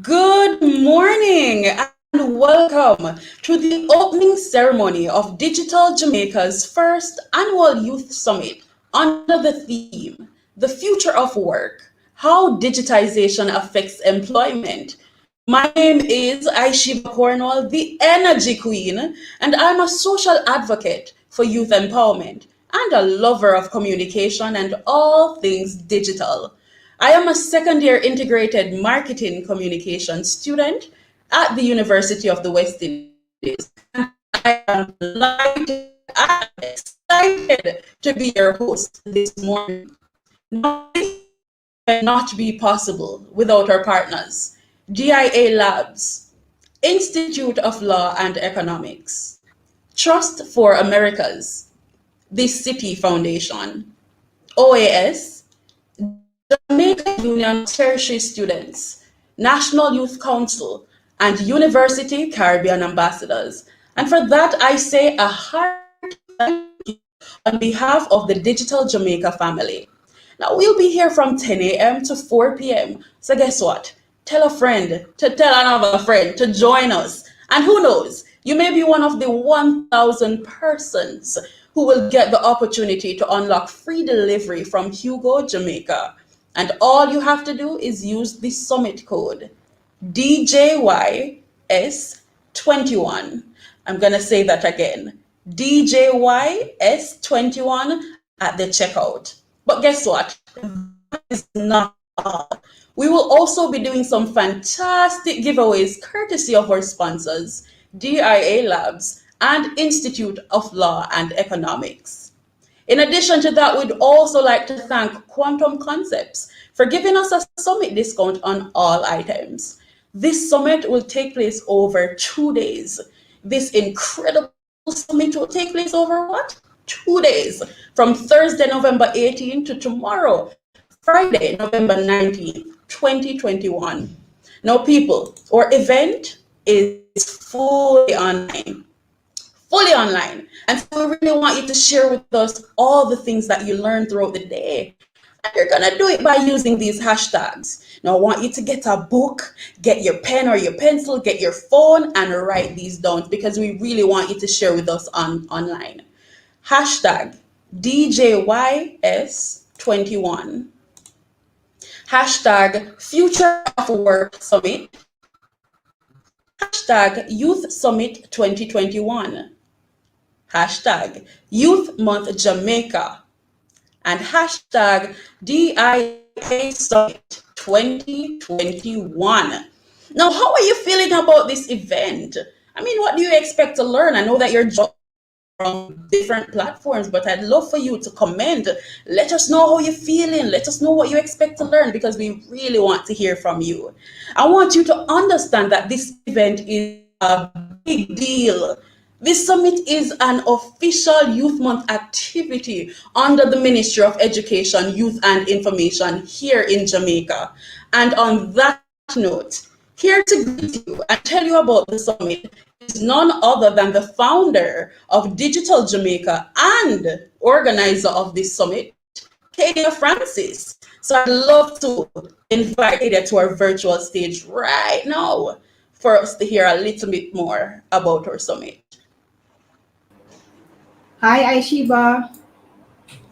Good morning and welcome to the opening ceremony of Digital Jamaica's first annual Youth Summit under the theme The Future of Work, How Digitization Affects Employment. My name is Aishiba Cornwall, the Energy Queen, and I'm a social advocate for youth empowerment and a lover of communication and all things digital. I am a second year integrated marketing communication student at the University of the West Indies, and I am delighted and excited to be your host this morning. Now, this cannot be possible without our partners, DIA Labs, Institute of Law and Economics, Trust for Americas, the City Foundation, OAS, Jamaica Union of Tertiary Students, National Youth Council, and University Caribbean Ambassadors. And for that, I say a hearty thank you on behalf of the Digital Jamaica family. Now, we'll be here from 10 a.m. to 4 p.m. So, guess what? Tell a friend to tell another friend to join us. And who knows, you may be one of the 1,000 persons who will get the opportunity to unlock free delivery from Hugo, Jamaica. And all you have to do is use the summit code DJYS21. I'm going to say that again, DJYS21 at the checkout. But guess what? That is not all. We will also be doing some fantastic giveaways courtesy of our sponsors, DIA Labs and Institute of Law and Economics. In addition to that, we'd also like to thank Quantum Concepts for giving us a summit discount on all items. This summit will take place over 2 days. This incredible summit will take place over what? 2 days, from Thursday, November 18th to tomorrow, Friday, November 19th, 2021. Now, people, our event is fully online. And so we really want you to share with us all the things that you learned throughout the day. And you're going to do it by using these hashtags. Now, I want you to get a book, get your pen or your pencil, get your phone, and write these down because we really want you to share with us online. Hashtag DJYS21. Hashtag Future of Work Summit. Hashtag Youth Summit 2021. Hashtag Youth Month Jamaica, and hashtag DIA Summit 2021. Now, how are you feeling about this event? I mean, what do you expect to learn? I know that you're from different platforms, but I'd love for you to comment. Let us know how you're feeling. Let us know what you expect to learn because we really want to hear from you. I want you to understand that this event is a big deal. This summit is an official Youth Month activity under the Ministry of Education, Youth and Information here in Jamaica. And on that note, here to greet you and tell you about the summit is none other than the founder of Digital Jamaica and organizer of this summit, Kadia Francis. So I'd love to invite Kadia to our virtual stage right now for us to hear a little bit more about our summit. Hi, Aishiba.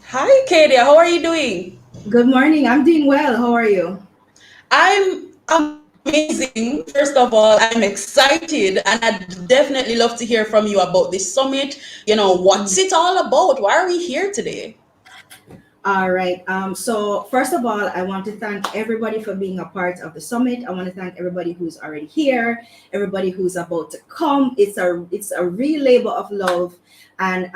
Hi, Kadia. How are you doing? Good morning. I'm doing well. How are you? I'm amazing. First of all, I'm excited and I'd definitely love to hear from you about this summit. What's it all about? Why are we here today? All right. So first of all, I want to thank everybody for being a part of the summit. I want to thank everybody who's already here, everybody who's about to come. It's a real labor of love, and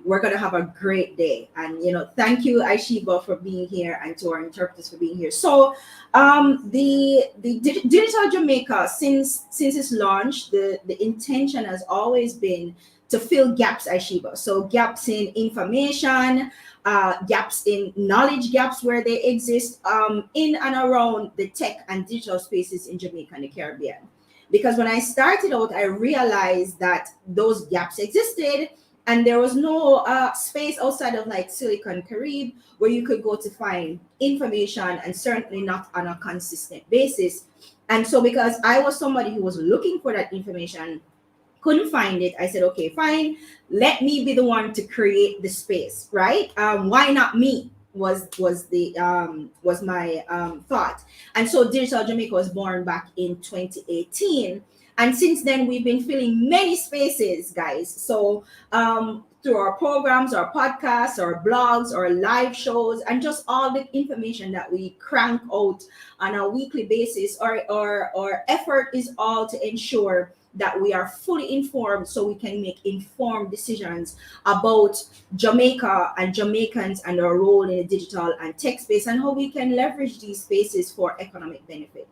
we're gonna have a great day. And thank you, Aishiba, for being here, and to our interpreters for being here. So, the Digital Jamaica, since its launch, the intention has always been to fill gaps, Aishiba. So gaps in information, gaps in knowledge, gaps where they exist in and around the tech and digital spaces in Jamaica and the Caribbean. Because when I started out, I realized that those gaps existed, and there was no space outside of like Silicon Carib where you could go to find information, and certainly not on a consistent basis. And so, because I was somebody who was looking for that information, couldn't find it, I said, okay, fine, let me be the one to create the space, right? Why not me? Was my thought. And so Digital Jamaica was born back in 2018, and since then we've been filling many spaces, guys. So through our programs, our podcasts, our blogs, our live shows, and just all the information that we crank out on a weekly basis, our effort is all to ensure that we are fully informed so we can make informed decisions about Jamaica and Jamaicans and our role in the digital and tech space, and how we can leverage these spaces for economic benefit.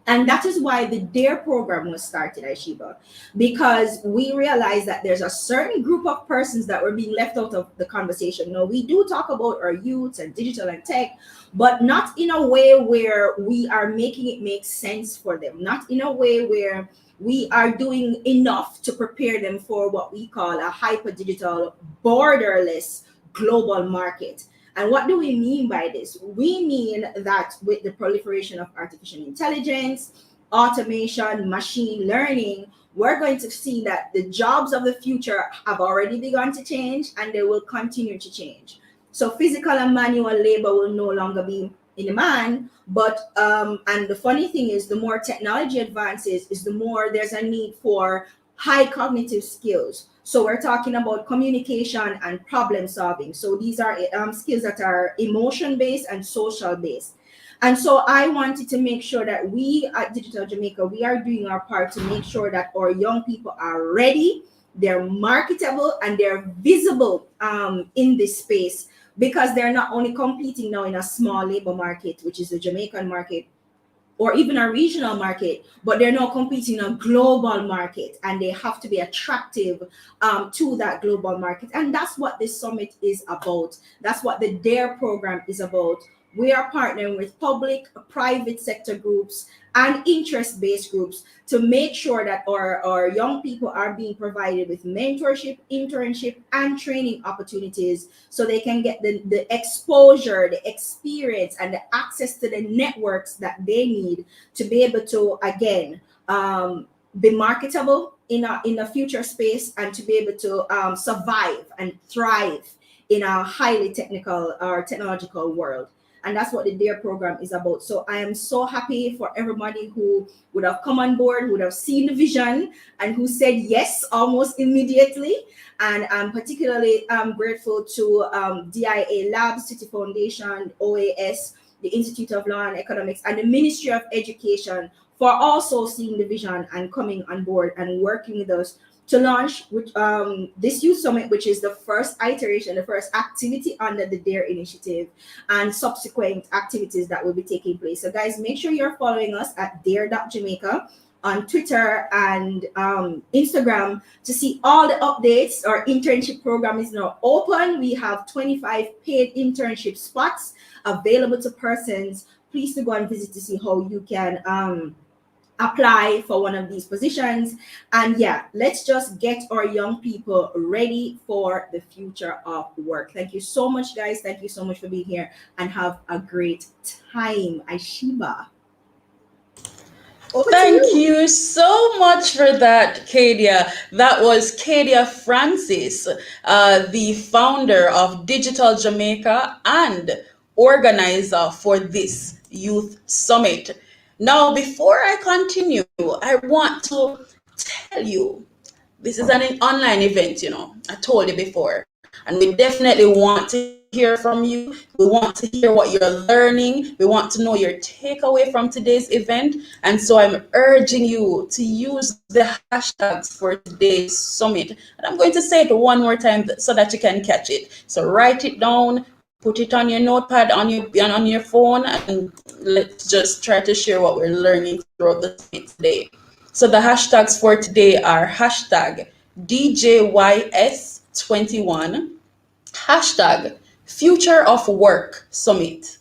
And that is why the DARE program was started, Aishiba, because we realized that there's a certain group of persons that were being left out of the conversation. Now, we do talk about our youths and digital and tech, but not in a way where we are making it make sense for them, not in a way where we are doing enough to prepare them for what we call a hyper digital, borderless global market. And what do we mean by this? We mean that with the proliferation of artificial intelligence, automation, machine learning, we're going to see that the jobs of the future have already begun to change, and they will continue to change. So physical and manual labor will no longer be in demand. But and the funny thing is, the more technology advances, is the more there's a need for high cognitive skills. So we're talking about communication and problem solving. So these are skills that are emotion based and social based. And so I wanted to make sure that we at Digital Jamaica, we are doing our part to make sure that our young people are ready, they're marketable, and they're visible in this space, because they're not only competing now in a small labor market, which is the Jamaican market, or even a regional market, but they're now competing in a global market, and they have to be attractive to that global market. And that's what this summit is about. That's what the DARE program is about. We are partnering with public, private sector groups, and interest-based groups to make sure that our young people are being provided with mentorship, internship, and training opportunities, so they can get the exposure, the experience, and the access to the networks that they need to be able to, again, be marketable in a future space, and to be able to survive and thrive in a highly technical or technological world. And that's what the DARE program is about. So I am so happy for everybody who would have come on board, who would have seen the vision, and who said yes almost immediately. And I'm particularly grateful to DIA Labs, City Foundation, OAS, the Institute of Law and Economics, and the Ministry of Education for also seeing the vision and coming on board and working with us to launch this youth summit, which is the first iteration, the first activity under the DARE initiative, and subsequent activities that will be taking place. So guys, make sure you're following us at dare.jamaica on Twitter and Instagram to see all the updates. Our internship program is now open. We have 25 paid internship spots available to persons. Please to go and visit to see how you can apply for one of these positions. And yeah, let's just get our young people ready for the future of work. Thank you so much, guys. Thank you so much for being here, and have a great time. Aishiba, over to Thank you. you so much for that, Kadia. That was Kadia Francis, the founder of Digital Jamaica and organizer for this youth summit. Now, before I continue, I want to tell you this is an online event, I told you before, and we definitely want to hear from you. We want to hear what you're learning. We want to know your takeaway from today's event. And so I'm urging you to use the hashtags for today's summit. And I'm going to say it one more time so that you can catch it. So write it down, put it on your notepad, on your phone, and let's just try to share what we're learning throughout the summit today. So the hashtags for today are hashtag DJYS21, hashtag Future of Work Summit,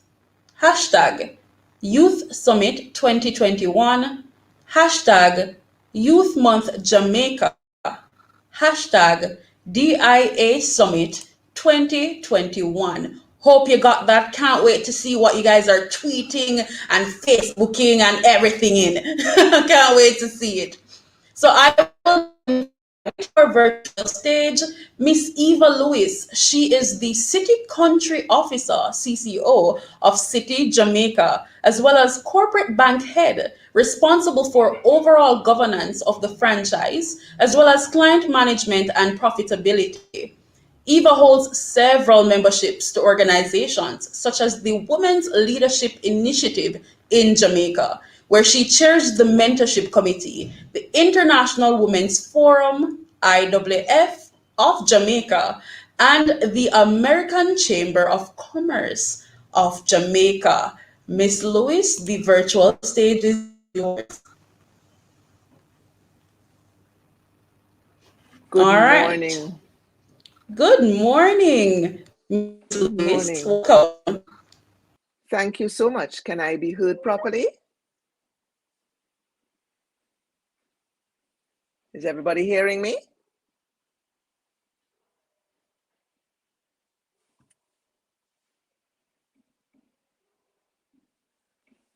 hashtag Youth Summit 2021, hashtag Youth Month Jamaica, hashtag DIA Summit 2021. Hope you got that. Can't wait to see what you guys are tweeting and Facebooking and everything in. Can't wait to see it. So I will now invite to our virtual stage Miss Eva Lewis. She is the City Country Officer, CCO, of City Jamaica, as well as corporate bank head, responsible for overall governance of the franchise, as well as client management and profitability. Eva holds several memberships to organizations such as the Women's Leadership Initiative in Jamaica, where she chairs the Mentorship Committee, the International Women's Forum, IWF of Jamaica, and the American Chamber of Commerce of Jamaica. Miss Lewis, the virtual stage is yours. Good All right. morning. Good morning, Miss Good Lewis. morning. Welcome. Thank you so much. Can I be heard properly? Is everybody hearing me?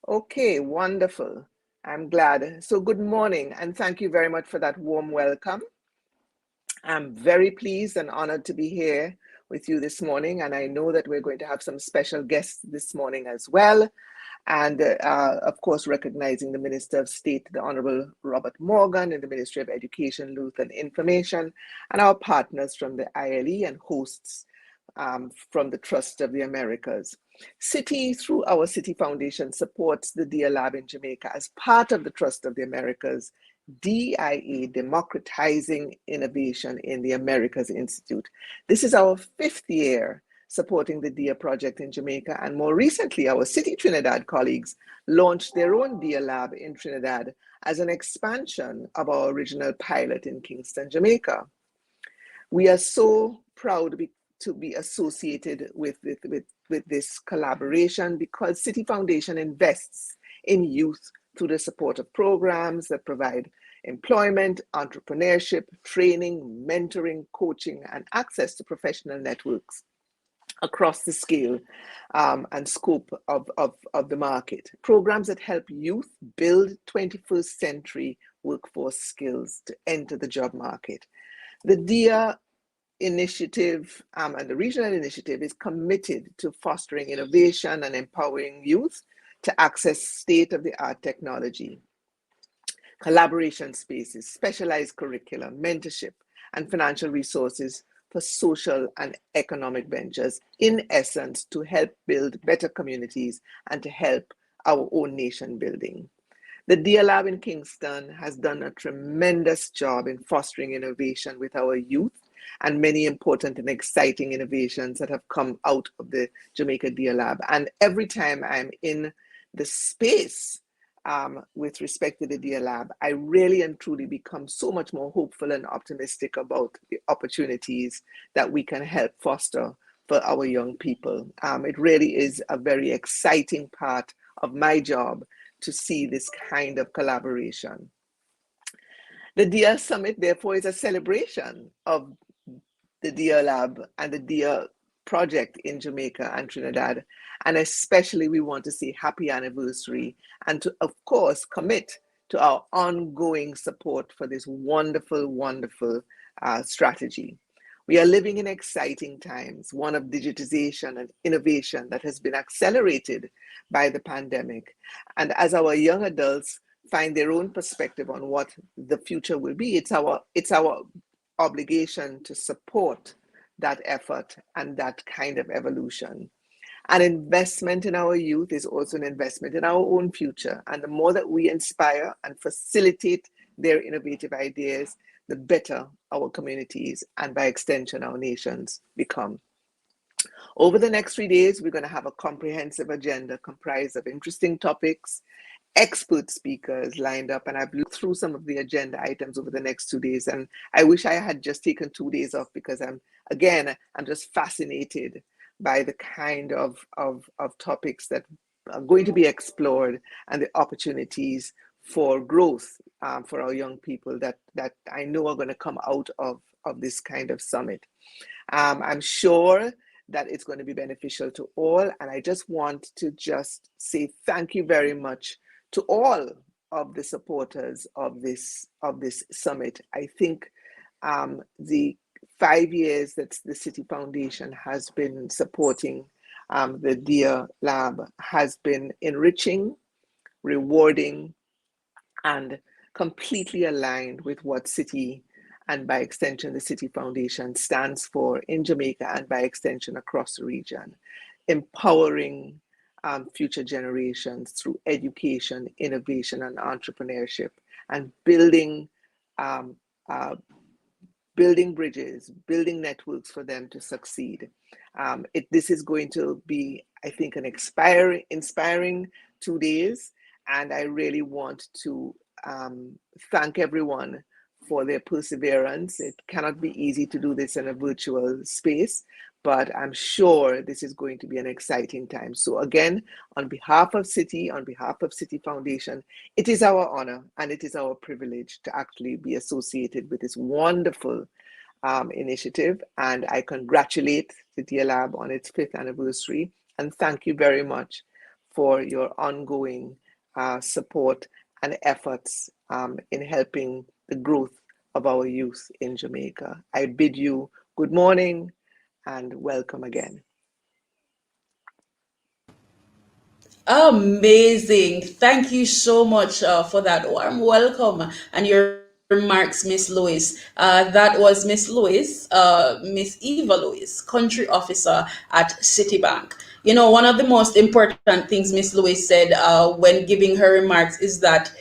Okay, wonderful. I'm glad. So good morning, and thank you very much for that warm welcome. I'm very pleased and honored to be here with you this morning, and I know that we're going to have some special guests this morning as well. And of course, recognizing the Minister of State, the Honorable Robert Morgan, in the Ministry of Education, Youth and Information, and our partners from the ILE and hosts from the Trust of the Americas. City, through our City Foundation, supports the DIA Lab in Jamaica as part of the Trust of the Americas, DIA, Democratizing Innovation in the Americas Institute. This is our 5th year supporting the DIA project in Jamaica, and more recently, our City Trinidad colleagues launched their own DIA Lab in Trinidad as an expansion of our original pilot in Kingston, Jamaica. We are so proud to be associated with this collaboration because City Foundation invests in youth through the support of programs that provide employment, entrepreneurship, training, mentoring, coaching, and access to professional networks across the scale and scope of the market. Programs that help youth build 21st century workforce skills to enter the job market. The DIA initiative and the regional initiative is committed to fostering innovation and empowering youth to access state-of-the-art technology, collaboration spaces, specialized curriculum, mentorship, and financial resources for social and economic ventures, in essence, to help build better communities and to help our own nation building. The DIA Lab in Kingston has done a tremendous job in fostering innovation with our youth, and many important and exciting innovations that have come out of the Jamaica DIA Lab. And every time I'm in the space with respect to the DIA Lab, I really and truly become so much more hopeful and optimistic about the opportunities that we can help foster for our young people. It really is a very exciting part of my job to see this kind of collaboration. The DIA Summit, therefore, is a celebration of the DIA Lab and the DIA project in Jamaica and Trinidad. And especially we want to say happy anniversary and to, of course, commit to our ongoing support for this wonderful, wonderful strategy. We are living in exciting times, one of digitization and innovation that has been accelerated by the pandemic. And as our young adults find their own perspective on what the future will be, it's our obligation to support that effort and that kind of evolution. An investment in our youth is also an investment in our own future. And the more that we inspire and facilitate their innovative ideas, the better our communities and by extension our nations become. Over the next 3 days, we're going to have a comprehensive agenda comprised of interesting topics, expert speakers lined up, and I've looked through some of the agenda items over the next 2 days, and I wish I had just taken 2 days off because I'm just fascinated by the kind of topics that are going to be explored and the opportunities for growth for our young people that I know are going to come out of this kind of summit. I'm sure that it's going to be beneficial to all. And I just want to just say thank you very much to all of the supporters of this summit. I think the 5 years that the City Foundation has been supporting the DEAR Lab has been enriching, rewarding, and completely aligned with what City, and by extension the City Foundation, stands for in Jamaica and by extension across the region, empowering future generations through education, innovation, and entrepreneurship, and building building bridges, building networks for them to succeed. This is going to be, I think, an inspiring 2 days, and I really want to thank everyone for their perseverance. It cannot be easy to do this in a virtual space, but I'm sure this is going to be an exciting time. So again, on behalf of City, on behalf of City Foundation, it is our honor and it is our privilege to actually be associated with this wonderful initiative. And I congratulate the DEAR Lab on its 5th anniversary. And thank you very much for your ongoing support and efforts in helping the growth of our youth in Jamaica. I bid you good morning and welcome again. Amazing. Thank you so much for that warm welcome and your remarks, Miss Lewis. That was Miss Lewis, Miss Eva Lewis, country officer at Citibank. You know, one of the most important things Miss Lewis said when giving her remarks is that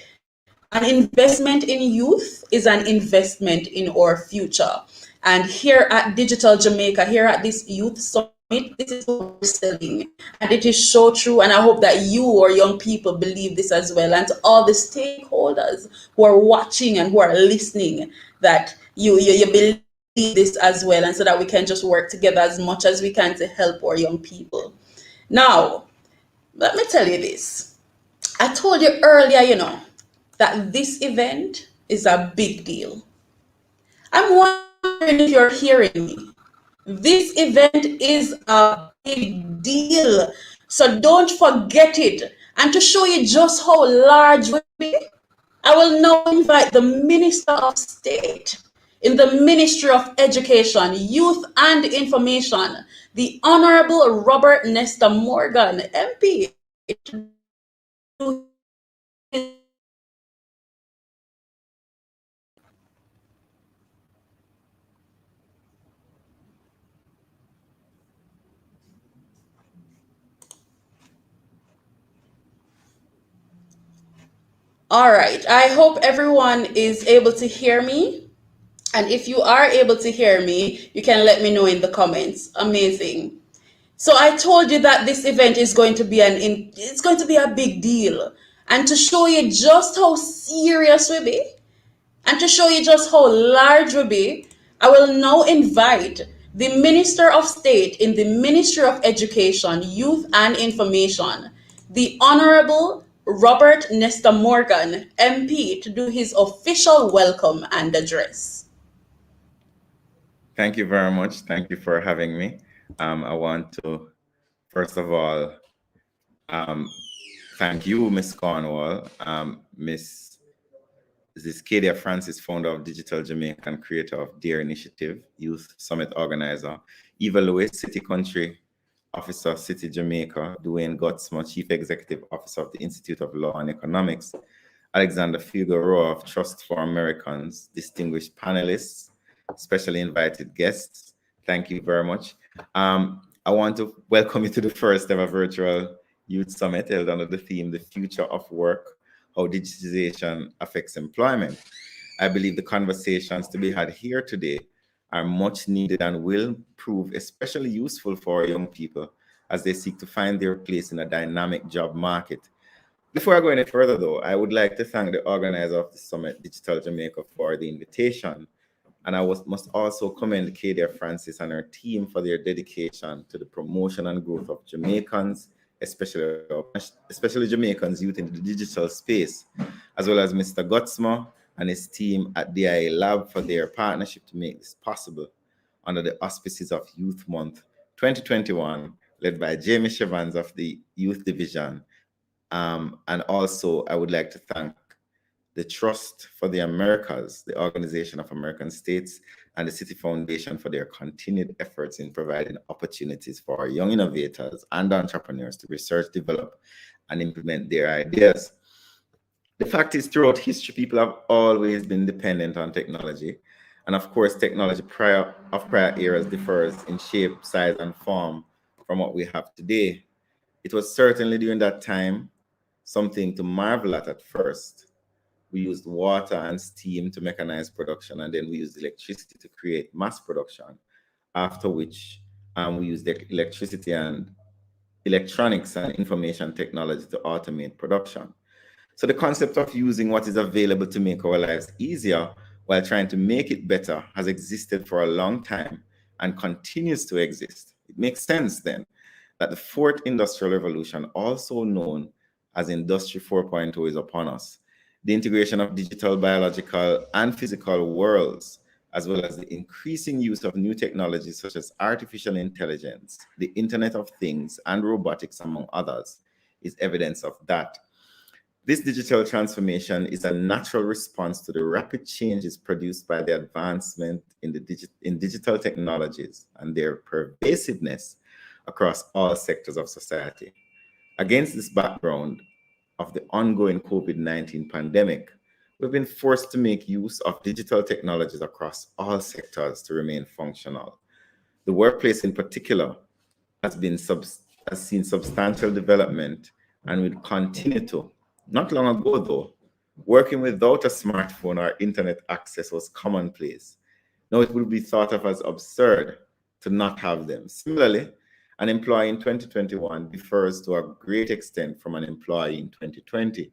an investment in youth is an investment in our future. And here at Digital Jamaica, here at this Youth Summit, this is what we're selling. And it is so true. And I hope that you or young people believe this as well. And to all the stakeholders who are watching and who are listening, that you believe this as well. And so that we can just work together as much as we can to help our young people. Now, let me tell you this. I told you earlier, that this event is a big deal. I'm wondering if you're hearing me. This event is a big deal. So don't forget it. And to show you just how large it will be, I will now invite the Minister of State in the Ministry of Education, Youth and Information, the Honorable Robert Nesta Morgan, MP, to do his All right. I hope everyone is able to hear me. And if you are able to hear me, you can let me know in the comments. Amazing. So I told you that this event is going to be it's going to be a big deal. And to show you just how serious we be, and to show you just how large we be, I will now invite the Minister of State in the Ministry of Education, Youth and Information, the Honorable Robert Nesta Morgan, MP, to do his official welcome and address. Thank you very much. Thank you for having me. I want to, first of all, thank you, Miss Cornwall, Miss Ziscadia Francis, founder of Digital Jamaica and creator of DEAR Initiative, Youth Summit organizer, Eva Lewis, City Country Officer, City Jamaica, Dwayne Gottsma, Chief Executive Officer of the Institute of Law and Economics, Alexander Figueroa of Trust for Americans, distinguished panelists, specially invited guests. Thank you very much. I want to welcome you to the first ever virtual Youth Summit held under the theme, The Future of Work, How Digitization Affects Employment. I believe the conversations to be had here today are much needed and will prove especially useful for young people as they seek to find their place in a dynamic job market. Before I go any further, though, I would like to thank the organizer of the summit, Digital Jamaica, for the invitation. And I must also commend Kadia Francis and her team for their dedication to the promotion and growth of Jamaicans, especially Jamaicans youth in the digital space, as well as Mr. Gottsma and his team at DIA Lab for their partnership to make this possible under the auspices of Youth Month 2021, led by Jamie Chevans of the Youth Division. And also, I would like to thank the Trust for the Americas, the Organization of American States, and the City Foundation for their continued efforts in providing opportunities for our young innovators and entrepreneurs to research, develop, and implement their ideas. The fact is, throughout history, people have always been dependent on technology. And of course, technology prior eras differs in shape, size, and form from what we have today. It was certainly during that time something to marvel at first. We used water and steam to mechanize production, and then we used electricity to create mass production, after which we used electricity and electronics and information technology to automate production. So the concept of using what is available to make our lives easier while trying to make it better has existed for a long time and continues to exist. It makes sense then that the fourth industrial revolution, also known as Industry 4.0, is upon us. The integration of digital, biological, and physical worlds, as well as the increasing use of new technologies such as artificial intelligence, the Internet of Things, and robotics, among others, is evidence of that. This digital transformation is a natural response to the rapid changes produced by the advancement in digital technologies and their pervasiveness across all sectors of society. Against this background of the ongoing COVID-19 pandemic, we've been forced to make use of digital technologies across all sectors to remain functional. The workplace in particular has seen substantial development and will continue to. Not long ago, though, working without a smartphone or internet access was commonplace. Now it would be thought of as absurd to not have them. Similarly, an employee in 2021 differs to a great extent from an employee in 2020.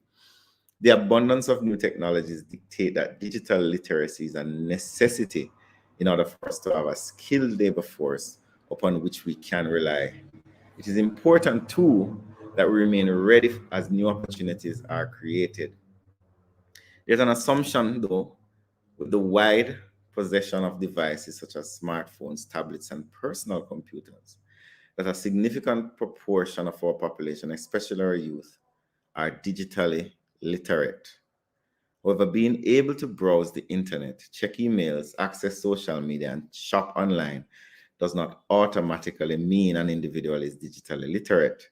The abundance of new technologies dictate that digital literacy is a necessity in order for us to have a skilled labor force upon which we can rely. It is important, too, that we remain ready as new opportunities are created. There's an assumption, though, with the wide possession of devices such as smartphones, tablets, and personal computers, that a significant proportion of our population, especially our youth, are digitally literate. However, being able to browse the internet, check emails, access social media, and shop online does not automatically mean an individual is digitally literate.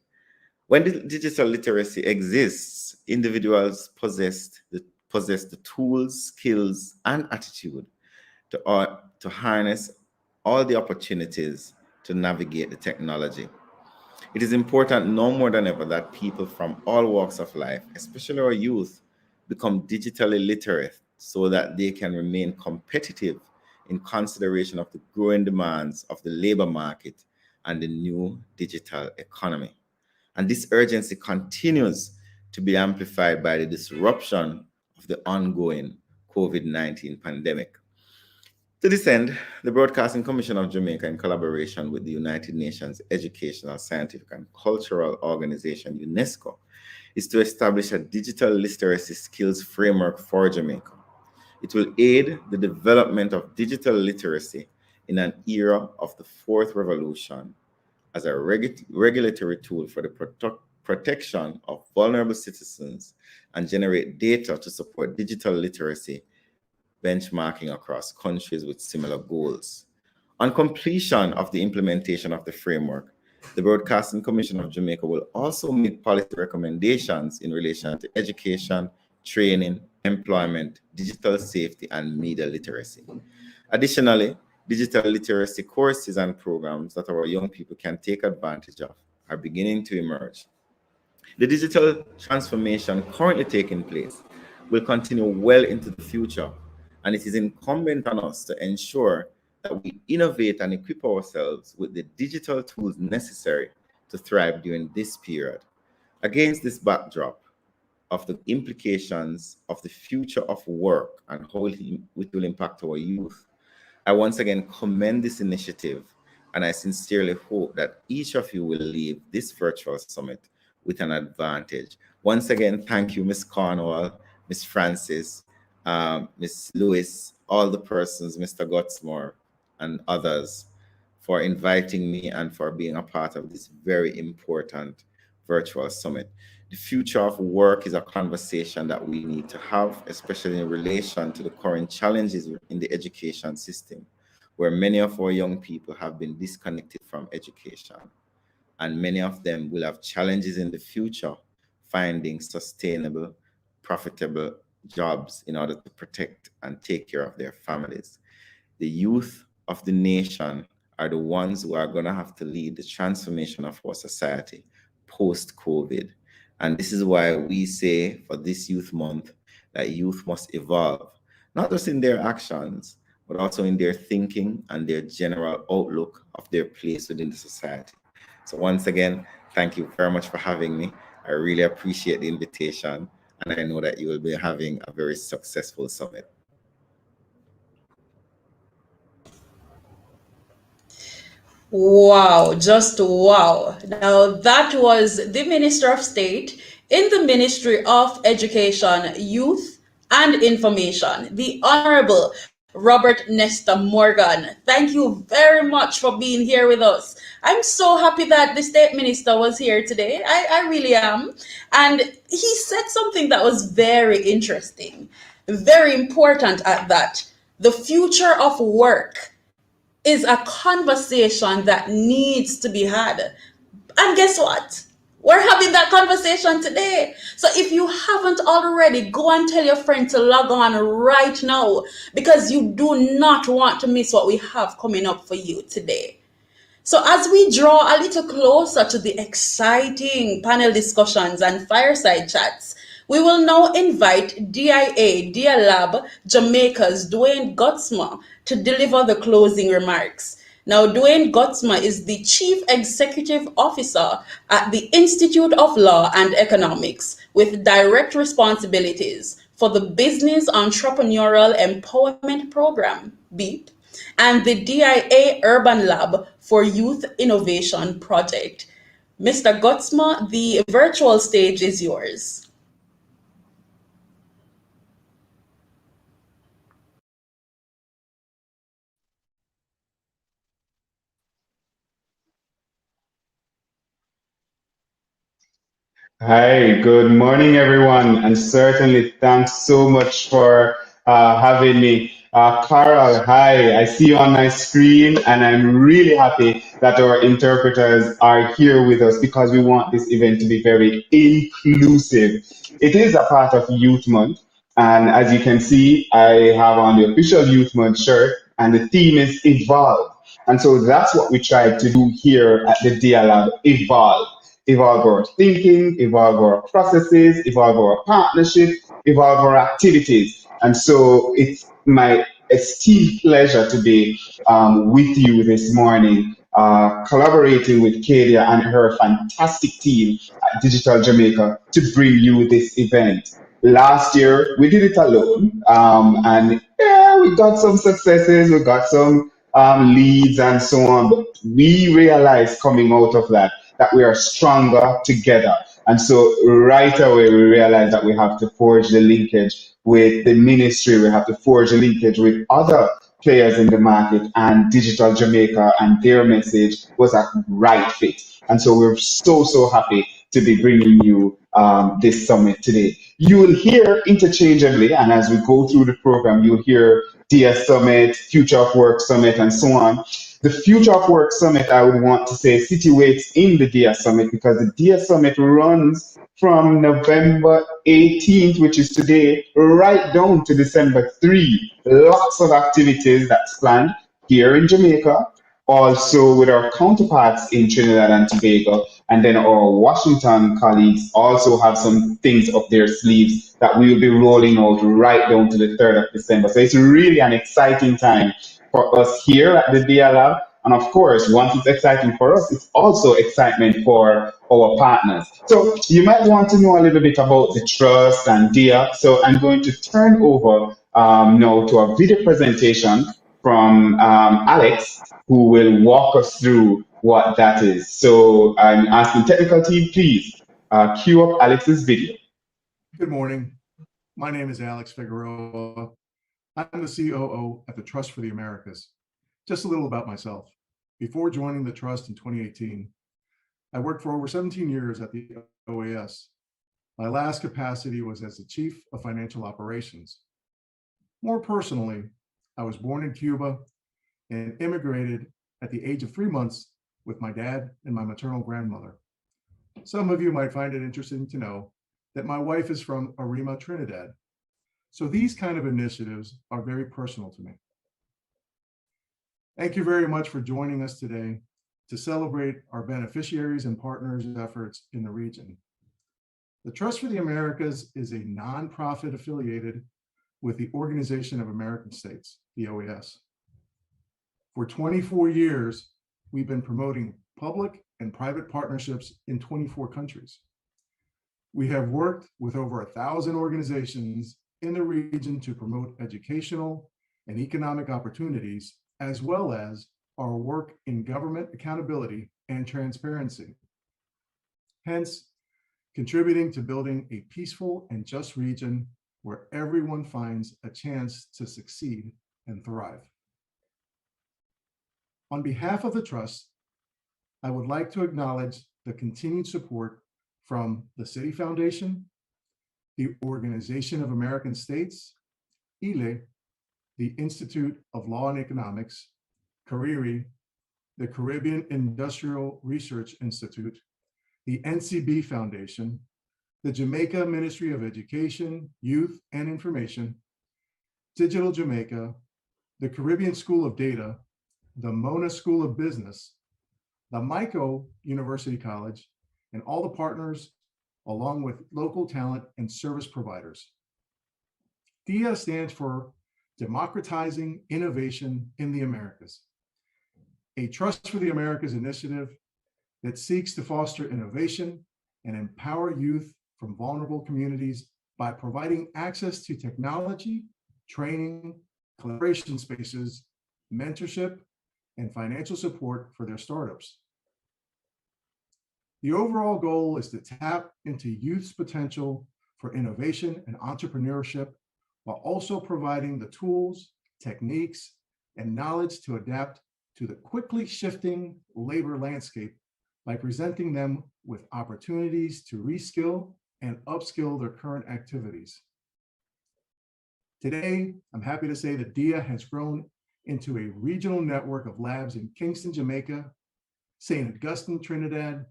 When digital literacy exists, individuals possess the tools, skills, and attitude to harness all the opportunities to navigate the technology. It is important no more than ever that people from all walks of life, especially our youth, become digitally literate so that they can remain competitive in consideration of the growing demands of the labor market and the new digital economy. And this urgency continues to be amplified by the disruption of the ongoing COVID-19 pandemic. To this end, the Broadcasting Commission of Jamaica, in collaboration with the United Nations Educational, Scientific, and Cultural Organization, UNESCO, is to establish a digital literacy skills framework for Jamaica. It will aid the development of digital literacy in an era of the fourth revolution as a regulatory tool for the protection of vulnerable citizens and generate data to support digital literacy benchmarking across countries with similar goals. On completion of the implementation of the framework, the Broadcasting Commission of Jamaica will also make policy recommendations in relation to education, training, employment, digital safety, and media literacy. Additionally, digital literacy courses and programs that our young people can take advantage of are beginning to emerge. The digital transformation currently taking place will continue well into the future, and it is incumbent on us to ensure that we innovate and equip ourselves with the digital tools necessary to thrive during this period. Against this backdrop of the implications of the future of work and how it will impact our youth, I once again commend this initiative, and I sincerely hope that each of you will leave this virtual summit with an advantage. Once again, thank you, Ms. Cornwall, Ms. Francis, Ms. Lewis, all the persons, Mr. Gutsmore, and others, for inviting me and for being a part of this very important virtual summit. The future of work is a conversation that we need to have, especially in relation to the current challenges in the education system, where many of our young people have been disconnected from education, and many of them will have challenges in the future finding sustainable, profitable jobs in order to protect and take care of their families. The youth of the nation are the ones who are going to have to lead the transformation of our society post-COVID. And this is why we say for this Youth Month that youth must evolve, not just in their actions, but also in their thinking and their general outlook of their place within the society. So once again, thank you very much for having me. I really appreciate the invitation, and I know that you will be having a very successful summit. Wow, just wow. Now, that was the Minister of State in the Ministry of Education, Youth, and Information, the Honorable Robert Nesta Morgan. Thank you very much for being here with us. I'm so happy that the State Minister was here today. I really am. And he said something that was very interesting, very important at that. The future of work is a conversation that needs to be had. And guess what? We're having that conversation today. So if you haven't already, go and tell your friend to log on right now because you do not want to miss what we have coming up for you today. So as we draw a little closer to the exciting panel discussions and fireside chats, we will now invite DIA Lab Jamaica's Dwayne Gutzma to deliver the closing remarks. Now, Dwayne Gutzma is the Chief Executive Officer at the Institute of Law and Economics with direct responsibilities for the Business Entrepreneurial Empowerment Program, BEEP, and the DIA Urban Lab for Youth Innovation Project. Mr. Gutzma, the virtual stage is yours. Hi, good morning, everyone, and certainly thanks so much for having me. Carol, hi, I see you on my screen, and I'm really happy that our interpreters are here with us because we want this event to be very inclusive. It is a part of Youth Month, and as you can see, I have on the official Youth Month shirt, and the theme is Evolve. And so that's what we tried to do here at the Dia Lab, Evolve. Evolve our thinking, evolve our processes, evolve our partnership, evolve our activities. And so it's my esteemed pleasure to be with you this morning, collaborating with Kadia and her fantastic team at Digital Jamaica to bring you this event. Last year, we did it alone, and yeah, we got some successes, we got some leads and so on, but we realized coming out of that we are stronger together. And so right away we realized that we have to forge the linkage with the ministry, we have to forge a linkage with other players in the market, and Digital Jamaica and their message was a right fit. And so we're so happy to be bringing you this summit today. You will hear interchangeably, and as we go through the program, you'll hear DS Summit, Future of Work Summit, and so on. The Future of Work Summit, I would want to say, situates in the DIA Summit because the DIA Summit runs from November 18th, which is today, right down to December 3. Lots of activities that's planned here in Jamaica, also with our counterparts in Trinidad and Tobago, and then our Washington colleagues also have some things up their sleeves that we will be rolling out right down to the 3rd of December. So it's really an exciting time for us here at the DIA Lab. And of course, once it's exciting for us, it's also excitement for our partners. So you might want to know a little bit about the trust and DIA. So I'm going to turn over now to a video presentation from Alex, who will walk us through what that is. So I'm asking technical team, please cue up Alex's video. Good morning. My name is Alex Figueroa. I'm the COO at the Trust for the Americas. Just a little about myself. Before joining the Trust in 2018, I worked for over 17 years at the OAS. My last capacity was as the Chief of Financial Operations. More personally, I was born in Cuba and immigrated at the age of 3 months with my dad and my maternal grandmother. Some of you might find it interesting to know that my wife is from Arima, Trinidad. So these kind of initiatives are very personal to me. Thank you very much for joining us today to celebrate our beneficiaries and partners' efforts in the region. The Trust for the Americas is a nonprofit affiliated with the Organization of American States, the OAS. For 24 years, we've been promoting public and private partnerships in 24 countries. We have worked with over 1,000 organizations in the region to promote educational and economic opportunities, as well as our work in government accountability and transparency. Hence, contributing to building a peaceful and just region where everyone finds a chance to succeed and thrive. On behalf of the Trust, I would like to acknowledge the continued support from the City Foundation, the Organization of American States, ILE, the Institute of Law and Economics, CARIRI, the Caribbean Industrial Research Institute, the NCB Foundation, the Jamaica Ministry of Education, Youth, and Information, Digital Jamaica, the Caribbean School of Data, the Mona School of Business, the MICO University College, and all the partners, along with local talent and service providers. DIA stands for Democratizing Innovation in the Americas, a Trust for the Americas initiative that seeks to foster innovation and empower youth from vulnerable communities by providing access to technology, training, collaboration spaces, mentorship, and financial support for their startups. The overall goal is to tap into youth's potential for innovation and entrepreneurship, while also providing the tools, techniques, and knowledge to adapt to the quickly shifting labor landscape by presenting them with opportunities to reskill and upskill their current activities. Today, I'm happy to say that DIA has grown into a regional network of labs in Kingston, Jamaica, St. Augustine, Trinidad,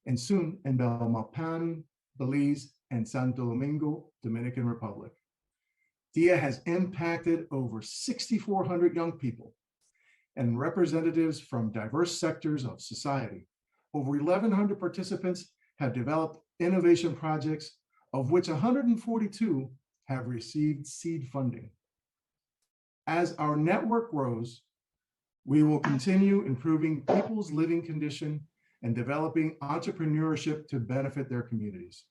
and soon in Belmopan, Belize, and Santo Domingo, Dominican Republic. DIA has impacted over 6,400 young people and representatives from diverse sectors of society. Over 1,100 participants have developed innovation projects, of which 142 have received seed funding. As our network grows, we will continue improving people's living condition and developing entrepreneurship to benefit their communities.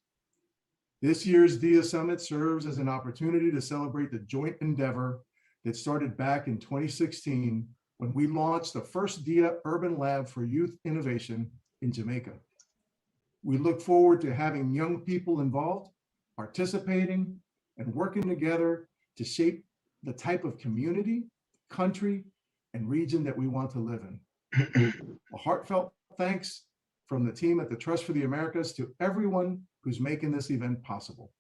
This year's DIA Summit serves as an opportunity to celebrate the joint endeavor that started back in 2016 when we launched the first DIA Urban Lab for Youth Innovation in Jamaica. We look forward to having young people involved, participating, and working together to shape the type of community, country, and region that we want to live in. A heartfelt thanks from the team at the Trust for the Americas to everyone who's making this event possible.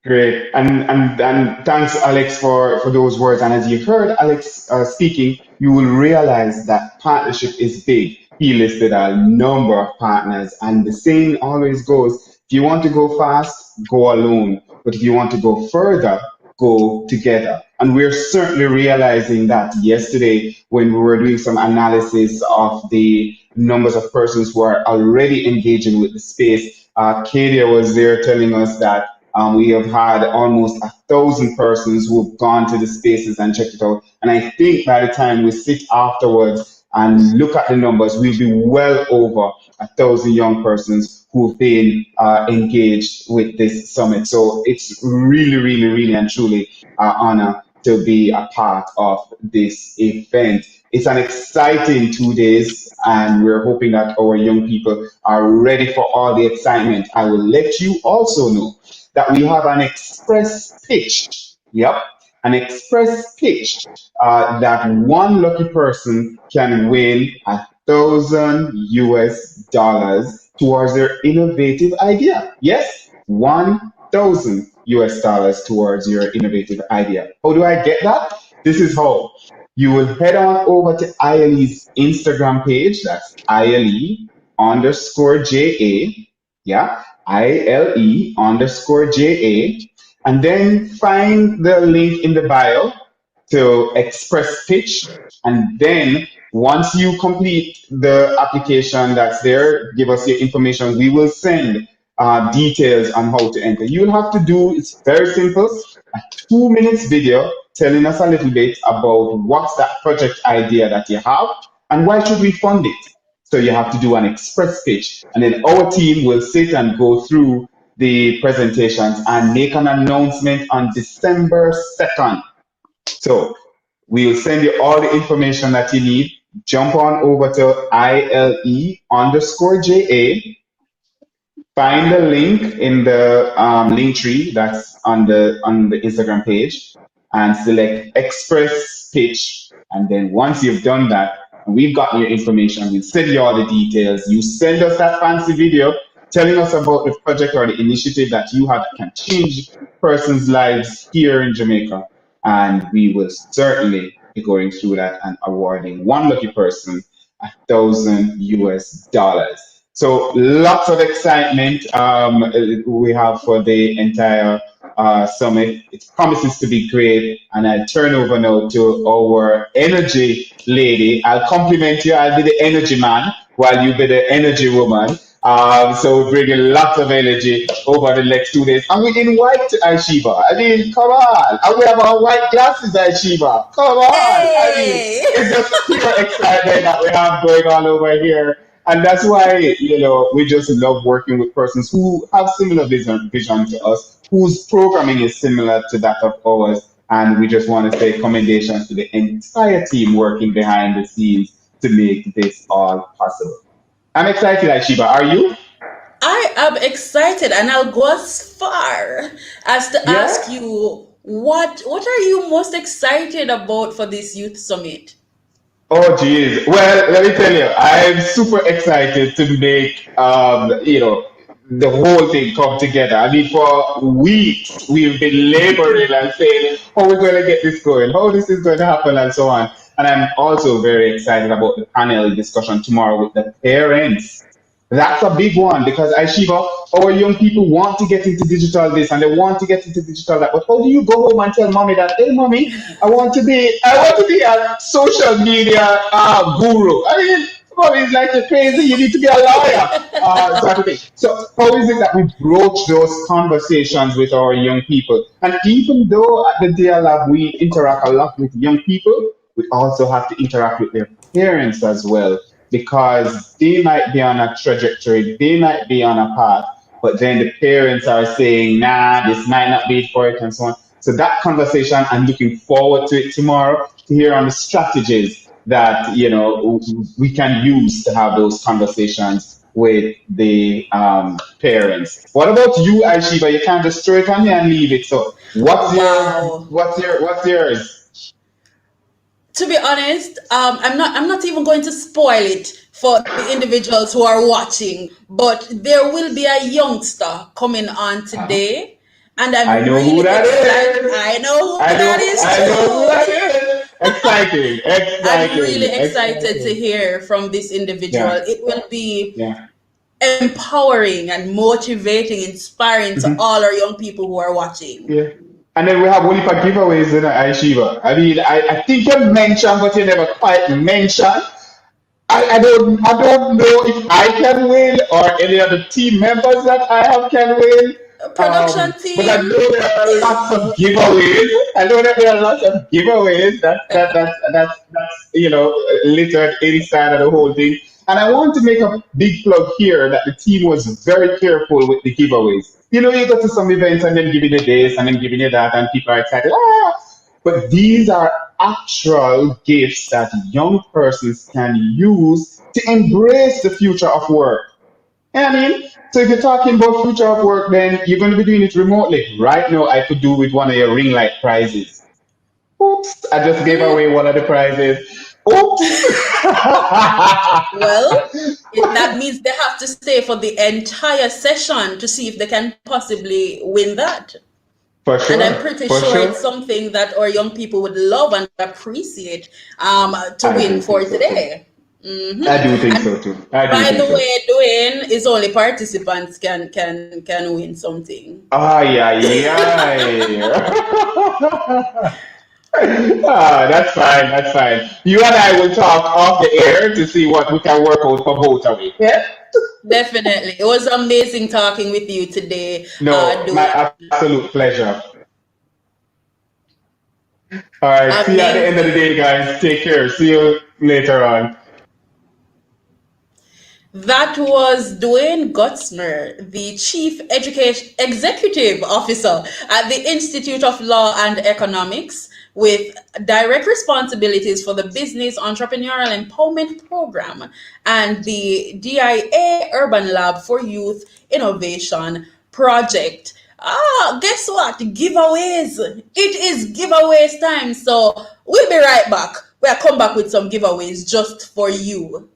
Great. And thanks, Alex, for those words. And as you heard Alex speaking, you will realize that partnership is big. He listed a number of partners, and the saying always goes, if you want to go fast, go alone. But if you want to go further, go together. And we're certainly realizing that yesterday when we were doing some analysis of the numbers of persons who are already engaging with the space. Kadia was there telling us that we have had almost 1,000 persons who have gone to the spaces and checked it out. And I think by the time we sit afterwards and look at the numbers, we'll be well over 1,000 young persons who have been engaged with this summit. So it's really, really, really and truly an honor to be a part of this event. It's an exciting 2 days, and we're hoping that our young people are ready for all the excitement. I will let you also know that we have an express pitch. Yep. an express pitch that one lucky person can win $1,000 towards their innovative idea. Yes, $1,000 towards your innovative idea. How do I get that? This is how. You will head on over to ILE's Instagram page. That's ILE_JA. Yeah, ILE_JA. And then find the link in the bio to express pitch. And then once you complete the application that's there, give us your information. We will send details on how to enter. You'll have to do, it's very simple, a 2 minutes video telling us a little bit about what's that project idea that you have and why should we fund it. So you have to do an express pitch, and then our team will sit and go through the presentations and make an announcement on December 2nd. So we'll send you all the information that you need. Jump on over to ILE_JA. Find the link in the link tree that's on the Instagram page and select Express Pitch. And then once you've done that, we've got your information. We'll send you all the details. You send us that fancy video telling us about the project or the initiative that you have that can change persons' lives here in Jamaica. And we will certainly be going through that and awarding one lucky person $1,000. So lots of excitement we have for the entire summit. It promises to be great. And I turn over now to our energy lady. I'll compliment you. I'll be the energy man while you be the energy woman. So we're bringing lots of energy over the next 2 days. And we in white, Aishiba. I mean, come on. And we have our white glasses, Aishiba. Come on. I mean, Hey! it's just pure excitement that we have going on over here. And that's why, we just love working with persons who have similar vision to us, whose programming is similar to that of ours. And we just want to say commendations to the entire team working behind the scenes to make this all possible. I'm excited, Aishiba. Are you? I am excited, and I'll go as far as to Yeah? ask you what are you most excited about for this youth summit? Oh, geez. Well, let me tell you, I'm super excited to make, the whole thing come together. I mean, for weeks, we've been laboring and saying, how we're going to get this going, how this is going to happen, and so on. And I'm also very excited about the panel discussion tomorrow with the parents. That's a big one because Aishiba, our young people want to get into digital this and they want to get into digital that. But how do you go home and tell mommy that, hey mommy, I want to be a social media guru? I mean, mommy is like you're crazy, you need to be a lawyer. Sort of thing. So how is it that we broach those conversations with our young people? And even though at the Dear Lab we interact a lot with young people, we also have to interact with their parents as well because they might be on a trajectory, they might be on a path, but then the parents are saying, nah, this might not be for it, and so on. So that conversation, I'm looking forward to it tomorrow to hear on the strategies that we can use to have those conversations with the parents. What about you, Aishiba? You can't just throw it on me and leave it. So Wow. what's yours? To be honest, I'm not even going to spoil it for the individuals who are watching, but there will be a youngster coming on today, and I I'm know who really that excited. is. I know who I that know is I know who that too. is. Exciting, I'm really exciting, excited to exciting. hear from this individual. Yeah, It will be yeah. empowering and motivating, inspiring to Mhm. all our young people who are watching. Yeah. And then we have only for giveaways in Aishiva. I mean, I think you mentioned, but you never quite mentioned. I don't know if I can win or any other team members that I have can win. Production But I team. know there are lots of giveaways. I know that there are lots of giveaways. That's littered inside of the whole thing. And I want to make a big plug here that the team was very careful with the giveaways. You go to some events and then giving you this and then giving you that, and people are excited. But these are actual gifts that young persons can use to embrace the future of work. I mean, so if you're talking about future of work, then you're going to be doing it remotely. Right now, I could do with one of your ring light prizes. oops, I just gave away one of the prizes. Oops. Well, that means they have to stay for the entire session to see if they can possibly win that. For And I'm sure, pretty for sure it's sure. something that our young people would love and appreciate to I win do for think so too. today. I do think And so too. I do by think the so. way, Dwayne, it's only participants can win something. Ay, ay, ay. That's fine. That's fine. You and I will talk off the air to see what we can work out for both of it. Yeah. Definitely, it was amazing talking with you today, No, my Dwayne. absolute pleasure. All right. See you at the end of the Amazing. day, guys. Take care. See you later on. That was Dwayne Gutzmer, the Chief Education Executive Officer at the Institute of Law and Economics, with direct responsibilities for the Business Entrepreneurial Empowerment Program and the DIA Urban Lab for Youth Innovation Project. Guess what? Giveaways. It is giveaways time. So we'll be right back. We'll come back with some giveaways just for you.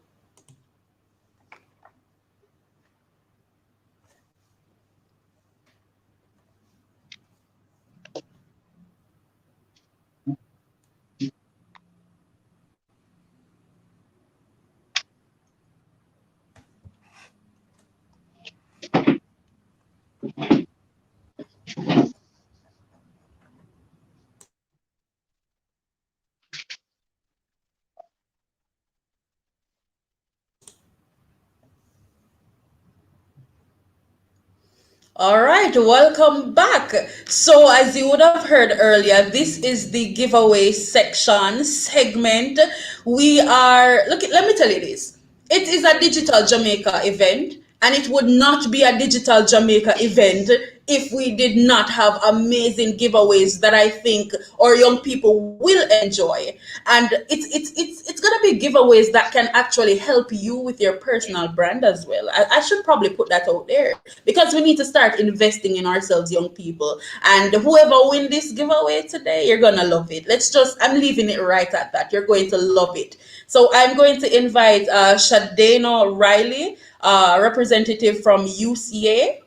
All right, welcome back. So, as you would have heard earlier, this is the giveaway section segment. We are, look, let me tell you this. It is a Digital Jamaica event, and it would not be a Digital Jamaica event if we did not have amazing giveaways that I think our young people will enjoy. And it's gonna be giveaways that can actually help you with your personal brand as well. I should probably put that out there because we need to start investing in ourselves, young people. And whoever win this giveaway today, you're gonna love it. I'm leaving it right at that. You're going to love it. So I'm going to invite Shadena Riley, representative from UCA,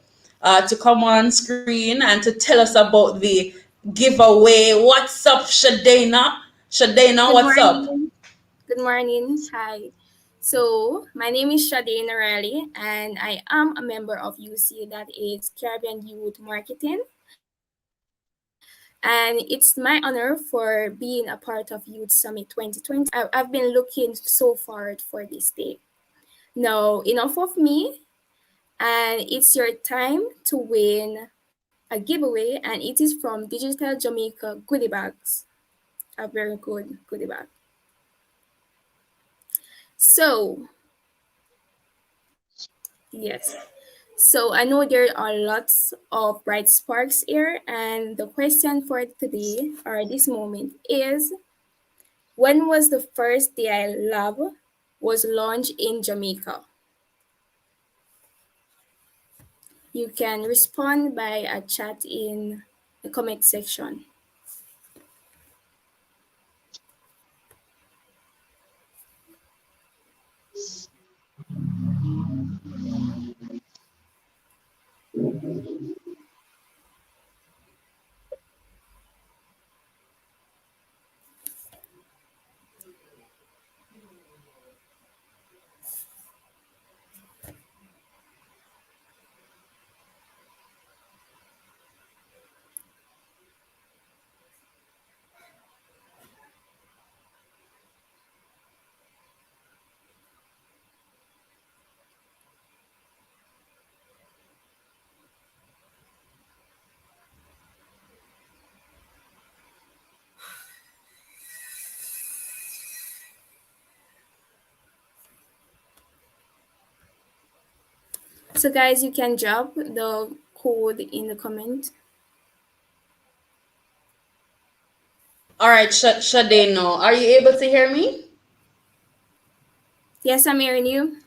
to come on screen and to tell us about the giveaway. What's up, Shadena? Shadena, Good what's up? morning. Good morning. Hi. So, my name is Shade Narelli, and I am a member of UC, that is Caribbean Youth Marketing. And it's my honor for being a part of Youth Summit 2020. I've been looking so forward for this day. Now, enough of me, and it's your time to win a giveaway, and it is from Digital Jamaica goodie bags. A very good goodie bag. So, yes. So I know there are lots of bright sparks here, and the question for today or this moment is, when was the first DI lab was launched in Jamaica? You can respond by a chat in the comment section. So guys, you can drop the code in the comment. All right, Shadena, are you able to hear me? Yes, I'm hearing you.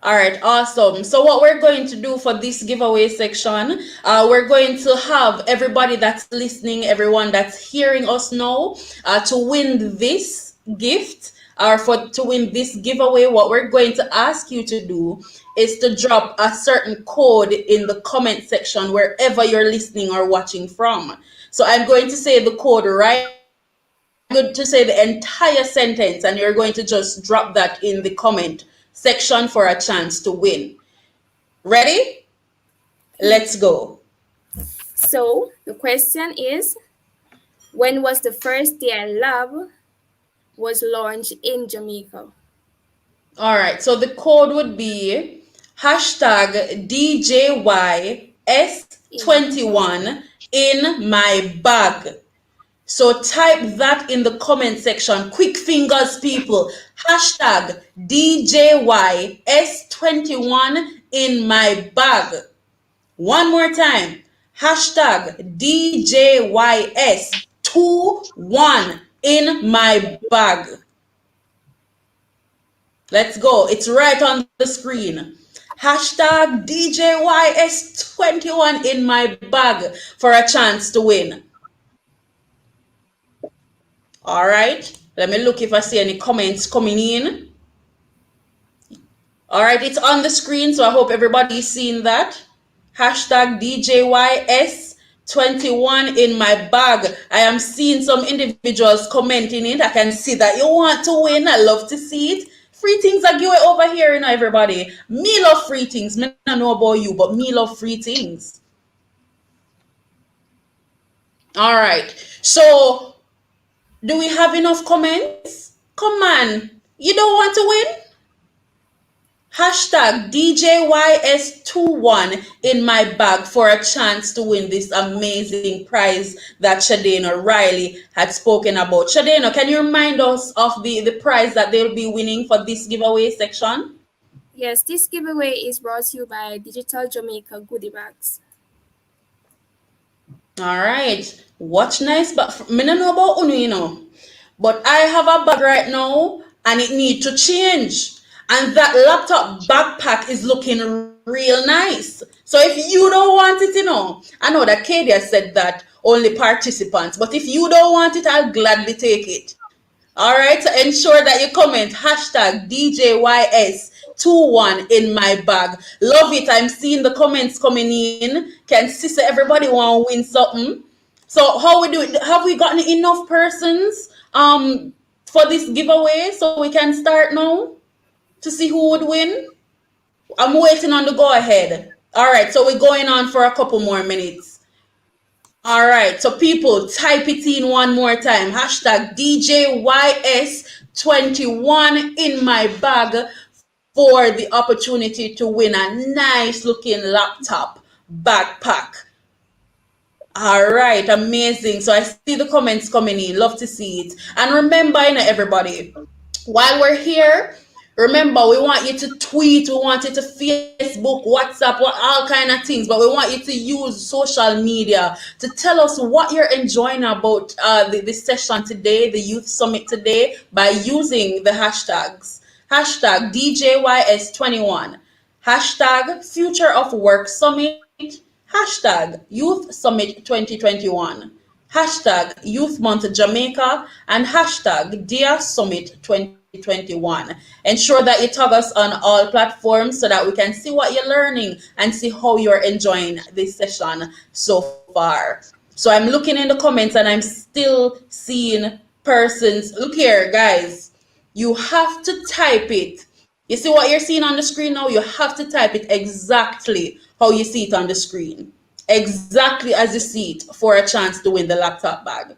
All right, awesome. So what we're going to do for this giveaway section, we're going to have everybody that's listening, everyone that's hearing us now, to win this gift or for to win this giveaway. What we're going to ask you to do is to drop a certain code in the comment section wherever you're listening or watching from. So I'm going to say the code right now. I'm going to say the entire sentence, and you're going to just drop that in the comment section for a chance to win. Ready? Let's go. So the question is, when was the first day lab was launched in Jamaica? All right, so the code would be hashtag DJYS21 in my bag. So type that in the comment section. Quick fingers, people. Hashtag DJYS21 in my bag. One more time. Hashtag DJYS21 in my bag. Let's go. It's right on the screen. Hashtag DJYS21 in my bag for a chance to win. All right. Let me look if I see any comments coming in. All right. It's on the screen, so I hope everybody's seeing that. Hashtag DJYS21 in my bag. I am seeing some individuals commenting it. I can see that you want to win. I love to see it. Free things are given over here, you know, everybody. Me love free things. Me don't know about you, but me love free things. All right. So, do we have enough comments? Come on. You don't want to win? Hashtag DJYS21 in my bag for a chance to win this amazing prize that Shadena Riley had spoken about. Shadena, can you remind us of the prize that they'll be winning for this giveaway section? Yes, this giveaway is brought to you by Digital Jamaica Goodie Bags. All right. Watch nice, but me don't know about Unu, you know. But I have a bag right now and it needs to change. And that laptop backpack is looking real nice. So if you don't want it, you know, I know that Kadia said that only participants, but if you don't want it, I'll gladly take it. All right, so ensure that you comment hashtag DJYS21 in my bag. Love it. I'm seeing the comments coming in. Can sister everybody want to win something? So how we do it? Have we gotten enough persons for this giveaway so we can start now to see who would win? I'm waiting on the go ahead. All right, so we're going on for a couple more minutes. All right, so people, type it in one more time. Hashtag DJYS21 in my bag for the opportunity to win a nice looking laptop backpack. All right, amazing. So I see the comments coming in. Love to see it. And remember, you know, everybody, while we're here, remember, we want you to tweet, we want you to Facebook, WhatsApp, all kind of things, but we want you to use social media to tell us what you're enjoying about this session today, the Youth Summit today, by using the hashtags. Hashtag DJYS21, hashtag Future of Work Summit, hashtag Youth Summit 2021, hashtag Youth Month Jamaica, and hashtag Dear Summit 2021. Ensure that you tag us on all platforms so that we can see what you're learning and see how you're enjoying this session so far. So I'm looking in the comments and I'm still seeing persons. Look here, guys. You have to type it. You see what you're seeing on the screen now? You have to type it exactly how you see it on the screen. Exactly as you see it for a chance to win the laptop bag.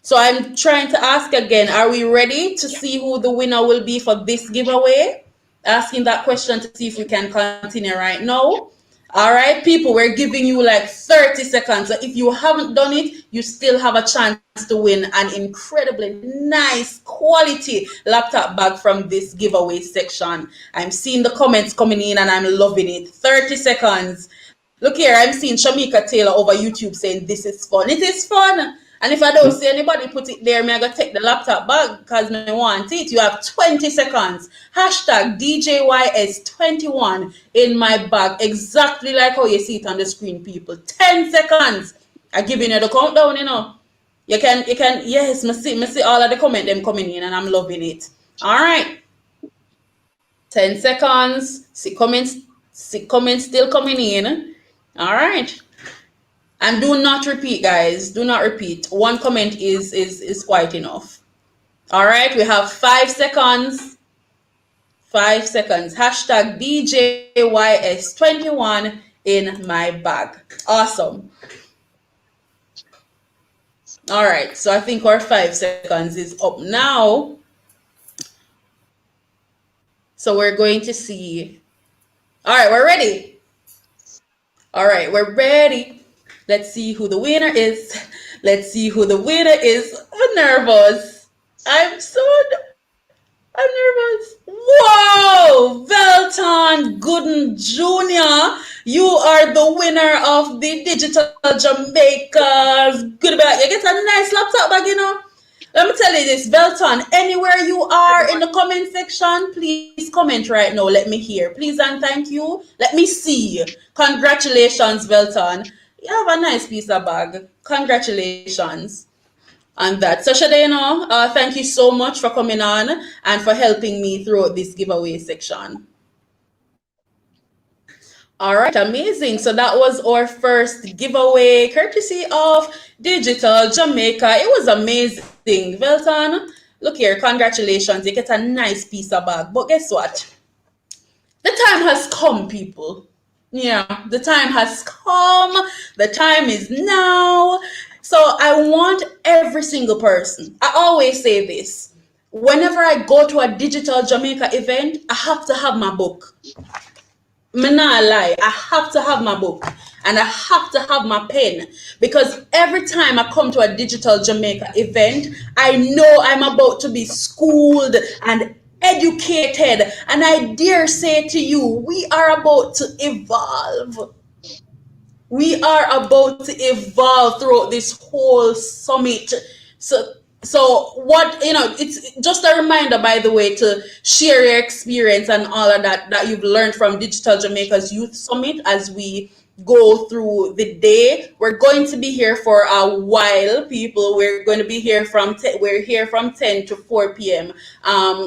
So I'm trying to ask again, are we ready to see who the winner will be for this giveaway? Asking that question to see if we can continue right now. All right, people, we're giving you like 30 seconds. So if you haven't done it, you still have a chance to win an incredibly nice quality laptop bag from this giveaway section. I'm seeing the comments coming in and I'm loving it. 30 seconds. Look here, I'm seeing Shamika Taylor over YouTube saying this is fun. It is fun. And if I don't see anybody put it there, me I go take the laptop back because me want it. You have 20 seconds. Hashtag DJYS21 in my bag. Exactly like how you see it on the screen, people. 10 seconds. I giving you the countdown, you know. Yes, me see all of the comment them coming in and I'm loving it. All right. 10 seconds. See comments still coming in. All right. And do not repeat, guys. Do not repeat. One comment is quite enough. All right, we have 5 seconds. 5 seconds. Hashtag DJYS21 in my bag. Awesome. All right, so I think our 5 seconds is up now. So we're going to see. All right, we're ready. All right, we're ready. Let's see who the winner is. Let's see who the winner is. I'm nervous. I'm nervous. Whoa! Velton Gooden Jr., you are the winner of the Digital Jamaica's good bag. You get a nice laptop bag, you know. Let me tell you this, Velton, anywhere you are in the comment section, please comment right now. Let me hear. Please and thank you. Let me see. Congratulations, Velton. You have a nice piece of bag. Congratulations on that. So Shadena, thank you so much for coming on and for helping me throughout this giveaway section. All right, amazing. So that was our first giveaway, courtesy of Digital Jamaica. It was amazing. Velton, look here, congratulations. You get a nice piece of bag. But guess what? The time has come, people. Yeah, the time has come. The time is now. So I want every single person. I always say this. Whenever I go to a Digital Jamaica event, I have to have my book. Me not lie. I have to have my book and I have to have my pen because every time I come to a Digital Jamaica event, I know I'm about to be schooled and educated. And I dare say to you, we are about to evolve. We are about to evolve throughout this whole summit. So what, it's just a reminder, by the way, to share your experience and all of that you've learned from Digital Jamaica's Youth Summit as we go through the day. We're going to be here for a while, people. We're going to be here we're here from 10 to 4 p.m.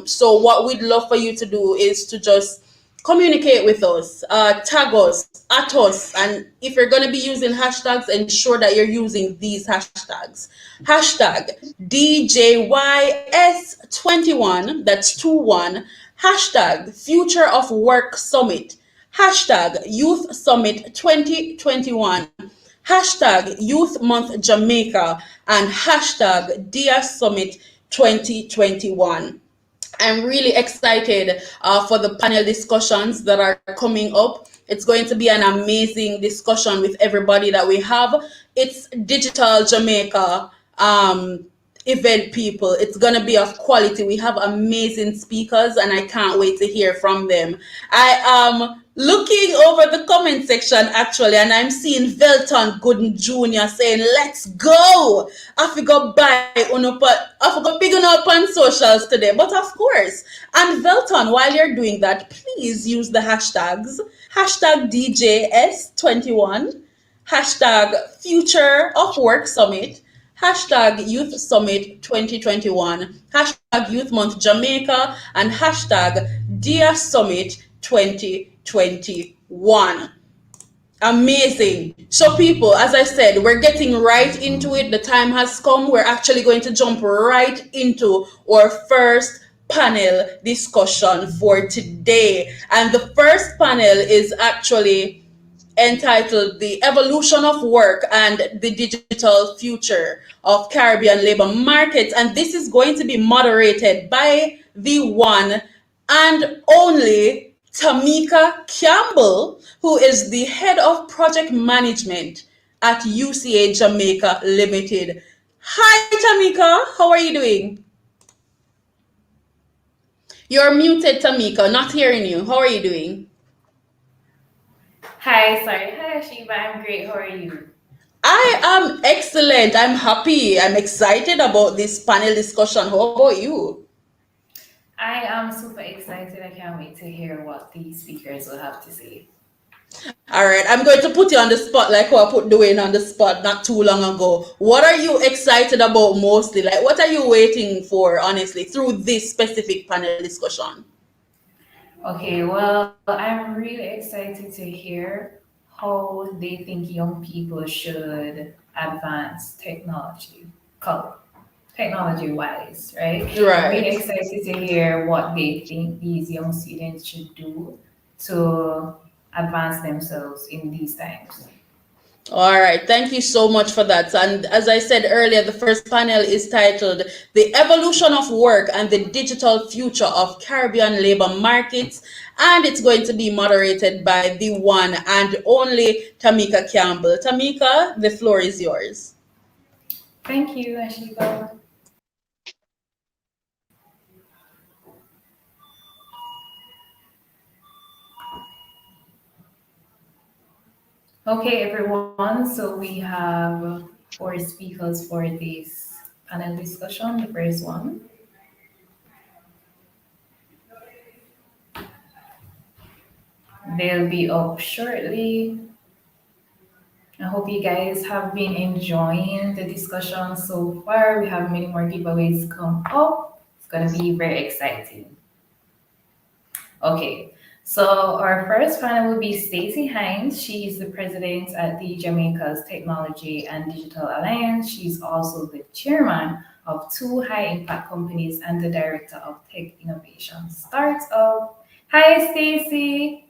So what we'd love for you to do is to just communicate with us, tag us, at us, and if you're going to be using hashtags, ensure that you're using these hashtags. Hashtag DJYS21, that's 21, hashtag Future of Work Summit, hashtag Youth Summit 2021, hashtag Youth Month Jamaica, and hashtag Dia Summit 2021. I'm really excited for the panel discussions that are coming up. It's going to be an amazing discussion with everybody that we have. It's Digital Jamaica event, people. It's going to be of quality. We have amazing speakers and I can't wait to hear from them. I am looking over the comment section actually and I'm seeing Velton Gooden Jr. saying, let's go. I forgot picking up on socials today, but of course. And Velton, while you're doing that, please use the hashtags. Hashtag DJS21, hashtag Future of Work Summit, hashtag Youth Summit 2021, hashtag Youth Month Jamaica, and hashtag Dia Summit 2021. Amazing. So people, as I said, we're getting right into it. The time has come. We're actually going to jump right into our first panel discussion for today. And the first panel is actually entitled The Evolution of Work and the Digital Future of Caribbean Labor Markets. And this is going to be moderated by the one and only Tamika Campbell, who is the head of project management at UCA Jamaica Limited. Hi, Tamika. How are you doing? You're muted, Tamika. Not hearing you. How are you doing? Hi, sorry. Hi, Ashiba. I'm great. How are you? I am excellent. I'm happy. I'm excited about this panel discussion. How about you? I am super excited. I can't wait to hear what the speakers will have to say. All right, I'm going to put you on the spot like how I put Dwayne on the spot not too long ago. What are you excited about mostly? Like, what are you waiting for, honestly, through this specific panel discussion? Okay, well, I'm really excited to hear how they think young people should advance technology wise, right? I'm really Right. excited to hear what they think these young students should do to advance themselves in these times. All right, thank you so much for that. And as I said earlier, the first panel is titled The Evolution of Work and the Digital Future of Caribbean Labor Markets. And it's going to be moderated by the one and only Tamika Campbell. Tamika, the floor is yours. Thank you, Ashiba. Okay, everyone. So we have four speakers for this panel discussion. The first one, they'll be up shortly. I hope you guys have been enjoying the discussion so far. We have many more giveaways come up. It's gonna be very exciting. Okay, so our first panel will be Stacey Hines. She is the president at the Jamaica's Technology and Digital Alliance. She's also the chairman of two high impact companies and the director of tech innovation startup. Hi, Stacey.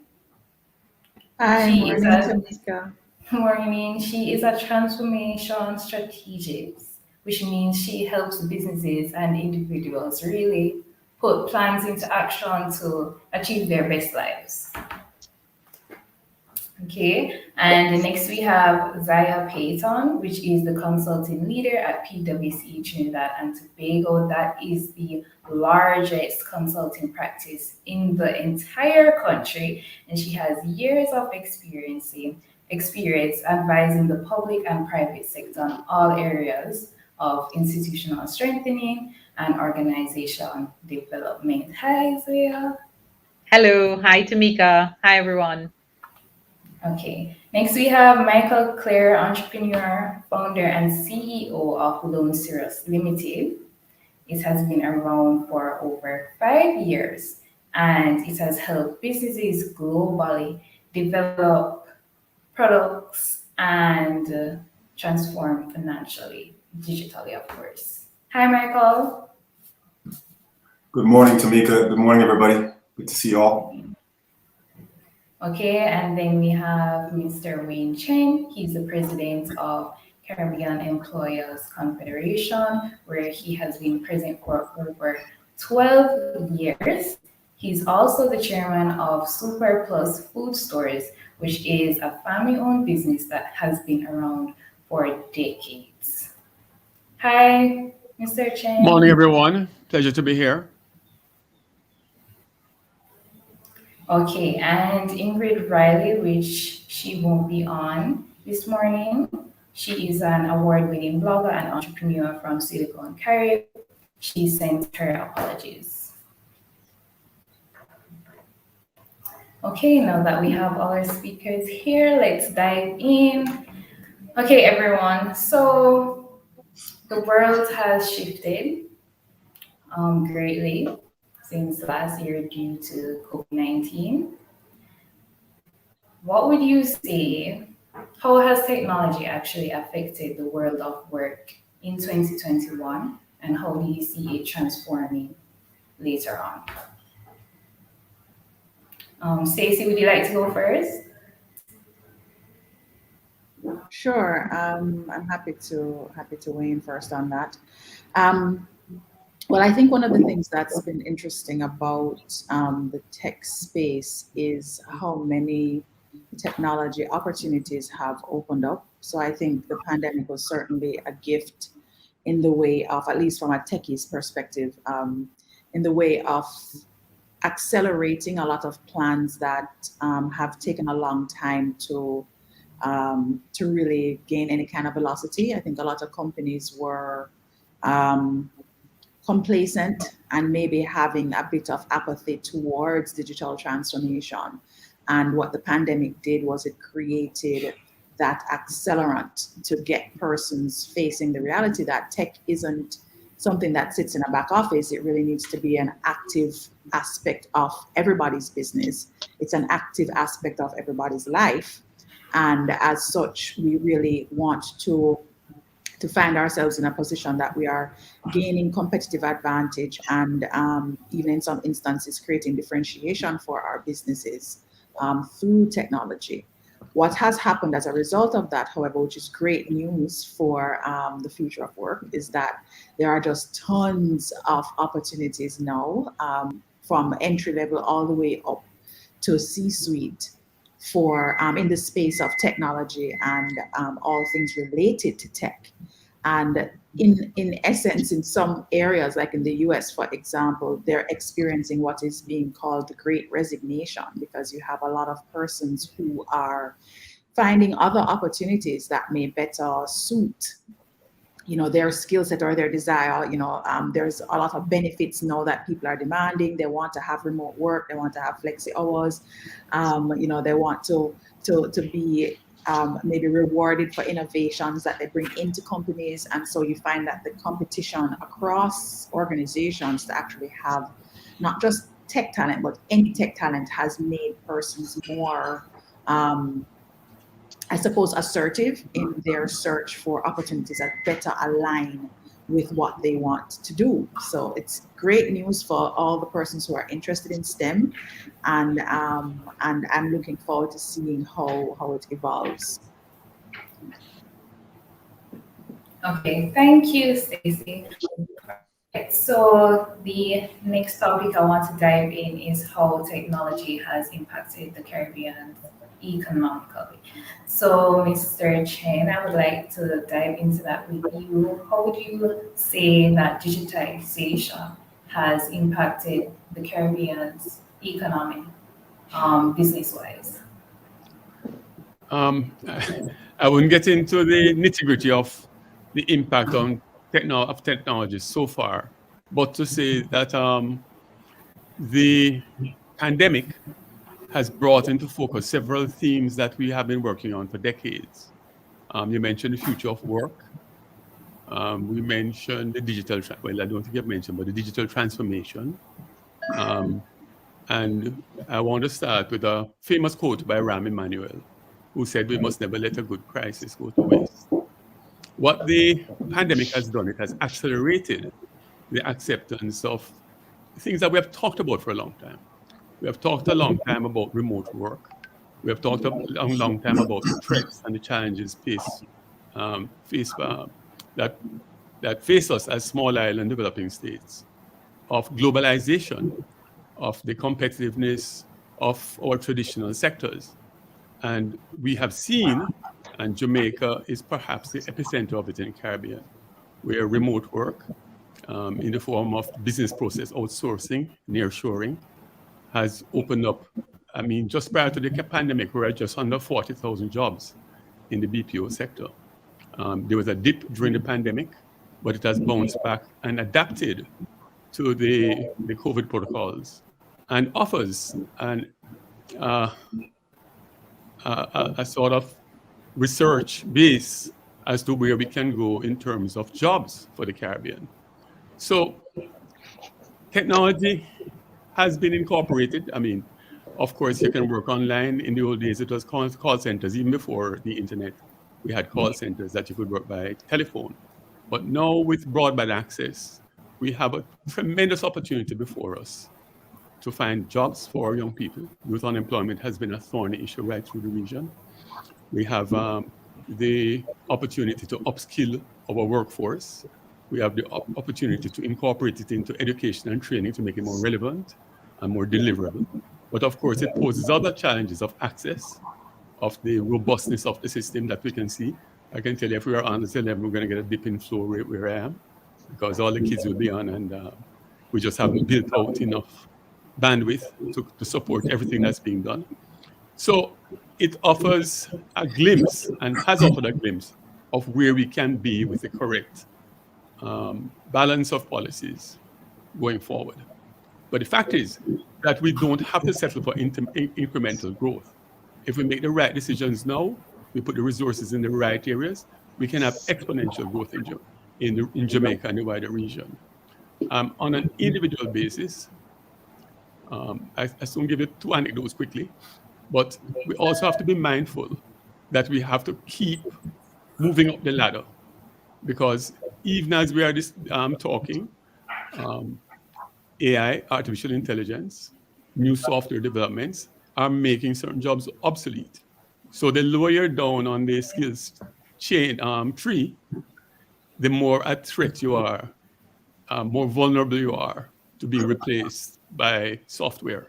Hi, She is morning, a Tamika. morning. She is a transformation strategist, which means she helps businesses and individuals really put plans into action to achieve their best lives. Okay, and next we have Zaya Payton, which is the consulting leader at PwC Trinidad and Tobago. That is the largest consulting practice in the entire country, and she has years of experience advising the public and private sector on all areas of institutional strengthening and organization development. Hi, Zaya. Hello. Hi, Tamika. Hi, everyone. Okay. Next, we have Michael Clare, entrepreneur, founder, and CEO of Lone Cirrus Limited. It has been around for over 5 years and it has helped businesses globally develop products and transform financially, digitally, of course. Hi, Michael. Good morning, Tamika. Good morning, everybody. Good to see you all. Okay, and then we have Mr. Wayne Chen. He's the president of Caribbean Employers Confederation, where he has been present for over 12 years. He's also the chairman of Super Plus Food Stores, which is a family-owned business that has been around for decades. Hi, Mr. Chen. Morning, everyone. Pleasure to be here. Okay, and Ingrid Riley, which she won't be on this morning. She is an award-winning blogger and entrepreneur from Silicon Valley. She sends her apologies. Okay, now that we have all our speakers here, let's dive in. Okay, everyone. So the world has shifted greatly since last year due to COVID-19. What would you say, how has technology actually affected the world of work in 2021, and how do you see it transforming later on? Stacey, would you like to go first? Sure. I'm happy to weigh in first on that. Well, I think one of the things that's been interesting about the tech space is how many technology opportunities have opened up. So I think the pandemic was certainly a gift in the way of, at least from a techie's perspective, in the way of accelerating a lot of plans that have taken a long time to to really gain any kind of velocity. I think a lot of companies were complacent and maybe having a bit of apathy towards digital transformation. And what the pandemic did was it created that accelerant to get persons facing the reality that tech isn't something that sits in a back office. It really needs to be an active aspect of everybody's business. It's an active aspect of everybody's life. And as such, we really want to find ourselves in a position that we are gaining competitive advantage and even in some instances creating differentiation for our businesses through technology. What has happened as a result of that, however, which is great news for the future of work, is that there are just tons of opportunities now from entry level all the way up to C-suite for in the space of technology and all things related to tech. And in essence, in some areas, like in the US, for example, they're experiencing what is being called the Great Resignation, because you have a lot of persons who are finding other opportunities that may better suit their skill set or their desire. There's a lot of benefits now that people are demanding. They want to have remote work. They want to have flexi hours. They want to be maybe rewarded for innovations that they bring into companies. And so you find that the competition across organizations to actually have not just tech talent, but any tech talent has made persons more I suppose, assertive in their search for opportunities that better align with what they want to do. So it's great news for all the persons who are interested in STEM, and I'm looking forward to seeing how it evolves. Okay, thank you, Stacey. So the next topic I want to dive in is how technology has impacted the Caribbean economically. So, Mr. Chen, I would like to dive into that with you. How would you say that digitization has impacted the Caribbean's economy, business-wise? I wouldn't get into the nitty-gritty of the impact on technology so far, but to say that the pandemic has brought into focus several themes that we have been working on for decades. You mentioned the future of work. We mentioned the digital, well, I don't think you've mentioned, but the digital transformation. And I want to start with a famous quote by Rahm Emanuel, who said, "We must never let a good crisis go to waste." What the pandemic has done, it has accelerated the acceptance of things that we have talked about for a long time. We have talked a long time about remote work. We have talked a long time about the threats and the challenges that face us as small island developing states, of globalization, of the competitiveness of our traditional sectors. And we have seen, and Jamaica is perhaps the epicenter of it in the Caribbean, where remote work in the form of business process outsourcing, nearshoring, has opened up. I mean, just prior to the pandemic, we were just under 40,000 jobs in the BPO sector. There was a dip during the pandemic, but it has bounced back and adapted to the COVID protocols and offers a sort of research base as to where we can go in terms of jobs for the Caribbean. So technology has been incorporated. I mean, of course, you can work online. In the old days, it was call centers. Even before the internet, we had call centers that you could work by telephone. But now with broadband access, we have a tremendous opportunity before us to find jobs for our young people. Youth unemployment has been a thorny issue right through the region. We have the opportunity to upskill our workforce. We have the opportunity to incorporate it into education and training to make it more relevant and more deliverable. But of course, it poses other challenges of access, of the robustness of the system that we can see. I can tell you, if we are on this 11, we're going to get a dip in flow rate where I am, because all the kids will be on, and we just haven't built out enough bandwidth to support everything that's being done. So it offers a glimpse and has offered a glimpse of where we can be with the correct balance of policies going forward. But the fact is that we don't have to settle for incremental growth. If we make the right decisions now, we put the resources in the right areas, we can have exponential growth in Jamaica and the wider region. On an individual basis, I soon give you two anecdotes quickly, but we also have to be mindful that we have to keep moving up the ladder, because even as we are talking, AI, artificial intelligence, new software developments are making certain jobs obsolete. So the lower you're down on the skills chain tree, the more at threat you are, more vulnerable you are to be replaced by software.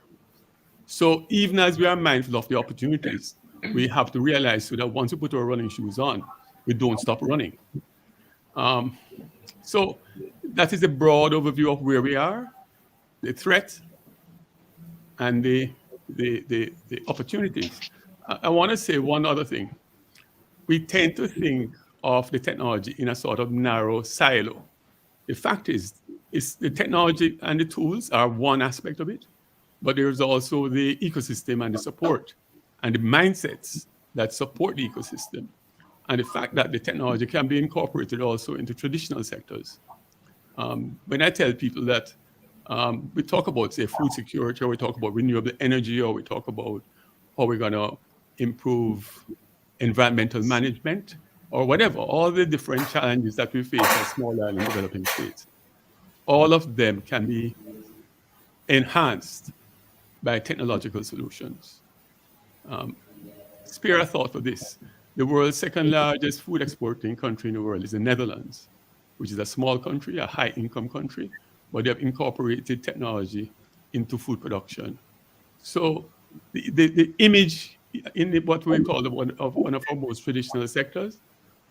So even as we are mindful of the opportunities, we have to realize so that once we put our running shoes on, we don't stop running. So that is a broad overview of where we are, the threat, and the opportunities. I want to say one other thing. We tend to think of the technology in a sort of narrow silo. The fact is the technology and the tools are one aspect of it, but there's also the ecosystem and the support and the mindsets that support the ecosystem, and the fact that the technology can be incorporated also into traditional sectors. When I tell people that we talk about, say, food security, or we talk about renewable energy, or we talk about how we're going to improve environmental management, or whatever, all the different challenges that we face as small island developing states, all of them can be enhanced by technological solutions. Spare a thought for this. The world's second largest food exporting country in the world is the Netherlands, which is a small country, a high income country, but they have incorporated technology into food production. So the image in what we call one of our most traditional sectors,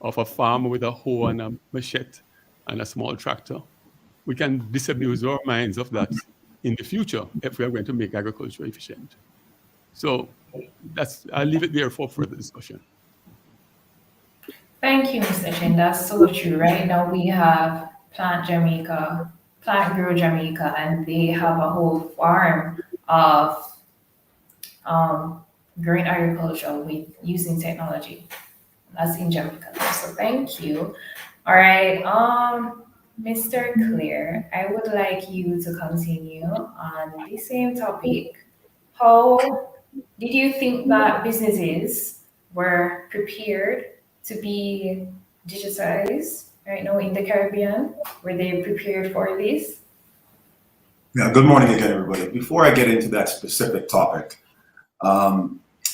of a farmer with a hoe and a machete and a small tractor, we can disabuse our minds of that in the future if we are going to make agriculture efficient. So I'll leave it there for further discussion. Thank you, Mr. Chen. That's so true. Right now we have Plant Grow Jamaica, and they have a whole farm of growing agriculture with using technology. That's in Jamaica. So thank you. All right, Mr. Clear, I would like you to continue on the same topic. How did you think that businesses were prepared to be digitized right now in the Caribbean? Were they prepared for this? Yeah, good morning again, everybody. Before I get into that specific topic,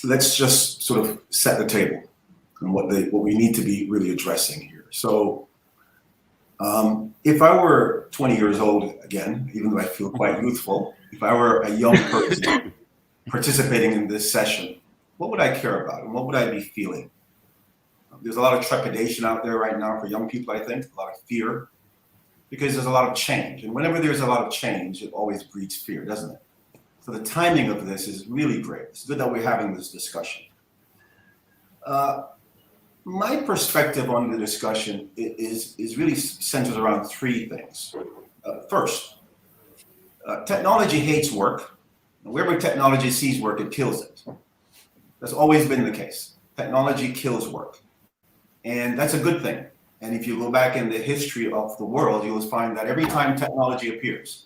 let's just sort of set the table and what we need to be really addressing here. So if I were 20 years old again, even though I feel quite youthful, if I were a young person participating in this session, what would I care about and what would I be feeling? There's a lot of trepidation out there right now for young people, I think, a lot of fear, because there's a lot of change. And whenever there's a lot of change, it always breeds fear, doesn't it? So the timing of this is really great. It's good that we're having this discussion. My perspective on the discussion is really centered around three things. First, technology hates work. Wherever technology sees work, it kills it. That's always been the case. Technology kills work. And that's a good thing. And if you go back in the history of the world, you will find that every time technology appears,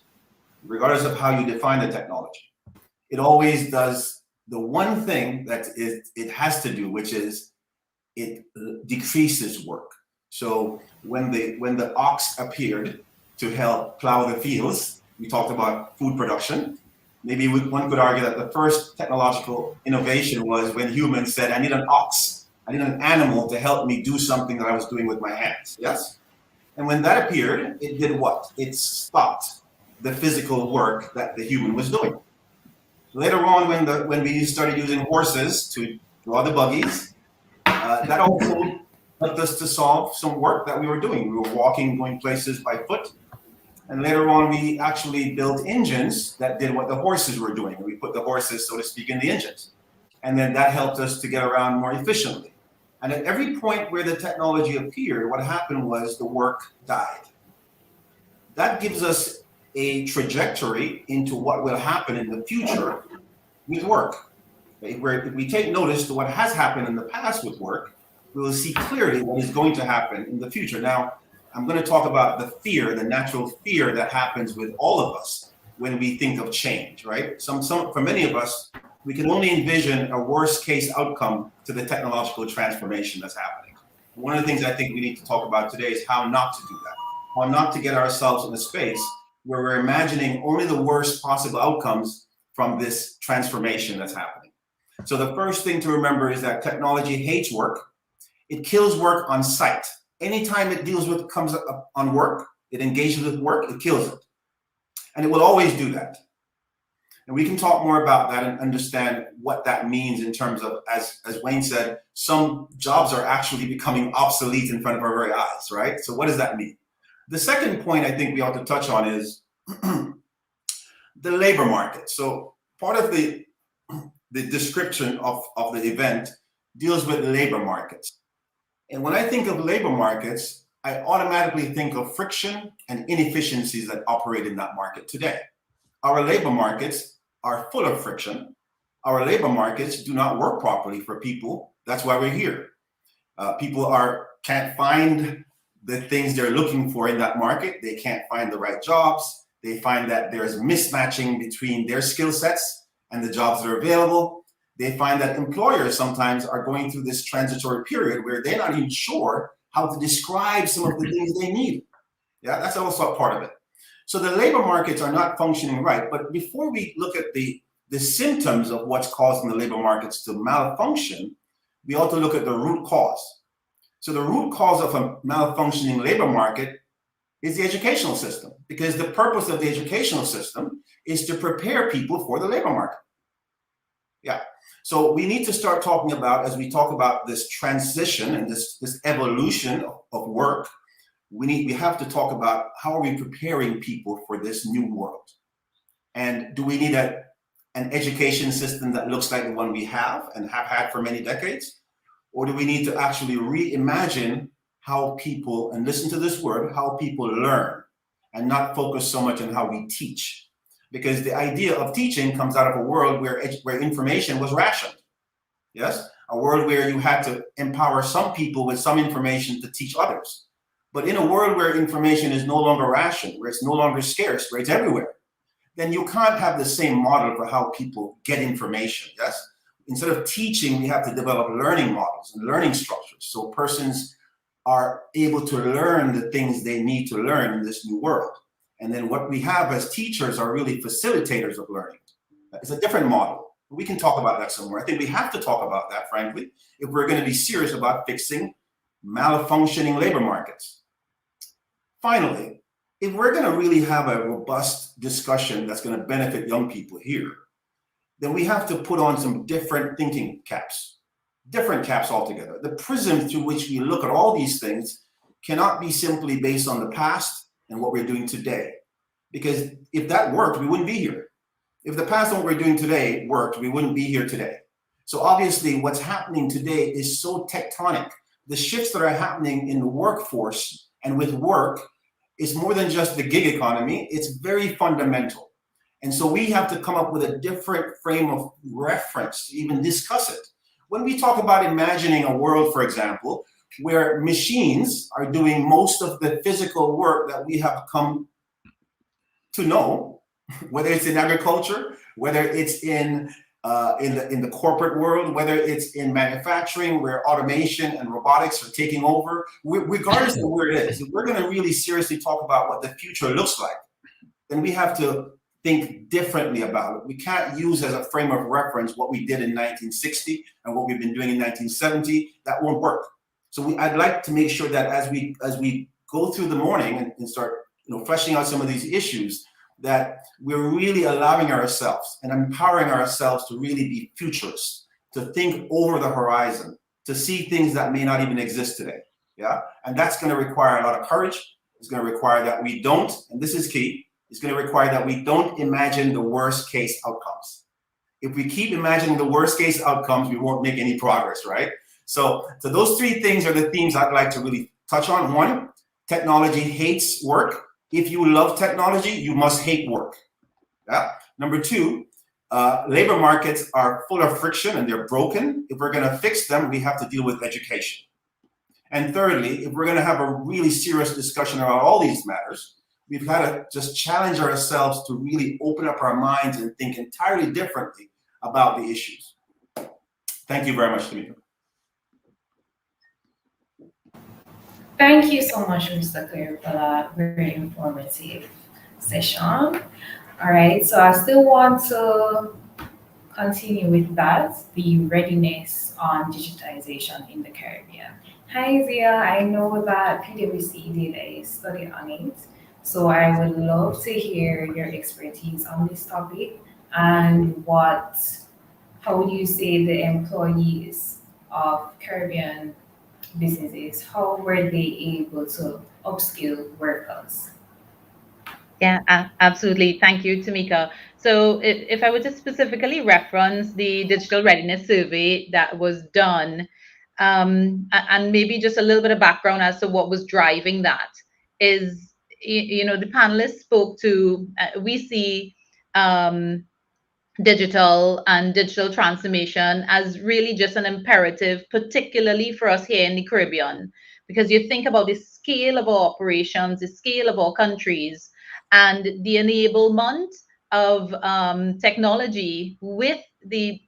regardless of how you define the technology, it always does the one thing that it has to do, which is it decreases work. So when the ox appeared to help plow the fields, we talked about food production. Maybe one could argue that the first technological innovation was when humans said, I need an ox, I need an animal to help me do something that I was doing with my hands, yes? And when that appeared, it did what? It stopped the physical work that the human was doing. Later on, when we started using horses to draw the buggies, that also helped us to solve some work that we were doing. We were walking, going places by foot. And later on, we actually built engines that did what the horses were doing. We put the horses, so to speak, in the engines. And then that helped us to get around more efficiently. And at every point where the technology appeared, what happened was the work died. That gives us a trajectory into what will happen in the future with work. Where if we take notice to what has happened in the past with work, we will see clearly what is going to happen in the future. Now, I'm going to talk about the fear, the natural fear that happens with all of us when we think of change, right? For many of us, we can only envision a worst case outcome to the technological transformation that's happening. One of the things I think we need to talk about today is how not to do that, how not to get ourselves in a space where we're imagining only the worst possible outcomes from this transformation that's happening. So the first thing to remember is that technology hates work. It kills work on site. Anytime it comes up on work, it engages with work, it kills it. And it will always do that. And we can talk more about that and understand what that means in terms of, as Wayne said, some jobs are actually becoming obsolete in front of our very eyes, right? So what does that mean? The second point I think we ought to touch on is the labor market. So part of the description of the event deals with labor markets. And when I think of labor markets, I automatically think of friction and inefficiencies that operate in that market today. Our labor markets are full of friction. Our labor markets do not work properly for people. That's why we're here. People can't find the things they're looking for in that market. They can't find the right jobs. They find that there's mismatching between their skill sets and the jobs that are available. They find that employers sometimes are going through this transitory period where they're not even sure how to describe some of the things they need. Yeah, that's also a part of it. So the labor markets are not functioning right. But before we look at the symptoms of what's causing the labor markets to malfunction, we ought to look at the root cause. So the root cause of a malfunctioning labor market is the educational system, because the purpose of the educational system is to prepare people for the labor market. Yeah. So we need to start talking about, as we talk about this transition and this evolution of work, we have to talk about how are we preparing people for this new world? And do we need an education system that looks like the one we have and have had for many decades? Or do we need to actually reimagine how people, and listen to this word, how people learn, and not focus so much on how we teach? Because the idea of teaching comes out of a world where information was rationed. Yes, a world where you had to empower some people with some information to teach others. But in a world where information is no longer rationed, where it's no longer scarce, where it's everywhere, then you can't have the same model for how people get information. Yes, instead of teaching, we have to develop learning models and learning structures so persons are able to learn the things they need to learn in this new world. And then what we have as teachers are really facilitators of learning. It's a different model. We can talk about that somewhere. I think we have to talk about that, frankly, if we're going to be serious about fixing malfunctioning labor markets. Finally, if we're going to really have a robust discussion that's going to benefit young people here, then we have to put on some different thinking caps, different caps altogether. The prism through which we look at all these things cannot be simply based on the past and what we're doing today. Because if that worked, we wouldn't be here. If the past and what we're doing today worked, we wouldn't be here today. So obviously what's happening today is so tectonic. The shifts that are happening in the workforce and with work is more than just the gig economy. It's very fundamental. And so we have to come up with a different frame of reference to even discuss it. When we talk about imagining a world, for example, where machines are doing most of the physical work that we have come to know, whether it's in agriculture, whether it's in the corporate world, whether it's in manufacturing, where automation and robotics are taking over, regardless of where it is, if we're going to really seriously talk about what the future looks like, then we have to think differently about it. We can't use as a frame of reference what we did in 1960 and what we've been doing in 1970. That won't work. So I'd like to make sure that as we go through the morning and start fleshing out some of these issues, that we're really allowing ourselves and empowering ourselves to really be futurists, to think over the horizon, to see things that may not even exist today. Yeah. And that's going to require a lot of courage. It's going to require that we don't, and this is key, it's going to require that we don't imagine the worst case outcomes. if we keep imagining the worst case outcomes, we won't make any progress, right? So those three things are the themes I'd like to really touch on. One, technology hates work. If you love technology, you must hate work. Yeah. Number two, labor markets are full of friction and they're broken. If we're going to fix them, we have to deal with education. And thirdly, if we're going to have a really serious discussion about all these matters, we've got to just challenge ourselves to really open up our minds and think entirely differently about the issues. Thank you very much, Tamika. Thank you so much, Mr. Clear, for that very informative session. All right, so I still want to continue with that, the readiness on digitization in the Caribbean. Hi, Zia. I know that PwC did a study on it, so I would love to hear your expertise on this topic and how would you say the employees of Caribbean businesses, how were they able to upskill workers? Yeah, absolutely. Thank you, Tamika. So if I were to specifically reference the digital readiness survey that was done, and maybe just a little bit of background as to what was driving that is, the panelists spoke to, we see digital and digital transformation as really just an imperative, particularly for us here in the Caribbean, because you think about the scale of our operations, the scale of our countries, and the enablement of technology with the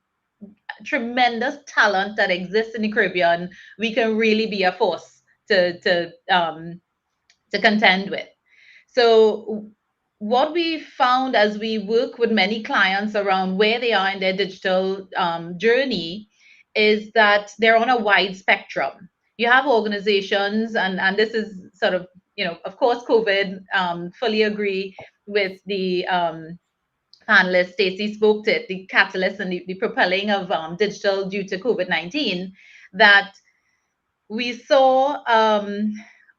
tremendous talent that exists in the Caribbean, we can really be a force to contend with. So what we found as we work with many clients around where they are in their digital journey is that they're on a wide spectrum. You have organizations, and this is sort of, of course, COVID, fully agree with the panelist. Stacey spoke to it, the catalyst and the propelling of digital due to COVID-19, that we saw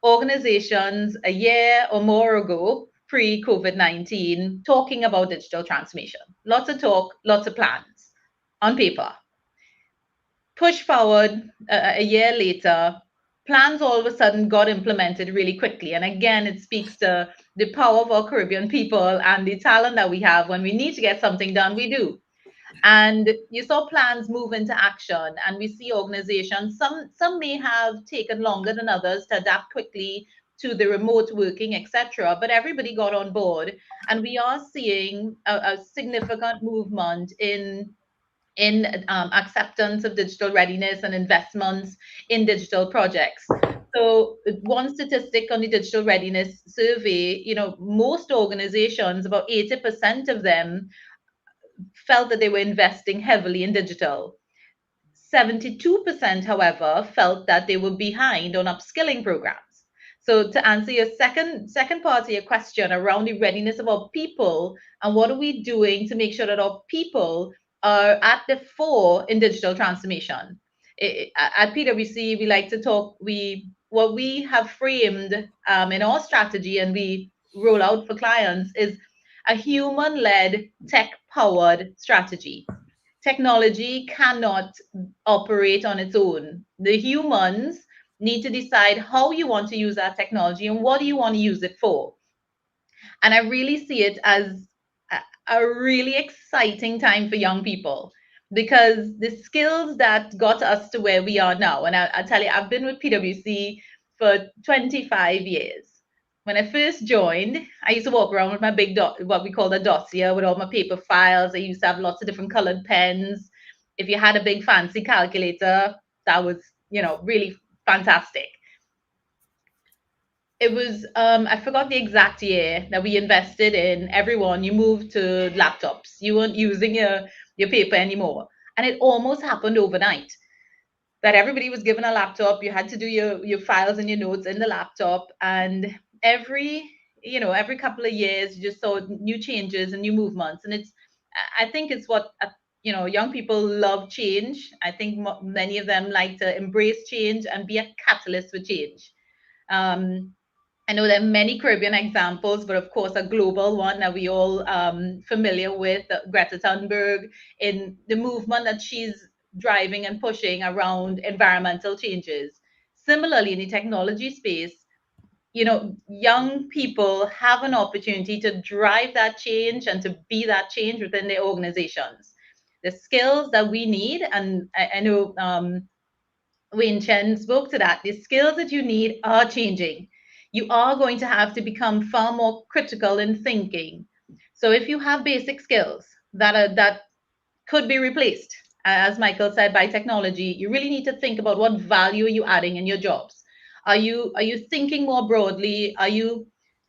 organizations a year or more ago, pre-COVID-19, talking about digital transformation. Lots of talk, lots of plans on paper. Push forward a year later, plans all of a sudden got implemented really quickly. And again, it speaks to the power of our Caribbean people and the talent that we have. When we need to get something done, we do. And you saw plans move into action, and we see organizations, some may have taken longer than others to adapt quickly to the remote working, etc. But everybody got on board, and we are seeing a significant movement in acceptance of digital readiness and investments in digital projects. So one statistic on the digital readiness survey, most organizations, about 80% of them, felt that they were investing heavily in digital. 72%, however, felt that they were behind on upskilling programs. So to answer your second part of your question around the readiness of our people and what are we doing to make sure that our people are at the fore in digital transformation. At PwC, we like to talk, what we have framed in our strategy and we roll out for clients is a human-led, tech-powered strategy. Technology cannot operate on its own. The humans need to decide how you want to use that technology and what do you want to use it for. And I really see it as a really exciting time for young people, because the skills that got us to where we are now, and I tell you, I've been with PwC for 25 years. When I first joined, I used to walk around with my big what we call a dossier with all my paper files. I used to have lots of different colored pens. If you had a big fancy calculator, that was, really fantastic. It was, I forgot the exact year that we invested in everyone. You moved to laptops. You weren't using your paper anymore. And it almost happened overnight that everybody was given a laptop. You had to do your files and your notes in the laptop. And every couple of years, you just saw new changes and new movements. And I think it's what, young people love change. I think many of them like to embrace change and be a catalyst for change. I know there are many Caribbean examples, but of course, a global one that we all familiar with, Greta Thunberg, in the movement that she's driving and pushing around environmental changes. Similarly, in the technology space, young people have an opportunity to drive that change and to be that change within their organizations. The skills that we need, and I know Wayne Chen spoke to that. The skills that you need are changing. You are going to have to become far more critical in thinking. So if you have basic skills that could be replaced, as Michael said, by technology, you really need to think about what value are you adding in your jobs. Are you thinking more broadly?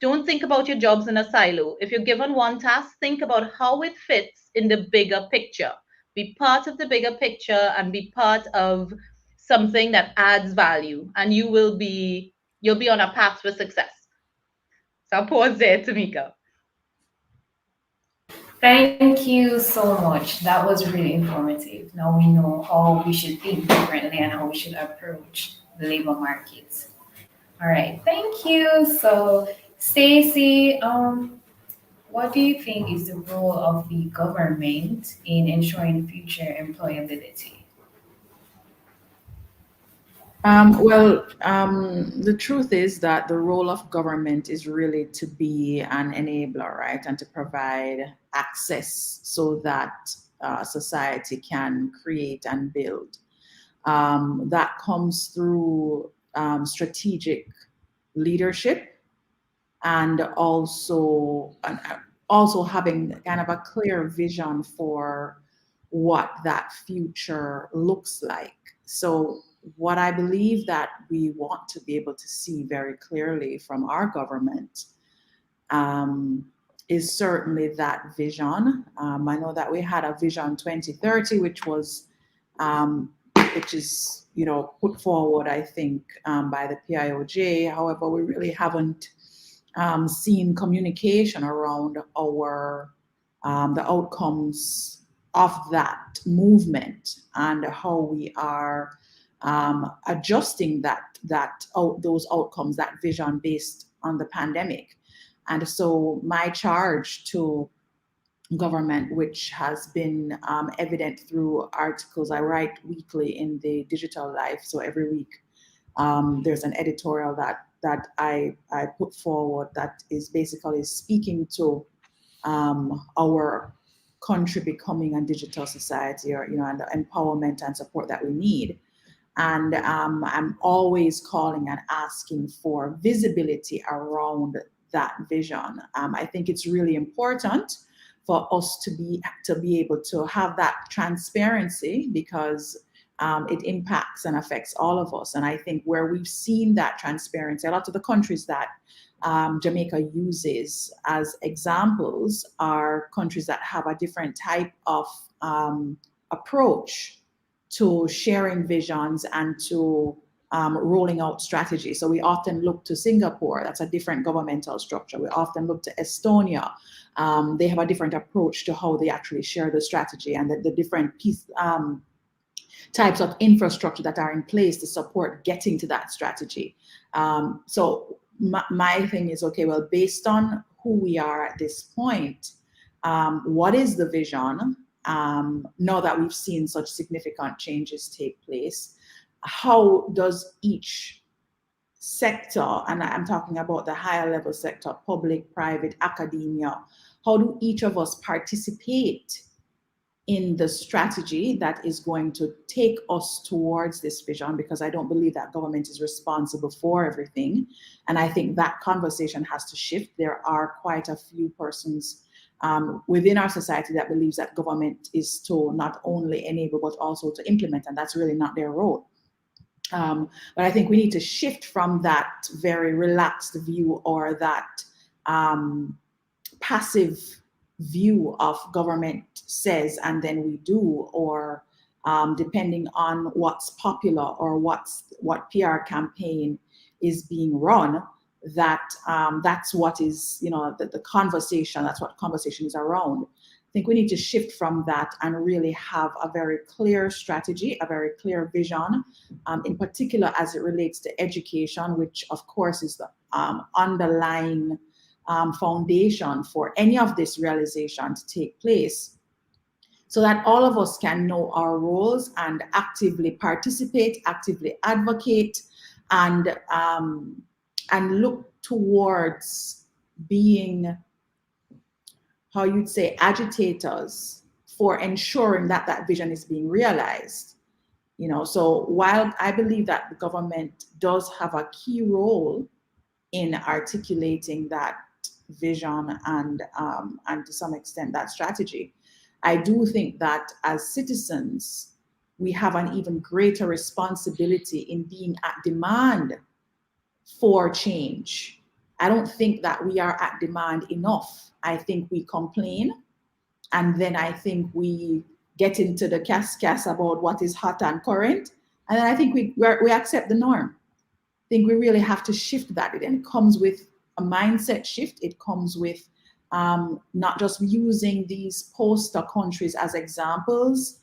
Don't think about your jobs in a silo. If you're given one task, think about how it fits in the bigger picture. Be part of the bigger picture and be part of something that adds value, and you'll be on a path for success. So I'll pause there, Tamika. Thank you so much. That was really informative. Now we know how we should think differently and how we should approach the labor markets. All right, thank you. So, Stacey, what do you think is the role of the government in ensuring future employability? The truth is that the role of government is really to be an enabler, right? And to provide access so that society can create and build. That comes through strategic leadership and also having kind of a clear vision for what that future looks like. So what I believe that we want to be able to see very clearly from our government is certainly that vision. I know that we had a vision 2030, which is put forward, I think, by the PIOJ. However, we really haven't seen communication around the outcomes of that movement and how we are adjusting those outcomes, that vision based on the pandemic. And so my charge to government, which has been evident through articles I write weekly in the Digital Life. So every week there's an editorial that I put forward that is basically speaking to our country becoming a digital society, or and the empowerment and support that we need. And I'm always calling and asking for visibility around that vision. I think it's really important for us to be able to have that transparency, because it impacts and affects all of us. And I think where we've seen that transparency, a lot of the countries that Jamaica uses as examples are countries that have a different type of approach to sharing visions and to rolling out strategies. So we often look to Singapore, that's a different governmental structure. We often look to Estonia. They have a different approach to how they actually share the strategy and the different types of infrastructure that are in place to support getting to that strategy. So my thing is, okay, well, based on who we are at this point, what is the vision? Now that we've seen such significant changes take place, how does each sector, and I'm talking about the higher level sector, public, private, academia, how do each of us participate in the strategy that is going to take us towards this vision? Because I don't believe that government is responsible for everything. And I think that conversation has to shift. There are quite a few persons within our society that believes that government is to not only enable, but also to implement, and that's really not their role. But I think we need to shift from that very relaxed view or that passive view of government says and then we do, or depending on what's popular or what PR campaign is being run, that's what is, the conversation, that's what conversation is around. I think we need to shift from that and really have a very clear strategy, a very clear vision, in particular as it relates to education, which of course is underlying foundation for any of this realization to take place, so that all of us can know our roles and actively participate, actively advocate, and look towards being, how you'd say, agitators for ensuring that that vision is being realized. You know, so while I believe that the government does have a key role in articulating that vision and to some extent that strategy, I do think that as citizens, we have an even greater responsibility in being at demand for change. I don't think that we are at demand enough. I think we complain, and then I think we get into the cascas about what is hot and current, and then I think we accept the norm. I think we really have to shift that. And it comes with a mindset shift. It comes with not just using these poster countries as examples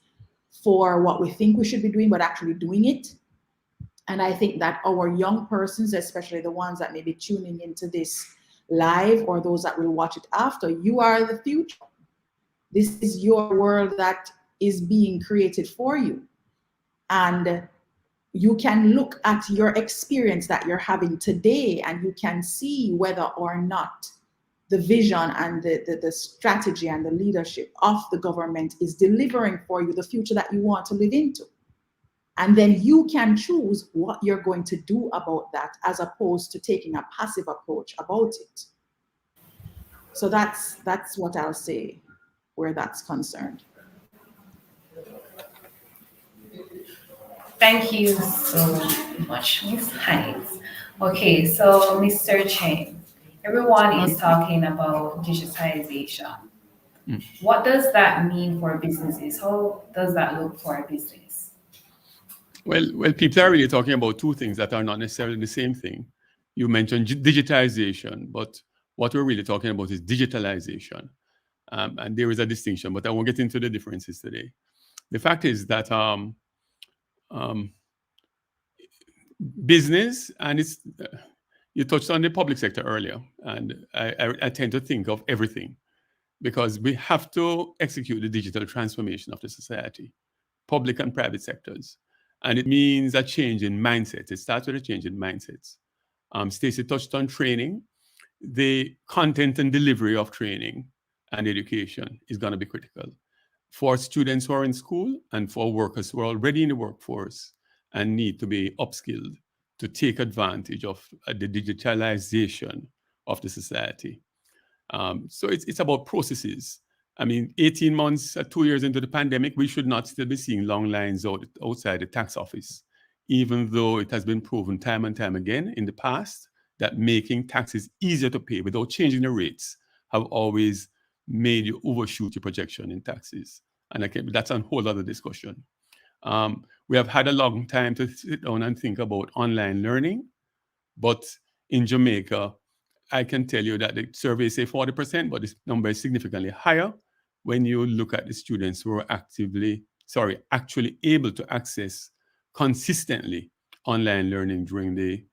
for what we think we should be doing, but actually doing it. And I think that our young persons, especially the ones that may be tuning into this live or those that will watch it after, you are the future. This is your world that is being created for you. And you can look at your experience that you're having today, and you can see whether or not the vision and the strategy and the leadership of the government is delivering for you the future that you want to live into. And then you can choose what you're going to do about that, as opposed to taking a passive approach about it. So that's what I'll say where that's concerned. Thank you so much, Ms. Hines. Okay, so Mr. Chen, everyone is talking about digitization. What does that mean for businesses? How does that look for a business? Well, people are really talking about two things that are not necessarily the same thing. You mentioned digitization, but what we're really talking about is digitalization. And there is a distinction, but I won't get into the differences today. The fact is that business, and it's you touched on the public sector earlier, and I tend to think of everything, because we have to execute the digital transformation of the society, public and private sectors. And it means a change in mindset. It starts with a change in mindsets. Stacey touched on training. The content and delivery of training and education is going to be critical for students who are in school and for workers who are already in the workforce and need to be upskilled to take advantage of the digitalization of the society. So it's about processes. I mean, 18 months, 2 years into the pandemic, we should not still be seeing long lines outside the tax office, even though it has been proven time and time again in the past that making taxes easier to pay without changing the rates have always made you overshoot your projection in taxes. And that's a whole other discussion. We have had a long time to sit down and think about online learning, but in Jamaica, I can tell you that the surveys say 40%, but this number is significantly higher when you look at the students who are actually able to access consistently online learning during the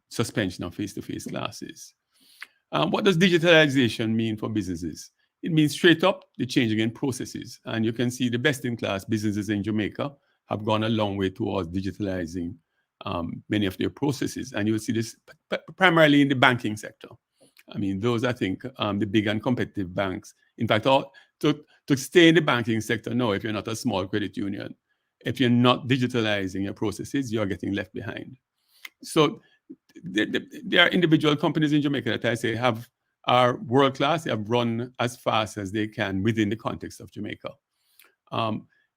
suspension of face-to-face classes. What does digitalization mean for businesses? It means straight up the changing in processes. And you can see the best-in-class businesses in Jamaica have gone a long way towards digitalizing many of their processes. And you'll see this primarily in the banking sector. I mean, those, I think, the big and competitive banks. In fact, to stay in the banking sector now, if you're not a small credit union, if you're not digitalizing your processes, you're getting left behind. So there are individual companies in Jamaica that I say are world-class. They have run as fast as they can within the context of Jamaica.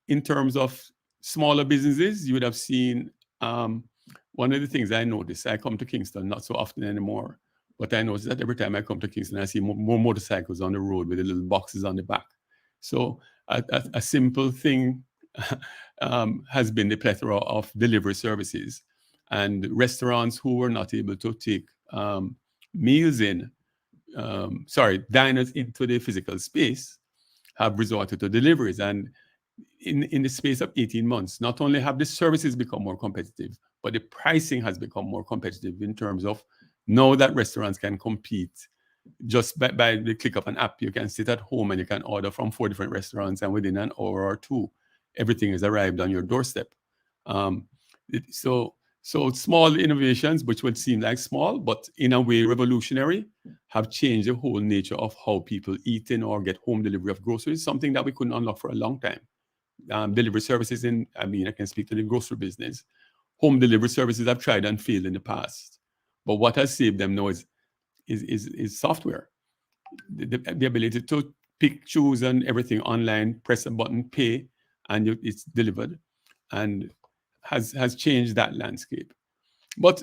In terms of smaller businesses, you would have seen one of the things I noticed. I come to Kingston not so often anymore, but I notice that every time I come to Kingston, I see more motorcycles on the road with the little boxes on the back. So a simple thing has been the plethora of delivery services, and restaurants who were not able to take diners into the physical space have resorted to deliveries. And in the space of 18 months, not only have the services become more competitive, but the pricing has become more competitive in terms of Now that restaurants can compete just by the click of an app. You can sit at home and you can order from 4 different restaurants, and within an hour or two, everything is arrived on your doorstep. So small innovations, which would seem like small, but in a way revolutionary, have changed the whole nature of how people eat in or get home delivery of groceries, something that we couldn't unlock for a long time. Delivery services I can speak to the grocery business. Home delivery services have tried and failed in the past. But what has saved them now is software. The ability to pick, choose, and everything online, press a button, pay, and it's delivered, and has changed that landscape. But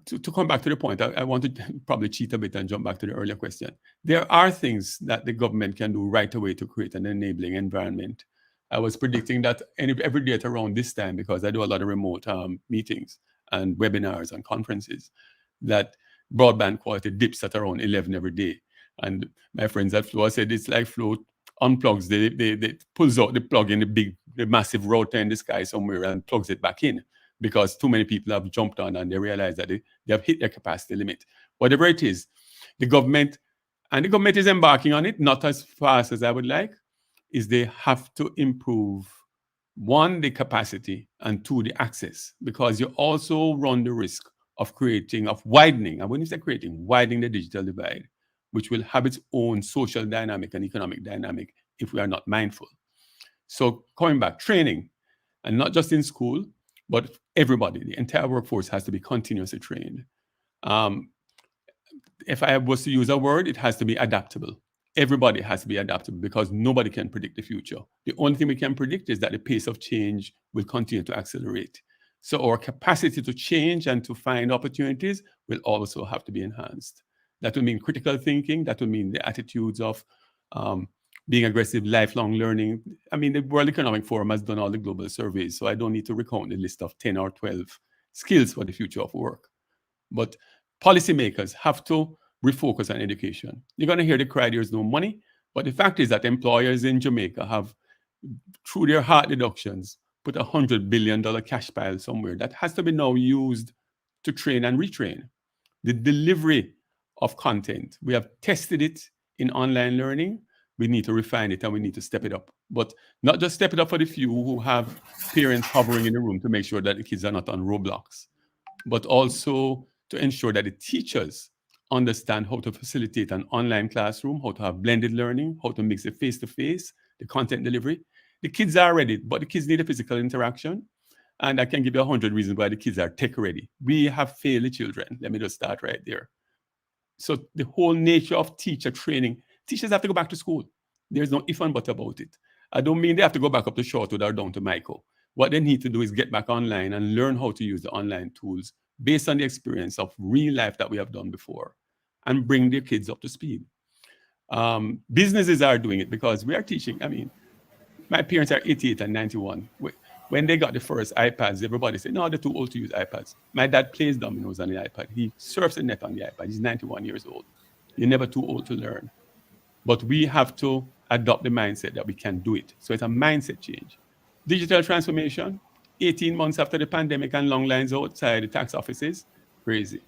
to come back to the point, I want to probably cheat a bit and jump back to the earlier question. There are things that the government can do right away to create an enabling environment. I was predicting that every day at around this time, because I do a lot of remote meetings and webinars and conferences, that broadband quality dips at around 11 every day. And my friends at Flow said it's like Flow unplugs, they pulls out the plug in the massive router in the sky somewhere and plugs it back in, because too many people have jumped on and they realize that they have hit their capacity limit. Whatever it is, the government is embarking on it, not as fast as I would like, is they have to improve, 1, the capacity, and 2, the access, because you also run the risk of widening, and when you say creating, widening the digital divide, which will have its own social dynamic and economic dynamic if we are not mindful. So coming back, training, and not just in school, but everybody, the entire workforce has to be continuously trained. If I was to use a word, it has to be adaptable. Everybody has to be adaptable, because nobody can predict the future. The only thing we can predict is that the pace of change will continue to accelerate. So our capacity to change and to find opportunities will also have to be enhanced. That will mean critical thinking. That will mean the attitudes of being aggressive, lifelong learning. I mean, the World Economic Forum has done all the global surveys, so I don't need to recount the list of 10 or 12 skills for the future of work. But policymakers have to refocus on education. You're going to hear the cry, there's no money, but the fact is that employers in Jamaica have, through their heart deductions, put $100 billion cash pile somewhere that has to be now used to train and retrain. The delivery of content, we have tested it in online learning. We need to refine it and we need to step it up. But not just step it up for the few who have parents hovering in the room to make sure that the kids are not on Roblox, but also to ensure that the teachers understand how to facilitate an online classroom, how to have blended learning, how to mix it face-to-face, the content delivery. The kids are ready, but the kids need a physical interaction. And I can give you 100 reasons why the kids are tech ready. We have failed the children. Let me just start right there. So the whole nature of teacher training, teachers have to go back to school. There's no if and but about it. I don't mean they have to go back up to Shortwood or down to Michael. What they need to do is get back online and learn how to use the online tools based on the experience of real life that we have done before, and bring their kids up to speed. Businesses are doing it because we are teaching. I mean, my parents are 88 and 91. When they got the first iPads, everybody said, no, they're too old to use iPads. My dad plays dominoes on the iPad. He surfs the net on the iPad. He's 91 years old. You're never too old to learn. But we have to adopt the mindset that we can do it. So it's a mindset change. Digital transformation, 18 months after the pandemic and long lines outside the tax offices, crazy.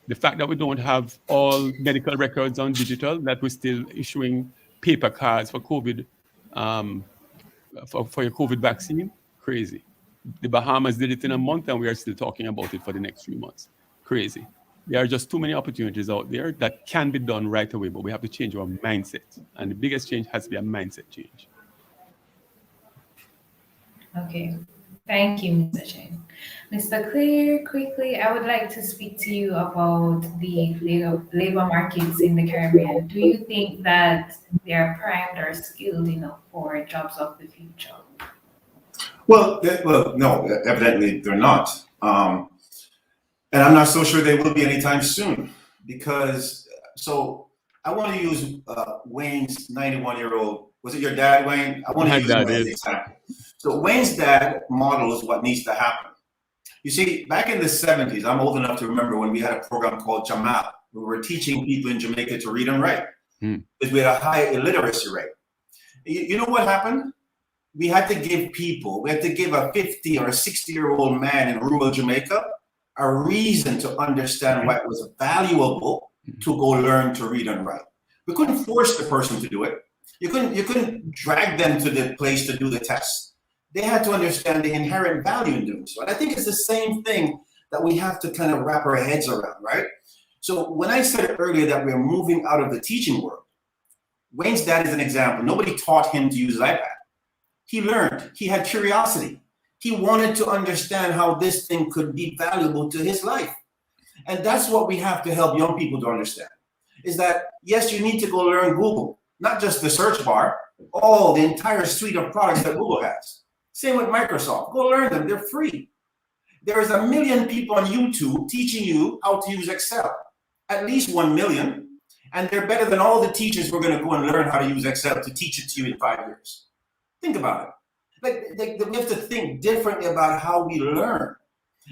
The fact that we don't have all medical records on digital, that we're still issuing paper cards for COVID, for your COVID vaccine, crazy. The Bahamas did it in a month and we are still talking about it for the next 3 months. Crazy. There are just too many opportunities out there that can be done right away, but we have to change our mindset. And the biggest change has to be a mindset change. Okay. Thank you, Mr. Chen. Mr. Clear, quickly, I would like to speak to you about the labor markets in the Caribbean. Do you think that they are primed or skilled enough for jobs of the future? Well, no, evidently they're not. And I'm not so sure they will be anytime soon, because, so I want to use Wayne's 91-year-old, was it your dad, Wayne? I want to use him as an example. So Wayne's dad models what needs to happen. You see, back in the 70s, I'm old enough to remember when we had a program called Jamal. We were teaching people in Jamaica to read and write, because we had a high illiteracy rate. You know what happened? We had to give a 50 or 60-year-old man in rural Jamaica a reason to understand why it was valuable to go learn to read and write. We couldn't force the person to do it. You couldn't drag them to the place to do the test. They had to understand the inherent value in doing so. And I think it's the same thing that we have to kind of wrap our heads around, right? So when I said earlier that we're moving out of the teaching world, Wayne's dad is an example. Nobody taught him to use an iPad. He learned, he had curiosity. He wanted to understand how this thing could be valuable to his life. And that's what we have to help young people to understand, is that, yes, you need to go learn Google, not just the search bar, the entire suite of products that Google has. Same with Microsoft. Go learn them, they're free. There's 1 million people on YouTube teaching you how to use Excel, at least 1 million. And they're better than all the teachers who are going to go and learn how to use Excel to teach it to you in 5 years. Think about it. Like we have to think differently about how we learn.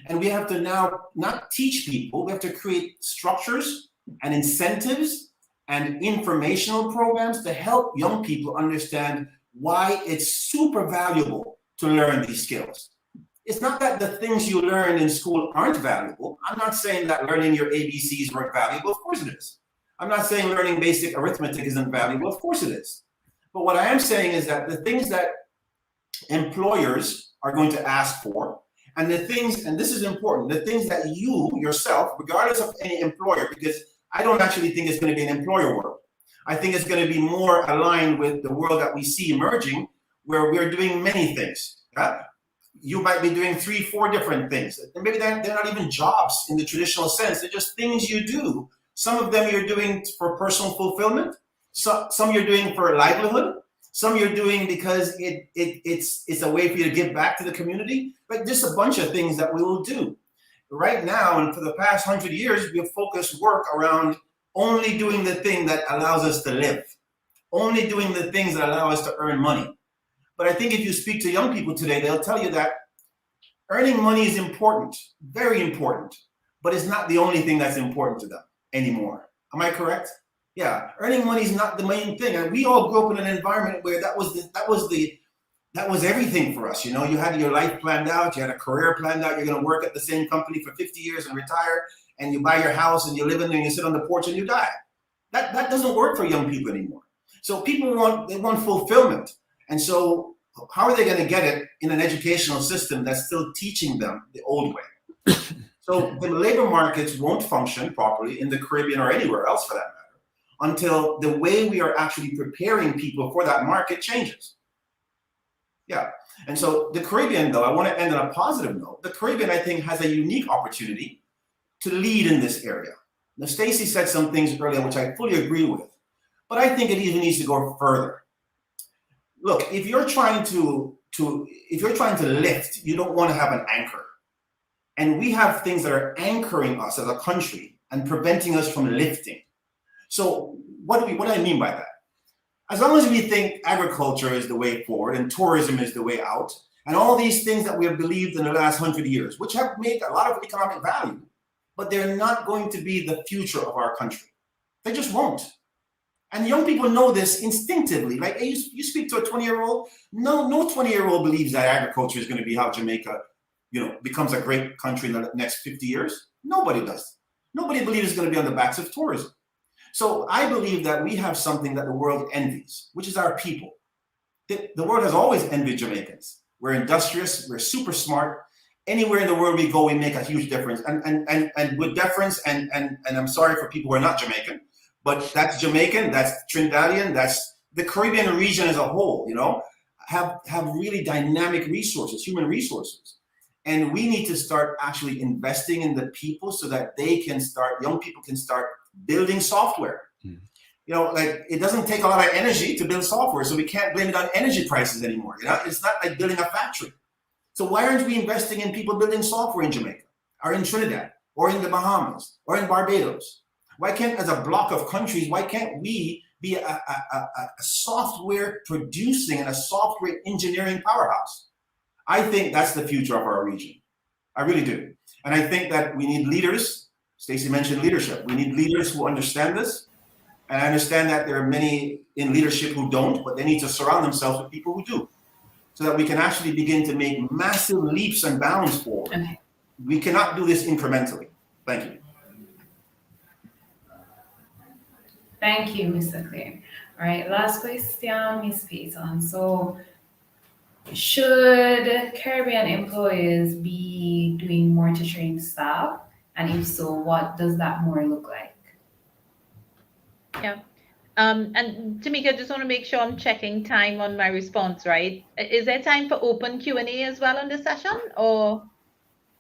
And we have to now not teach people, we have to create structures and incentives and informational programs to help young people understand why it's super valuable to learn these skills. It's not that the things you learn in school aren't valuable. I'm not saying that learning your ABCs weren't valuable. Of course it is. I'm not saying learning basic arithmetic isn't valuable. Of course it is. But what I am saying is that the things that employers are going to ask for, and the things, and this is important, the things that you yourself, regardless of any employer, because I don't actually think it's going to be an employer world. I think it's going to be more aligned with the world that we see emerging, where we're doing many things. Right? You might be doing 3, 4 different things. And maybe they're not even jobs in the traditional sense. They're just things you do. Some of them you're doing for personal fulfillment. Some you're doing for livelihood. Some you're doing because it's a way for you to give back to the community. But just a bunch of things that we will do. Right now, and for the past 100 years, we have focused work around only doing the thing that allows us to live. Only doing the things that allow us to earn money. But I think if you speak to young people today, they'll tell you that earning money is important, very important, but it's not the only thing that's important to them anymore. Am I correct? Yeah, earning money is not the main thing. And we all grew up in an environment where that was everything for us. You know, you had your life planned out, you had a career planned out, you're going to work at the same company for 50 years and retire, and you buy your house and you live in there and you sit on the porch and you die. That doesn't work for young people anymore. So people want fulfillment. And so how are they going to get it in an educational system that's still teaching them the old way? So the labor markets won't function properly in the Caribbean or anywhere else for that matter until the way we are actually preparing people for that market changes. Yeah. And so the Caribbean, though, I want to end on a positive note. The Caribbean, I think, has a unique opportunity to lead in this area. Now, Stacey said some things earlier, which I fully agree with, but I think it even needs to go further. Look, if you're trying to lift, you don't want to have an anchor. And we have things that are anchoring us as a country and preventing us from lifting. So what do I mean by that? As long as we think agriculture is the way forward and tourism is the way out, and all these things that we have believed in the last 100 years, which have made a lot of economic value, but they're not going to be the future of our country. They just won't. And young people know this instinctively. Like, hey, you speak to a 20-year-old, no 20-year-old believes that agriculture is going to be how Jamaica, becomes a great country in the next 50 years. Nobody does. Nobody believes it's going to be on the backs of tourism. So I believe that we have something that the world envies, which is our people. The world has always envied Jamaicans. We're industrious, we're super smart. Anywhere in the world we go, we make a huge difference. And with deference, and I'm sorry for people who are not Jamaican, but that's Jamaican, that's Trinidadian, that's the Caribbean region as a whole, have really dynamic resources, human resources. And we need to start actually investing in the people so that young people can start building software. Like, it doesn't take a lot of energy to build software, so we can't blame it on energy prices anymore. It's not like building a factory. So why aren't we investing in people building software in Jamaica, or in Trinidad, or in the Bahamas, or in Barbados? Why can't, as a block of countries, why can't we be a software producing and a software engineering powerhouse? I think that's the future of our region. I really do. And I think that we need leaders. Stacey mentioned leadership. We need leaders who understand this. And I understand that there are many in leadership who don't, but they need to surround themselves with people who do, so that we can actually begin to make massive leaps and bounds forward. Okay. we cannot do this incrementally. Thank you. Thank you, Mr. Clay. All right, last question, Ms. Payton. So, should Caribbean employers be doing more to train staff? And if so, what does that more look like? Yeah. And Tamika, I just want to make sure I'm checking time on my response, right? Is there time for open Q&A as well on this session, or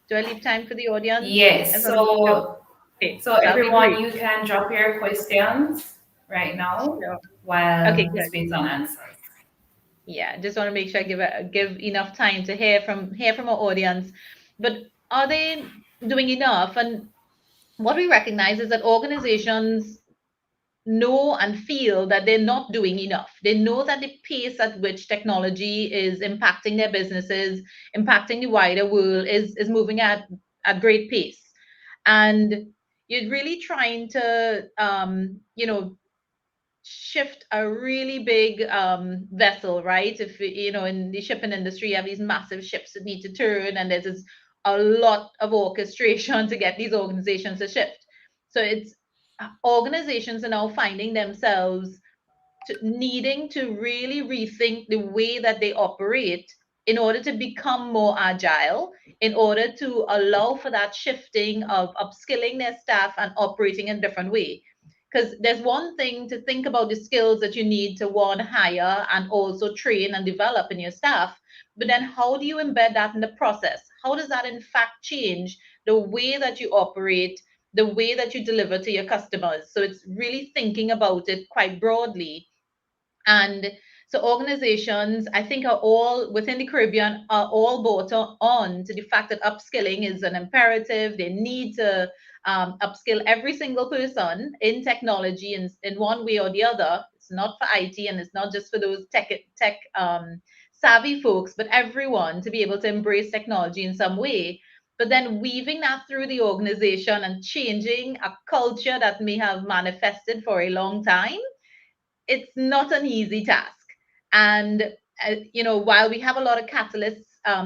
do I leave time for the audience? I Yes, just want to make sure. Okay, so that'll be everyone, great. you can drop your questions right now Sure. while Okay, Ms. good. Payton answers. Yeah, just want to make sure I give enough time to hear from our audience. But are they doing enough? And what we recognize is that organizations know and feel that they're not doing enough. They know that the pace at which technology is impacting their businesses, impacting the wider world is moving at a great pace. And you're really trying to shift a really big vessel, right? If in the shipping industry, you have these massive ships that need to turn, and there's a lot of orchestration to get these organizations to shift. So it's organizations are now finding themselves needing to really rethink the way that they operate in order to become more agile, in order to allow for that shifting of upskilling their staff and operating in a different way. Because there's one thing to think about the skills that you need to one hire and also train and develop in your staff, but then how do you embed that in the process? How does that in fact change the way that you operate, the way that you deliver to your customers? So it's really thinking about it quite broadly. And so organizations, I think, are all within the Caribbean are all bought on to the fact that upskilling is an imperative. They need to upskill every single person in technology in one way or the other. It's not for IT, and it's not just for those tech savvy folks, but everyone to be able to embrace technology in some way. But then weaving that through the organization and changing a culture that may have manifested for a long time, it's not an easy task. And while we have a lot of catalysts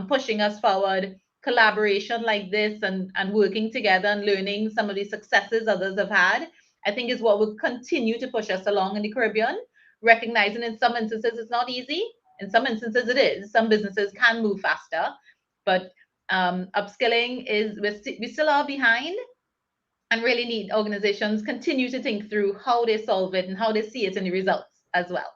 pushing us forward, collaboration like this and working together and learning some of the successes others have had, I think is what will continue to push us along in the Caribbean, recognizing in some instances it's not easy. In some instances it is. Some businesses can move faster, but upskilling is we still are behind, and really need organizations continue to think through how they solve it and how they see it in the results as well.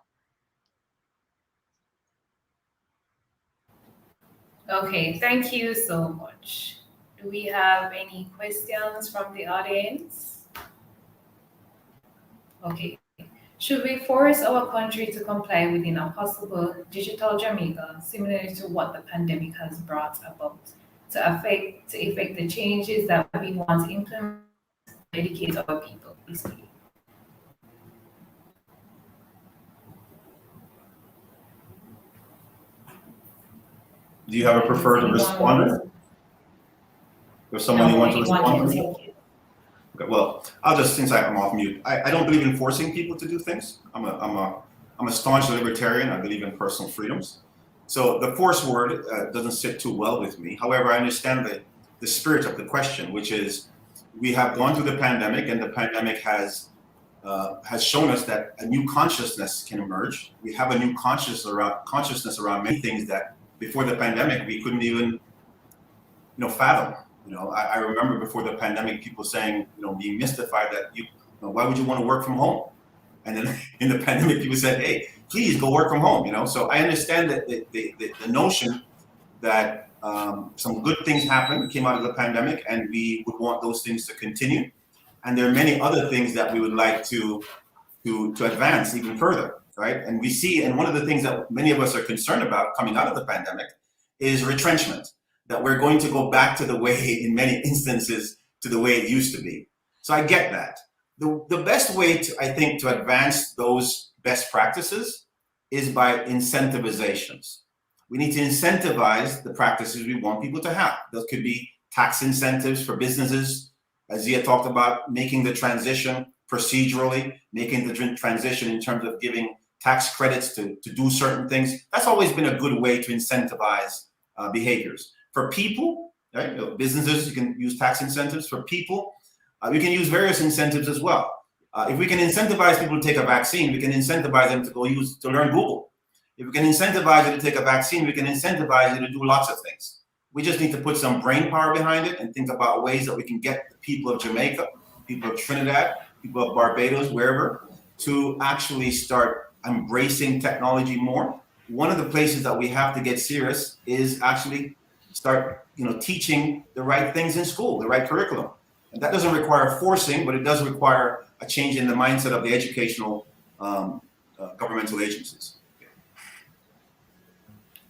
Okay, thank you so much. Do we have any questions from the audience? Okay. Should we force our country to comply within a possible digital Jamaica, similar to what the pandemic has brought about, to effect the changes that we want to implement, educate our people, basically? Do you have a preferred responder? Or someone you want to respond to? Okay, well, I'll just, since I'm off mute, I don't believe in forcing people to do things. I'm a staunch libertarian. I believe in personal freedoms. So the force word doesn't sit too well with me. However, I understand the spirit of the question, which is we have gone through the pandemic, and the pandemic has shown us that a new consciousness can emerge. We have a new consciousness around many things that before the pandemic we couldn't even fathom. I remember before the pandemic, people saying, being mystified that why would you want to work from home? And then in the pandemic, people said, hey, please go work from home. So I understand that the notion that some good things came out of the pandemic, and we would want those things to continue. And there are many other things that we would like to advance even further, right? And we see, and one of the things that many of us are concerned about coming out of the pandemic is retrenchment. That we're going to go back to the way, in many instances, to the way it used to be. So I get that. The best way I think to advance those best practices is by incentivizations. We need to incentivize the practices we want people to have. Those could be tax incentives for businesses, as Zia talked about, making the transition procedurally, making the transition in terms of giving tax credits to do certain things. That's always been a good way to incentivize behaviors. For people, right? Businesses, you can use tax incentives. For people, you can use various incentives as well. If we can incentivize people to take a vaccine, we can incentivize them to learn Google. If we can incentivize you to take a vaccine, we can incentivize you to do lots of things. We just need to put some brain power behind it and think about ways that we can get the people of Jamaica, people of Trinidad, people of Barbados, wherever, to actually start embracing technology more. One of the places that we have to get serious is actually start, teaching the right things in school, the right curriculum. And that doesn't require forcing, but it does require a change in the mindset of the educational governmental agencies.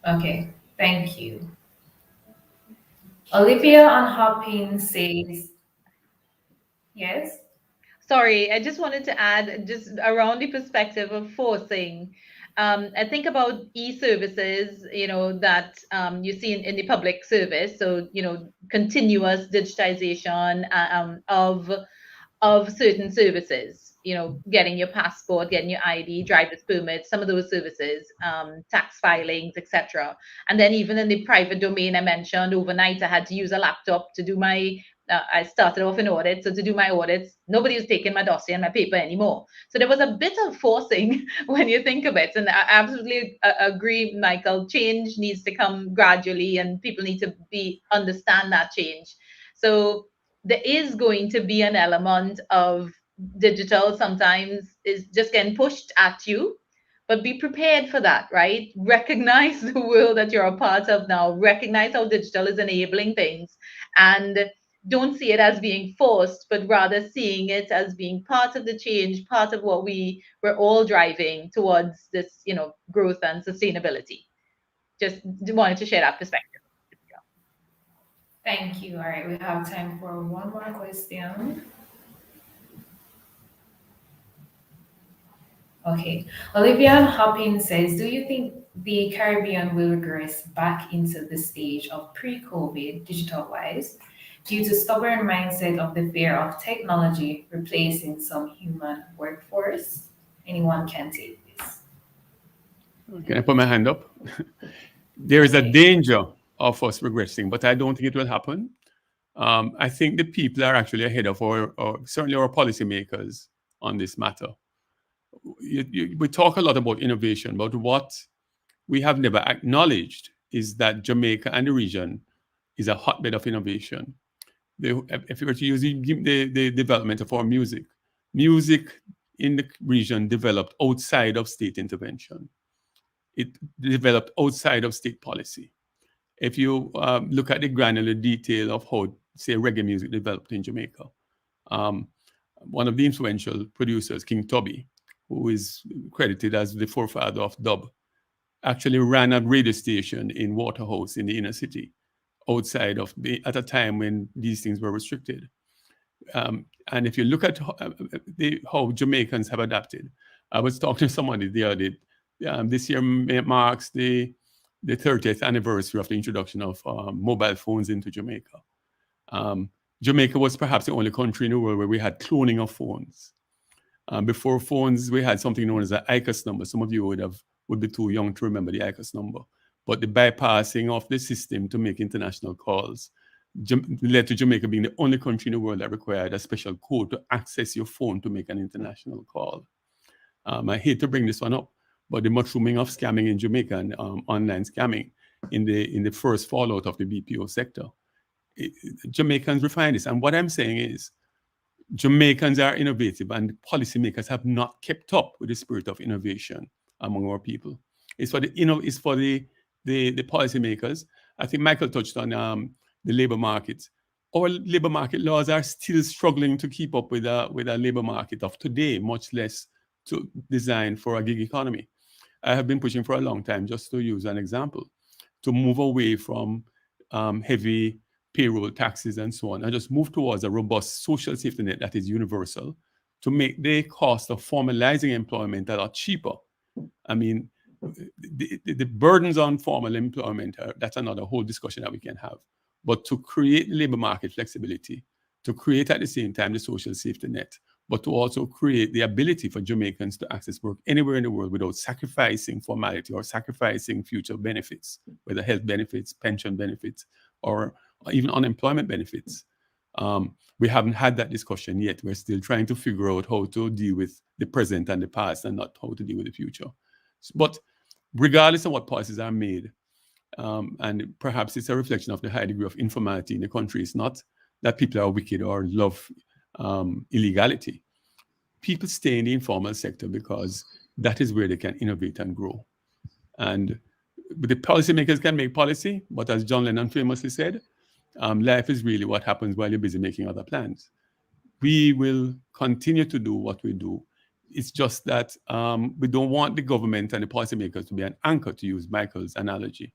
Okay, thank you. Olivia on Hopkins says, yes? Sorry, I just wanted to add, just around the perspective of forcing. I think about e-services, that you see in the public service. So, continuous digitization of certain services, getting your passport, getting your ID, driver's permit, some of those services, tax filings, etc. And then even in the private domain, I mentioned overnight, I had to use a laptop to do my I started off in audit. So to do my audits, nobody was taking my dossier and my paper anymore. So there was a bit of forcing when you think of it. And I absolutely agree, Michael, change needs to come gradually and people need to understand that change. So there is going to be an element of digital sometimes is just getting pushed at you, but be prepared for that, right? Recognize the world that you're a part of now. Recognize how digital is enabling things. And don't see it as being forced, but rather seeing it as being part of the change, part of what we're all driving towards this, growth and sustainability. Just wanted to share that perspective. Thank you. All right, we have time for one more question. Okay, Olivia Hopkins says, do you think the Caribbean will regress back into the stage of pre-COVID digital-wise due to stubborn mindset of the fear of technology replacing some human workforce? Anyone can take this. Can I put my hand up? There is a danger of us regressing, but I don't think it will happen. I think the people are actually ahead of certainly our policymakers on this matter. We talk a lot about innovation, but what we have never acknowledged is that Jamaica and the region is a hotbed of innovation. If you were to use the development of our music in the region developed outside of state intervention. It developed outside of state policy. If you look at the granular detail of how, say, reggae music developed in Jamaica, one of the influential producers, King Tubby, who is credited as the forefather of dub, actually ran a radio station in Waterhouse in the inner city, outside of at a time when these things were restricted. And if you look at how Jamaicans have adapted, I was talking to somebody the other day. This year marks the 30th anniversary of the introduction of mobile phones into Jamaica. Jamaica was perhaps the only country in the world where we had cloning of phones. Before phones, we had something known as an ICAS number. Some of you would be too young to remember the ICAS number. But the bypassing of the system to make international calls led to Jamaica being the only country in the world that required a special code to access your phone to make an international call. I hate to bring this one up, but the mushrooming of scamming in Jamaica and online scamming in the first fallout of the BPO sector, Jamaicans refine this. And what I'm saying is, Jamaicans are innovative and policymakers have not kept up with the spirit of innovation among our people. It's for the policymakers. I think Michael touched on the labor market. Our labor market laws are still struggling to keep up with a labor market of today, much less to design for a gig economy. I have been pushing for a long time, just to use an example, to move away from heavy payroll taxes and so on, and just move towards a robust social safety net that is universal to make the cost of formalizing employment a lot cheaper. I mean, the burdens on formal employment, that's another whole discussion that we can have. But to create labor market flexibility, to create at the same time the social safety net, but to also create the ability for Jamaicans to access work anywhere in the world without sacrificing formality or sacrificing future benefits, whether health benefits, pension benefits, or even unemployment benefits. We haven't had that discussion yet. We're still trying to figure out how to deal with the present and the past and not how to deal with the future. But regardless of what policies are made, and perhaps it's a reflection of the high degree of informality in the country. It's not that people are wicked or love illegality. People stay in the informal sector because that is where they can innovate and grow. And the policymakers can make policy, but as John Lennon famously said, life is really what happens while you're busy making other plans. We will continue to do what we do. It's just that we don't want the government and the policymakers to be an anchor, to use Michael's analogy.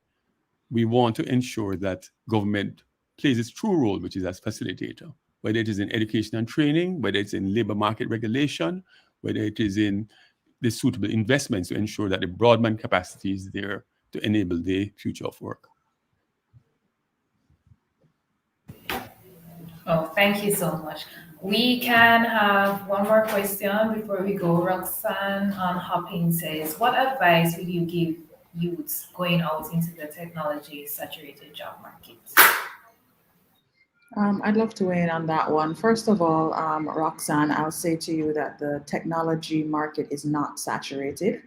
We want to ensure that government plays its true role, which is as facilitator, whether it is in education and training, whether it's in labor market regulation, whether it is in the suitable investments to ensure that the broadband capacity is there to enable the future of work. Oh, thank you so much. We can have one more question before we go. Roxanne Hopping says, what advice would you give youths going out into the technology-saturated job market? I'd love to weigh in on that one. First of all, Roxanne, I'll say to you that the technology market is not saturated,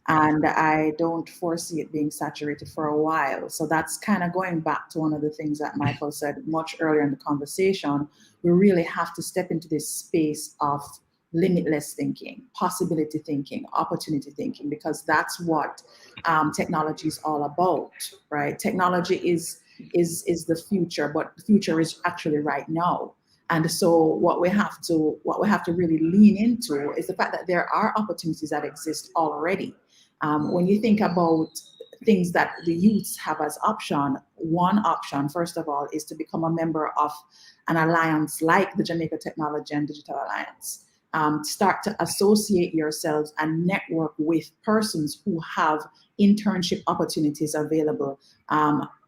and I don't foresee it being saturated for a while. So that's kind of going back to one of the things that Michael said much earlier in the conversation. We really have to step into this space of limitless thinking, possibility thinking, opportunity thinking, because that's what technology is all about, right? Technology is the future, but the future is actually right now. And so what we have to really lean into is the fact that there are opportunities that exist already. When you think about things that the youths have as option, one option, first of all, is to become a member of an alliance like the Jamaica Technology and Digital Alliance. Start to associate yourselves and network with persons who have internship opportunities available,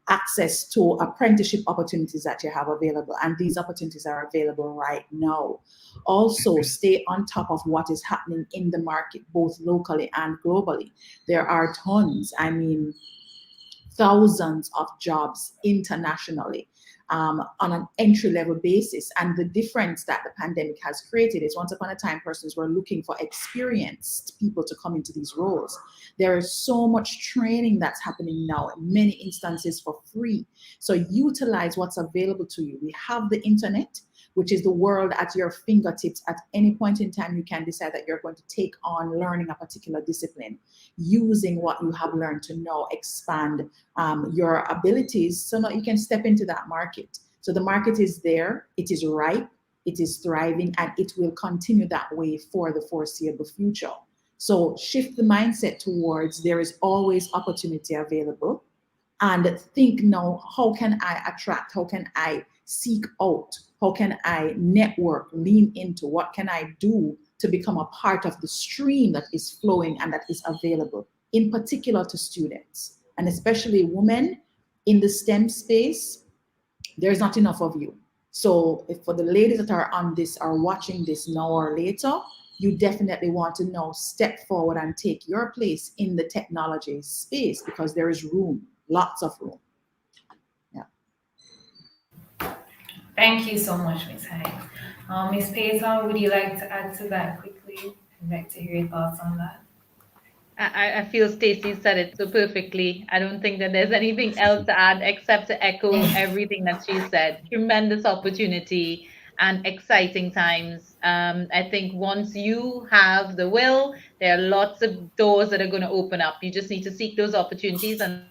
access to apprenticeship opportunities that you have available, and these opportunities are available right now. Also, stay on top of what is happening in the market, both locally and globally. There are tons, thousands of jobs internationally on an entry-level basis. And the difference that the pandemic has created is, once upon a time, persons were looking for experienced people to come into these roles. There is so much training that's happening now, in many instances for free. So utilize what's available to you. We have the internet, which is the world at your fingertips. At any point in time, you can decide that you're going to take on learning a particular discipline, using what you have learned to know, expand your abilities so that you can step into that market. So the market is there, it is ripe, it is thriving, and it will continue that way for the foreseeable future. So shift the mindset towards there is always opportunity available, and think now, how can I attract, how can I seek out, how can I network, lean into, what can I do to become a part of the stream that is flowing and that is available, in particular to students, and especially women in the STEM space. There's not enough of you. So if for the ladies that are on this, are watching this now or later, you definitely want to now step forward and take your place in the technology space, because there is room, lots of room. Thank you so much, Ms. Hyde. Ms. Payson, would you like to add to that quickly? I'd like to hear your thoughts on that. I feel Stacey said it so perfectly. I don't think that there's anything else to add except to echo everything that she said. Tremendous opportunity and exciting times. I think once you have the will, there are lots of doors that are going to open up. You just need to seek those opportunities and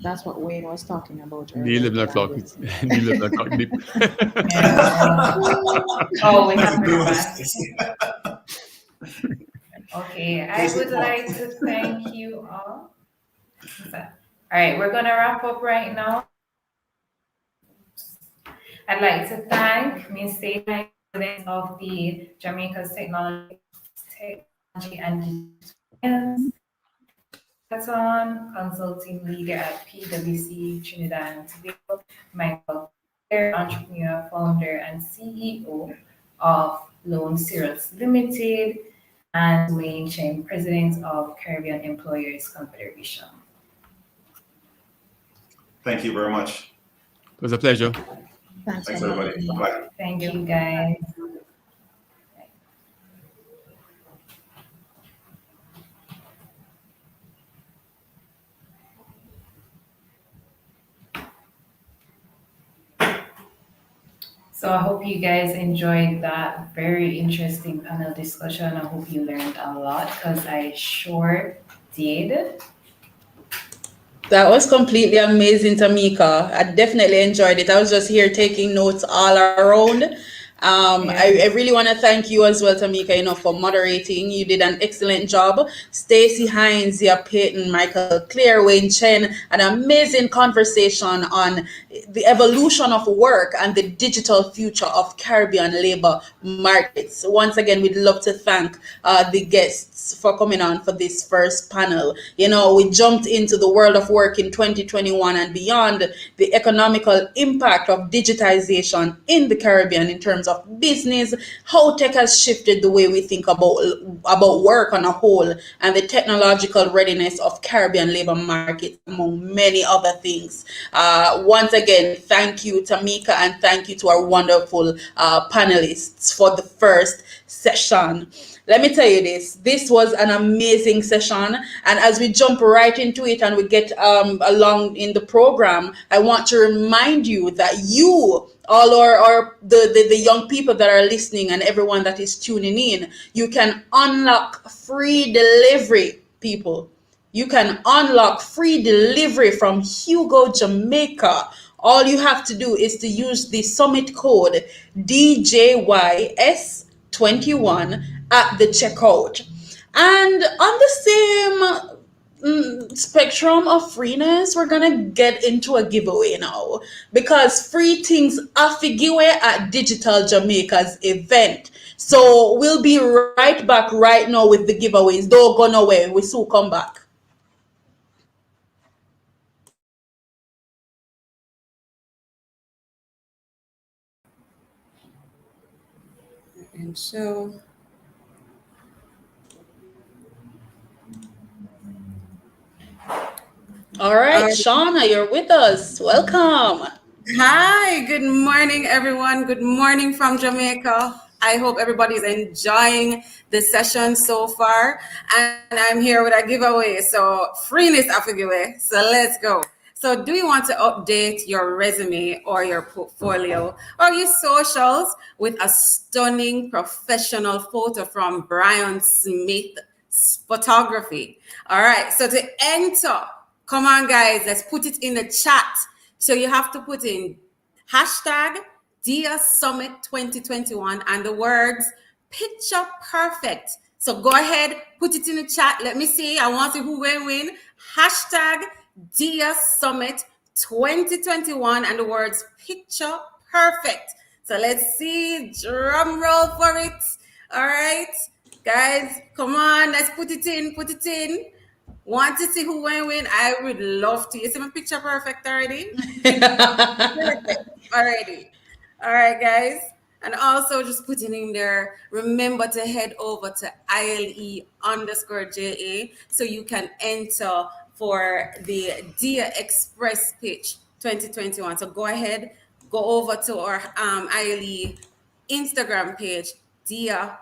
That's what Wayne was talking about The earlier. 11 o'clock. The 11 o'clock dip. Oh, we have to Okay, I would like to thank you all. All right, we're going to wrap up right now. I'd like to thank Ms. Stacey, President of the Jamaica's Technology and Digital Consulting Leader at PwC Trinidad and Tobago, Michael, entrepreneur, founder, and CEO of Loan Cirrus Limited, and Wayne Chen, President of Caribbean Employers Confederation. Thank you very much. It was a pleasure. Thanks, everybody. Bye-bye. Thank you, guys. So I hope you guys enjoyed that very interesting panel discussion. I hope you learned a lot because I sure did. That was completely amazing, Tamika. I definitely enjoyed it. I was just here taking notes all around. I really want to thank you as well, Tamika, for moderating. You did an excellent job. Stacey Hines, Zia Payton, Michael Clare, Wayne Chen, an amazing conversation on the evolution of work and the digital future of Caribbean labor markets. Once again, we'd love to thank the guests for coming on for this first panel. We jumped into the world of work in 2021 and beyond, the economical impact of digitization in the Caribbean in terms of business, how tech has shifted the way we think about work on a whole, and the technological readiness of Caribbean labor markets, among many other things. Once again, thank you, Tamika, and thank you to our wonderful panelists for the first session. Let me tell you this was an amazing session, and as we jump right into it and we get along in the program, I want to remind you that you all or the young people that are listening and everyone that is tuning in, you can unlock free delivery, people. You can unlock free delivery from Hugo, Jamaica. All you have to do is to use the summit code DJYS21 at the checkout. And on the same spectrum of freeness, we're gonna get into a giveaway now, because free things are giveaway at Digital Jamaica's event. So we'll be right back right now with the giveaways. Don't go nowhere. We soon come back. And so all right, Shauna, you're with us. Welcome. Hi, good morning, everyone. Good morning from Jamaica. I hope everybody's enjoying the session so far. And I'm here with a giveaway. So freeness of a giveaway. So let's go. So do you want to update your resume or your portfolio or your socials with a stunning professional photo from Brian Smith Photography? All right. So to enter, come on, guys, let's put it in the chat. So you have to put in hashtag Dear Summit 2021 and the words picture perfect. So go ahead, put it in the chat. Let me see. I want to see who will win. Hashtag Dear Summit 2021 and the words picture perfect. So let's see. Drum roll for it. All right, guys, come on. Let's put it in. Put it in. Want to see who will win? I would love to. You see my picture perfect already? Perfect already. All right, guys. And also just putting in there, remember to head over to ILE_JA so you can enter for the Dia Express pitch 2021. So go ahead, go over to our ILE Instagram page, Dia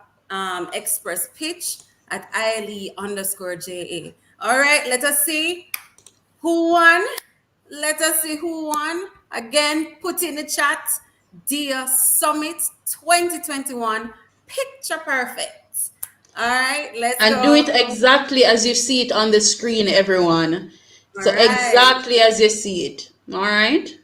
Express pitch at ILE_JA. All right, let us see who won. Let us see who won. Again, put in the chat, Dear Summit 2021, picture perfect. All right, let's go. And do it exactly as you see it on the screen, everyone. So right. Exactly as you see it. All right.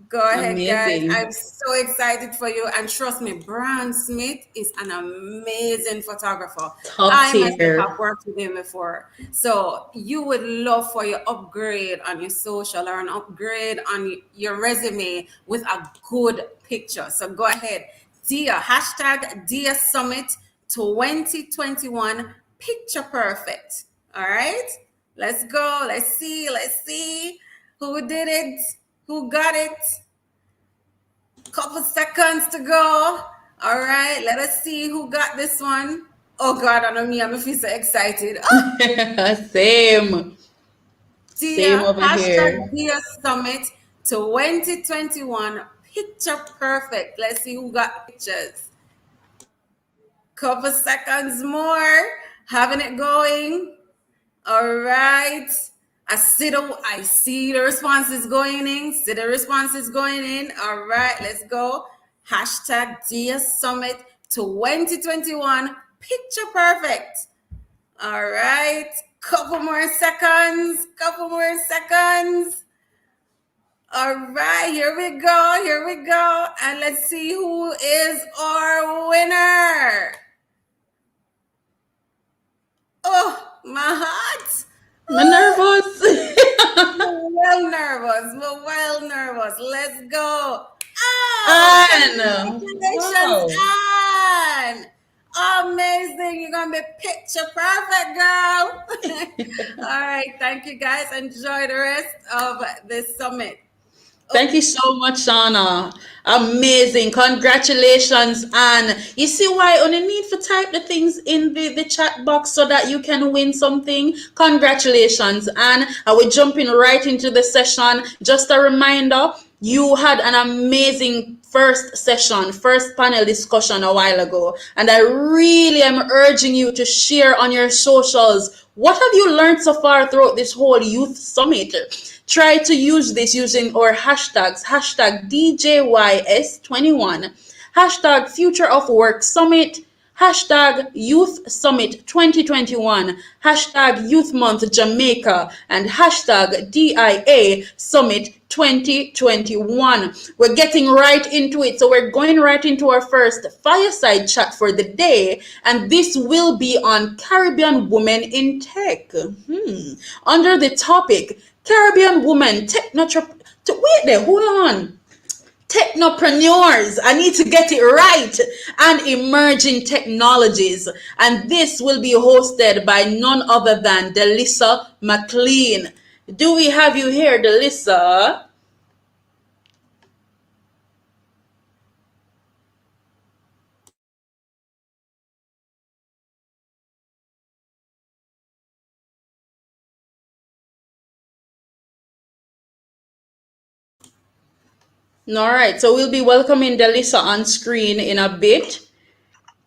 Go ahead, Amazing. guys. I'm so excited for you. And trust me, Brian Smith is an amazing photographer. I myself have worked with him before. So you would love for your upgrade on your social or an upgrade on your resume with a good picture. So go ahead. Hashtag Dear Summit 2021 picture perfect. All right. Let's go. Let's see. Let's see who did it. Who got it? Couple seconds to go. All right, let us see who got this one. Oh God, I know me, I'm feel so excited. Same. Same Dear, over here. Dear Summit 2021, picture perfect. Let's see who got pictures. Couple seconds more, having it going. All right. I see the responses going in. See the responses going in. All right, let's go. Hashtag Dear Summit 2021. Picture perfect. All right. Couple more seconds. Couple more seconds. All right, here we go. Here we go. And let's see who is our winner. Oh, my heart. I'm nervous. Well nervous. We're well nervous. Let's go. Oh, Anne. congratulations, Wow. Anne. Amazing. You're going to be picture perfect, girl. All right. Thank you, guys. Enjoy the rest of this summit. Thank you so much, Shauna. Amazing. Congratulations. And you see why only need to type the things in the chat box so that you can win something. Congratulations. And we're jumping right into the session. Just a reminder, you had an amazing first session, first panel discussion a while ago. And I really am urging you to share on your socials. What have you learned so far throughout this whole youth summit? Try to use this using our hashtags, hashtag DJYS21, hashtag Future of Work Summit, hashtag Youth Summit 2021, hashtag Youth Month Jamaica, and hashtag DIA Summit 2021. We're getting right into it. So we're going right into our first fireside chat for the day. And this will be on Caribbean women in tech. Under the topic, Caribbean women, wait there, hold on. Technopreneurs, I need to get it right, and emerging technologies. And this will be hosted by none other than Delissa McLean. Do we have you here, Delissa? All right, so we'll be welcoming Delissa on screen in a bit.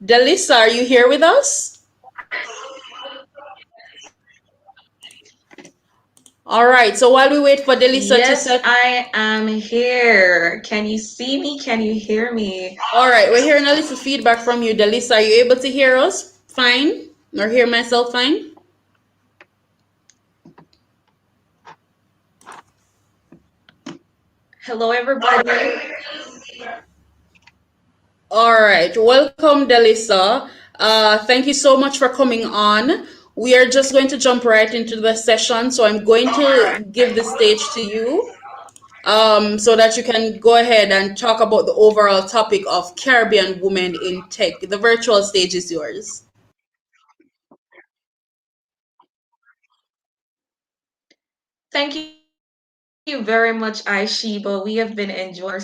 Delissa, are you here with us? All right, so while we wait for Delissa to Yes, set. I am here. Can you see me? Can you hear me? All right, we're hearing a little feedback from you, Delissa. Are you able to hear us fine? Or hear myself fine? Hello, everybody. All right, welcome, Delissa. Thank you so much for coming on. We are just going to jump right into the session, so I'm going to give the stage to you so that you can go ahead and talk about the overall topic of Caribbean women in tech. The virtual stage is yours. Thank you very much, Aishiba. We have been enjoying our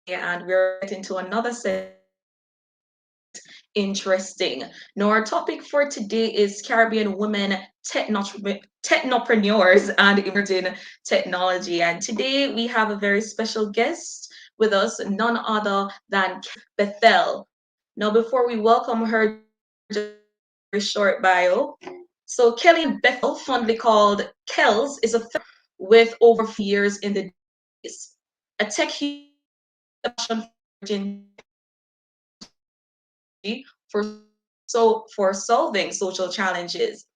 and we're getting to another set interesting. Now, our topic for today is Caribbean women technopreneurs and emerging technology. And today we have a very special guest with us, none other than Bethel. Now, before we welcome her, just a very short bio. So, Kelly Bethel, fondly called Kels, is a with over 4 years in the days, a tech passion for for solving social challenges.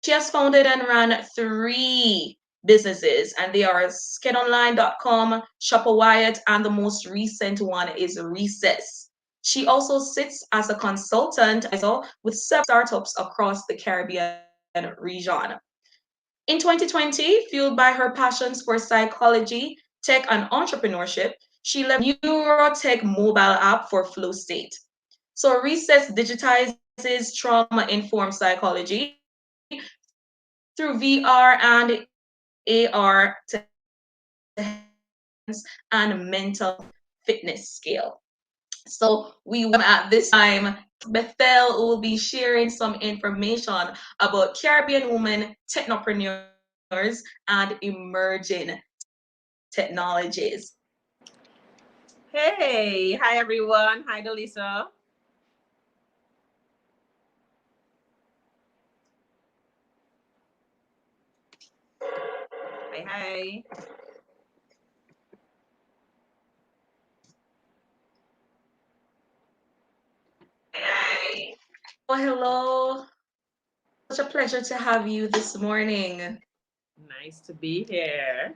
She has founded and ran 3 businesses, and they are skedonline.com, Shopper Wyatt, and the most recent one is Recess. She also sits as a consultant with several startups across the Caribbean region. In 2020, fueled by her passions for psychology, tech, and entrepreneurship, she led a neurotech mobile app for Flow State. So Recess digitizes trauma-informed psychology through VR and AR and mental fitness scale. So we at this time, Bethel will be sharing some information about Caribbean women technopreneurs and emerging technologies. Hey, hi everyone. Hi, Delisa. Hi, hi. Hi. Oh, hello. Such a pleasure to have you this morning. Nice to be here.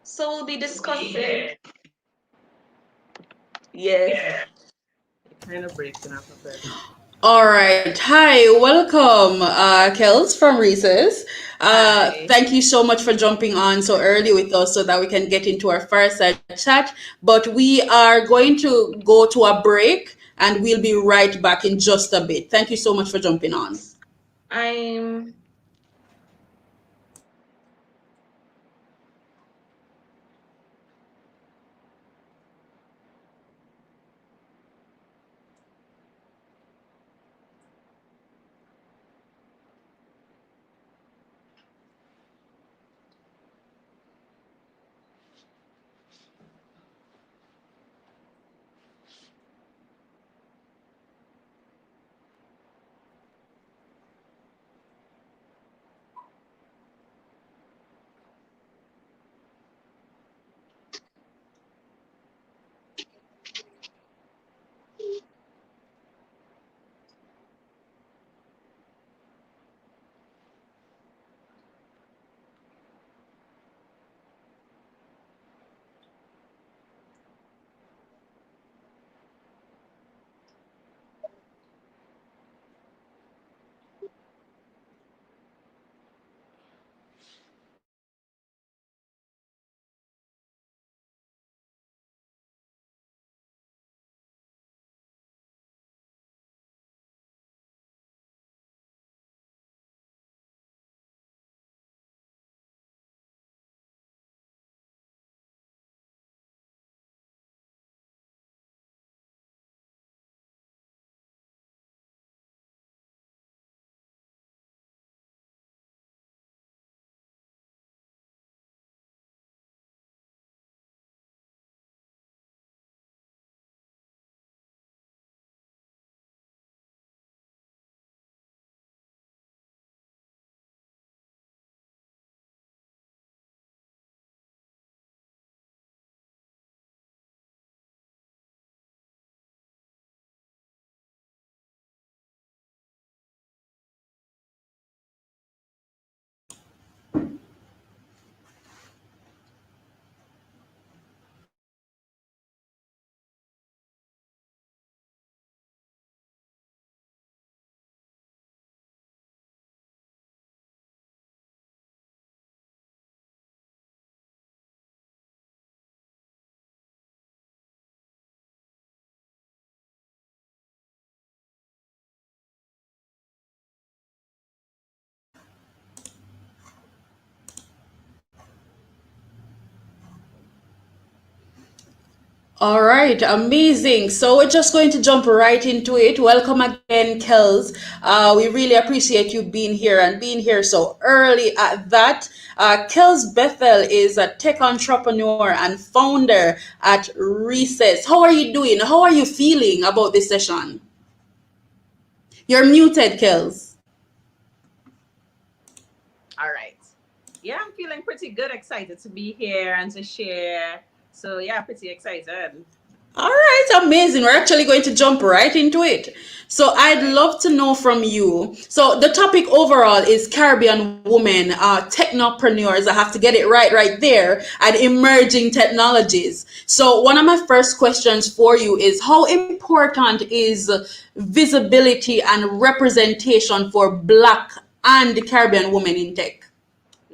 So we'll be discussing. Yes. It kind of breaks up a bit. All right. Hi, welcome, Kels from Reese's. Hi. Thank you so much for jumping on so early with us so that we can get into our fireside chat. But we are going to go to a break and we'll be right back in just a bit. Thank you so much for jumping on. I'm All right, amazing. So we're just going to jump right into it. Welcome again, Kels. We really appreciate you being here and being here so early at that. Kels Bethel is a tech entrepreneur and founder at Recess. How are you doing? How are you feeling about this session? You're muted, Kels. All right. Yeah, I'm feeling pretty good, excited to be here and to share. So, yeah, pretty excited. All right, amazing. We're actually going to jump right into it. So I'd love to know from you. So the topic overall is Caribbean women, technopreneurs. I have to get it right there, and emerging technologies. So one of my first questions for you is how important is visibility and representation for Black and Caribbean women in tech?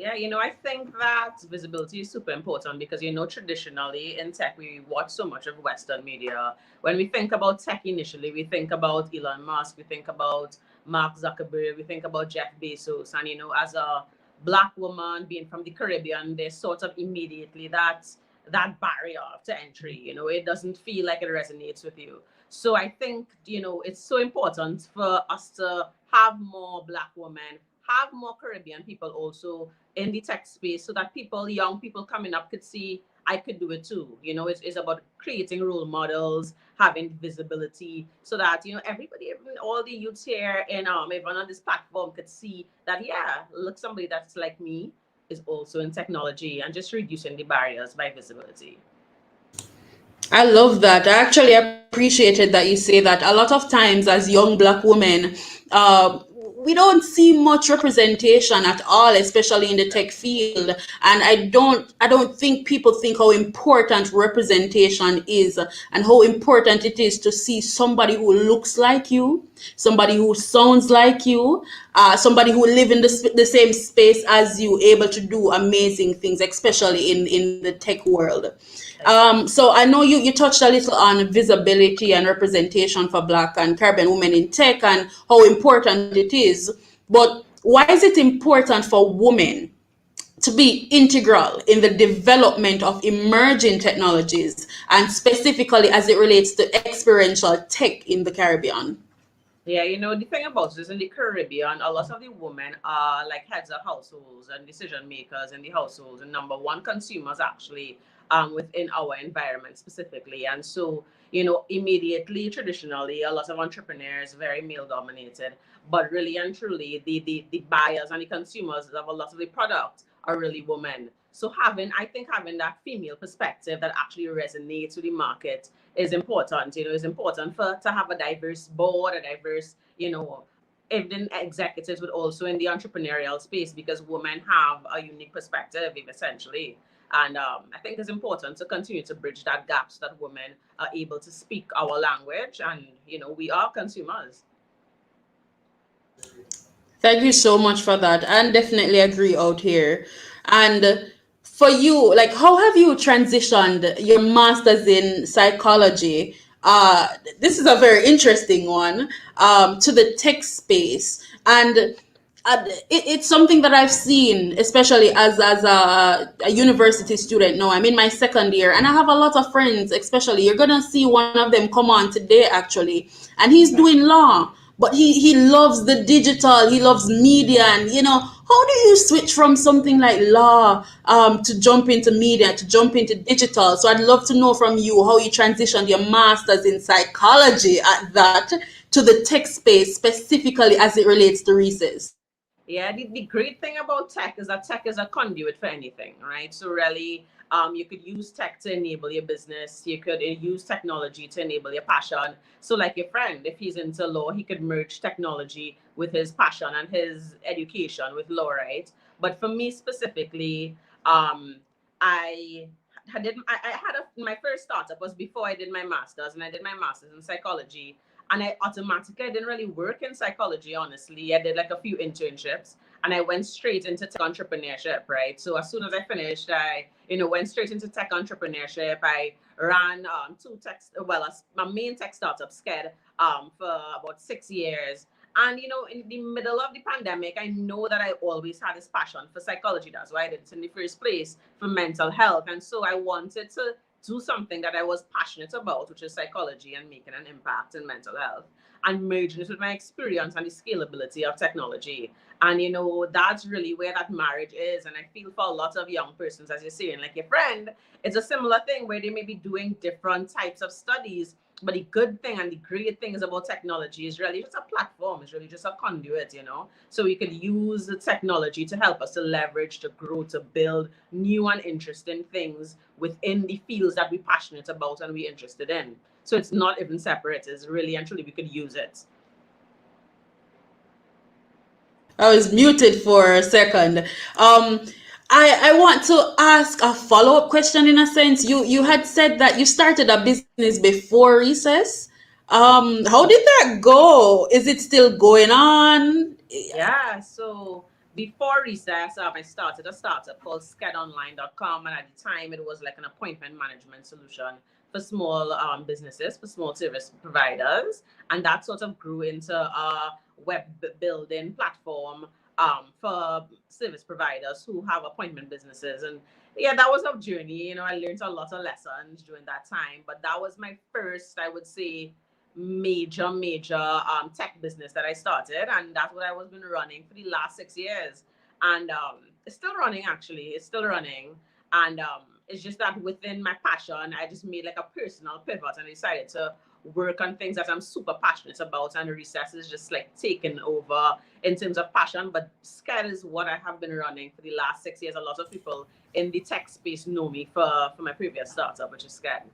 Yeah, I think that visibility is super important because, traditionally in tech, we watch so much of Western media. When we think about tech initially, we think about Elon Musk, we think about Mark Zuckerberg, we think about Jeff Bezos. And, as a Black woman being from the Caribbean, there's sort of immediately that barrier to entry. It doesn't feel like it resonates with you. So I think, it's so important for us to have more Black women, have more Caribbean people also in the tech space so that young people coming up could see I could do it too. It's about creating role models, having visibility so that, everybody, all the youths here and everyone on this platform could see that, yeah, look, somebody that's like me is also in technology and just reducing the barriers by visibility. I love that. I actually appreciated that you say that. A lot of times, as young Black women, we don't see much representation at all, especially in the tech field. And I don't think people think how important representation is and how important it is to see somebody who looks like you, somebody who sounds like you, somebody who live in the same space as you, able to do amazing things, especially in the tech world. So I know you touched a little on visibility and representation for Black and Caribbean women in tech and how important it is. But why is it important for women to be integral in the development of emerging technologies and specifically as it relates to experiential tech in the Caribbean? Yeah, the thing about this in the Caribbean, a lot of the women are like heads of households and decision makers in the households and number one consumers actually within our environment specifically. And so, immediately, traditionally, a lot of entrepreneurs, very male dominated, but really and truly, the buyers and the consumers of a lot of the product are really women. So I think having that female perspective that actually resonates with the market is important. It's important to have a diverse board, a diverse, even executives, but also in the entrepreneurial space because women have a unique perspective, essentially. And I think it's important to continue to bridge that gap so that women are able to speak our language and, we are consumers. Thank you so much for that. And definitely agree out here. And for you, like, how have you transitioned your master's in psychology? This is a very interesting one, to the tech space. And it's something that I've seen, especially as a university student. Now I'm in my second year, and I have a lot of friends. Especially, you're gonna see one of them come on today, actually, and he's doing law, but he loves the digital. He loves media, and how do you switch from something like law to jump into media, to jump into digital? So I'd love to know from you how you transitioned your master's in psychology at that to the tech space, specifically as it relates to Reese's. Yeah, the great thing about tech is that tech is a conduit for anything, right? So really, you could use tech to enable your business. You could use technology to enable your passion. So like your friend, if he's into law, he could merge technology with his passion and his education with law, right? But for me specifically, I I had my first startup was before I did my master's, and I did my master's in psychology. And I didn't really work in psychology, honestly. I did like a few internships and I went straight into tech entrepreneurship, right? So as soon as I finished, I, went straight into tech entrepreneurship. I ran two tech, well, my main tech startup, Sked, for about 6 years. And, in the middle of the pandemic, I know that I always had this passion for psychology. That's why I did it in the first place, for mental health. And so I wanted to do something that I was passionate about, which is psychology and making an impact in mental health, and merging it with my experience and the scalability of technology. And that's really where that marriage is. And I feel for a lot of young persons, as you're saying, like your friend, it's a similar thing where they may be doing different types of studies. But the good thing and the great things about technology is really just a platform, it's really just a conduit. So we could use the technology to help us to leverage, to grow, to build new and interesting things within the fields that we're passionate about and we're interested in. So it's not even separate, it's really and truly we could use it. I was muted for a second. I want to ask a follow-up question in a sense. You had said that you started a business before Recess. How did that go? Is it still going on? Yeah, so before recess, I started a startup called skedonline.com, and at the time it was like an appointment management solution for small businesses, for small service providers, and that sort of grew into a web building platform for service providers who have appointment businesses. And yeah, that was a journey. You know, I learned a lot of lessons during that time, but that was my first, I would say, major tech business that I started, and that's what I was been running for the last 6 years. And it's still running, actually. It's still running. And it's just that within my passion, I just made like a personal pivot and decided to work on things that I'm super passionate about. And recess is just like taken over in terms of passion. But Scale is what I have been running for the last 6 years. A lot of people in the tech space know me for my previous startup, which is Scale.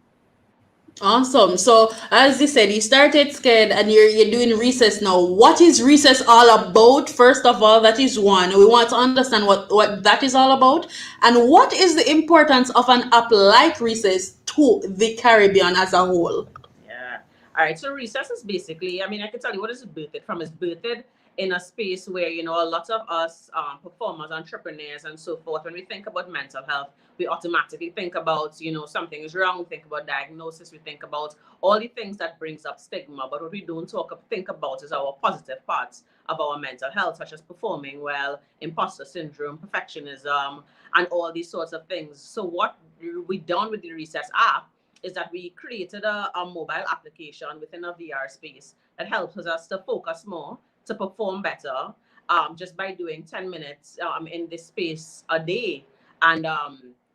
Awesome. So as you said, you started Sked and you're doing recess now. What is recess all about? First of all, that is one. We want to understand what that is all about. And what is the importance of an app like recess to the Caribbean as a whole? Yeah. All right. So recess is basically, I mean, I can tell you what is birthed from. It's birthed in a space where, you know, a lot of us performers, entrepreneurs, and so forth, when we think about mental health, we automatically think about, you know, something is wrong. We think about diagnosis. We think about all the things that brings up stigma. But what we don't think about is our positive parts of our mental health, such as performing well, imposter syndrome, perfectionism, and all these sorts of things. So what we done with the Recess app is that we created a mobile application within a VR space that helps us to focus more, to perform better, just by doing 10 minutes in this space a day. And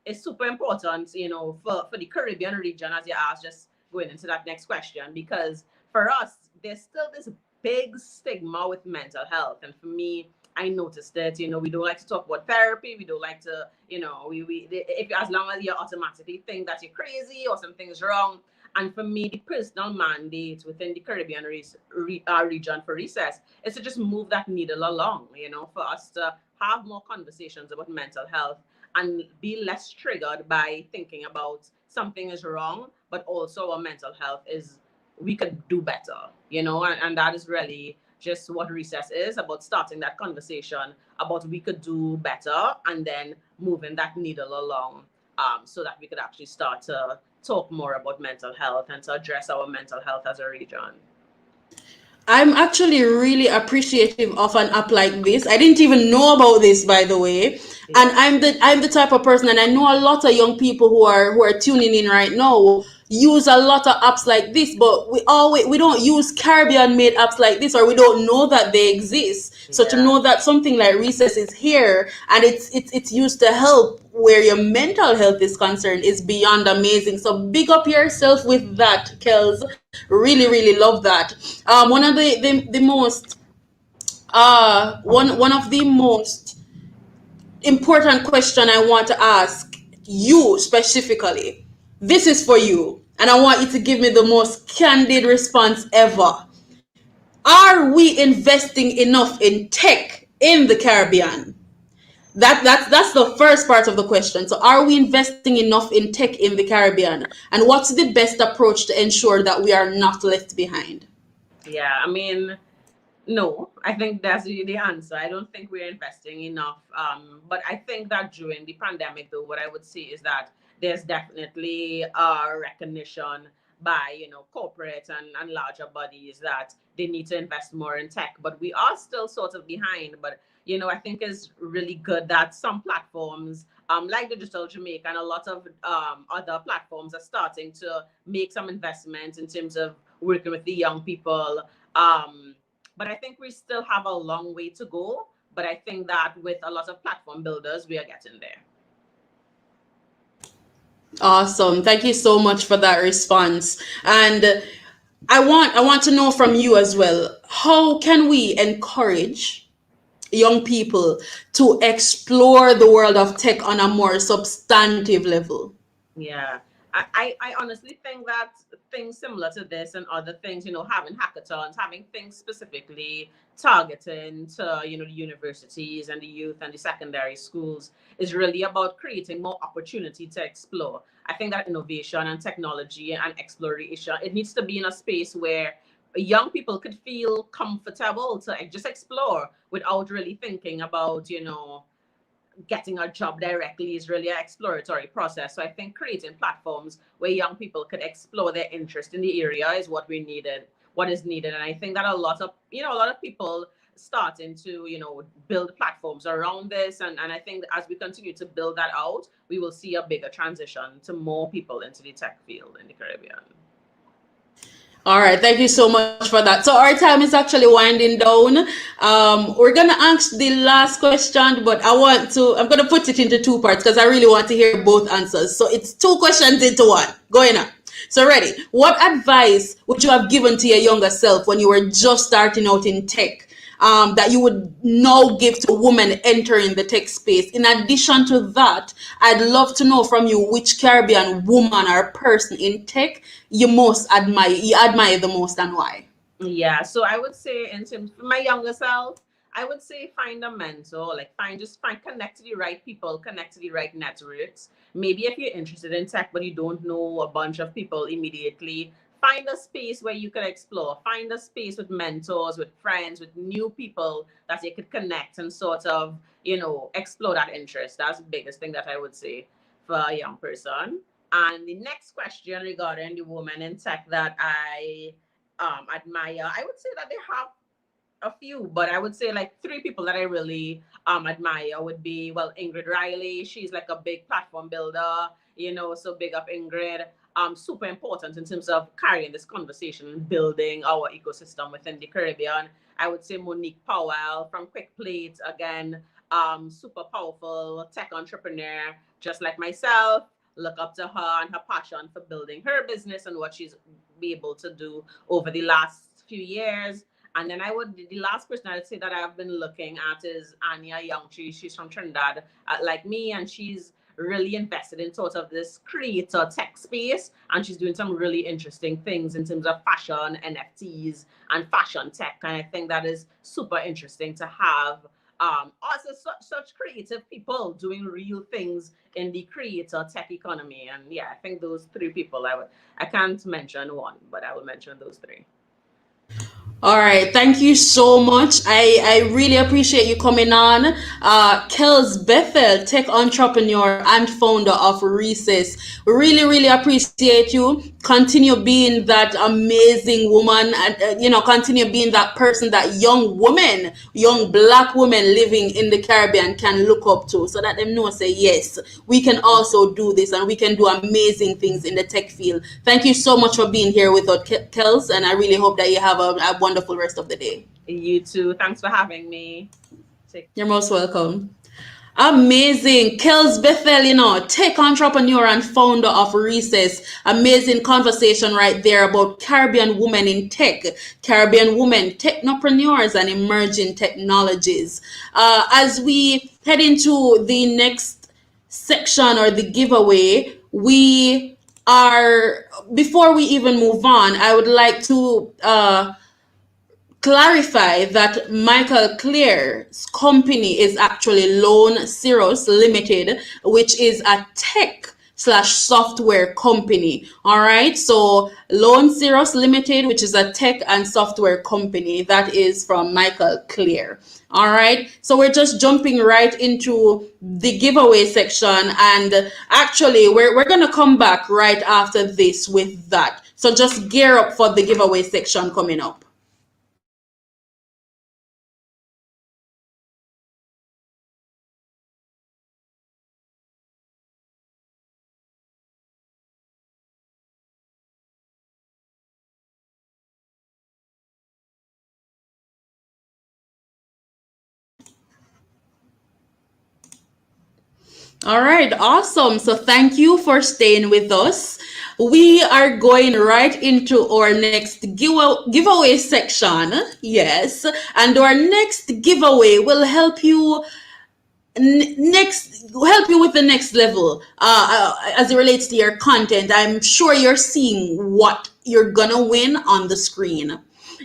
it's super important, you know, for the Caribbean region, as you asked, just going into that next question, because for us, there's still this big stigma with mental health. And for me, I noticed that, you know, we don't like to talk about therapy. We don't like to, you know, if as long as you automatically think that you're crazy or something's wrong. And for me, the personal mandate within the Caribbean region for recess is to just move that needle along, you know, for us to have more conversations about mental health and be less triggered by thinking about something is wrong, but also our mental health is, we could do better, you know, and that is really just what recess is about, starting that conversation about we could do better and then moving that needle along, so that we could actually start to talk more about mental health and to address our mental health as a region. I'm actually really appreciative of an app like this. I didn't even know about this, by the way. And I'm the type of person, and I know a lot of young people who are tuning in right now use a lot of apps like this, but we don't use Caribbean made apps like this, or we don't know that they exist. So to know that something like Recess is here and it's used to help where your mental health is concerned is beyond amazing. So big up yourself with that, Kels. Really love that. One of the most one of the most important question I want to ask you specifically. This is for you, and I want you to give me the most candid response ever. Are we investing enough in tech in the Caribbean? That's the first part of the question. So are we investing enough in tech in the Caribbean? And what's the best approach to ensure that we are not left behind? Yeah, I mean, no, I think that's the answer. I don't think we're investing enough. But I think that during the pandemic, though, what I would say is that there's definitely a recognition by, you know, corporate and larger bodies that they need to invest more in tech. But we are still sort of behind. But, you know, I think it's really good that some platforms, like Digital Jamaica and a lot of other platforms, are starting to make some investments in terms of working with the young people. But I think we still have a long way to go. But I think that with a lot of platform builders, we are getting there. Awesome. Thank you so much for that response. And I want to know from you as well, how can we encourage young people to explore the world of tech on a more substantive level? Yeah, I honestly think that things similar to this and other things, you know, having hackathons, having things specifically targeting to, you know, the universities and the youth and the secondary schools is really about creating more opportunity to explore. I think that innovation and technology and exploration, it needs to be in a space where young people could feel comfortable to just explore without really thinking about, getting a job directly is really an exploratory process. So I think creating platforms where young people could explore their interest in the area is what is needed. And I think that a lot of people starting to, build platforms around this. And I think as we continue to build that out, we will see a bigger transition to more people into the tech field in the Caribbean. All right, thank you so much for that. So our time is actually winding down. We're gonna ask the last question, but I'm gonna put it into two parts because I really want to hear both answers. So it's two questions into one. Going on. So ready. What advice would you have given to your younger self when you were just starting out in tech? That you would now give to women entering the tech space. In addition to that, I'd love to know from you which Caribbean woman or person in tech you admire the most, and why. Yeah, so I would say in terms for my younger self, I would say find a mentor, like connect to the right people, connect to the right networks. Maybe if you're interested in tech but you don't know a bunch of people immediately, find a space where you can explore. Find a space with mentors, with friends, with new people that you could connect and sort of, explore that interest. That's the biggest thing that I would say for a young person. And the next question regarding the woman in tech that I admire, I would say that they have a few, but I would say like three people that I really admire would be, well, Ingrid Riley. She's like a big platform builder, so big up Ingrid. Super important in terms of carrying this conversation and building our ecosystem within the Caribbean. I would say Monique Powell from Quick Plate, again, super powerful tech entrepreneur, just like myself. Look up to her and her passion for building her business and what she's be able to do over the last few years. And then the last person I'd say that I've been looking at is Anya Young. She's from Trinidad, like me, and she's really invested in sort of this creator tech space. And she's doing some really interesting things in terms of fashion, NFTs, and fashion tech. And I think that is super interesting to have also such creative people doing real things in the creator tech economy. And yeah, I think those three people I can't mention one, but I will mention those three. All right, thank you so much. I really appreciate you coming on. Kels Bethel, tech entrepreneur and founder of Recess. We really, really appreciate you. Continue being that amazing woman and, continue being that person that young Black women living in the Caribbean can look up to so that them know, say, yes, we can also do this and we can do amazing things in the tech field. Thank you so much for being here with us, Kels, and I really hope that you have a wonderful rest of the day. You too. Thanks for having me. You're most welcome. Amazing. Kels Bethel, tech entrepreneur and founder of Recess. Amazing conversation right there about Caribbean women in tech, Caribbean women technopreneurs and emerging technologies. As we head into the next section or the giveaway, before we even move on, I would like to clarify that Michael Clear's company is actually Lone Cirrus Limited, which is a tech/software company. All right, so Lone Cirrus Limited, which is a tech and software company, that is from Michael Clear. All right, so we're just jumping right into the giveaway section, and actually we're gonna come back right after this with that. So just gear up for the giveaway section coming up. All right, awesome. So thank you for staying with us. We are going right into our next giveaway section. Yes, and our next giveaway will help you with the next level as it relates to your content. I'm sure you're seeing what you're gonna win on the screen.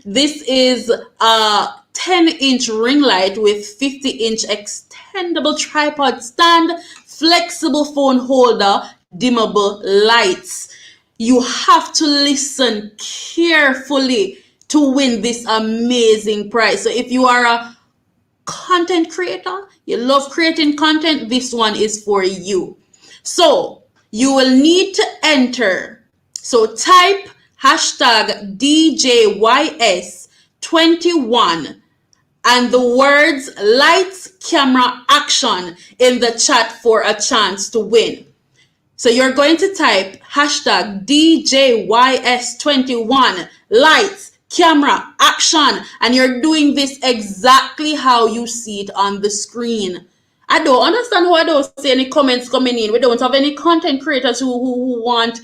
This is a 10-inch ring light with 50-inch extendable tripod stand, flexible phone holder, dimmable lights. You have to listen carefully to win this amazing prize. So if you are a content creator, you love creating content, this one is for you. So you will need to enter. So type hashtag DJYS21 and the words lights, camera, action in the chat for a chance to win. So you're going to type hashtag DJYS21 lights, camera, action, and you're doing this exactly how you see it on the screen. I don't understand why I don't see any comments coming in. We don't have any content creators who want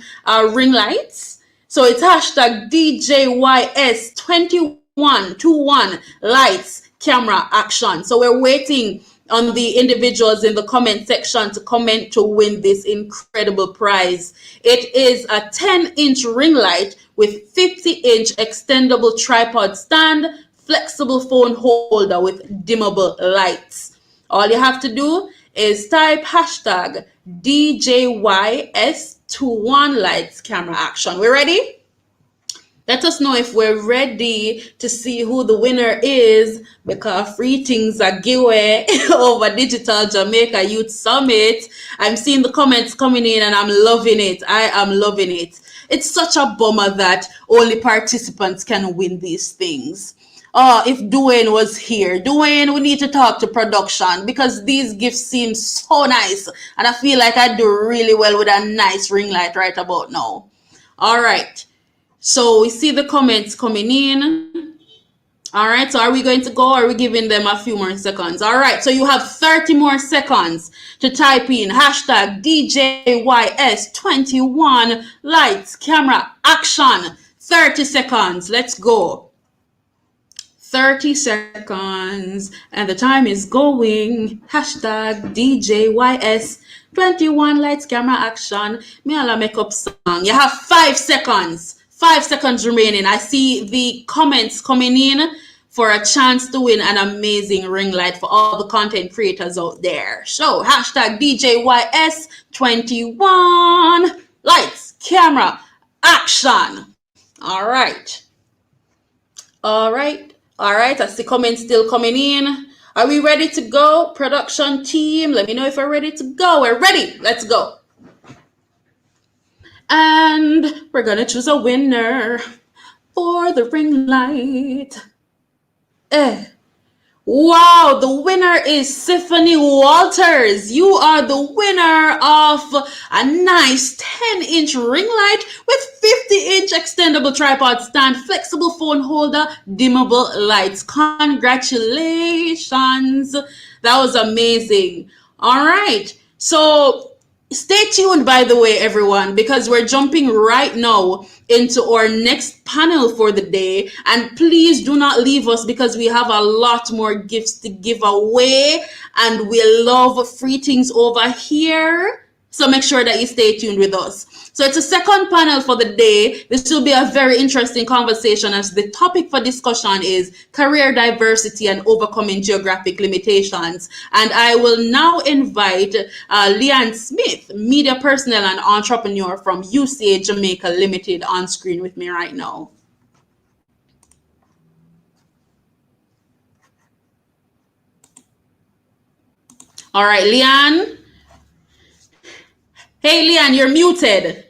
ring lights. So it's hashtag DJYS21 lights, camera, action. So we're waiting on the individuals in the comment section to comment to win this incredible prize. It is a 10-inch ring light with 50-inch extendable tripod stand, flexible phone holder with dimmable lights. All you have to do is type hashtag DJYS21 lights, camera, action. We ready? Let us know if we're ready to see who the winner is, because free things are given over Digital Jamaica Youth Summit. I'm seeing the comments coming in and I'm loving it. I am loving it. It's such a bummer that only participants can win these things. Oh, if Dwayne was here. Dwayne, we need to talk to production because these gifts seem so nice. And I feel like I do really well with a nice ring light right about now. All right. So we see the comments coming in. All right, so are we going to go or are we giving them a few more seconds? All right, so you have 30 more seconds to type in hashtag DJYS21 lights, camera, action. 30 seconds, let's go. 30 seconds and the time is going. Hashtag DJYS21 lights, camera, action. Me all a makeup song. You have 5 seconds. 5 seconds remaining. I see the comments coming in for a chance to win an amazing ring light for all the content creators out there. So hashtag DJYS21 lights, camera, action. All right. All right. All right. I see comments still coming in. Are we ready to go? Production team, let me know if we're ready to go. We're ready. Let's go. And we're going to choose a winner for the ring light. Wow, the winner is Symphony Walters. You are the winner of a nice 10-inch ring light with 50-inch extendable tripod stand, flexible phone holder, dimmable lights. Congratulations. That was amazing. All right. So stay tuned, by the way, everyone, because we're jumping right now into our next panel for the day. And please do not leave us because we have a lot more gifts to give away. And we love free things over here. So make sure that you stay tuned with us. So it's a second panel for the day. This will be a very interesting conversation as the topic for discussion is career diversity and overcoming geographic limitations. And I will now invite Leanne Smith, media personnel and entrepreneur from UCA Jamaica Limited, on screen with me right now. All right, Leanne. Hey, Leanne, you're muted.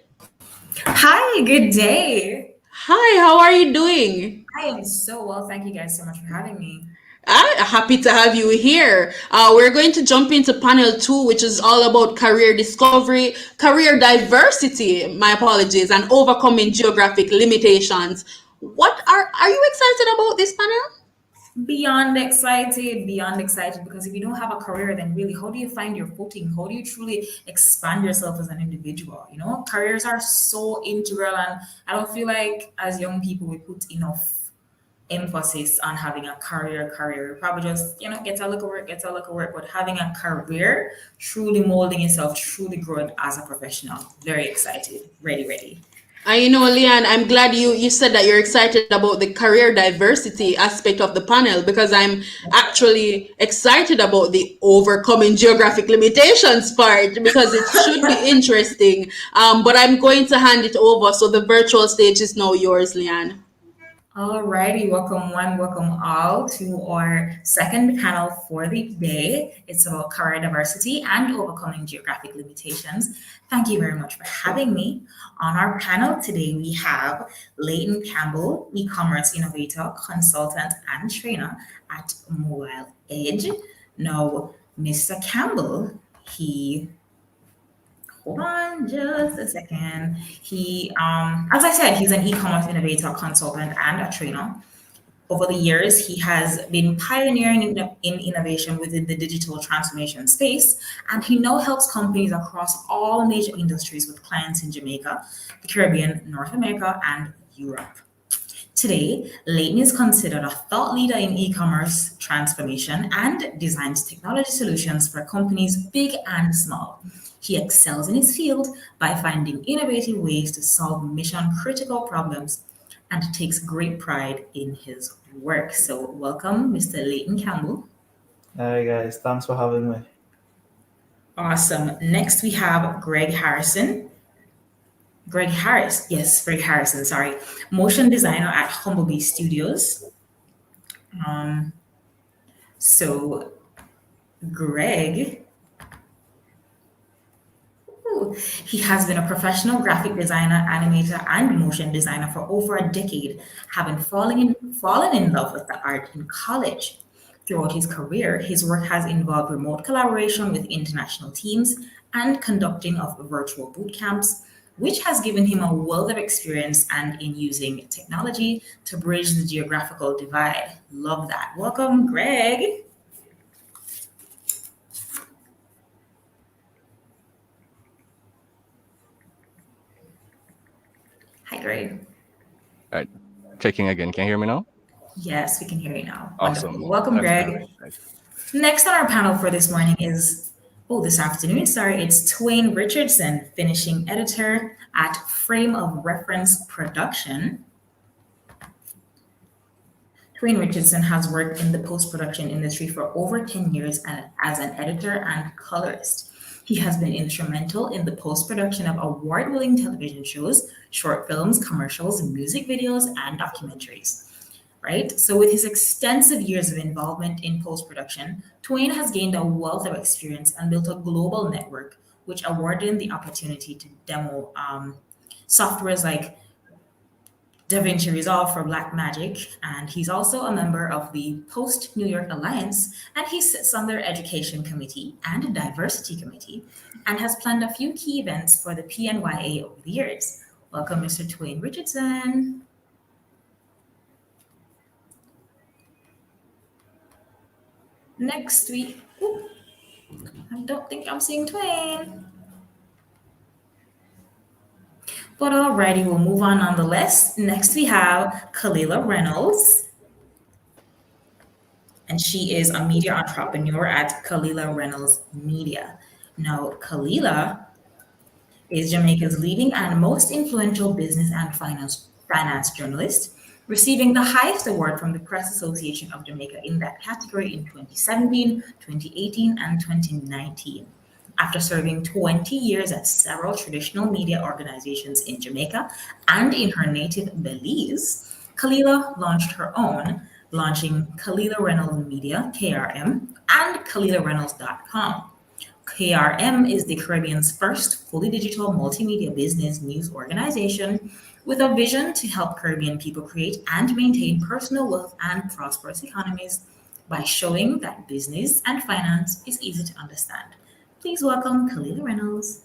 Hi, good day. Hi, how are you doing? I am so well. Thank you guys so much for having me. I'm happy to have you here. We're going to jump into panel 2, which is all about career discovery, career diversity, my apologies, and overcoming geographic limitations. What are you excited about this panel? Beyond excited, because if you don't have a career, then really, how do you find your footing? How do you truly expand yourself as an individual? You know, careers are so integral, and I don't feel like as young people we put enough emphasis on having a career. We probably just, get a look of work, but having a career, truly molding yourself, truly growing as a professional. Very excited, ready. And Leanne, I'm glad you said that you're excited about the career diversity aspect of the panel, because I'm actually excited about the overcoming geographic limitations part, because it should be interesting. But I'm going to hand it over. So the virtual stage is now yours, Leanne. Alrighty, welcome one, welcome all to our second panel for the day. It's about career diversity and overcoming geographic limitations. Thank you very much for having me. On our panel today, we have Leighton Campbell, e-commerce innovator, consultant, and trainer at Mobile Edge. Now, Mr. Campbell, hold on just a second. As I said, he's an e-commerce innovator, consultant, and a trainer. Over the years, he has been pioneering in innovation within the digital transformation space, and he now helps companies across all major industries with clients in Jamaica, the Caribbean, North America, and Europe. Today, Leighton is considered a thought leader in e-commerce transformation and designs technology solutions for companies big and small. He excels in his field by finding innovative ways to solve mission-critical problems and takes great pride in his work. So welcome, Mr. Leighton Campbell. Hi guys, thanks for having me. Awesome. Next, we have Greg Harrison. Greg Harrison, sorry. Motion designer at Humblebee Studios. So Greg, he has been a professional graphic designer, animator, and motion designer for over a decade, having fallen in love with the art in college. Throughout his career, his work has involved remote collaboration with international teams and conducting of virtual boot camps, which has given him a wealth of experience and in using technology to bridge the geographical divide. Love that. Welcome, Greg. Hi, Greg. All right, checking again. Can you hear me now? Yes, we can hear you now. Awesome. Wonderful. Welcome, Greg. Next on our panel for this morning this afternoon, it's Twain Richardson, finishing editor at Frame of Reference Production. Twain Richardson has worked in the post-production industry for over 10 years as an editor and colorist. He has been instrumental in the post-production of award-winning television shows, short films, commercials, music videos, and documentaries. Right? So with his extensive years of involvement in post-production, Twain has gained a wealth of experience and built a global network, which awarded him the opportunity to demo softwares like DaVinci Resolve for Blackmagic, and he's also a member of the Post New York Alliance, and he sits on their Education Committee and Diversity Committee, and has planned a few key events for the PNYA over the years. Welcome, Mr. Twain Richardson. Next week, I don't think I'm seeing Twain. But alrighty, we'll move on the list. Next we have Kalila Reynolds. And she is a media entrepreneur at Kalila Reynolds Media. Now, Kalila is Jamaica's leading and most influential business and finance journalist, receiving the highest award from the Press Association of Jamaica in that category in 2017, 2018, and 2019. After serving 20 years at several traditional media organizations in Jamaica and in her native Belize, Kalila launched her own, launching Kalila Reynolds Media, KRM, and KalilaReynolds.com. KRM is the Caribbean's first fully digital multimedia business news organization with a vision to help Caribbean people create and maintain personal wealth and prosperous economies by showing that business and finance is easy to understand. Please welcome Kalila Reynolds.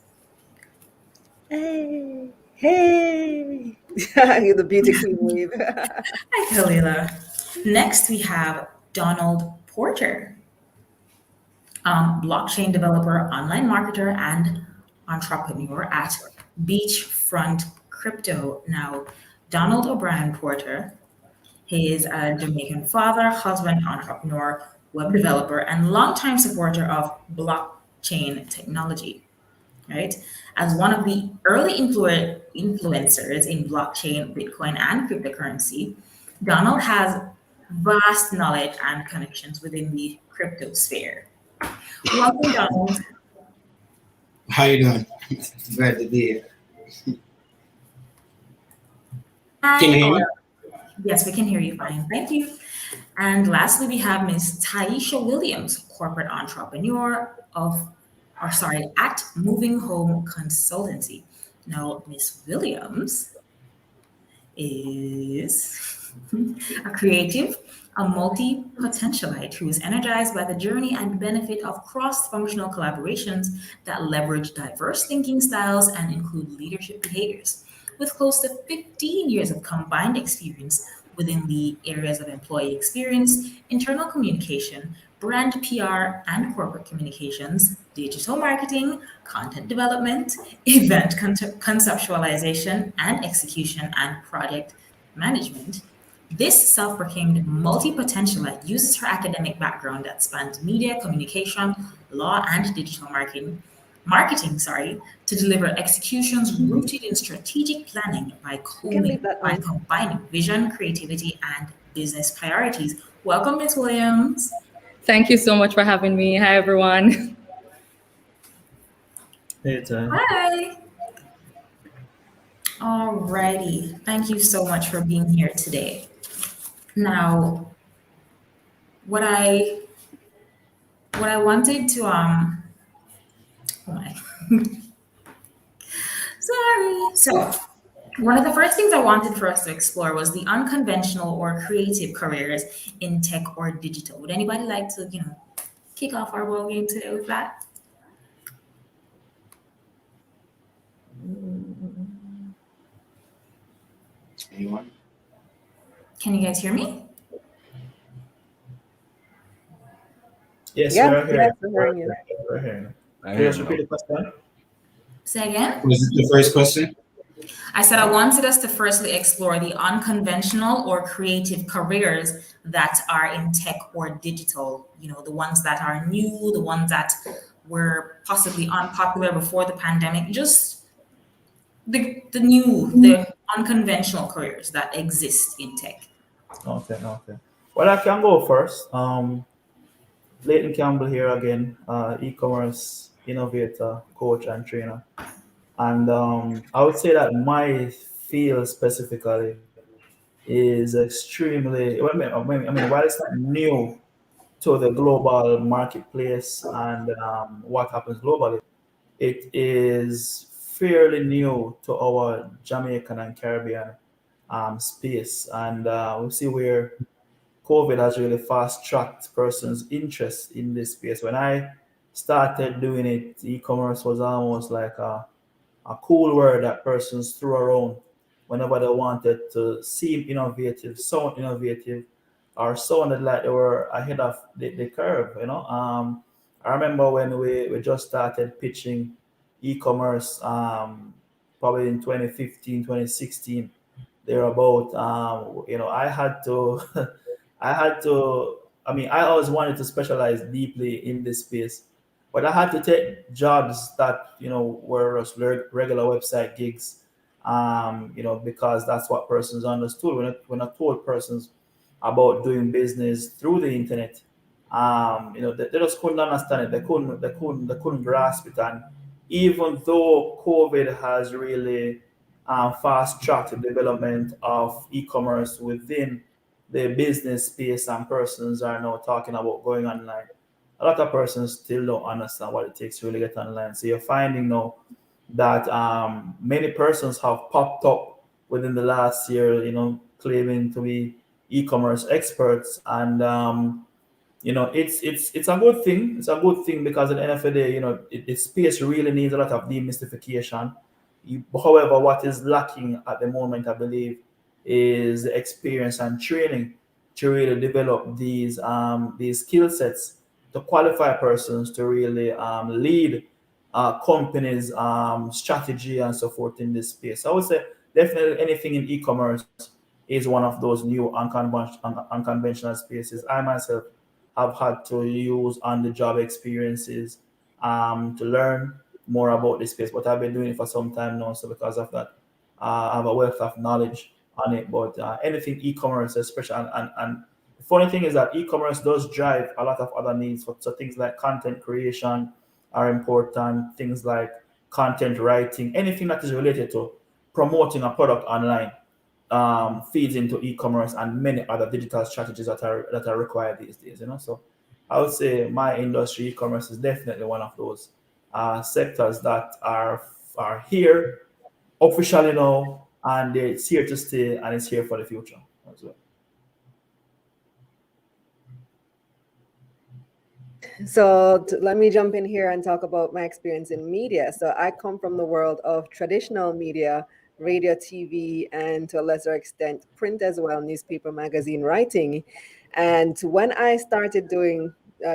Hey. The beauty queen wave. Hi, Kalila. Next, we have Donald Porter, blockchain developer, online marketer, and entrepreneur at Beachfront Crypto. Now, Donald O'Brien Porter, he is a Jamaican father, husband, entrepreneur, web developer, and longtime supporter of blockchain technology, right? As one of the early influencers in blockchain, Bitcoin, and cryptocurrency, Donald has vast knowledge and connections within the crypto sphere. Welcome, Donald. How you doing? Glad to be here. Can you hear me? Yes, we can hear you fine. Thank you. And lastly, we have Ms. Taisha Williams, corporate entrepreneur at Moving Home Consultancy. Now, Ms. Williams is a creative, a multi-potentialite who is energized by the journey and benefit of cross-functional collaborations that leverage diverse thinking styles and include leadership behaviors. With close to 15 years of combined experience within the areas of employee experience, internal communication, brand PR and corporate communications, digital marketing, content development, event conceptualization and execution, and project management. This self-proclaimed multi-potentialite uses her academic background that spans media, communication, law, and digital marketing, to deliver executions rooted in strategic planning by combining vision, creativity, and business priorities. Welcome, Ms. Williams. Thank you so much for having me. Hi, everyone. Hey, Ty. Hi. Alrighty. Thank you so much for being here today. Now, what I wanted to sorry. So one of the first things I wanted for us to explore was the unconventional or creative careers in tech or digital. Would anybody like to, kick off our ball game today with that? Anyone? Can you guys hear me? Yes, Yes, we're hearing yes, you. we're hearing you. We're hearing you. I Can hear you just you repeat now. the question? Say again? Was it the first question? I said I wanted us to firstly explore the unconventional or creative careers that are in tech or digital, the ones that are new, the ones that were possibly unpopular before the pandemic, just the unconventional careers that exist in tech. Okay. Well, I can go first. Leighton Campbell here again, e-commerce innovator, coach, and trainer. And I would say that my field specifically is extremely, while it's not new to the global marketplace and what happens globally, it is fairly new to our Jamaican and Caribbean space. And we see where COVID has really fast tracked persons' interest in this space. When I started doing it, e-commerce was almost like a cool word that persons threw around whenever they wanted to seem innovative, sound innovative, or sounded like they were ahead of the curve. I remember when we just started pitching e-commerce, probably in 2015, 2016, thereabout. I had to, I always wanted to specialize deeply in this space, but I had to take jobs that were just regular website gigs, because that's what persons understood. When I told persons about doing business through the internet, they just couldn't understand it. They couldn't grasp it. And even though COVID has really fast tracked the development of e-commerce within the business space, and persons are now talking about going online, a lot of persons still don't understand what it takes to really get online. So you're finding now that many persons have popped up within the last year, claiming to be e-commerce experts. And it's a good thing. It's a good thing because at the end of the day, the space really needs a lot of demystification. However, what is lacking at the moment, I believe, is the experience and training to really develop these skill sets to qualify persons to really lead companies' strategy and so forth in this space. I would say definitely anything in e-commerce is one of those new unconventional spaces. I myself have had to use on-the-job experiences to learn more about this space, but I've been doing it for some time now. So because of that, I have a wealth of knowledge on it. But anything e-commerce, especially, and the funny thing is that e-commerce does drive a lot of other needs. So things like content creation are important. Things like content writing, anything that is related to promoting a product online feeds into e-commerce and many other digital strategies that are required these days. So I would say my industry, e-commerce, is definitely one of those sectors that are here officially now, and it's here to stay, and it's here for the future as well. So let me jump in here and talk about my experience in media. So I come from the world of traditional media, radio, TV, and to a lesser extent, print as well, newspaper, magazine writing. And when I started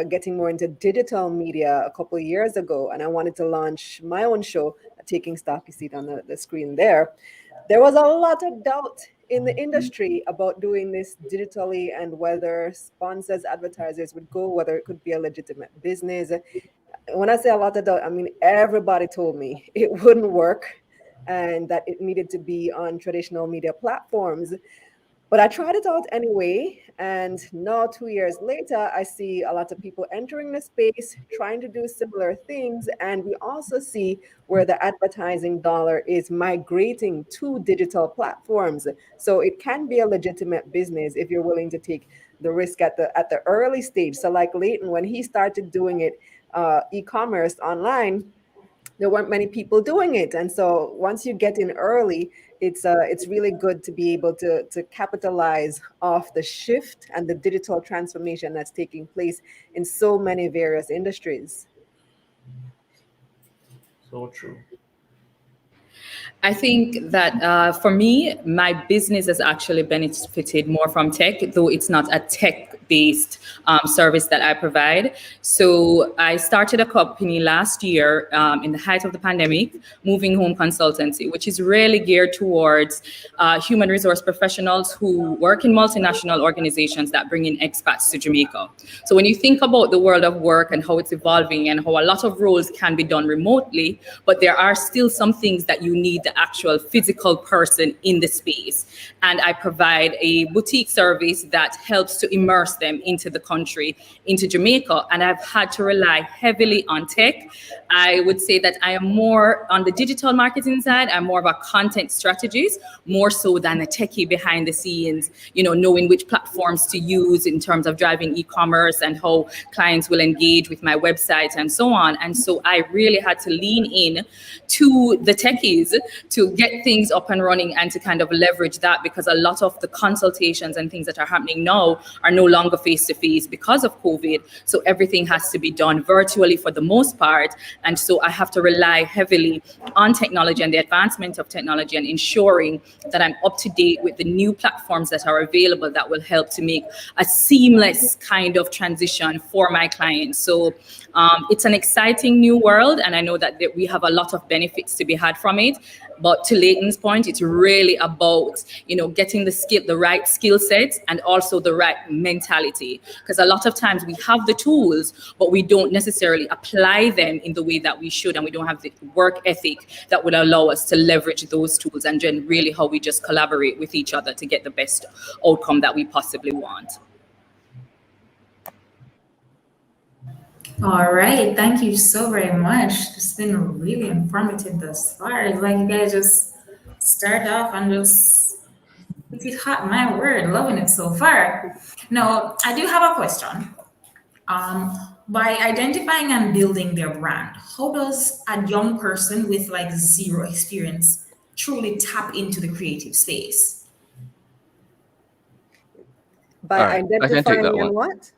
getting more into digital media a couple of years ago, and I wanted to launch my own show, Taking Stock, you see it on the screen there was a lot of doubt in the industry about doing this digitally and whether sponsors, advertisers would go, whether it could be a legitimate business. When I say a lot of doubt, I mean everybody told me it wouldn't work and that it needed to be on traditional media platforms. But I tried it out anyway, and now 2 years later, I see a lot of people entering the space, trying to do similar things, and we also see where the advertising dollar is migrating to digital platforms. So it can be a legitimate business if you're willing to take the risk at the early stage. So like Leighton, when he started doing it, e-commerce online, there weren't many people doing it, and so once you get in early, it's really good to be able to capitalize off the shift and the digital transformation that's taking place in so many various industries. So true. I think that for me, my business has actually benefited more from tech, though it's not a tech-based service that I provide. So I started a company last year in the height of the pandemic, Moving Home Consultancy, which is really geared towards human resource professionals who work in multinational organizations that bring in expats to Jamaica. So when you think about the world of work and how it's evolving and how a lot of roles can be done remotely, but there are still some things that you need the actual physical person in the space. And I provide a boutique service that helps to immerse them into the country, into Jamaica. And I've had to rely heavily on tech. I would say that I am more on the digital marketing side. I'm more of a content strategist, more so than a techie behind the scenes, knowing which platforms to use in terms of driving e-commerce and how clients will engage with my website and so on. And so I really had to lean in to the techies to get things up and running and to kind of leverage that, because a lot of the consultations and things that are happening now are no longer face-to-face because of COVID. So everything has to be done virtually for the most part. And so I have to rely heavily on technology and the advancement of technology and ensuring that I'm up to date with the new platforms that are available that will help to make a seamless kind of transition for my clients. So it's an exciting new world, and I know that we have a lot of benefits to be had from it. But to Leighton's point, it's really about, getting the right skill sets and also the right mentality. Because a lot of times we have the tools, but we don't necessarily apply them in the way that we should, and we don't have the work ethic that would allow us to leverage those tools, and then really how we just collaborate with each other to get the best outcome that we possibly want. All right, thank you so very much. It's been really informative thus far. It's like you guys just start off and just it hot, my word, loving it so far. Now, I do have a question. By identifying and building their brand, how does a young person with like zero experience truly tap into the creative space? By identifying and what?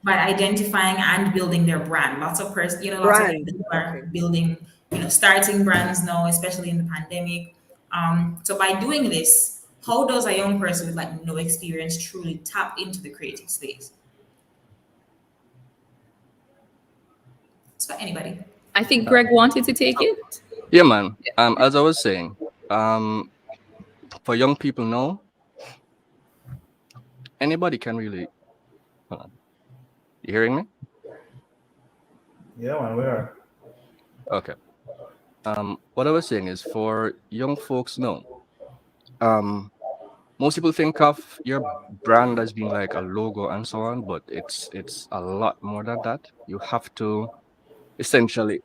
By identifying and building their brand. Lots of lots of people are building, starting brands now, especially in the pandemic. So by doing this, how does a young person with like no experience truly tap into the creative space? It's for anybody. I think Greg wanted to take it. Yeah, man. As I was saying, for young people now, anybody can really. Hold on. You hearing me? Yeah, man, we are. Okay. What I was saying is, for young folks now, most people think of your brand as being like a logo and so on, but it's a lot more than that. You have to essentially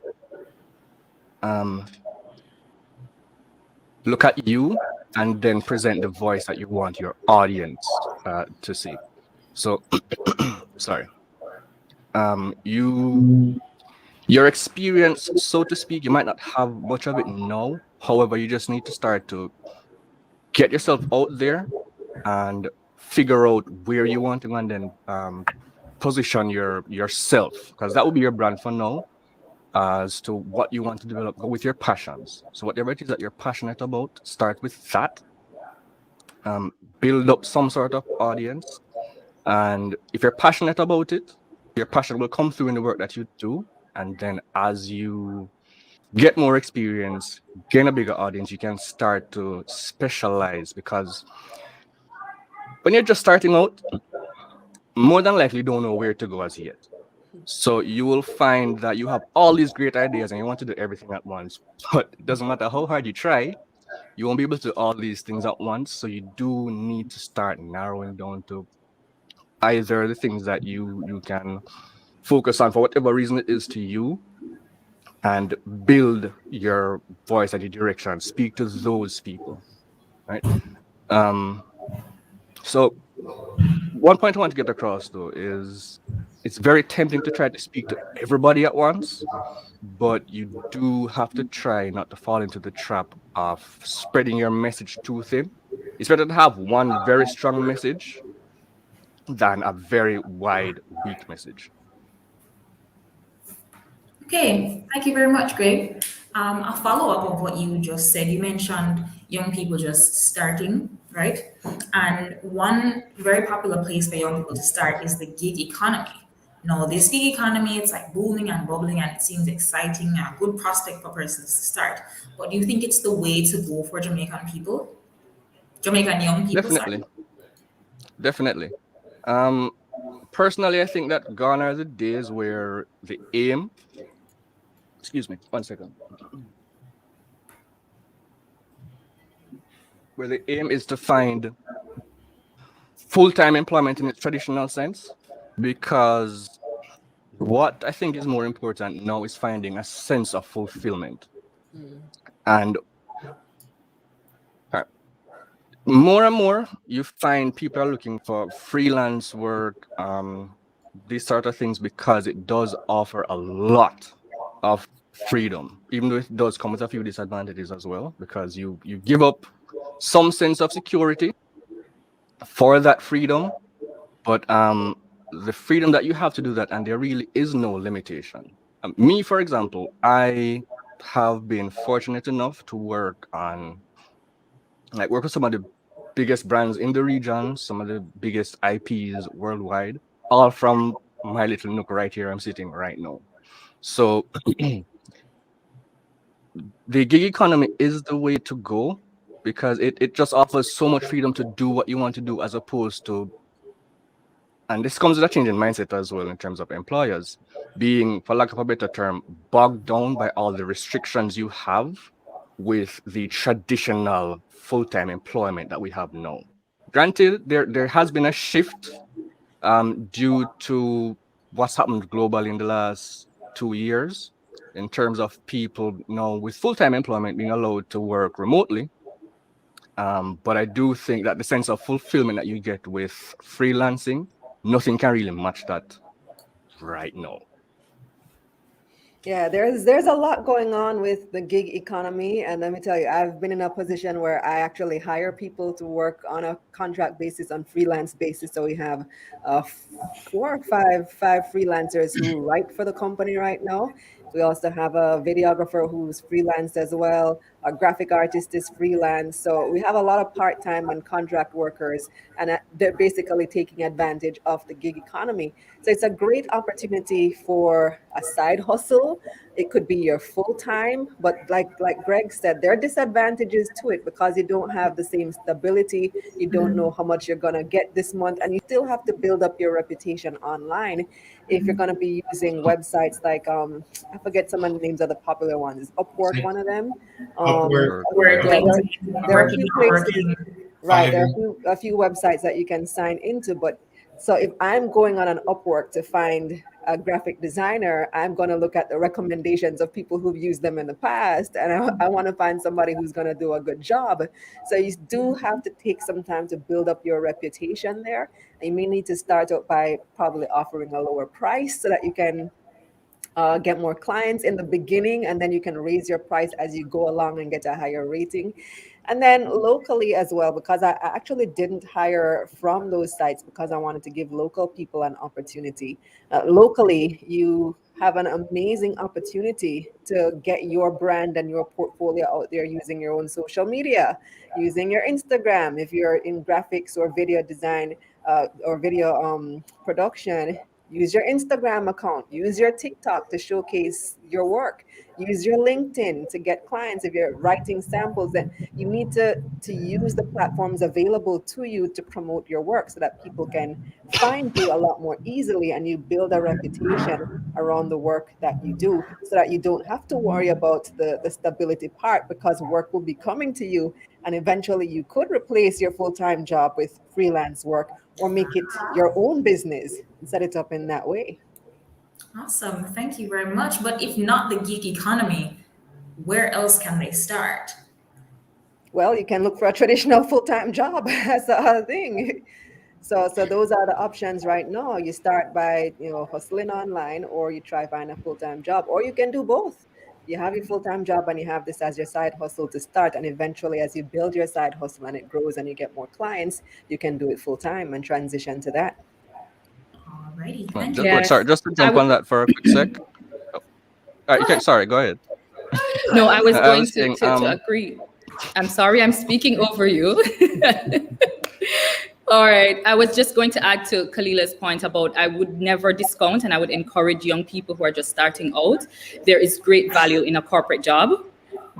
look at you and then present the voice that you want your audience to see. So, sorry. Your experience, so to speak, you might not have much of it now. However, you just need to start to get yourself out there and figure out where you want to, and then position yourself, because that will be your brand for now, as to what you want to develop with your passions. So whatever it is that you're passionate about, start with that. Build up some sort of audience, and if you're passionate about it, your passion will come through in the work that you do. And then as you get more experience, gain a bigger audience, you can start to specialize, because when you're just starting out, more than likely you don't know where to go as yet. So you will find that you have all these great ideas and you want to do everything at once, but it doesn't matter how hard you try, you won't be able to do all these things at once. So you do need to start narrowing down to either the things that you can focus on for whatever reason it is to you, and build your voice and your direction, speak to those people, right? So one point I want to get across, though, is it's very tempting to try to speak to everybody at once, but you do have to try not to fall into the trap of spreading your message too thin. It's better to have one very strong message than a very wide, weak message. Okay, thank you very much, Greg. A follow-up of what you just said. You mentioned young people just starting, right? And one very popular place for young people to start is the gig economy. Now, this gig economy, it's like booming and bubbling, and it seems exciting and a good prospect for persons to start. But do you think it's the way to go for Jamaican people? Jamaican young people? Definitely. Personally, I think that gone are the days where the aim, excuse me, 1 second. Where the aim is to find full-time employment in its traditional sense, because what I think is more important now is finding a sense of fulfillment. And more and more, you find people are looking for freelance work, these sort of things, because it does offer a lot of freedom, even though it does come with a few disadvantages as well, because you give up some sense of security for that freedom, but the freedom that you have to do that, and there really is no limitation. Me, for example, I have been fortunate enough to work with some of the biggest brands in the region, some of the biggest IPs worldwide, all from my little nook right here I'm sitting right now. So the gig economy is the way to go, because it just offers so much freedom to do what you want to do, as opposed to, and this comes with a change in mindset as well in terms of employers being, for lack of a better term, bogged down by all the restrictions you have with the traditional full-time employment that we have now. Granted, there has been a shift due to what's happened globally in the last 2 years, in terms of people now with full-time employment being allowed to work remotely. But I do think that the sense of fulfillment that you get with freelancing, nothing can really match that right now. Yeah, there's a lot going on with the gig economy, and let me tell you, I've been in a position where I actually hire people to work on a contract basis, on freelance basis. So we have 4 or 5 freelancers who write for the company right now. We also have a videographer who's freelance as well. A graphic artist is freelance. So we have a lot of part-time and contract workers, and they're basically taking advantage of the gig economy. So it's a great opportunity for a side hustle. It could be your full-time, but like Greg said, there are disadvantages to it, because you don't have the same stability. You don't know how much you're gonna get this month, and you still have to build up your reputation online. If you're gonna be using websites like I forget some of the names of the popular ones. Is Upwork one of them? Upwork. There are a few places, right? There are a few websites that you can sign into, but so if I'm going on an Upwork to find a graphic designer, I'm going to look at the recommendations of people who've used them in the past, and I want to find somebody who's going to do a good job. So you do have to take some time to build up your reputation there. You may need to start out by probably offering a lower price so that you can get more clients in the beginning, and then you can raise your price as you go along and get a higher rating. And then locally as well, because I actually didn't hire from those sites because I wanted to give local people an opportunity. Locally, you have an amazing opportunity to get your brand and your portfolio out there using your own social media, using your Instagram. If you're in graphics or video design or video production, use your Instagram account, use your TikTok to showcase your work, use your LinkedIn to get clients. If you're writing samples, then you need to use the platforms available to you to promote your work so that people can find you a lot more easily, and you build a reputation around the work that you do so that you don't have to worry about the stability part, because work will be coming to you, and eventually you could replace your full-time job with freelance work or make it your own business and set it up in that way. Awesome. Thank you very much. But if not the gig economy, where else can they start? Well, you can look for a traditional full-time job. That's the other thing. So those are the options right now. You start by, hustling online, or you try find a full-time job, or you can do both. You have your full-time job and you have this as your side hustle to start, and eventually as you build your side hustle and it grows and you get more clients, you can do it full-time and transition to that. Alrighty, Well, thank just, you. wait, sorry, just to jump on that for a quick sec. Oh. Okay, sorry, go ahead. No, I was I going was saying, to agree. I'm sorry, I'm speaking over you. All right. I was just going to add to Khalila's point about I would never discount, and I would encourage young people who are just starting out. There is great value in a corporate job.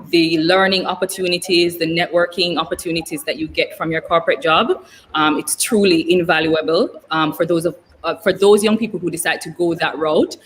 The learning opportunities, the networking opportunities that you get from your corporate job, it's truly invaluable for those young people who decide to go that route.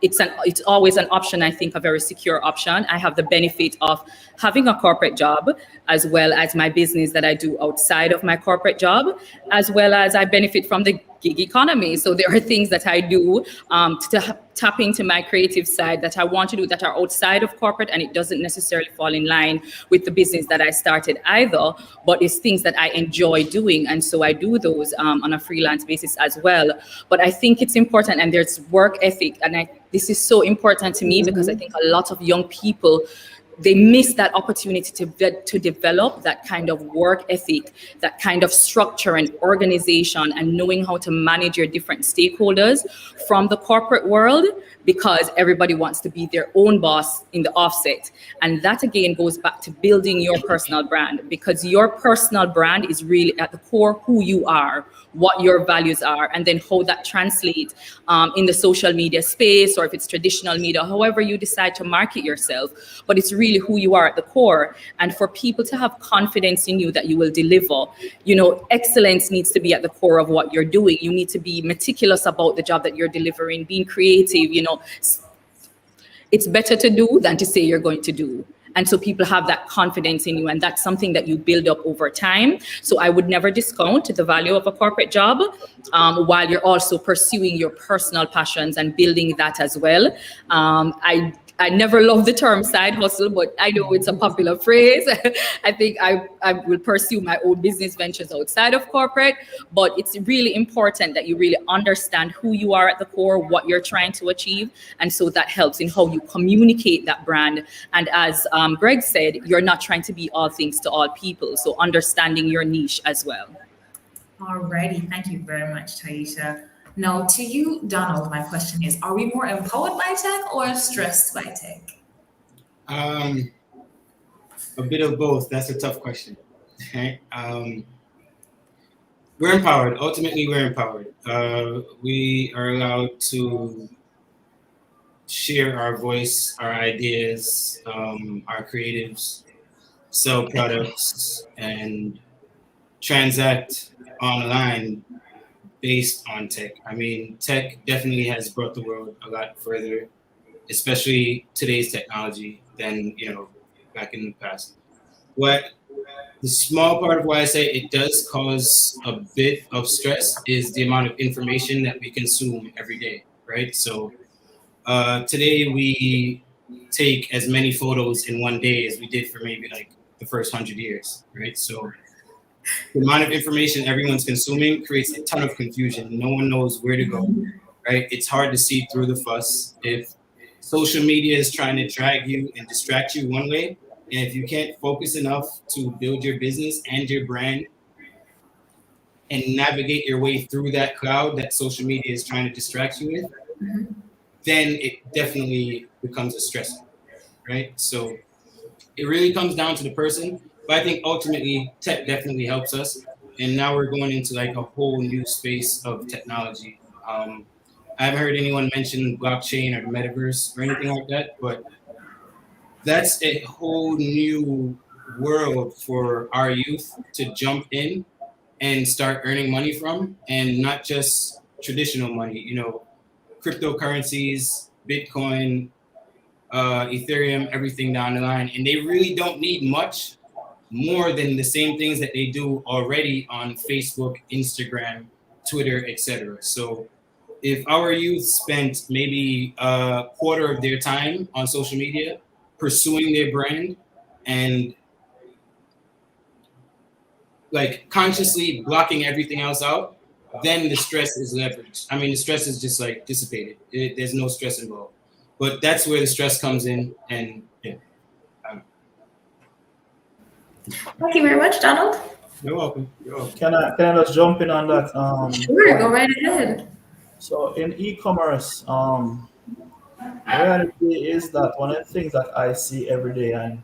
It's always an option, I think, a very secure option. I have the benefit of having a corporate job, as well as my business that I do outside of my corporate job, as well as I benefit from the gig economy. So there are things that I do to tap into my creative side that I want to do that are outside of corporate, and it doesn't necessarily fall in line with the business that I started either, but it's things that I enjoy doing. And so I do those on a freelance basis as well. But I think it's important, and there's work ethic. And this is so important to me because I think a lot of young people, they miss that opportunity to develop that kind of work ethic, that kind of structure and organization, and knowing how to manage your different stakeholders from the corporate world, because everybody wants to be their own boss in the offset. And that again goes back to building your personal brand, because your personal brand is really at the core who you are, what your values are, and then how that translates in the social media space, or if it's traditional media, however you decide to market yourself. But it's really who you are at the core. And for people to have confidence in you that you will deliver, excellence needs to be at the core of what you're doing. You need to be meticulous about the job that you're delivering, being creative. It's better to do than to say you're going to do. And so people have that confidence in you, and that's something that you build up over time. So I would never discount the value of a corporate job while you're also pursuing your personal passions and building that as well. I never loved the term side hustle, but I know it's a popular phrase. I think I will pursue my own business ventures outside of corporate, but it's really important that you really understand who you are at the core, what you're trying to achieve. And so that helps in how you communicate that brand. And as Greg said, you're not trying to be all things to all people. So understanding your niche as well. Alrighty, thank you very much, Taisha. Now, to you, Donald, my question is, are we more empowered by tech or stressed by tech? A bit of both. That's a tough question. Okay. We're empowered. Ultimately, we're empowered. We are allowed to share our voice, our ideas, our creatives, sell products, and transact online based on tech. I mean, tech definitely has brought the world a lot further, especially today's technology than, back in the past. What the small part of why I say it does cause a bit of stress is the amount of information that we consume every day. right? So today we take as many photos in one day as we did for maybe like the first 100 years, right? So the amount of information everyone's consuming creates a ton of confusion. No one knows where to go, right? It's hard to see through the fuss. If social media is trying to drag you and distract you one way, and if you can't focus enough to build your business and your brand and navigate your way through that cloud that social media is trying to distract you with, then it definitely becomes a stressor, right? So it really comes down to the person. But I think ultimately tech definitely helps us. And now we're going into like a whole new space of technology. I haven't heard anyone mention blockchain or the metaverse or anything like that, but that's a whole new world for our youth to jump in and start earning money from, and not just traditional money, you know, cryptocurrencies, Bitcoin, Ethereum, everything down the line. And they really don't need much more than the same things that they do already on Facebook, Instagram, Twitter, etc. So if our youth spent maybe a quarter of their time on social media pursuing their brand and like consciously blocking everything else out, then the stress is leveraged. I mean, the stress is just like dissipated. There's no stress involved. But that's where the stress comes in, and yeah. Thank you very much, Donald. You're welcome. You're welcome. Can I just jump in on that? Sure, go right ahead. So in e-commerce, the reality is that one of the things that I see every day, and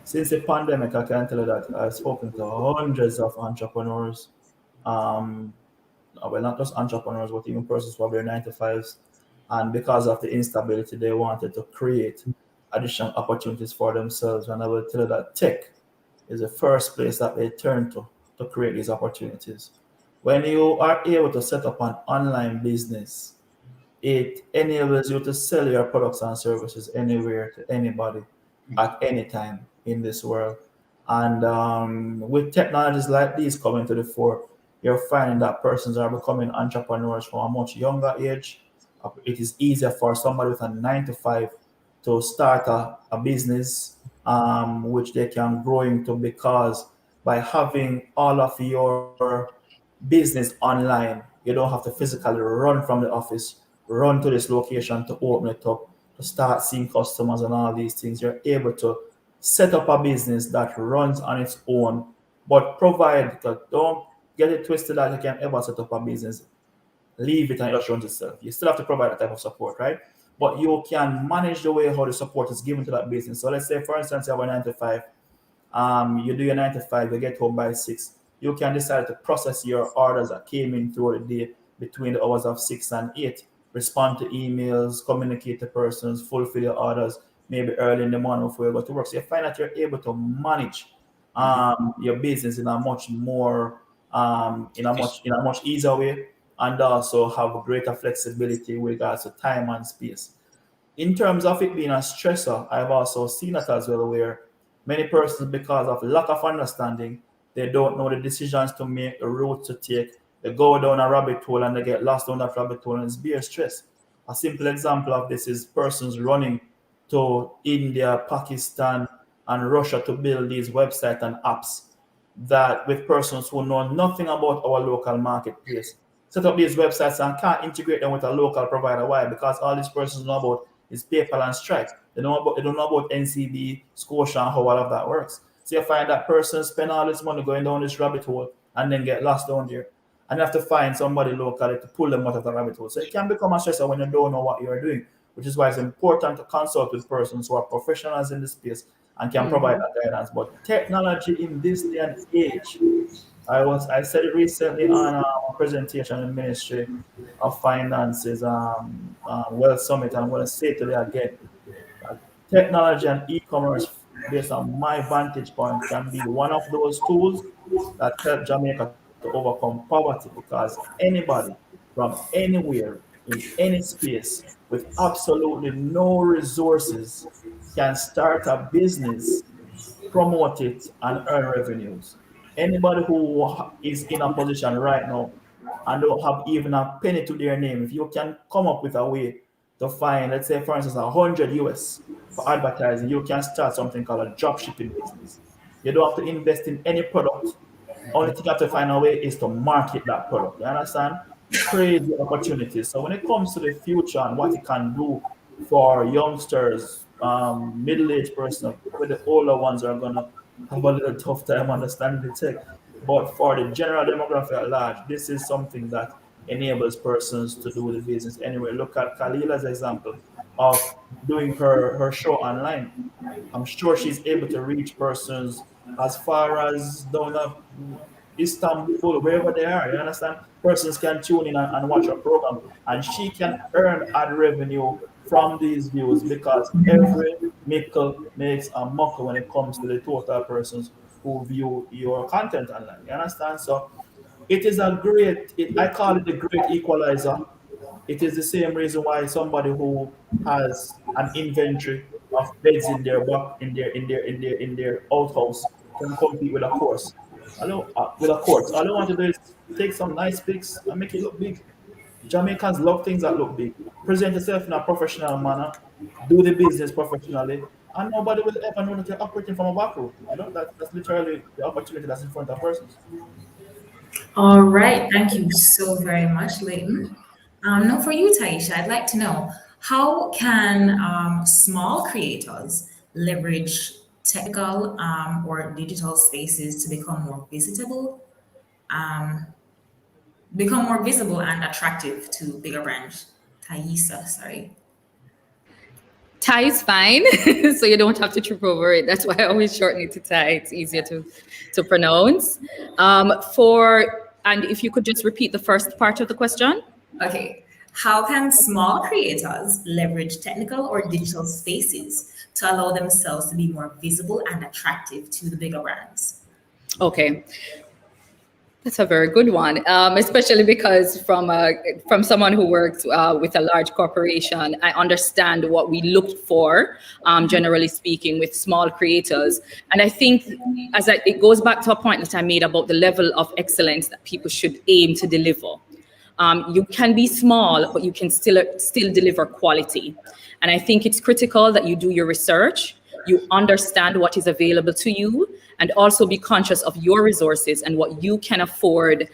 since the pandemic, I can tell you that I've spoken to hundreds of entrepreneurs. Well, not just entrepreneurs, but even persons who have their 9 to 5s. And because of the instability, they wanted to create additional opportunities for themselves. And I will tell you that tech is the first place that they turn to create these opportunities. When you are able to set up an online business, it enables you to sell your products and services anywhere to anybody at any time in this world. And with technologies like these coming to the fore, you're finding that persons are becoming entrepreneurs from a much younger age. It is easier for somebody with a 9 to 5 to start a business, which they can grow into, because by having all of your business online, you don't have to physically run from the office, run to this location to open it up, to start seeing customers and all these things. You're able to set up a business that runs on its own, but provide, because don't get it twisted that you can ever set up a business, leave it and it just runs itself. You still have to provide that type of support, right? But you can manage the way how the support is given to that business. So let's say, for instance, you have a 9 to 5. You do your 9 to 5, you get home by 6. You can decide to process your orders that came in throughout the day between the hours of 6 and 8. Respond to emails, communicate to persons, fulfill your orders maybe early in the morning before you go to work. So you find that you're able to manage your business in a much more in a much easier way, and also have greater flexibility with regards to time and space. In terms of it being a stressor, I've also seen it as well, where many persons, because of lack of understanding, they don't know the decisions to make, the route to take. They go down a rabbit hole and they get lost down that rabbit hole, and it's bare stress. A simple example of this is persons running to India, Pakistan, and Russia to build these websites and apps, that with persons who know nothing about our local marketplace set up these websites and can't integrate them with a local provider. Why? Because all these persons know about is PayPal and Stripe. They don't know about NCB, Scotia, and how all of that works. So you find that person spend all this money going down this rabbit hole and then get lost down there. And you have to find somebody locally to pull them out of the rabbit hole. So it can become a stressor when you don't know what you're doing, which is why it's important to consult with persons who are professionals in the space and can provide that guidance. But technology in this day and age, I said it recently on a presentation in the Ministry of Finances Wealth Summit, and I'm going to say it today again. Technology and e-commerce, based on my vantage point, can be one of those tools that help Jamaica to overcome poverty, because anybody from anywhere in any space with absolutely no resources can start a business, promote it, and earn revenues. Anybody who is in a position right now and don't have even a penny to their name, if you can come up with a way to find, let's say, for instance, 100 US for advertising, you can start something called a drop shipping business. You don't have to invest in any product. Only thing you have to find a way is to market that product. You understand? Crazy opportunities. So when it comes to the future and what it can do for youngsters, middle-aged persons, where the older ones are gonna have a little tough time understanding the tech. But for the general demographic at large, this is something that enables persons to do the business anyway. Look at Khalila's example of doing her show online. I'm sure she's able to reach persons as far as down Istanbul, wherever they are. You understand? Persons can tune in and watch her program, and she can earn ad revenue from these views because every nickel makes a muckle when it comes to the total persons who view your content online. You understand? So it is a great, I call it the great equalizer. It is the same reason why somebody who has an inventory of beds in their outhouse can compete with a course. With a course. All I want to do is take some nice pics and make it look big. Jamaicans love things that look big. Present yourself in a professional manner, do the business professionally, and nobody will ever know that you're operating from a back room. That's literally the opportunity that's in front of persons. All right, thank you so very much, Leighton. Now for you, Taisha, I'd like to know, how can small creators leverage technical or digital spaces to become more visible and attractive to bigger brands? Taisa, sorry. Thai is fine, so you don't have to trip over it. That's why I always shorten it to Thai. It's easier to pronounce. And if you could just repeat the first part of the question. Okay. How can small creators leverage technical or digital spaces to allow themselves to be more visible and attractive to the bigger brands? Okay. That's a very good one, especially because from someone who works with a large corporation, I understand what we look for, generally speaking, with small creators. And I think it goes back to a point that I made about the level of excellence that people should aim to deliver. You can be small, but you can still deliver quality. And I think it's critical that you do your research, you understand what is available to you, and also be conscious of your resources and what you can afford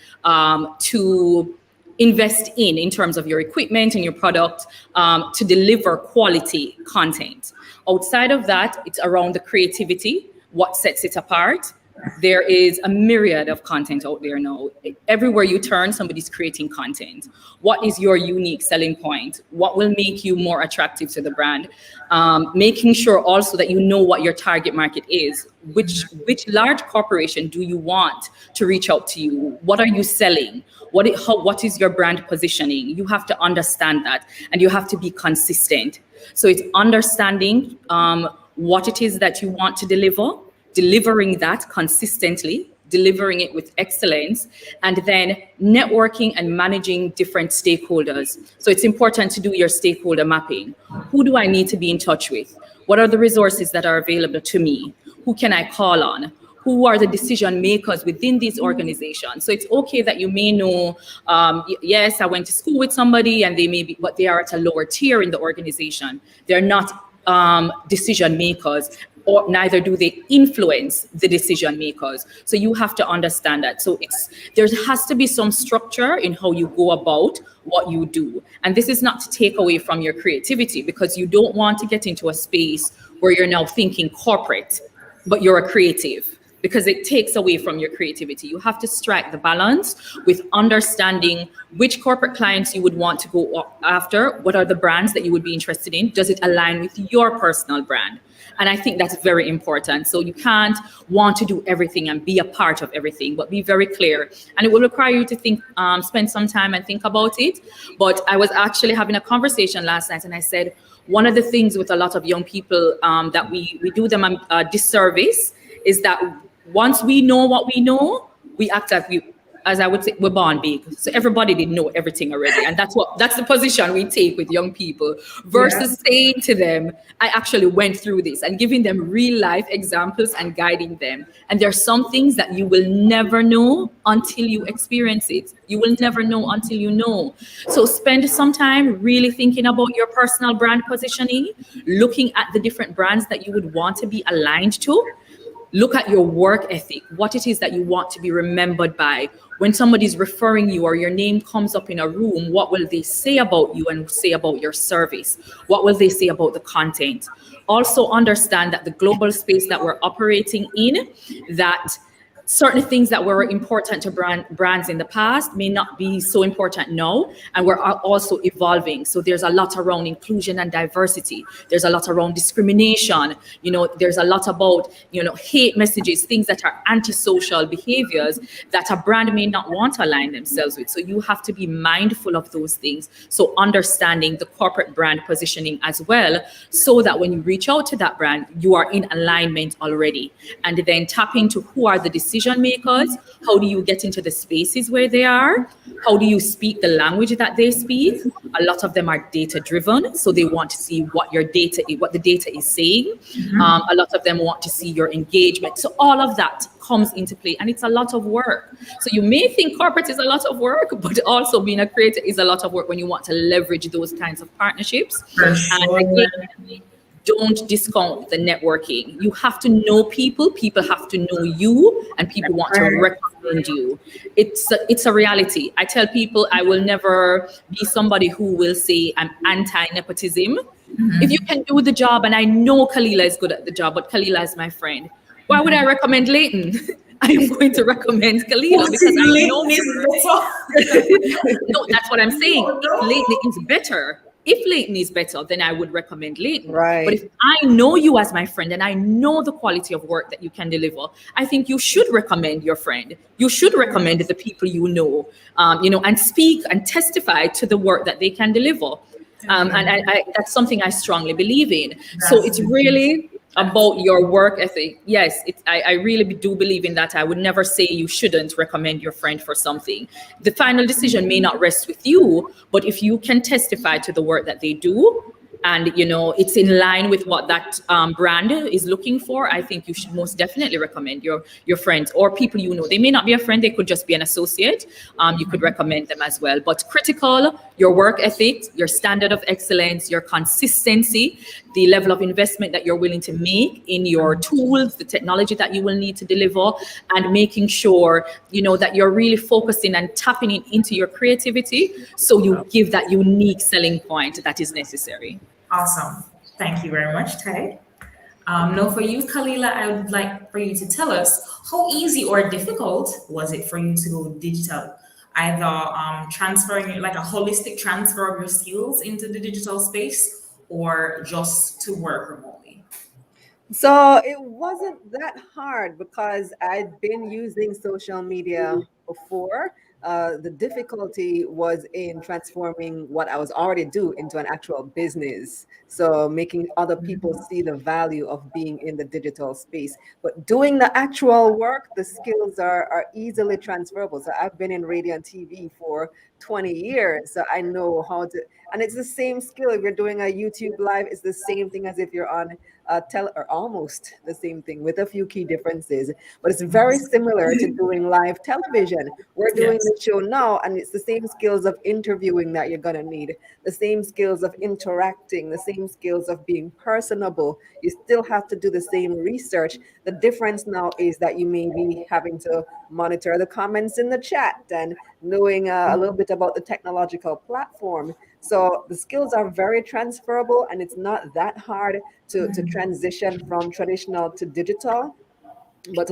to invest in terms of your equipment and your product to deliver quality content. Outside of that, it's around the creativity, what sets it apart. There is a myriad of content out there now. Everywhere you turn, somebody's creating content. What is your unique selling point? What will make you more attractive to the brand? Making sure also that you know what your target market is. Which large corporation do you want to reach out to you? What are you selling? What is your brand positioning? You have to understand that, and you have to be consistent. So it's understanding what it is that you want to deliver, delivering that consistently, delivering it with excellence, and then networking and managing different stakeholders. So it's important to do your stakeholder mapping. Who do I need to be in touch with? What are the resources that are available to me? Who can I call on? Who are the decision makers within these organizations? So it's okay that you may know, yes, I went to school with somebody and they may be, but they are at a lower tier in the organization. They're not decision makers, or neither do they influence the decision makers. So you have to understand that. So there has to be some structure in how you go about what you do. And this is not to take away from your creativity, because you don't want to get into a space where you're now thinking corporate, but you're a creative, because it takes away from your creativity. You have to strike the balance with understanding which corporate clients you would want to go after. What are the brands that you would be interested in? Does it align with your personal brand? And I think that's very important. So you can't want to do everything and be a part of everything, but be very clear. And it will require you to think, spend some time and think about it. But I was actually having a conversation last night, and I said, one of the things with a lot of young people that we do them a disservice is that once we know what we know, we act as I would say, we're born big. So everybody did know everything already. And that's the position we take with young people versus saying to them, I actually went through this, and giving them real life examples and guiding them. And there are some things that you will never know until you experience it. You will never know until you know. So spend some time really thinking about your personal brand positioning, looking at the different brands that you would want to be aligned to. Look at your work ethic, what it is that you want to be remembered by. When somebody's referring you or your name comes up in a room, what will they say about you and say about your service? What will they say about the content? Also understand that the global space that we're operating in, that certain things that were important to brands in the past may not be so important now, and we're also evolving. So there's a lot around inclusion and diversity. There's a lot around discrimination. There's a lot about, hate messages, things that are antisocial behaviors that a brand may not want to align themselves with. So you have to be mindful of those things. So understanding the corporate brand positioning as well, so that when you reach out to that brand, you are in alignment already. And then tap into who are the decision makers. How do you get into the spaces where they are? How do you speak the language that they speak? A lot of them are data driven, so they want to see what the data is saying. A lot of them want to see your engagement. So all of that comes into play, and it's a lot of work. So you may think corporate is a lot of work, but also being a creator is a lot of work when you want to leverage those kinds of partnerships. And again, don't discount the networking. You have to know people have to know you, and people want to recommend you. It's a reality. I tell people I will never be somebody who will say I'm anti-nepotism. If you can do the job, and I know Kalila is good at the job, but Kalila is my friend, why would I recommend Leighton? I am going to recommend Kalila because I know no, that's what I'm saying. If Leighton is better, then I would recommend Leighton. Right. But if I know you as my friend and I know the quality of work that you can deliver, I think you should recommend your friend. You should recommend the people you know, and speak and testify to the work that they can deliver. And I that's something I strongly believe in. So it's really about your work ethic. Yes, I really do believe in that. I would never say you shouldn't recommend your friend for something. The final decision may not rest with you, but if you can testify to the work that they do, and it's in line with what that brand is looking for, I think you should most definitely recommend your friends or people They may not be a friend, they could just be an associate. You could recommend them as well. But critical, your work ethic, your standard of excellence, your consistency, the level of investment that you're willing to make in your tools, the technology that you will need to deliver, and making sure that you're really focusing and tapping into your creativity, so you give that unique selling point that is necessary. Awesome. Thank you very much, Ty. Now for you, Kalila, I would like for you to tell us how easy or difficult was it for you to go digital? Either transferring, like a holistic transfer of your skills into the digital space, or just to work remotely? So it wasn't that hard because I'd been using social media before. The difficulty was in transforming what I was already doing into an actual business. So making other people see the value of being in the digital space. But doing the actual work, the skills are easily transferable. So I've been in radio and TV for 20 years. So I know how to, and it's the same skill. If you're doing a YouTube live, it's the same thing as if you're on or almost the same thing with a few key differences, but it's very similar to doing live television. We're doing the show now, and it's the same skills of interviewing that you're gonna need, the same skills of interacting, the same skills of being personable. You still have to do the same research. The difference now is that you may be having to monitor the comments in the chat and knowing a little bit about the technological platform. So the skills are very transferable, and it's not that hard to transition from traditional to digital. But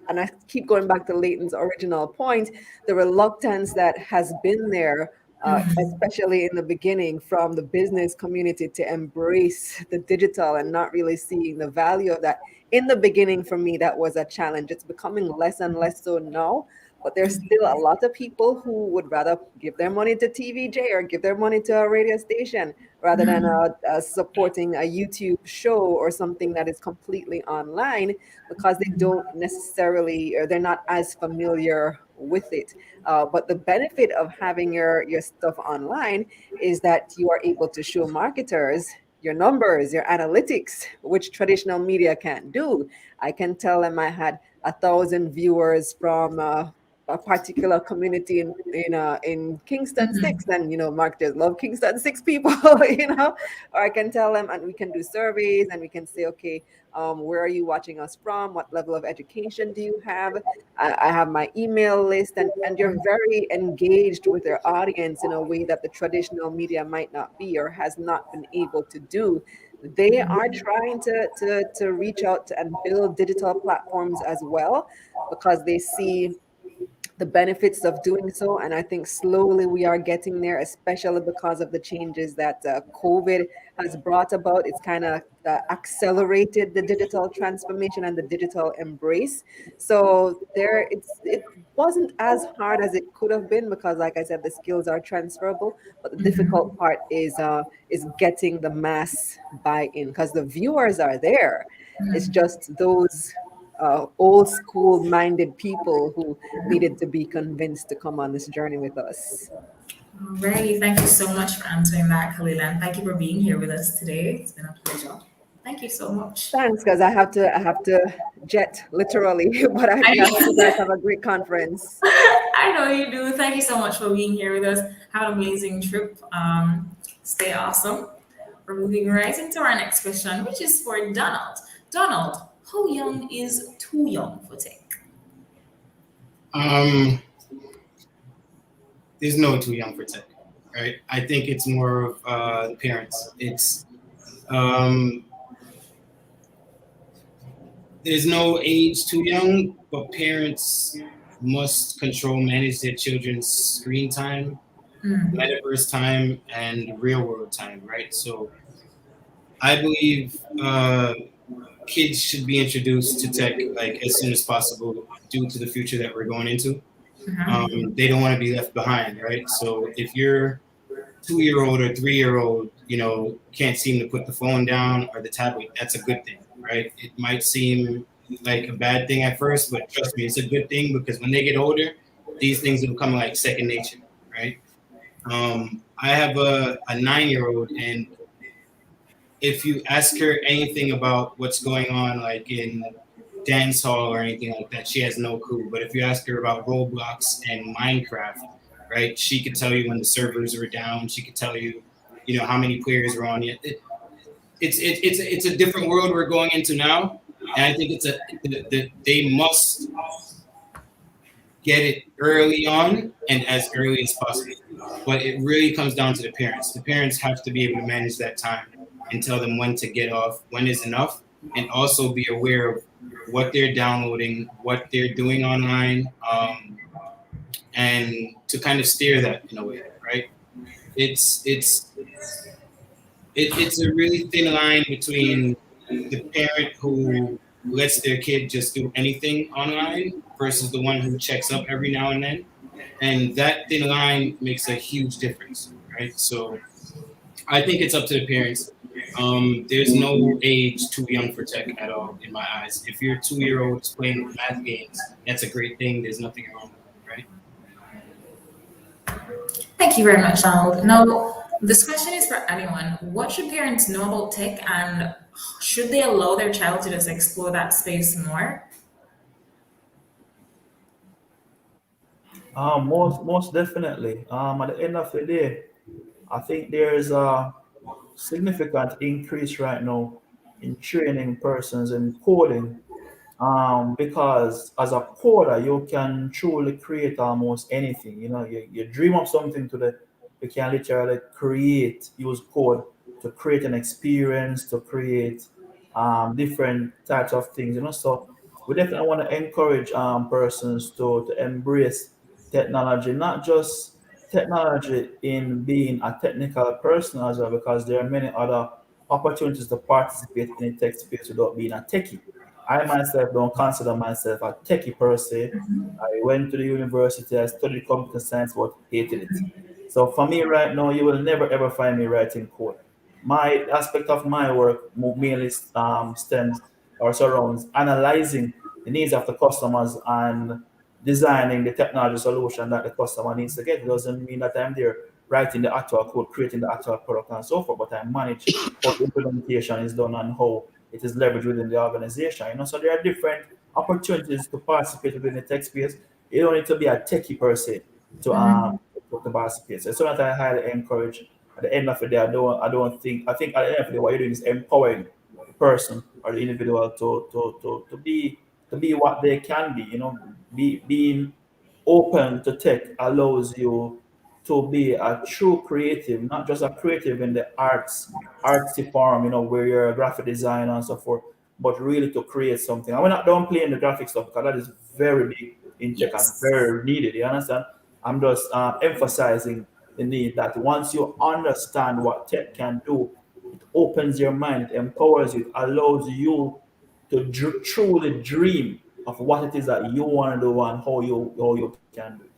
and I keep going back to Leighton's original point, the reluctance that has been there, especially in the beginning from the business community, to embrace the digital and not really seeing the value of that. In the beginning, for me, that was a challenge. It's becoming less and less so now. But there's still a lot of people who would rather give their money to TVJ or give their money to a radio station rather than supporting a YouTube show or something that is completely online, because they don't necessarily, or they're not as familiar with it. But the benefit of having your stuff online is that you are able to show marketers your numbers, your analytics, which traditional media can't do. I can tell them I had 1,000 viewers from a particular community in Kingston Mhm. 6, and marketers love Kingston 6 people, or I can tell them, and we can do surveys, and we can say, okay, where are you watching us from? What level of education do you have? I have my email list, and you're very engaged with your audience in a way that the traditional media might not be or has not been able to do. They are trying to reach out and build digital platforms as well, because they see the benefits of doing so. And I think slowly we are getting there, especially because of the changes that COVID has brought about. It's kind of accelerated the digital transformation and the digital embrace. So it wasn't as hard as it could have been, because, like I said, the skills are transferable. But the difficult part is getting the mass buy-in, because the viewers are there. It's just those old school minded people who needed to be convinced to come on this journey with us. Alrighty, thank you so much for answering that, Khalil, and thank you for being here with us today. It's been a pleasure. Thank you so much. Thanks, because I have to jet literally, but I hope you guys have a great conference. I know you do. Thank you so much for being here with us. Have an amazing trip. Stay awesome. We're moving right into our next question, which is for Donald. Donald, how young is too young for tech? There's no too young for tech, right? I think it's more of the parents. It's there's no age too young, but parents must manage their children's screen time, metaverse time, and real world time, right? So I believe kids should be introduced to tech like as soon as possible due to the future that we're going into. They don't want to be left behind, right? So if your 2-year-old or 3-year-old, can't seem to put the phone down or the tablet, that's a good thing, right? It might seem like a bad thing at first, but trust me, it's a good thing, because when they get older, these things will become like second nature, right? I have a 9-year-old, and if you ask her anything about what's going on, like in dance hall or anything like that, she has no clue. But if you ask her about Roblox and Minecraft, right, she could tell you when the servers were down. She could tell you, how many players were on it. It's a different world we're going into now, and I think they must get it early on and as early as possible. But it really comes down to the parents. The parents have to be able to manage that time and tell them when to get off, when is enough, and also be aware of what they're downloading, what they're doing online, and to kind of steer that in a way, right? It's a really thin line between the parent who lets their kid just do anything online versus the one who checks up every now and then. And that thin line makes a huge difference, right? So I think it's up to the parents. There's no age too young for tech at all, in my eyes. If your 2-year-old is playing math games, that's a great thing. There's nothing wrong with it, right? Thank you very much, Donald. Now, this question is for anyone. What should parents know about tech, and should they allow their child to just explore that space more? Most definitely. At the end of the day, I think there's a significant increase right now in training persons in coding. Because as a coder, you can truly create almost anything. You dream of something today, you can literally use code to create an experience, to create different types of things. So we definitely want to encourage persons to embrace technology, not just technology in being a technical person as well, because there are many other opportunities to participate in the tech space without being a techie. I myself don't consider myself a techie per se. I went to the university, I studied computer science, but hated it. So for me right now, you will never ever find me writing code. My aspect of my work mainly stems or surrounds analyzing the needs of the customers and designing the technology solution that the customer needs to get. It doesn't mean that I'm there writing the actual code, creating the actual product and so forth, but I manage how the implementation is done and how it is leveraged within the organization. So there are different opportunities to participate within the tech space. You don't need to be a techie per se to participate. So it's something that I highly encourage. At the end of the day, I think at the end of the day, what you're doing is empowering the person or the individual to be what they can be. Being open to tech allows you to be a true creative, not just a creative in the artsy form, where you're a graphic designer and so forth, but really to create something. And we're not downplaying the graphic stuff because that is very big in tech and very needed. You understand? I'm just emphasizing the need that once you understand what tech can do, it opens your mind, it empowers you, it allows you to truly dream of what it is that you want to do and how you can do it.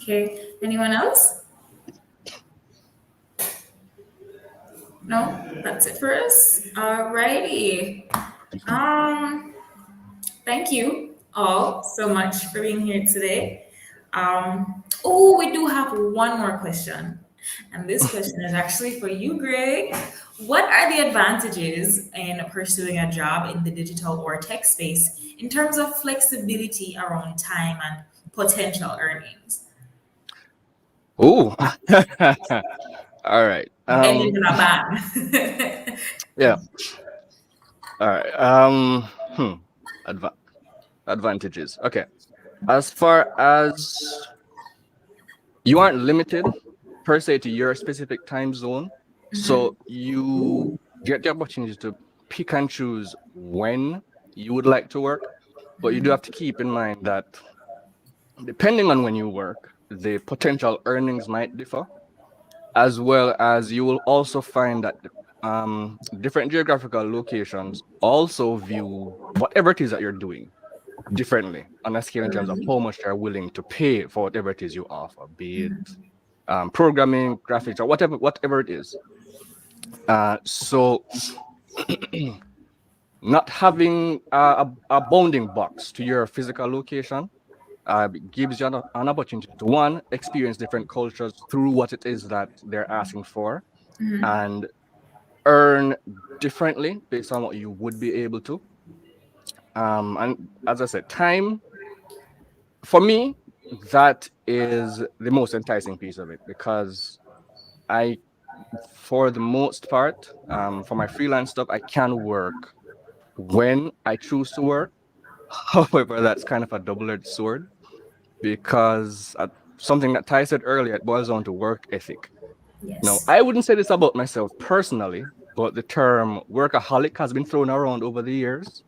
Okay, anyone else? No, that's it for us. Alrighty. Thank you all so much for being here today. We do have one more question. And this question is actually for you, Greg. What are the advantages in pursuing a job in the digital or tech space in terms of flexibility around time and potential earnings? Oh, all right. Ending in a bang. Yeah. All right. Advantages. Okay. As far as you aren't limited per se to your specific time zone, so you get the opportunity to pick and choose when you would like to work, but you do have to keep in mind that depending on when you work, the potential earnings might differ, as well as you will also find that different geographical locations also view whatever it is that you're doing differently on a scale in terms of how much they're willing to pay for whatever it is you offer, be it programming, graphics, or whatever it is. So not having a bounding box to your physical location gives you an opportunity to, one, experience different cultures through what it is that they're asking for, and earn differently based on what you would be able to. And as I said, time, for me, that is the most enticing piece of it, because for the most part, for my freelance stuff, I can work when I choose to work. However, that's kind of a double-edged sword, because something that Ty said earlier, it boils down to work ethic. Yes. Now, I wouldn't say this about myself personally, but the term workaholic has been thrown around over the years.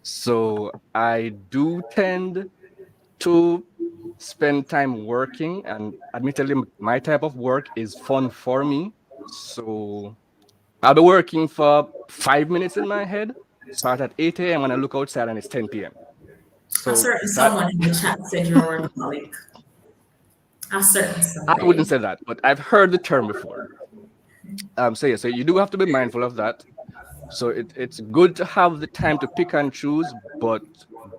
So I do tend to spend time working, and admittedly, my type of work is fun for me. So I'll be working for 5 minutes in my head, start at 8 a.m. when I look outside and it's 10 p.m. So a certain someone in the chat said you're a workaholic. A certain someone. I wouldn't say that, but I've heard the term before. So you do have to be mindful of that. So it's good to have the time to pick and choose, but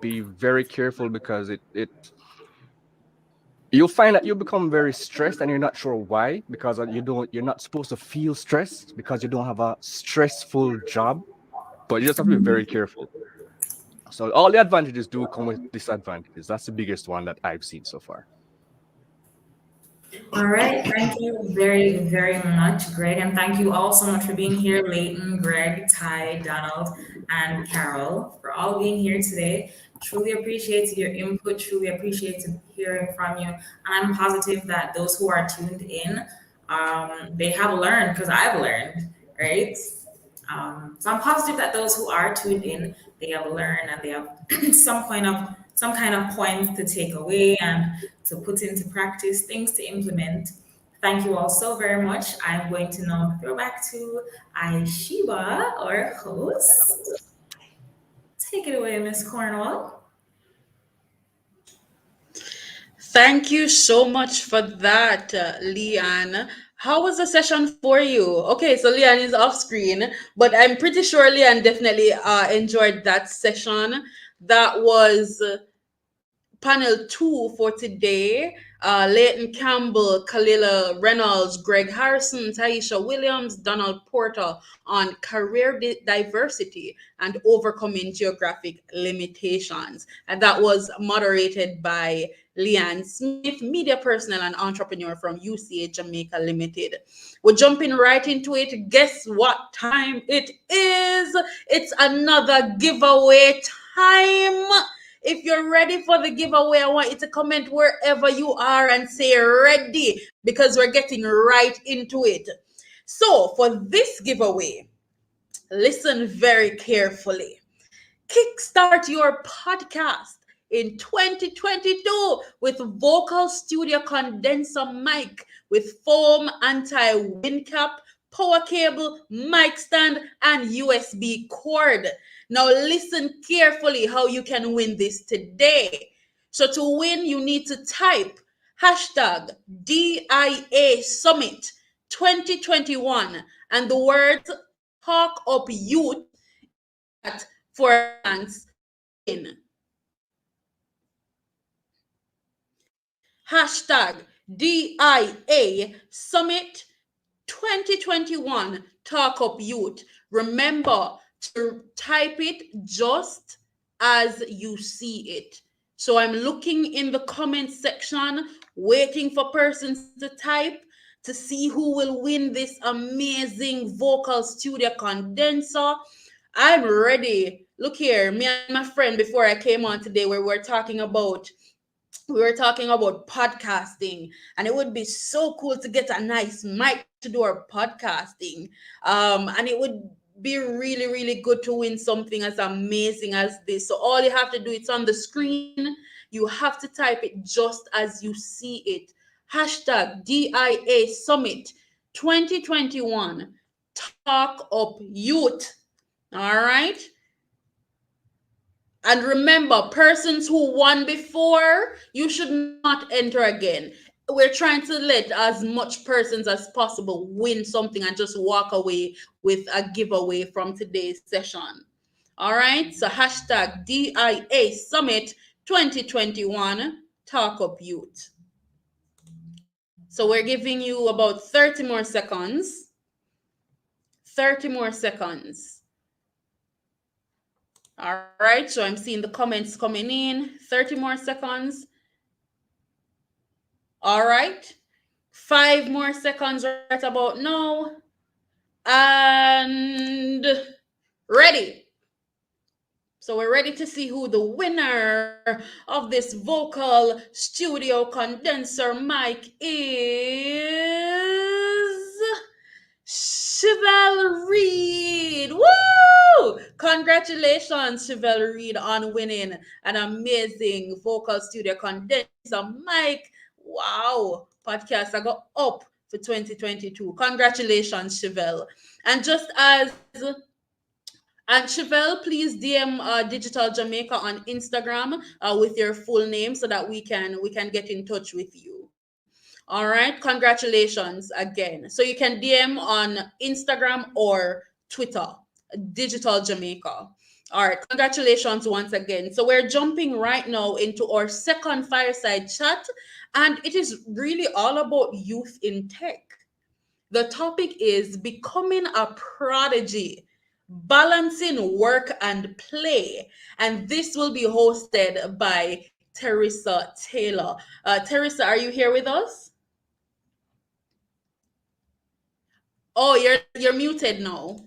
be very careful, because you'll find that you become very stressed and you're not sure why, because you're not supposed to feel stressed because you don't have a stressful job, but you just have to be very careful. So all the advantages do come with disadvantages. That's the biggest one that I've seen so far. All right, thank you very, very much, Greg, and thank you all so much for being here, Leighton, Greg, Ty, Donald, and Carol, for all being here today. Truly appreciate your input, truly appreciate hearing from you, and I'm positive that those who are tuned in, they have learned, because I've learned, right? So I'm positive that those who are tuned in, they have learned and they have some kind of points to take away and to put into practice, things to implement. Thank you all so very much. I'm going to now throw back to Aishiba, our host. Take it away, Miss Cornwall. Thank you so much for that, Leanne. How was the session for you? Okay, so Leanne is off screen, but I'm pretty sure Leanne definitely enjoyed that session. That was panel 2 for today. Leighton Campbell, Kalila Reynolds, Greg Harrison, Taisha Williams, Donald Porter on career diversity and overcoming geographic limitations. And that was moderated by Leanne Smith, media personnel and entrepreneur from UCA Jamaica Limited. We're jumping right into it. Guess what time it is? It's another giveaway time. If you're ready for the giveaway, I want you to comment wherever you are and say ready, because we're getting right into it. So for this giveaway, listen very carefully. Kickstart your podcast in 2022 with vocal studio condenser mic with foam anti-wind cap, power cable, mic stand, and USB cord. Now listen carefully how you can win this today. So to win, you need to type hashtag DIA Summit 2021 and the words Talk Up Youth for chance to win. Hashtag DIA Summit 2021 Talk Up Youth. Remember to type it just as you see it. So I'm looking in the comment section, waiting for persons to type to see who will win this amazing vocal studio condenser. I'm ready. Look here, me and my friend before I came on today, where we were talking about podcasting, and it would be so cool to get a nice mic to do our podcasting. And it would be really, really good to win something as amazing as this. So all you have to do, it's on the screen. You have to type it just as you see it. Hashtag DIA Summit 2021 Talk Up Youth. All right. And remember, persons who won before, you should not enter again. We're trying to let as much persons as possible win something and just walk away with a giveaway from today's session. All right. So hashtag DIA Summit 2021 Talk Up Youth. So we're giving you about 30 more seconds. 30 more seconds. All right, so I'm seeing the comments coming in. 30 more seconds. All right. 5 more seconds right about now. And ready. So we're ready to see who the winner of this vocal studio condenser mic is. Chevelle Reed. Woo! Congratulations, Chevelle Reed, on winning an amazing vocal studio condenser mic. Wow. Podcast I got up for 2022. Congratulations, Chevelle. And Chevelle, please DM Digital Jamaica on Instagram with your full name so that we can get in touch with you. All right, congratulations again. So you can DM on Instagram or Twitter, Digital Jamaica. All right, congratulations once again. So we're jumping right now into our second fireside chat, and it is really all about youth in tech. The topic is becoming a prodigy, balancing work and play, and this will be hosted by Teresa Taylor. Teresa, are you here with us? Oh, you're muted now.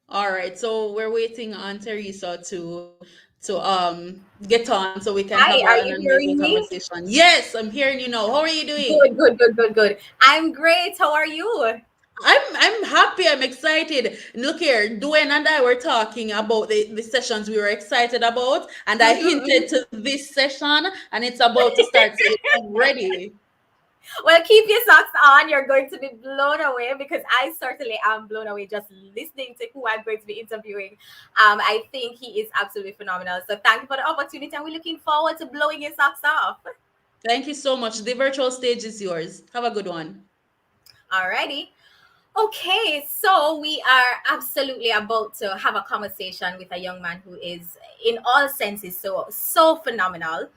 All right, so we're waiting on Teresa to get on so we can have an amazing conversation. Yes, I'm hearing you now. How are you doing? Good. I'm great. How are you? I'm happy. I'm excited. Look here, Dwayne and I were talking about the sessions we were excited about, and I hinted to this session, and it's about to start. So I'm ready. Well, keep your socks on. You're going to be blown away, because I certainly am blown away just listening to who I'm going to be interviewing. I think he is absolutely phenomenal. So thank you for the opportunity, and we're looking forward to blowing your socks off. Thank you so much. The virtual stage is yours. Have a good one. Alrighty. Okay, so we are absolutely about to have a conversation with a young man who is, in all senses, so phenomenal.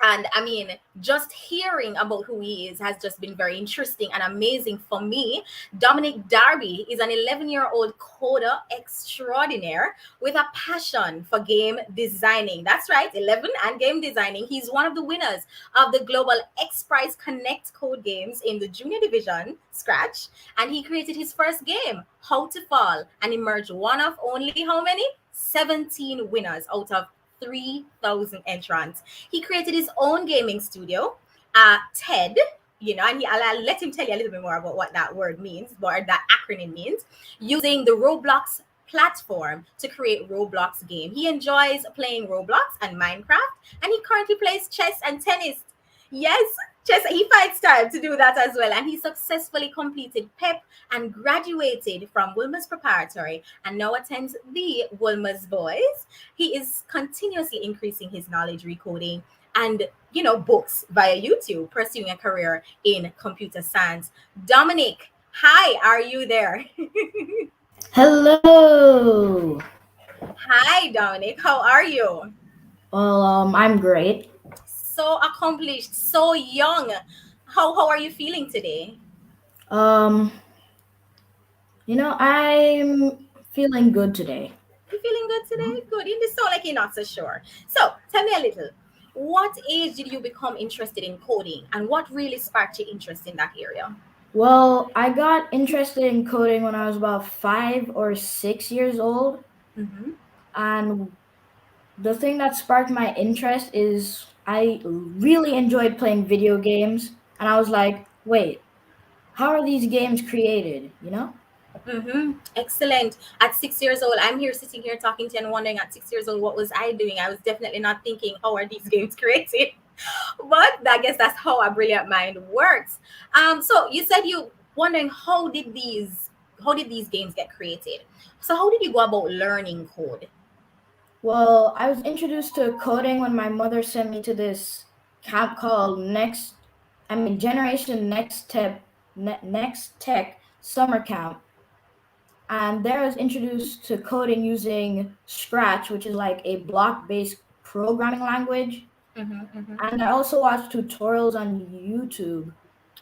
And I mean, just hearing about who he is has just been very interesting and amazing for me. Dominic Darby is an 11-year-old coder extraordinaire with a passion for game designing. That's right, 11 and game designing. He's one of the winners of the Global X Prize Connect Code Games in the junior division, Scratch. And he created his first game, How to Fall, and emerged one of only how many? 17 winners out of 3,000 entrants. He created his own gaming studio, TED, and I'll let him tell you a little bit more about what that word means, or that acronym means, using the Roblox platform to create Roblox game. He enjoys playing Roblox and Minecraft, and he currently plays chess and tennis. Yes, chess. He finds time to do that as well, and he successfully completed PEP and graduated from Wilmer's Preparatory and now attends the Wilmer's Boys. He is continuously increasing his knowledge recoding and books via YouTube, pursuing a career in computer science. Dominic, hi, are you there? Hello. Hi, Dominic, how are you? Well, I'm great. So accomplished, so young. How are you feeling today? Um, I'm feeling good today. You feeling good today? Good. You just sound like you're not so sure. So tell me a little. What age did you become interested in coding, and what really sparked your interest in that area? Well, I got interested in coding when I was about 5 or 6 years old, Mm-hmm. and the thing that sparked my interest is I really enjoyed playing video games, and I was like, wait, how are these games created? Mm-hmm. Excellent. At 6 years old, I'm here sitting here talking to you and wondering at 6 years old, what was I doing? I was definitely not thinking, how are these games created? But I guess that's how a brilliant mind works. So you said you wondering how did these games get created? So how did you go about learning code? Well, I was introduced to coding when my mother sent me to this camp called Generation Next Tech Summer Camp. And there I was introduced to coding using Scratch, which is like a block-based programming language. Mm-hmm, mm-hmm. And I also watched tutorials on YouTube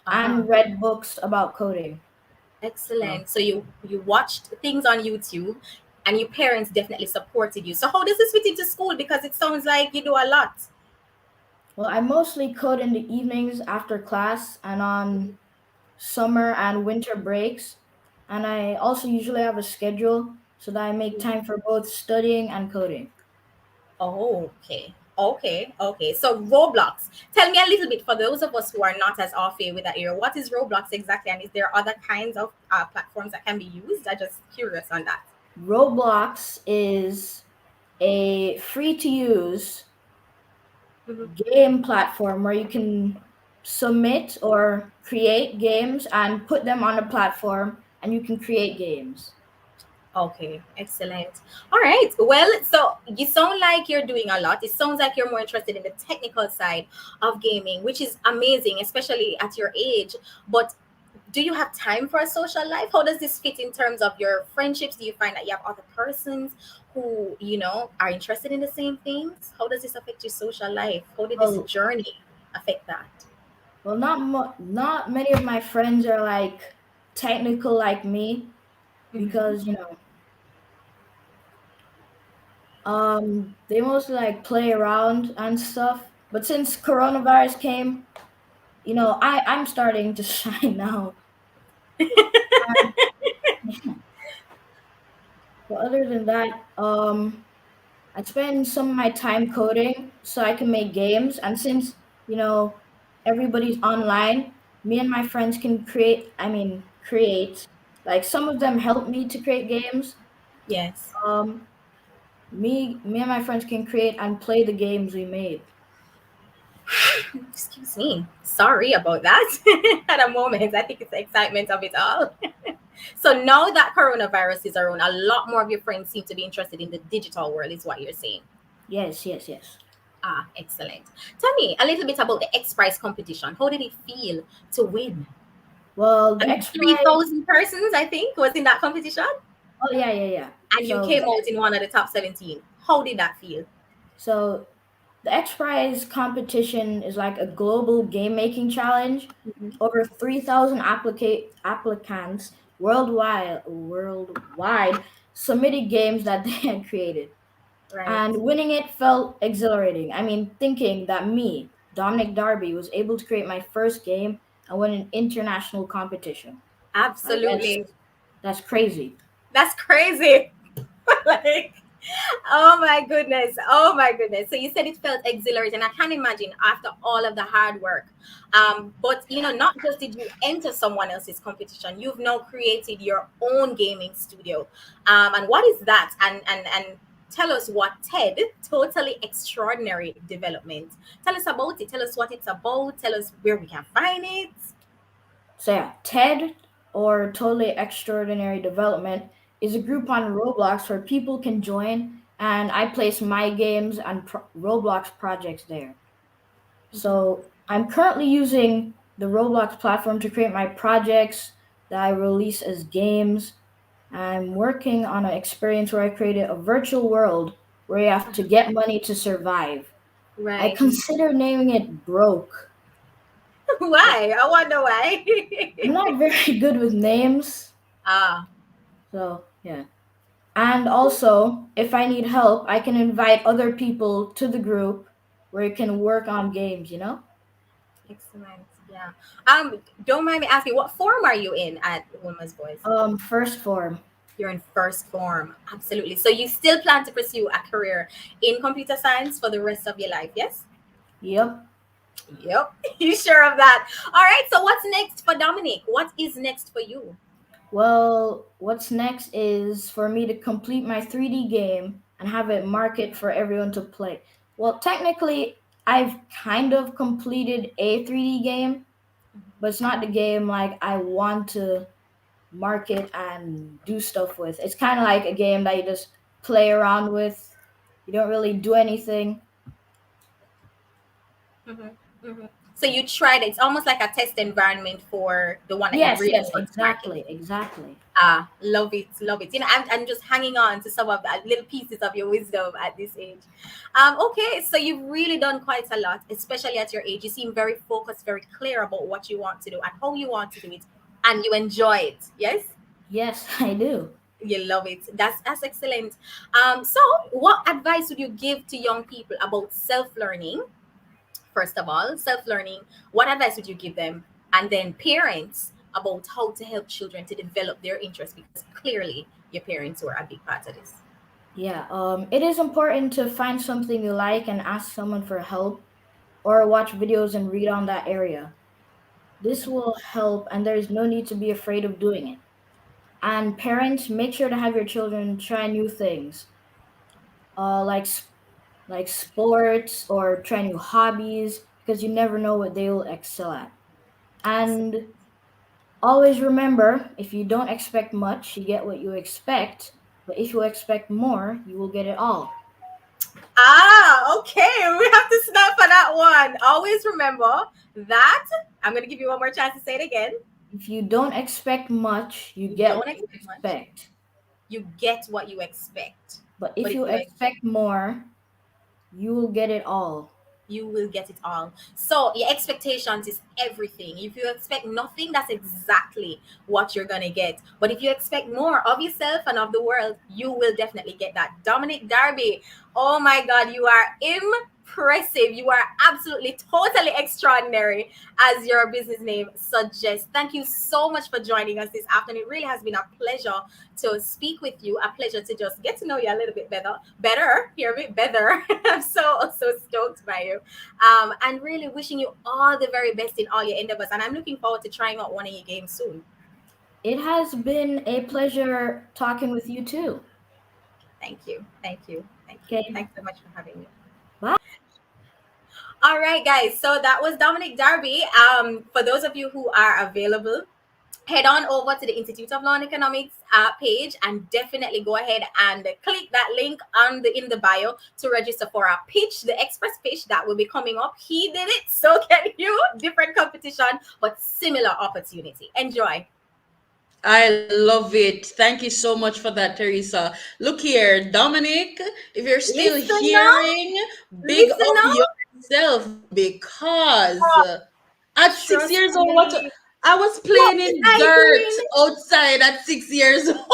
Uh-huh. and read books about coding. Excellent. So you watched things on YouTube and your parents definitely supported you. So how does this fit into school? Because it sounds like you do a lot. Well, I mostly code in the evenings after class and on summer and winter breaks. And I also usually have a schedule so that I make time for both studying and coding. Oh, okay. Okay. So Roblox. Tell me a little bit for those of us who are not as off with that area. What is Roblox exactly? And is there other kinds of platforms that can be used? I'm just curious on that. Roblox is a free to use Mhm. game platform where you can submit or create games and put them on a platform and you can create games. Okay, excellent. All right. Well, so you sound like you're doing a lot. It sounds like you're more interested in the technical side of gaming, which is amazing, especially at your age. But do you have time for a social life? How does this fit in terms of your friendships? Do you find that you have other persons who, are interested in the same things? How does this affect your social life? How did this Well, journey affect that? well, not many of my friends are like technical like me Mhm. because they mostly like play around and stuff. But since coronavirus came, I'm starting to shine now. But other than that, I spend some of my time coding so I can make games. And since, everybody's online, me and my friends can create. Like some of them help me to create games. Yes. Um, me and my friends can create and play the games we made. Excuse me. Sorry about that. At a moment, I think it's the excitement of it all. So now that coronavirus is around, a lot more of your friends seem to be interested in the digital world, is what you're saying. Yes. Ah, excellent. Tell me a little bit about the X Prize competition. How did it feel to win? Well, the And X Prize. 3,000 persons, I think, was in that competition. Oh yeah. And you So came out in one of the top 17. How did that feel? So the X Prize competition is like a global game making challenge. Over 3,000 applicants worldwide submitted games that they had created. Right. And winning it felt exhilarating. I mean, thinking that me, Dominic Darby, was able to create my first game and win an international competition. Like, Absolutely. that's crazy. That's crazy. Like, oh my goodness. Oh my goodness. So you said it felt exhilarating. I can imagine after all of the hard work. But not just did you enter someone else's competition, you've now created your own gaming studio. And what is that? And tell us what TED, Totally Extraordinary Development. Tell us about it. Tell us what it's about. Tell us where we can find it. So yeah, TED, or Totally Extraordinary Development, is a group on Roblox where people can join, and I place my games and Roblox projects there. So I'm currently using the Roblox platform to create my projects that I release as games. I'm working on an experience where I created a virtual world where you have to get money to survive. Right. I consider naming it Broke. Why? I wonder why. I'm not very good with names. Ah. So, yeah. And also, if I need help, I can invite other people to the group where you can work on games, Excellent. Yeah. Don't mind me asking, what form are you in at Women's Voice? First form. You're in first form. Absolutely. So you still plan to pursue a career in computer science for the rest of your life, yes? Yep. You sure of that? All right. So what's next for Dominic? What is next for you? Well, what's next is for me to complete my 3D game and have it market for everyone to play. Well, technically, I've kind of completed a 3D game, but it's not the game like I want to market and do stuff with. It's kind of like a game that you just play around with. You don't really do anything. So you tried it. It's almost like a test environment for the one that you really Yes, want to market. exactly. Love it. I'm just hanging on to some of the little pieces of your wisdom at this age. Okay, so you've really done quite a lot, especially at your age. You seem very focused, very clear about what you want to do and how you want to do it, and you enjoy it. Yes. Yes, I do. You love it. That's excellent. So what advice would you give to young people about self-learning? First of all, self-learning, what advice would you give them? And then parents, about how to help children to develop their interest, because clearly your parents were a big part of this. Yeah, it is important to find something you like and ask someone for help, or watch videos and read on that area. This will help, and there is no need to be afraid of doing it. And parents, make sure to have your children try new things, like sports, or try new hobbies, because you never know what they will excel at. And always remember, if you don't expect much, you get what you expect. But if you expect more, you will get it all. Okay. We have to stop for that one. Always remember that. I'm going to give you one more chance to say it again. If you don't expect much, you get what you expect. You get what you expect. But if you expect more, you will get it all. You will get it all. So your expectations is everything. If you expect nothing, that's exactly what you're gonna get. But if you expect more of yourself and of the world, you will definitely get that. Dominic Darby, oh my God, you are impressive. You are absolutely totally extraordinary, as your business name suggests. Thank you so much for joining us this afternoon. It really has been a pleasure to speak with you, a pleasure to just get to know you a little bit better, hear me, better. I'm so stoked by you. And really wishing you all the very best in all your endeavors. And I'm looking forward to trying out one of your games soon. It has been a pleasure talking with you too. Thank you. Okay. Thanks so much for having me. Bye. All right, guys. So that was Dominic Darby. For those of you who are available, head on over to the Institute of Law and Economics page and definitely go ahead and click that link in the bio to register for our pitch, the express pitch that will be coming up. He did it, so can you. Different competition. competition, but similar opportunity. Enjoy. I love it. Thank you so much for that, Teresa. Look here, Dominic, if you're still Listen up. hearing, big Listen up up. yourself because Oh, at 6 years trust old, what me. I was What playing was in I dirt doing? outside at 6 years old. I 6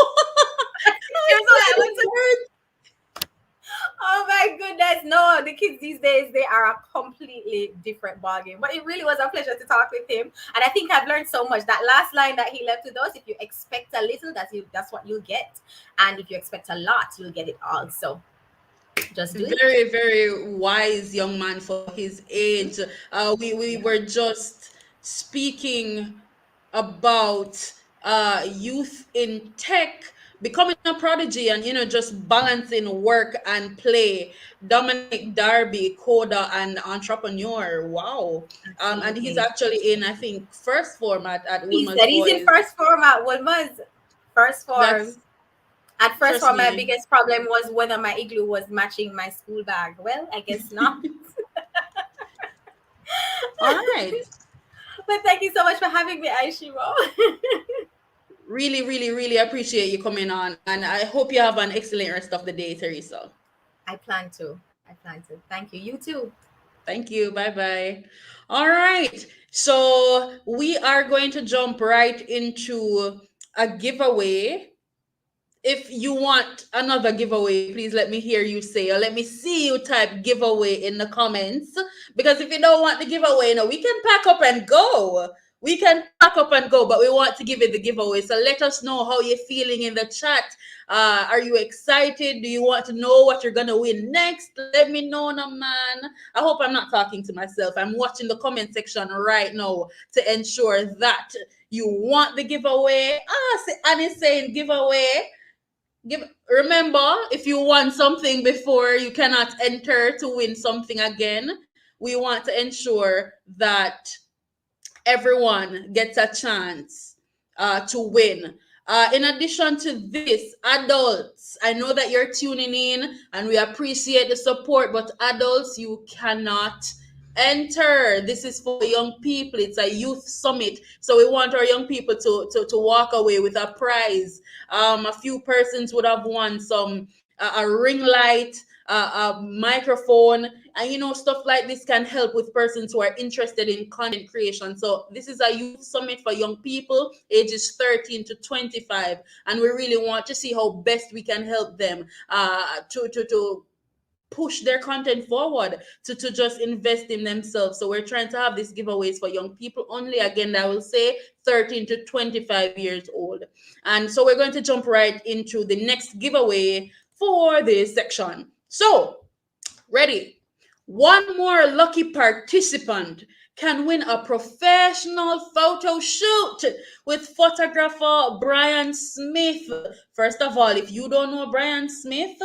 years was old, I playing went in to. dirt. Oh my goodness, no, the kids these days, they are a completely different ballgame. But it really was a pleasure to talk with him. And I think I've learned so much. That last line that he left with us, if you expect a little, that's what you'll get. And if you expect a lot, you'll get it all. So just do it. Very, very wise young man for his age. We were just speaking about youth in tech becoming a prodigy and just balancing work and play. Dominic Darby, coder and entrepreneur. Wow. And he's Absolutely. actually in, I think, first format at He Wilma's said he's in Boys. first form at Wilma's first form. That's At first trust form, my me. biggest problem was whether my igloo was matching my school bag. Well, I guess not. All right. But thank you so much for having me, Aishimo. Really, really, really appreciate you coming on. And I hope you have an excellent rest of the day, Teresa. I plan to. Thank you. You too. Thank you. Bye bye. All right. So we are going to jump right into a giveaway. If you want another giveaway, please let me hear you say, or let me see you type giveaway in the comments. Because if you don't want the giveaway, we can pack up and go. We can pack up and go, but we want to give it the giveaway. So let us know how you're feeling in the chat. Are you excited? Do you want to know what you're gonna win next? Let me know, no man. I hope I'm not talking to myself. I'm watching the comment section right now to ensure that you want the giveaway. Annie's saying giveaway. Remember, if you want something before, you cannot enter to win something again. We want to ensure that everyone gets a chance to win. In addition to this, adults, I know that you're tuning in and we appreciate the support, but adults, you cannot enter. This is for young people. It's a youth summit. So we want our young people to walk away with a prize. A few persons would have won a ring light, a microphone, and stuff like this can help with persons who are interested in content creation. So this is a youth summit for young people ages 13 to 25, and we really want to see how best we can help them to push their content forward, to just invest in themselves. So we're trying to have these giveaways for young people only. Again, I will say 13 to 25 years old. And so we're going to jump right into the next giveaway for this section. So, ready? One more lucky participant can win a professional photo shoot with photographer Brian Smith. First of all, if you don't know Brian Smith,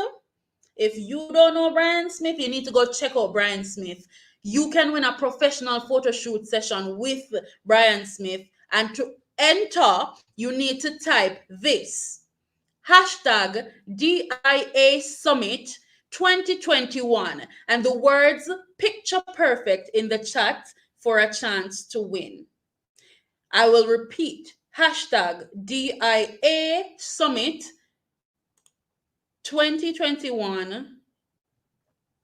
you need to go check out Brian Smith. You can win a professional photo shoot session with Brian Smith. And to enter, you need to type this: hashtag DIA Summit 2021 and the words picture perfect in the chat for a chance to win. I will repeat: hashtag DIA Summit 2021.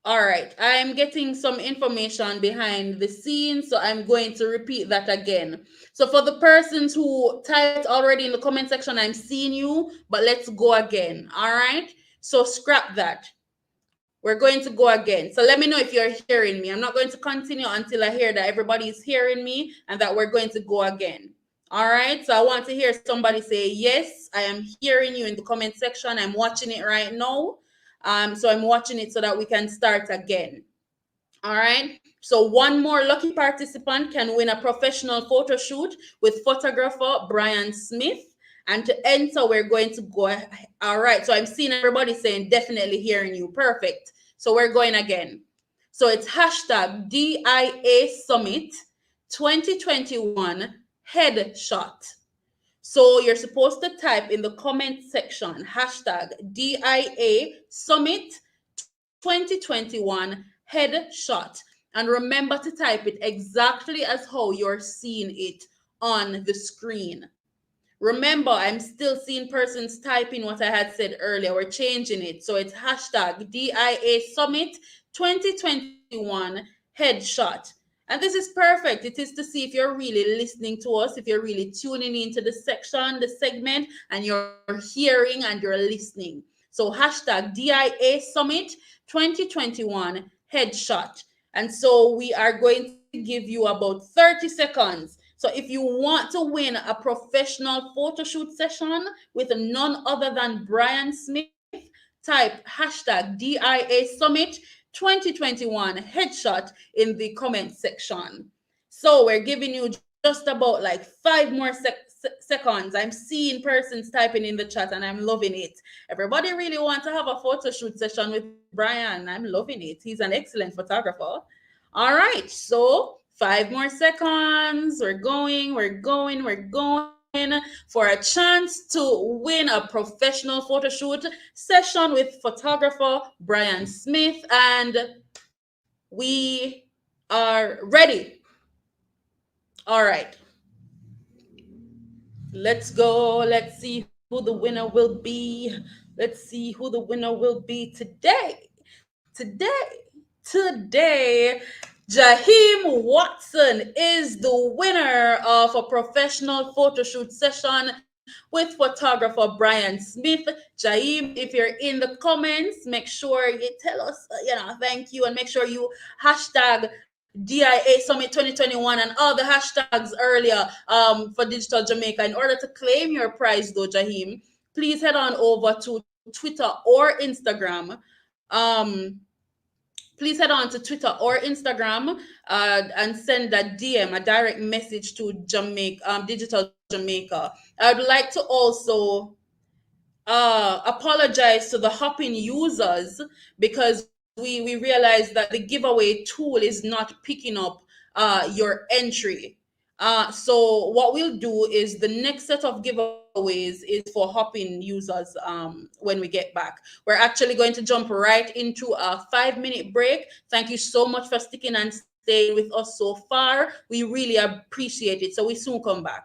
All right, I'm getting some information behind the scenes, so I'm going to repeat that again. So for the persons who typed already in the comment section, I'm seeing you, but let's go again. All right, so scrap that. We're going to go again. So let me know if you're hearing me. I'm not going to continue until I hear that everybody is hearing me and that we're going to go again. All right, so I want to hear somebody say, yes, I am hearing you in the comment section. I'm watching it right now. So I'm watching it so that we can start again. All right, so one more lucky participant can win a professional photo shoot with photographer Brian Smith. And to enter, we're going to go. All right, so I'm seeing everybody saying definitely hearing you. Perfect. So we're going again. So it's hashtag DIA Summit 2021 headshot. So you're supposed to type in the comment section hashtag DIA Summit 2021 headshot. And remember to type it exactly as how you're seeing it on the screen. Remember, I'm still seeing persons typing what I had said earlier. We're changing it. So it's hashtag DIA Summit 2021 Headshot. And this is perfect. It is to see if you're really listening to us, if you're really tuning into the section, the segment, and you're hearing and you're listening. So hashtag DIA Summit 2021 Headshot. And so we are going to give you about 30 seconds. So if you want to win a professional photo shoot session with none other than Brian Smith, type hashtag DIA Summit 2021 headshot in the comment section. So we're giving you just about like 5 more seconds. I'm seeing persons typing in the chat and I'm loving it. Everybody really wants to have a photo shoot session with Brian. I'm loving it. He's an excellent photographer. All right, so 5 more seconds. We're going for a chance to win a professional photo shoot session with photographer Brian Smith. And we are ready. All right, let's go. Let's see who the winner will be. Let's see who the winner will be today. Today, Jaheim Watson is the winner of a professional photo shoot session with photographer Brian Smith. Jaheim, if you're in the comments, make sure you tell us, thank you, and make sure you hashtag DIA Summit 2021 and all the hashtags earlier for Digital Jamaica. In order to claim your prize, though, Jaheim, please head on over to Twitter or Instagram. Um, Please head on to Twitter or Instagram and send a DM, a direct message to Digital Jamaica. I would like to also apologize to the Hopping users because we realized that the giveaway tool is not picking up your entry. So what we'll do is the next set of giveaways is for Hopping users when we get back. We're actually going to jump right into a 5 minute break. Thank you so much for sticking and staying with us so far. We really appreciate it. So we soon come back.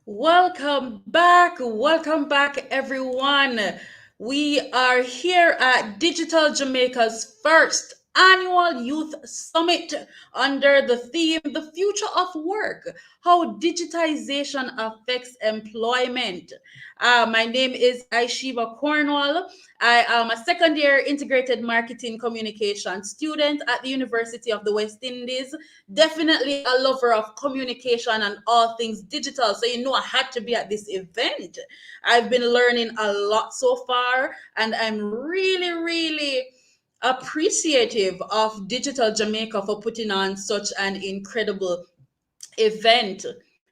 Welcome back, everyone. We are here at Digital Jamaica's first annual youth summit under the theme The Future of Work, How Digitization Affects Employment. My name is Aishiba Cornwall. I am a second year integrated marketing communication student at the University of the West Indies. Definitely a lover of communication and all things digital. So, you know, I had to be at this event. I've been learning a lot so far, and I'm really appreciative of Digital Jamaica for putting on such an incredible event.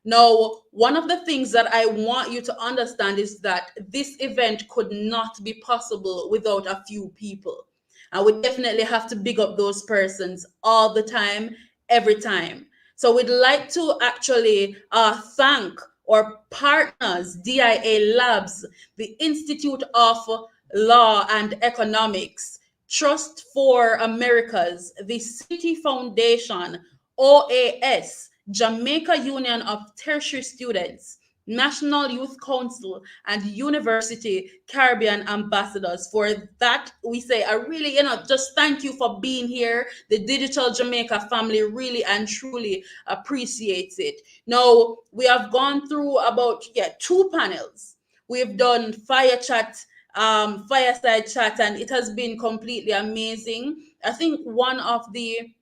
Now, one of the things that I want you to understand is that this event could not be possible without a few people. And we definitely have to big up those persons all the time, every time. So we'd like to actually thank our partners, DIA Labs, the Institute of Law and Economics, Trust for Americas, the City Foundation, OAS, Jamaica Union of Tertiary Students, National Youth Council, and University Caribbean Ambassadors. For that, we say, I really, just thank you for being here. The Digital Jamaica family really and truly appreciates it. Now, we have gone through about, two panels. We've done fireside chat, and it has been completely amazing. I think one of the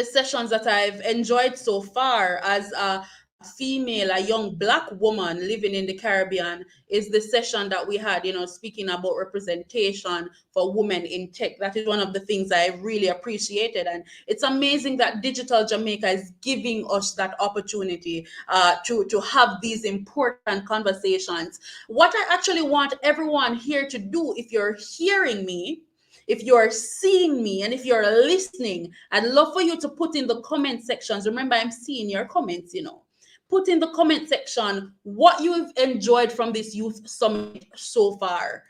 sessions that I've enjoyed so far as a female, a young black woman living in the Caribbean, is the session that we had, speaking about representation for women in tech. That is one of the things I really appreciated. And it's amazing that Digital Jamaica is giving us that opportunity to have these important conversations. What I actually want everyone here to do, if you're hearing me, if you're seeing me, and if you're listening, I'd love for you to put in the comment sections. Remember, I'm seeing your comments, Put in the comment section what you've enjoyed from this youth summit so far.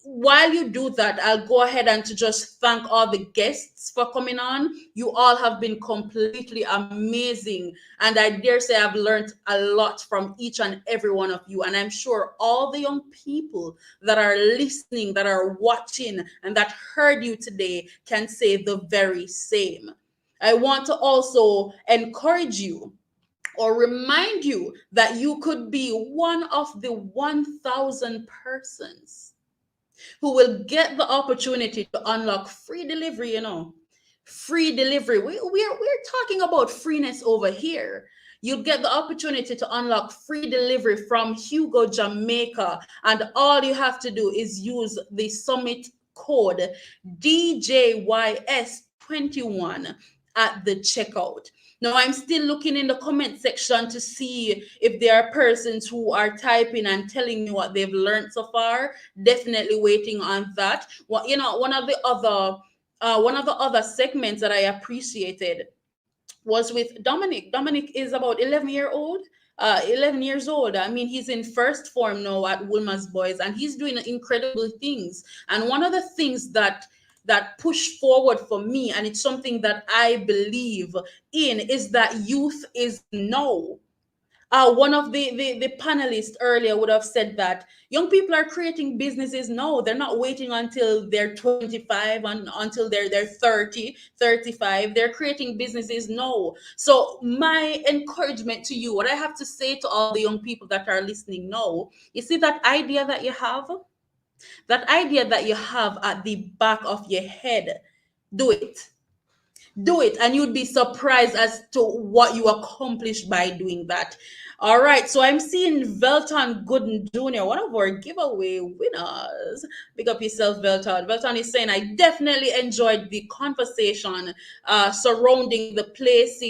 While you do that, I'll go ahead and to just thank all the guests for coming on. You all have been completely amazing, and I dare say I've learned a lot from each and every one of you. And I'm sure all the young people that are listening, that are watching, and that heard you today can say the very same. I want to also encourage you or remind you that you could be one of the 1,000 persons who will get the opportunity to unlock free delivery, Free delivery. We're talking about freeness over here. You'll get the opportunity to unlock free delivery from Hugo Jamaica. And all you have to do is use the summit code DJYS21 at the checkout. Now, I'm still looking in the comment section to see if there are persons who are typing and telling me what they've learned so far. Definitely waiting on that. Well, one of the other segments that I appreciated was with Dominic. Dominic is about 11 years old. I mean, he's in first form now at Wilma's Boys, and he's doing incredible things. And one of the things that push forward for me, and it's something that I believe in, is that youth is now. One of the panelists earlier would have said that young people are creating businesses. No, they're not waiting until they're 25 and until they're 30, 35. They're creating businesses. No. So my encouragement to you, what I have to say to all the young people that are listening now, you see that idea that you have? That idea that you have at the back of your head, do it. Do it, and you'd be surprised as to what you accomplish by doing that. All right, so I'm seeing Velton Gooden Jr., one of our giveaway winners. Big up yourself, Velton. Velton is saying, I definitely enjoyed the conversation surrounding the place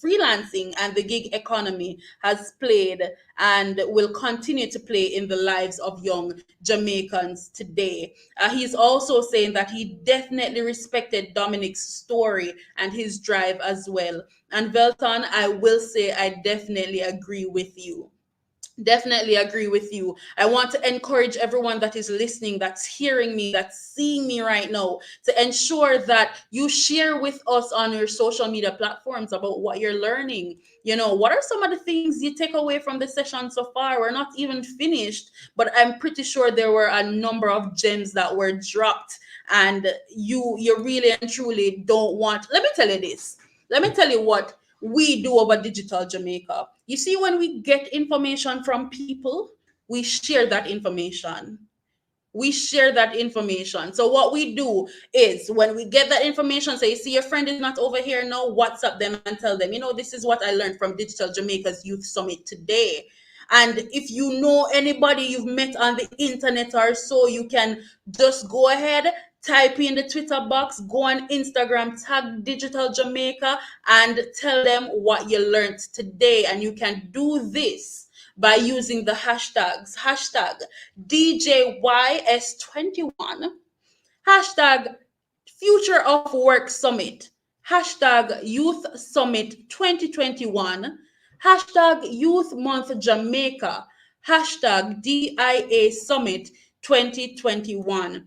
freelancing and the gig economy has played and will continue to play in the lives of young Jamaicans today. He's also saying that he definitely respected Dominic's story and his drive as well. And Velton, I will say I definitely agree with you. Definitely agree with you. I want to encourage everyone that is listening, that's hearing me, that's seeing me right now, to ensure that you share with us on your social media platforms about what you're learning. You know, what are some of the things you take away from the session so far? We're not even finished, but I'm pretty sure there were a number of gems that were dropped, and you really and truly don't want. Let me tell you this. Let me tell you what we do over Digital Jamaica. You see, when we get information from people, we share that information. We share that information. So what we do is when we get that information, say, you see your friend is not over here, no, WhatsApp them and tell them, you know, this is what I learned from Digital Jamaica's Youth Summit today. And if you know anybody you've met on the internet or so, you can just go ahead, type in the Twitter box, go on Instagram, tag Digital Jamaica, and tell them what you learned today. And you can do this by using the hashtags, hashtag DJYS21, hashtag Future of Work Summit, hashtag Youth Summit 2021, hashtag Youth Month Jamaica, hashtag DIA Summit 2021.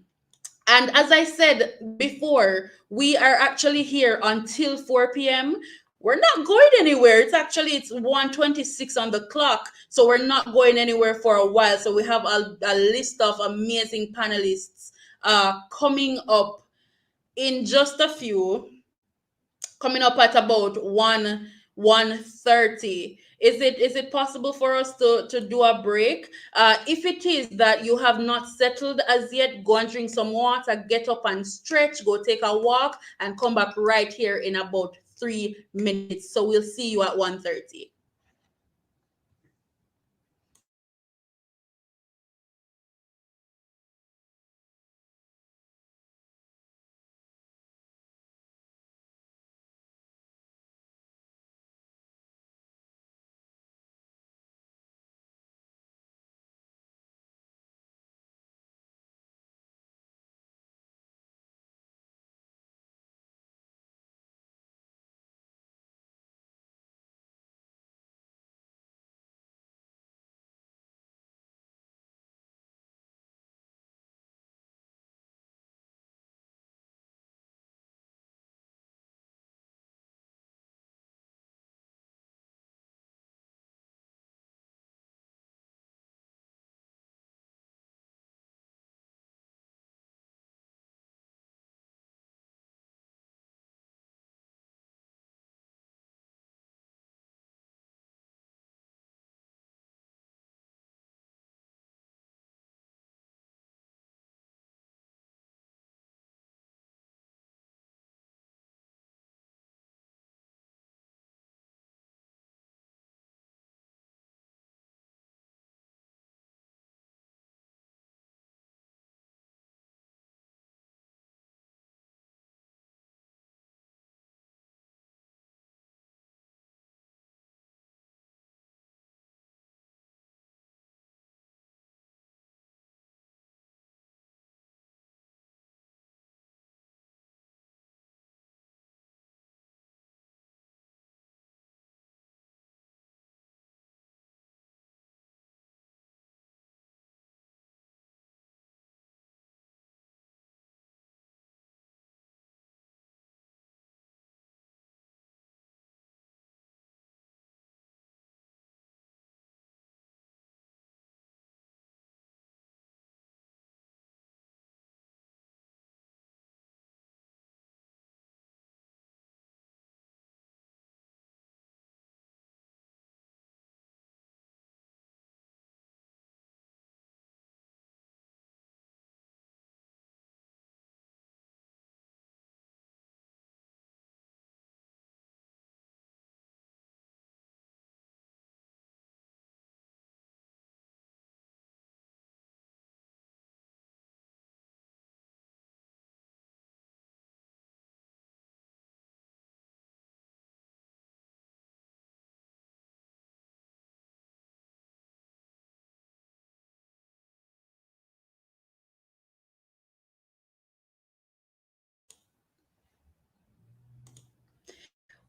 And as I said before, we are actually here until 4 p.m. We're not going anywhere. It's 1:26 on the clock, so we're not going anywhere for a while. So we have a list of amazing panelists coming up in just a few, coming up at about 1:30. Is it possible for us to do a break? If it is that you have not settled as yet, go and drink some water, get up and stretch, go take a walk, and come back right here in about 3 minutes. So we'll see you at 1:30.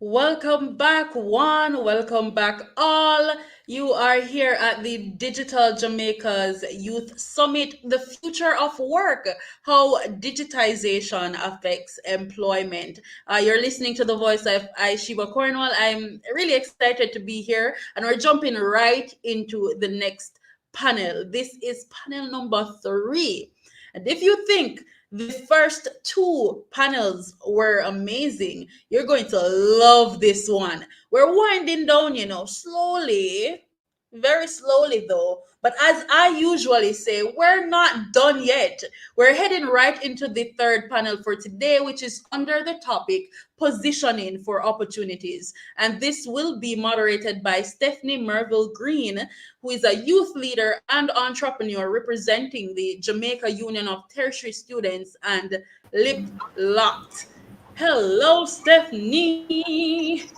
Welcome back, one. Welcome back, all. You are here at the Digital Jamaica's Youth Summit, the future of work, how digitization affects employment. You're listening to the voice of Aishiba Cornwall. I'm really excited to be here, and we're jumping right into the next panel. This is panel number 3. And if you think the first 2 panels were amazing, you're going to love this one. We're winding down, slowly, very slowly though. But as I usually say, we're not done yet. We're heading right into the third panel for today, which is under the topic positioning for opportunities. And this will be moderated by Stephanie Merville Green, who is a youth leader and entrepreneur representing the Jamaica Union of Tertiary Students and Lip Locked. Hello, Stephanie.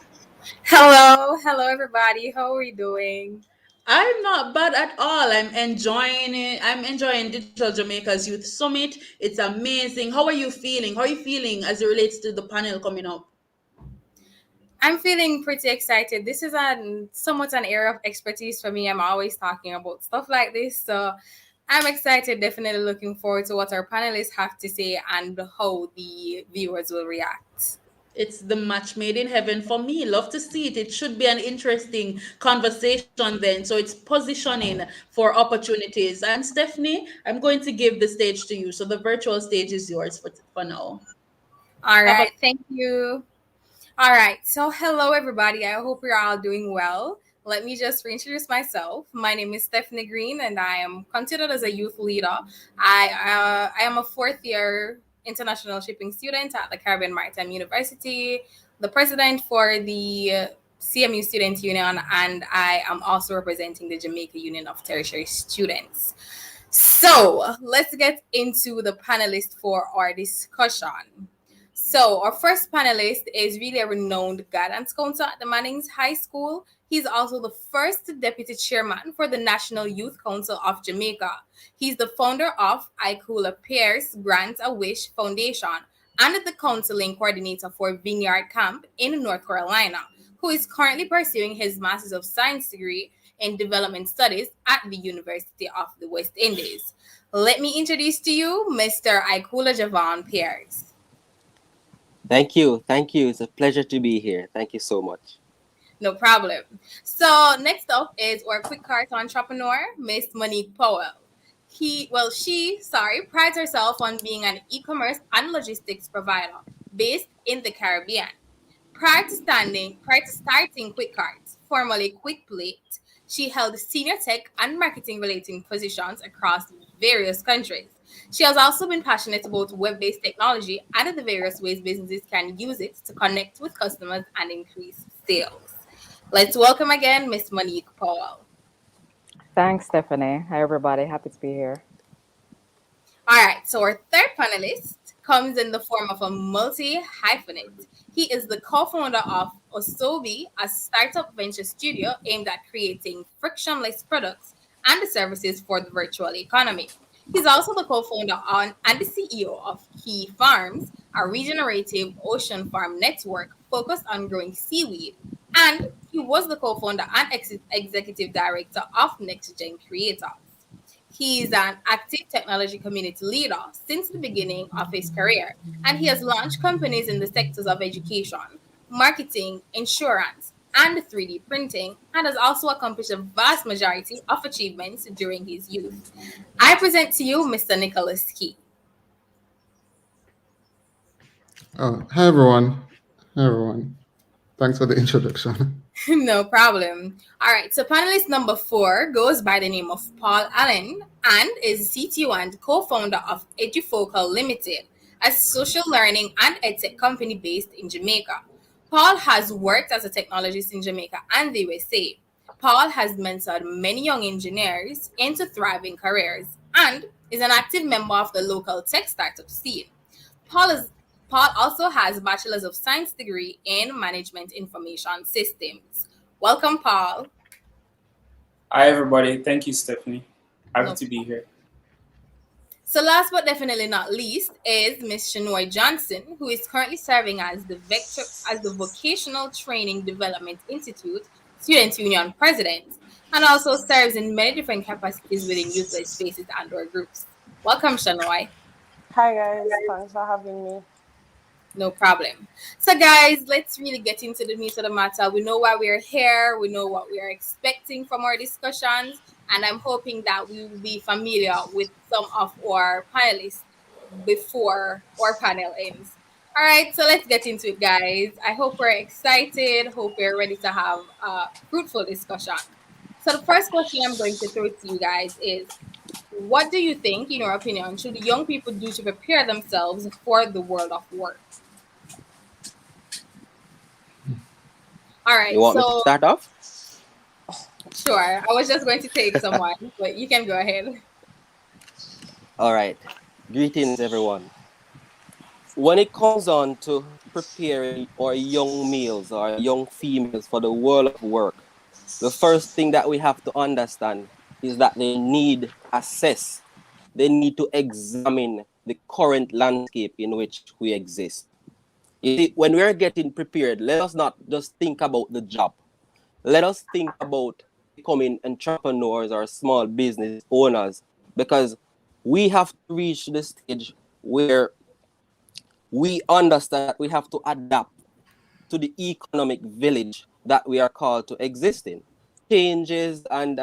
Hello, everybody. How are we doing? I'm not bad at all. I'm enjoying it. I'm enjoying Digital Jamaica's Youth Summit. It's amazing. How are you feeling? How are you feeling as it relates to the panel coming up? I'm feeling pretty excited. This is somewhat an area of expertise for me. I'm always talking about stuff like this. So I'm excited, definitely looking forward to what our panelists have to say and how the viewers will react. It's the match made in heaven for me. Love to see it. It should be an interesting conversation then. So it's positioning for opportunities. And Stephanie, I'm going to give the stage to you. So the virtual stage is yours for now. All right. Thank you. All right. So hello, everybody. I hope you're all doing well. Let me just reintroduce myself. My name is Stephanie Green, and I am considered as a youth leader. I am a 4th-year international shipping student at the Caribbean Maritime University, the president for the CMU Student Union, and I am also representing the Jamaica Union of Tertiary Students. So let's get into the panelists for our discussion. So our first panelist is really a renowned guidance counselor at the Mannings High School. He's also the first deputy chairman for the National Youth Council of Jamaica. He's the founder of Ikula Pierce Grant a Wish Foundation and the counseling coordinator for Vineyard Camp in North Carolina, who is currently pursuing his Master's of Science degree in Development Studies at the University of the West Indies. Let me introduce to you Mr. Ikula Javon Pierce. Thank you. It's a pleasure to be here. Thank you so much. No problem. So next up is our quick cart entrepreneur, Miss Monique Powell. She prides herself on being an e-commerce and logistics provider based in the Caribbean. Prior to starting Quick Carts, formerly Quick Plate, she held senior tech and marketing related positions across various countries. She has also been passionate about web-based technology and the various ways businesses can use it to connect with customers and increase sales. Let's welcome again Miss Monique Powell. Thanks, Stephanie. Hi, everybody. Happy to be here. All right. So our third panelist comes in the form of a multi-hyphenate. He is the co-founder of Osobi, a startup venture studio aimed at creating frictionless products and services for the virtual economy. He's also the co-founder and the CEO of Key Farms, a regenerative ocean farm network focused on growing seaweed. And he was the co-founder and executive director of Next Gen Creators. He is an active technology community leader since the beginning of his career, and he has launched companies in the sectors of education, marketing, insurance, and 3D printing, and has also accomplished a vast majority of achievements during his youth. I present to you Mr. Nicholas Key. Oh, hi everyone. Thanks for the introduction. No problem. All right, so panelist number 4 goes by the name of Paul Allen and is CTO and co-founder of Edufocal Limited, a social learning and edtech company based in Jamaica. Paul has worked as a technologist in Jamaica and the USA. Paul has mentored many young engineers into thriving careers and is an active member of the local tech startup scene. Paul also has a Bachelor's of Science degree in Management Information Systems. Welcome, Paul. Hi, everybody. Thank you, Stephanie. Happy to be here. So last but definitely not least is Ms. Shanoy Johnson, who is currently serving as the Vocational Training Development Institute Student Union President. and also serves in many different capacities within youth-led spaces and/or groups. Welcome, Shanoy. Hi guys, thanks for having me. No problem. So, guys, let's really get into the meat of the matter. We know why we're here, we know what we are expecting from our discussions, and I'm hoping that we will be familiar with some of our panelists before our panel ends. All right, so let's get into it, guys. I hope we're excited, hope we're ready to have a fruitful discussion. So, the first question I'm going to throw to you guys is, what do you think, in your opinion, should young people do to prepare themselves for the world of work? All You right, want me to so start off? sure. I was just going to take someone, but you can go ahead. All right. Greetings, everyone. When it comes on to preparing our young males or young females for the world of work, the first thing that we have to understand is that they need assess. They need to examine the current landscape in which we exist. You see, when we're getting prepared, let us not just think about the job. Let us think about becoming entrepreneurs or small business owners, because we have to reach the stage where we understand that we have to adapt to the economic village that we are called to exist in. Changes and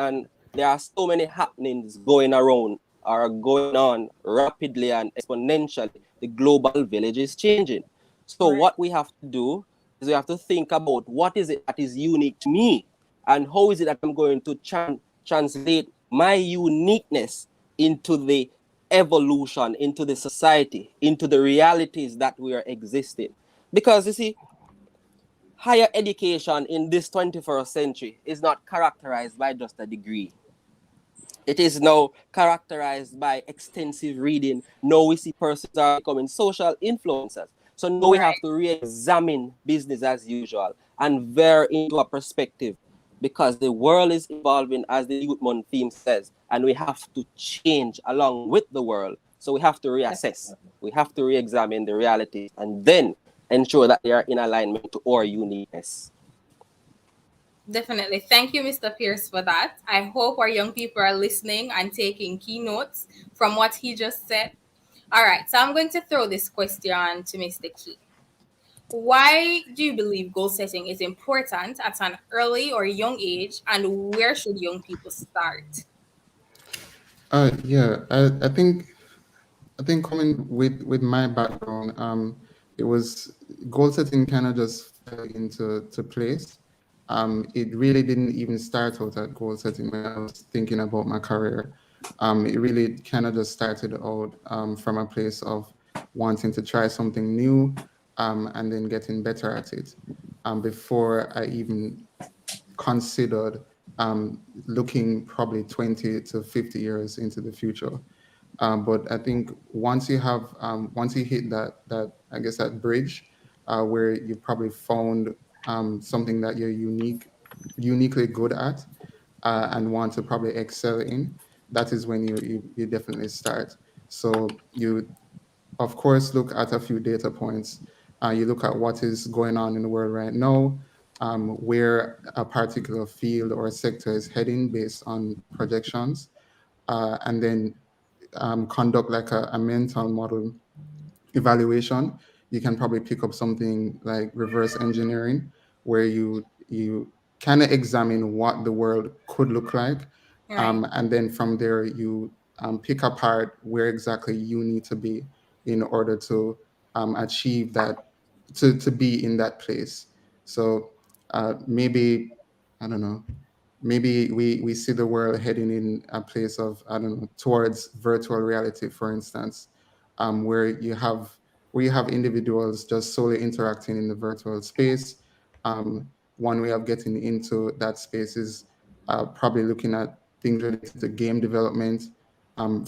there are so many happenings going around are going on rapidly and exponentially. The global village is changing. So what we have to do is we have to think about what is it that is unique to me, and how is it that I'm going to translate my uniqueness into the evolution, into the society, into the realities that we are existing. Because you see, higher education in this 21st century is not characterized by just a degree. It is now characterized by extensive reading. Now we see persons are becoming social influencers. So now we have to re-examine business as usual and veer into a perspective, because the world is evolving, as the Youth Month theme says, and we have to change along with the world. So we have to reassess. We have to re-examine the realities and then ensure that they are in alignment to our uniqueness. Definitely. Thank you, Mr. Pierce, for that. I hope our young people are listening and taking key notes from what he just said. All right, so I'm going to throw this question to Mr. Key. Why do you believe goal setting is important at an early or young age, and where should young people start? Yeah, I think coming with my background, it was goal setting kind of just fell into to place. It really didn't even start out at goal setting when I was thinking about my career. It really kind of just started out from a place of wanting to try something new, and then getting better at it. Before I even considered looking probably 20 to 50 years into the future. But I think once you hit that I guess that bridge, where you've probably found something that you're uniquely good at, and want to probably excel in, that is when you definitely start. So you of course look at a few data points. You look at what is going on in the world right now, where a particular field or sector is heading based on projections, and then conduct like a mental model evaluation. You can probably pick up something like reverse engineering, where you kind of examine what the world could look like, Right. and then from there you pick apart where exactly you need to be in order to achieve that, to be in that place. So maybe, I don't know, maybe we see the world heading in a place of, I don't know, towards virtual reality, for instance, where you have individuals just solely interacting in the virtual space. One way of getting into that space is probably looking at things related to game development.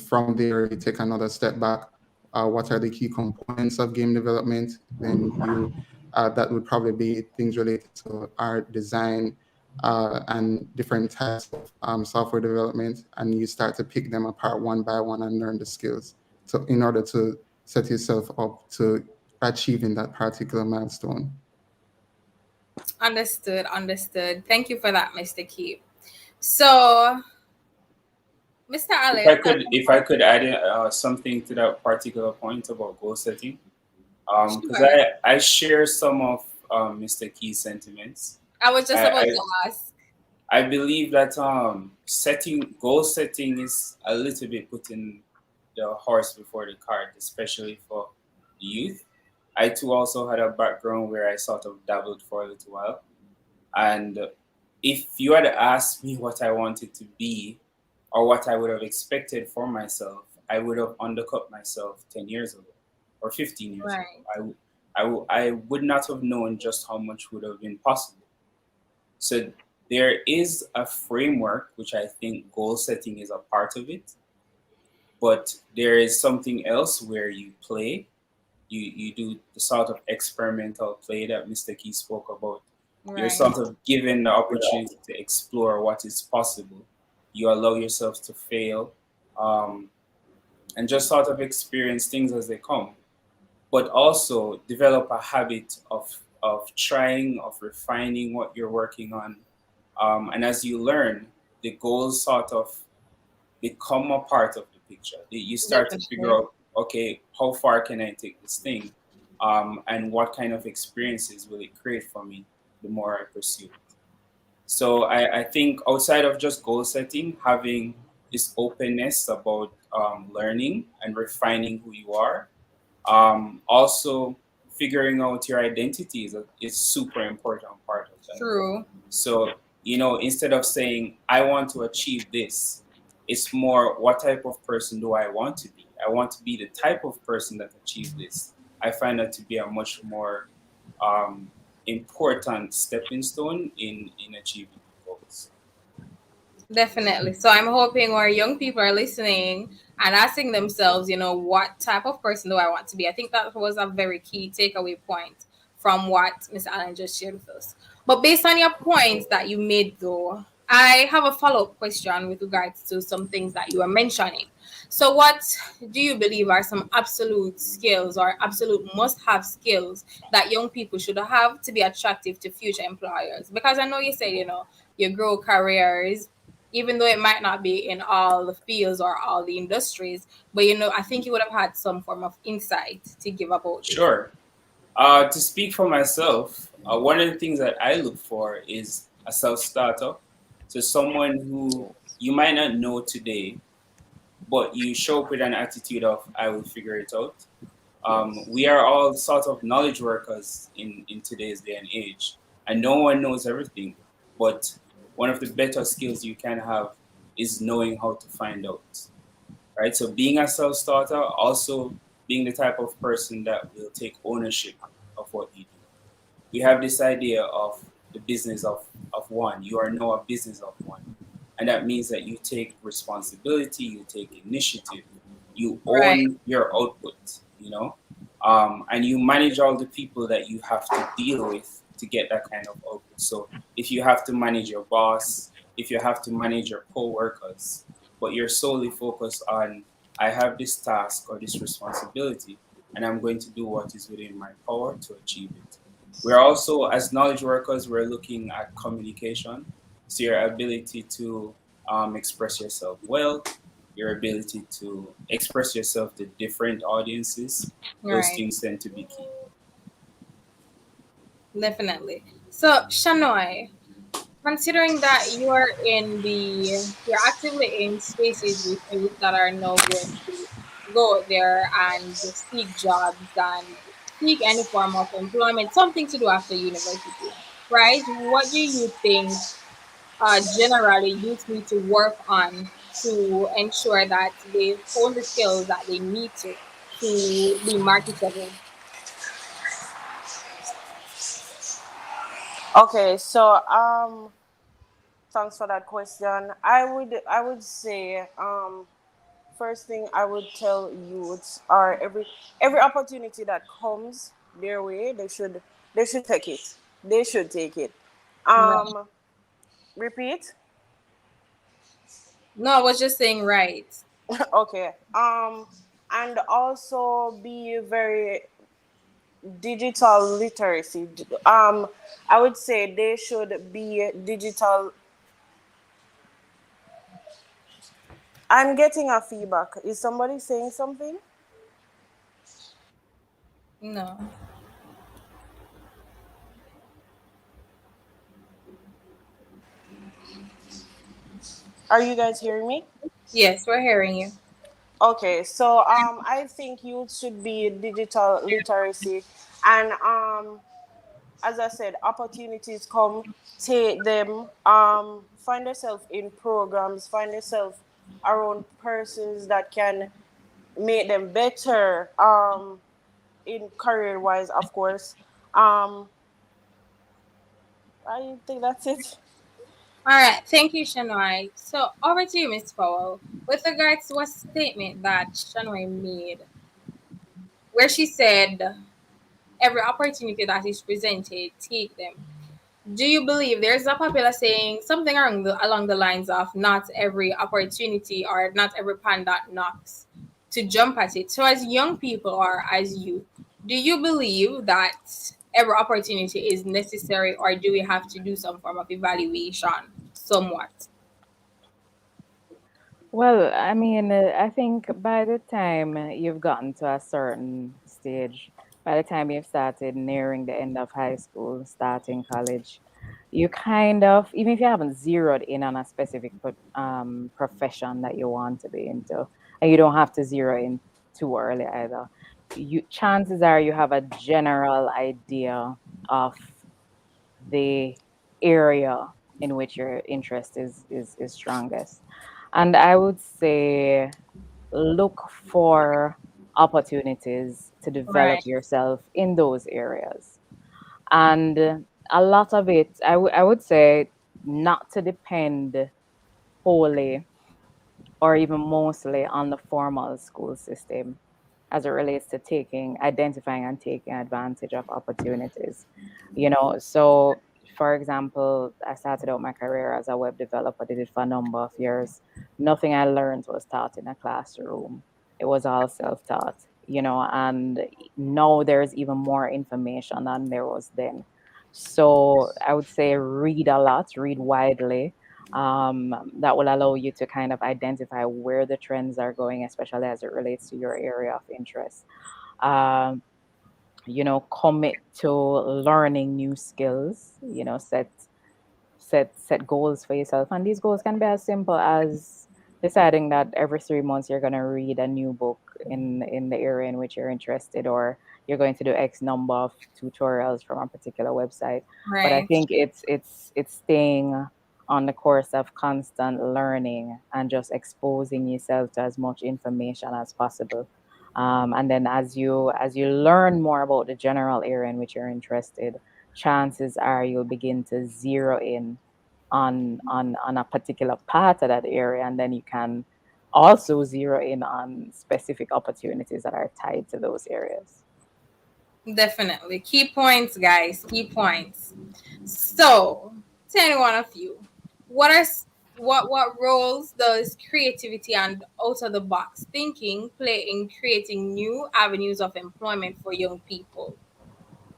From there, you take another step back. What are the key components of game development? Then you that would probably be things related to art, design, and different types of software development, and you start to pick them apart one by one and learn the skills, so in order to set yourself up to achieving that particular milestone. Understood. Understood. Thank you for that, Mr. Key. So, Mr. Alex, If I could add something to that particular point about goal setting, because sure. I share some of Mr. Key's sentiments. I was just I, about I to ask. I believe that setting is a little bit putting the horse before the cart, especially for the youth. I too also had a background where I sort of dabbled for a little while, and if you had asked me what I wanted to be or what I would have expected for myself, I would have undercut myself 10 years ago or 15 years ago. Right. I would not have known just how much would have been possible. So there is a framework, which I think goal setting is a part of it, but there is something else where you play. You do the sort of experimental play that Mr. Key spoke about. You're Right. sort of given the opportunity to explore what is possible. You allow yourself to fail, um, and just sort of experience things as they come, but also develop a habit of trying, of refining what you're working on. And as you learn, the goals sort of become a part of the picture. You start to figure Definitely. out, okay, how far can I take this thing? And what kind of experiences will it create for me the more I pursue it? So I think outside of just goal setting, having this openness about learning and refining who you are, also figuring out your identity is super important part of that. True. So, instead of saying, I want to achieve this, it's more, what type of person do I want to be? I want to be the type of person that achieves this. I find that to be a much more um, important stepping stone in achieving goals. Definitely. So I'm hoping our young people are listening and asking themselves, what type of person do I want to be? I think that was a very key takeaway point from what Mr. Allen just shared with us. But based on your points that you made, though, I have a follow up question with regards to some things that you were mentioning. So, what do you believe are some absolute skills or absolute must have skills that young people should have to be attractive to future employers? Because I know you said, you grow careers even though it might not be in all the fields or all the industries, but I think you would have had some form of insight to give about this. Sure. To speak for myself, one of the things that I look for is a self starter. So someone who you might not know today, but you show up with an attitude of, I will figure it out. We are all sort of knowledge workers in today's day and age, and no one knows everything. But one of the better skills you can have is knowing how to find out, right? So being a self-starter, also being the type of person that will take ownership of what you do. We have this idea of the business of one. You are now a business of one. And that means that you take responsibility, you take initiative, you Right. own your output, and you manage all the people that you have to deal with to get that kind of output. So if you have to manage your boss, if you have to manage your co-workers, but you're solely focused on, I have this task or this responsibility, and I'm going to do what is within my power to achieve it. We're also, as knowledge workers, we're looking at communication. So your ability to express yourself well, your ability to express yourself to different audiences, those Right. things tend to be key. Definitely. So, Shanoy, considering that you're actively in spaces with youth that are now going to go out there and seek jobs and seek any form of employment, something to do after university, right? What do you think generally youth need to work on to ensure that they hone the skills that they need to be marketable? Okay, so thanks for that question. I would say first thing I would tell youths are every opportunity that comes their way, they should take it. They should take it. Right. Repeat. No, I was just saying right. Okay. And also be very digital literacy. I would say they should be digital I'm getting a feedback. Is somebody saying something? No. Are you guys hearing me? Yes, we're hearing you. Okay, so I think youth should be digital literacy, and as I said, opportunities come, take them. Find yourself in programs, find yourself around persons that can make them better. In career wise, of course. Um, I think that's it. All right, thank you, Shanoy. So over to you, Miss Powell. With regards to a statement that Shanoy made, where she said, "Every opportunity that is presented, take them." Do you believe there's a popular saying something along the lines of "Not every opportunity or not every pan that knocks to jump at it"? So, as young people or as you, do you believe that every opportunity is necessary, or do we have to do some form of evaluation, somewhat? Well, I mean, I think by the time you've gotten to a certain stage, by the time you've started nearing the end of high school, starting college, you kind of, even if you haven't zeroed in on a specific profession that you want to be into, and you don't have to zero in too early either, chances are you have a general idea of the area in which your interest is strongest. And I would say look for opportunities to develop Right. yourself in those areas. And a lot of it, I would say, not to depend wholly or even mostly on the formal school system as it relates to identifying and taking advantage of opportunities. So for example, I started out my career as a web developer, did it for a number of years. Nothing I learned was taught in a classroom. It was all self-taught, and now there's even more information than there was then. So I would say read a lot, read widely, that will allow you to kind of identify where the trends are going, especially as it relates to your area of interest. Um, Commit to learning new skills, set goals for yourself. And these goals can be as simple as deciding that every 3 months you're going to read a new book in the area in which you're interested, or you're going to do X number of tutorials from a particular website. But I Right. think it's staying on the course of constant learning and just exposing yourself to as much information as possible. And then as you learn more about the general area in which you're interested, chances are you'll begin to zero in on a particular part of that area, and then you can also zero in on specific opportunities that are tied to those areas. Definitely. Key points, guys. Key points. So, to any one of you, what are what roles does creativity and out of the box thinking play in creating new avenues of employment for young people,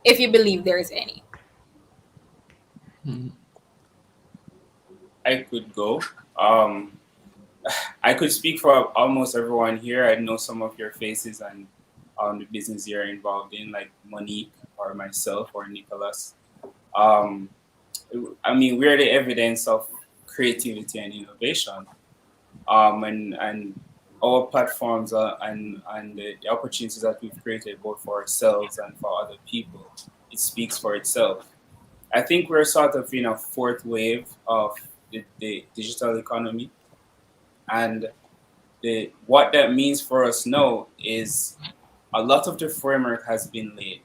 if you believe there is any? I could go. Um, I could speak for almost everyone here. I know some of your faces and the business you're involved in, like Monique or myself or Nicholas. Um, I mean, we're the evidence of creativity and innovation. And our platforms and the opportunities that we've created both for ourselves and for other people, it speaks for itself. I think we're sort of in a fourth wave of the digital economy, and what that means for us now is a lot of the framework has been laid,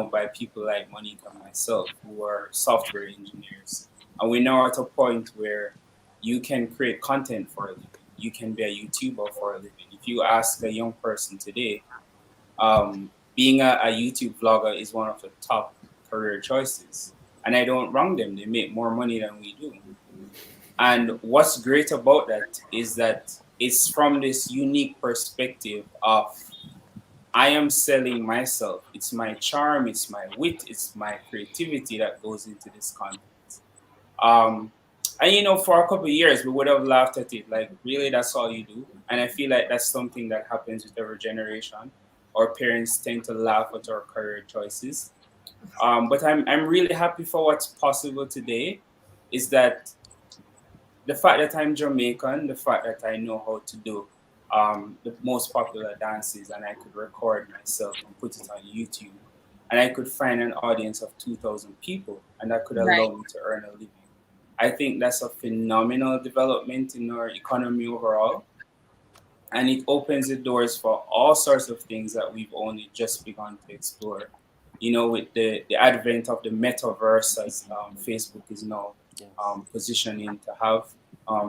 by people like Monique and myself, who are software engineers. And we're now at a point where you can create content for a living. You can be a YouTuber for a living. If you ask a young person today, being a YouTube vlogger is one of the top career choices. And I don't wrong them, they make more money than we do. And what's great about that is that it's from this unique perspective of I am selling myself. It's my charm, it's my wit, it's my creativity that goes into this content. Um, And for a couple of years, we would have laughed at it. Like, really, that's all you do? And I feel like that's something that happens with every generation. Our parents tend to laugh at our career choices. But I'm really happy for what's possible today. Is that the fact that I'm Jamaican, the fact that I know how to do the most popular dances, and I could record myself and put it on YouTube, and I could find an audience of 2,000 people, and that could Right. allow me to earn a living. I think that's a phenomenal development in our economy overall, and it opens the doors for all sorts of things that we've only just begun to explore. With the advent of the metaverse, as Facebook is now positioning to have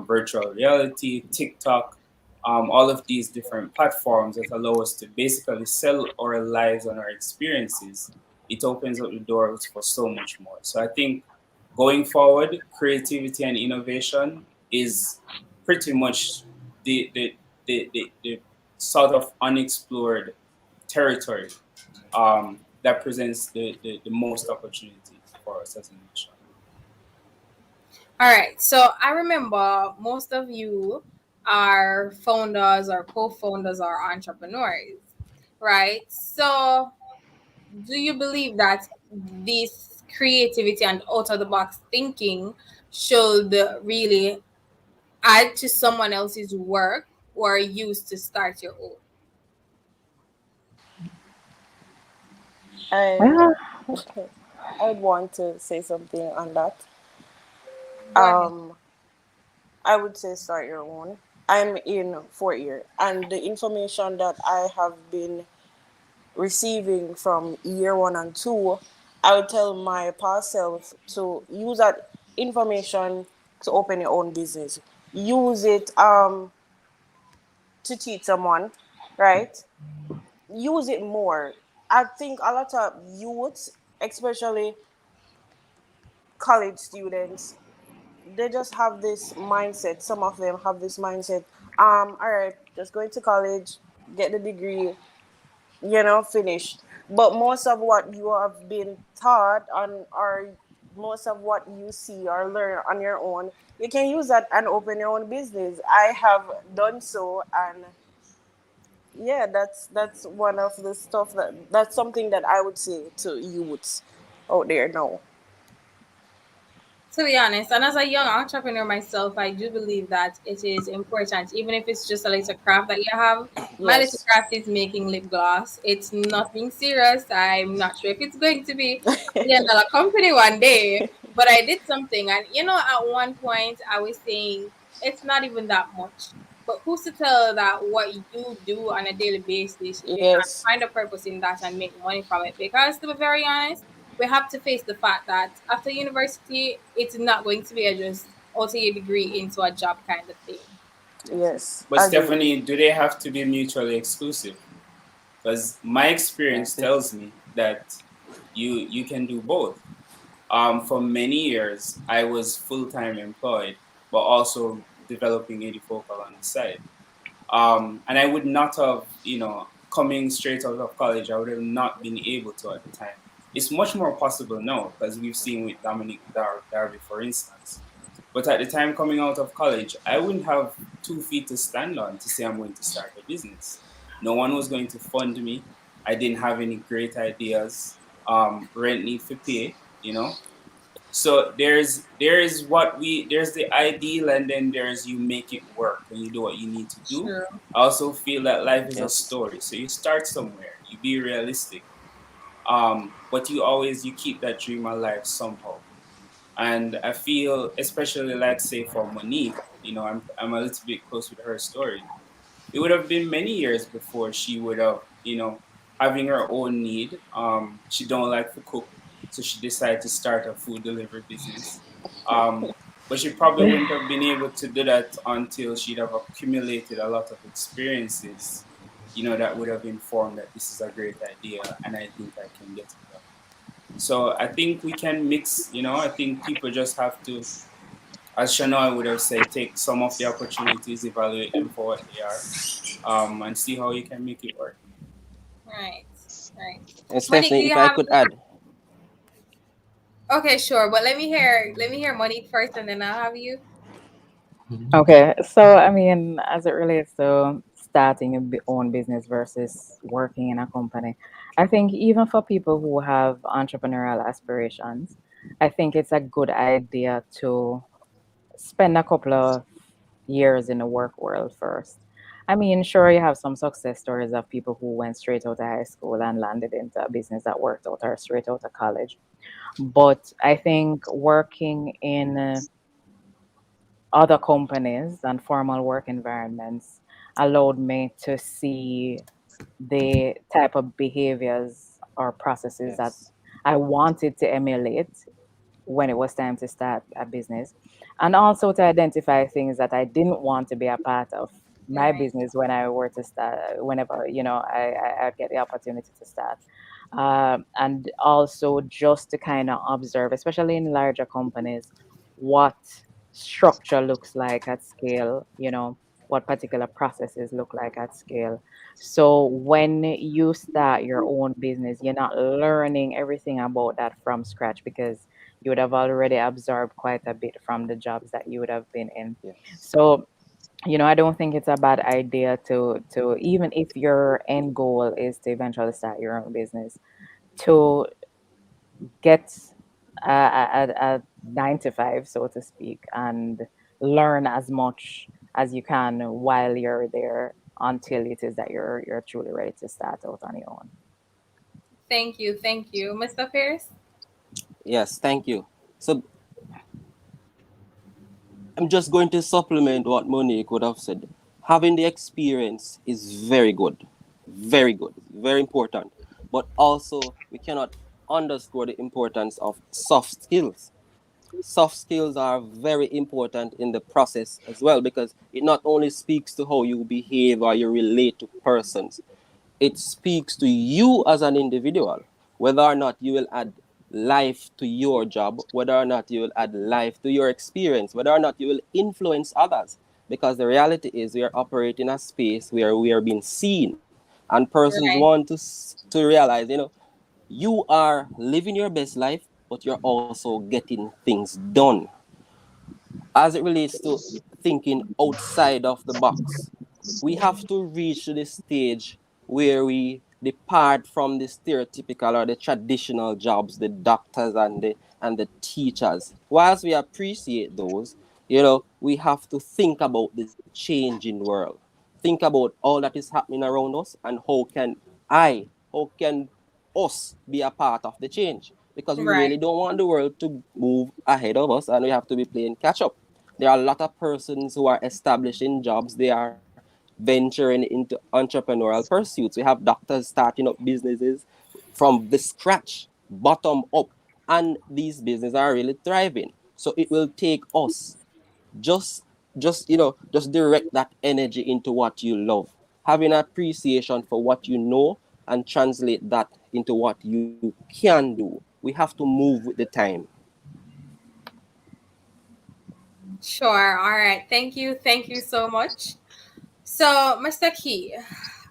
virtual reality, TikTok, all of these different platforms that allow us to basically sell our lives and our experiences. It opens up the doors for so much more. So I think going forward, creativity and innovation is pretty much the sort of unexplored territory that presents the most opportunity for us as a nation. All right. So I remember most of you are founders or co-founders or entrepreneurs, right? So do you believe that this creativity and out of the box thinking should really add to someone else's work or use to start your own? I I'd want to say something on that. Go ahead. I would say start your own. I'm in fourth year, and the information that I have been receiving from year 1 and 2, I would tell my past self to use that information to open your own business. Use it to teach someone, right? Use it more. I think a lot of youths, especially college students, they just have this mindset. Some of them have this mindset. All right, just going to college, get the degree, finished. But most of what you have been taught on, or most of what you see or learn on your own, you can use that and open your own business. I have done so, and yeah, that's one of the stuff that's something that I would say to youths out there now. To be honest, and as a young entrepreneur myself, I do believe that it is important, even if it's just a little craft that you have. My little Yes. craft is making lip gloss. It's nothing serious. I'm not sure if it's going to be a $1 company one day, but I did something. And at one point, I was saying it's not even that much. But who's to tell that what you do on a daily basis, you can Yes. find a purpose in that and make money from it? Because to be very honest, we have to face the fact that after university, it's not going to be a just also a degree into a job kind of thing. Yes. But Agree. Stephanie, do they have to be mutually exclusive? Because my experience tells me that you can do both. For many years, I was full-time employed, but also developing Edifocal on the side. And I would not have, coming straight out of college, I would have not been able to at the time. It's much more possible now because we've seen with Dominic Darby, for instance. But at the time coming out of college, I wouldn't have 2 feet to stand on to say I'm going to start a business. No one was going to fund me. I didn't have any great ideas. Rent need to pay. So there's the ideal, and then there's you make it work and you do what you need to do. True. I also feel that life is a Yes. story. So you start somewhere, you be realistic. But you keep that dream alive somehow. And I feel, especially like say for Monique, I'm a little bit close with her story. It would have been many years before she would have, having her own need. She don't like to cook, so she decided to start a food delivery business. Um, but she probably wouldn't have been able to do that until she'd have accumulated a lot of experiences, that would have informed that this is a great idea and I think I can get it done. So I think we can mix, I think people just have to, as Shanoa would have said, take some of the opportunities, evaluate them for what they are, and see how you can make it work. Right. Right. And Monique, do Stephanie, you if I have? could add, Okay, sure. But let me hear Monique first, and then I'll have you. Okay, so I mean, as it relates to starting a own business versus working in a company, I think even for people who have entrepreneurial aspirations, I think it's a good idea to spend a couple of years in the work world first. I mean, sure, you have some success stories of people who went straight out of high school and landed into a business that worked out, or straight out of college. But I think working in other companies and formal work environments allowed me to see the type of behaviors or processes that Yes. I wanted to emulate when it was time to start a business, and also to identify things that I didn't want to be a part of my Right. business when I were to start, whenever I get the opportunity to start. And also just to kind of observe, especially in larger companies, what structure looks like at scale, what particular processes look like at scale. So when you start your own business, you're not learning everything about that from scratch, because you would have already absorbed quite a bit from the jobs that you would have been in. Yes. So, I don't think it's a bad idea to, even if your end goal is to eventually start your own business, to get a 9 to 5, so to speak, and learn as much as you can while you're there, until it is that you're truly ready to start out on your own. Thank you, Mr. Pierce. Yes, thank you. So I'm just going to supplement what Monique would have said. Having the experience is very good, very important. But also, we cannot underscore the importance of soft skills. Soft skills are very important in the process as well, because it not only speaks to how you behave or you relate to persons, it speaks to you as an individual, whether or not you will add life to your job, whether or not you will add life to your experience, whether or not you will influence others. Because the reality is, we are operating a space where we are being seen, and persons Right. want to realize, you are living your best life, but you're also getting things done. As it relates to thinking outside of the box, we have to reach to the stage where we depart from the stereotypical or the traditional jobs, the doctors and the teachers. Whilst we appreciate those, we have to think about the changing world. Think about all that is happening around us, and how can us be a part of the change? Because we Right. really don't want the world to move ahead of us, and we have to be playing catch up. There are a lot of persons who are establishing jobs. They are venturing into entrepreneurial pursuits. We have doctors starting up businesses from the scratch, bottom up, and these businesses are really thriving. So it will take us just just direct that energy into what you love, having appreciation for what you know, and translate that into what you can do. We have to move with the time. Sure. All right. Thank you. Thank you so much. So, Mr. Key,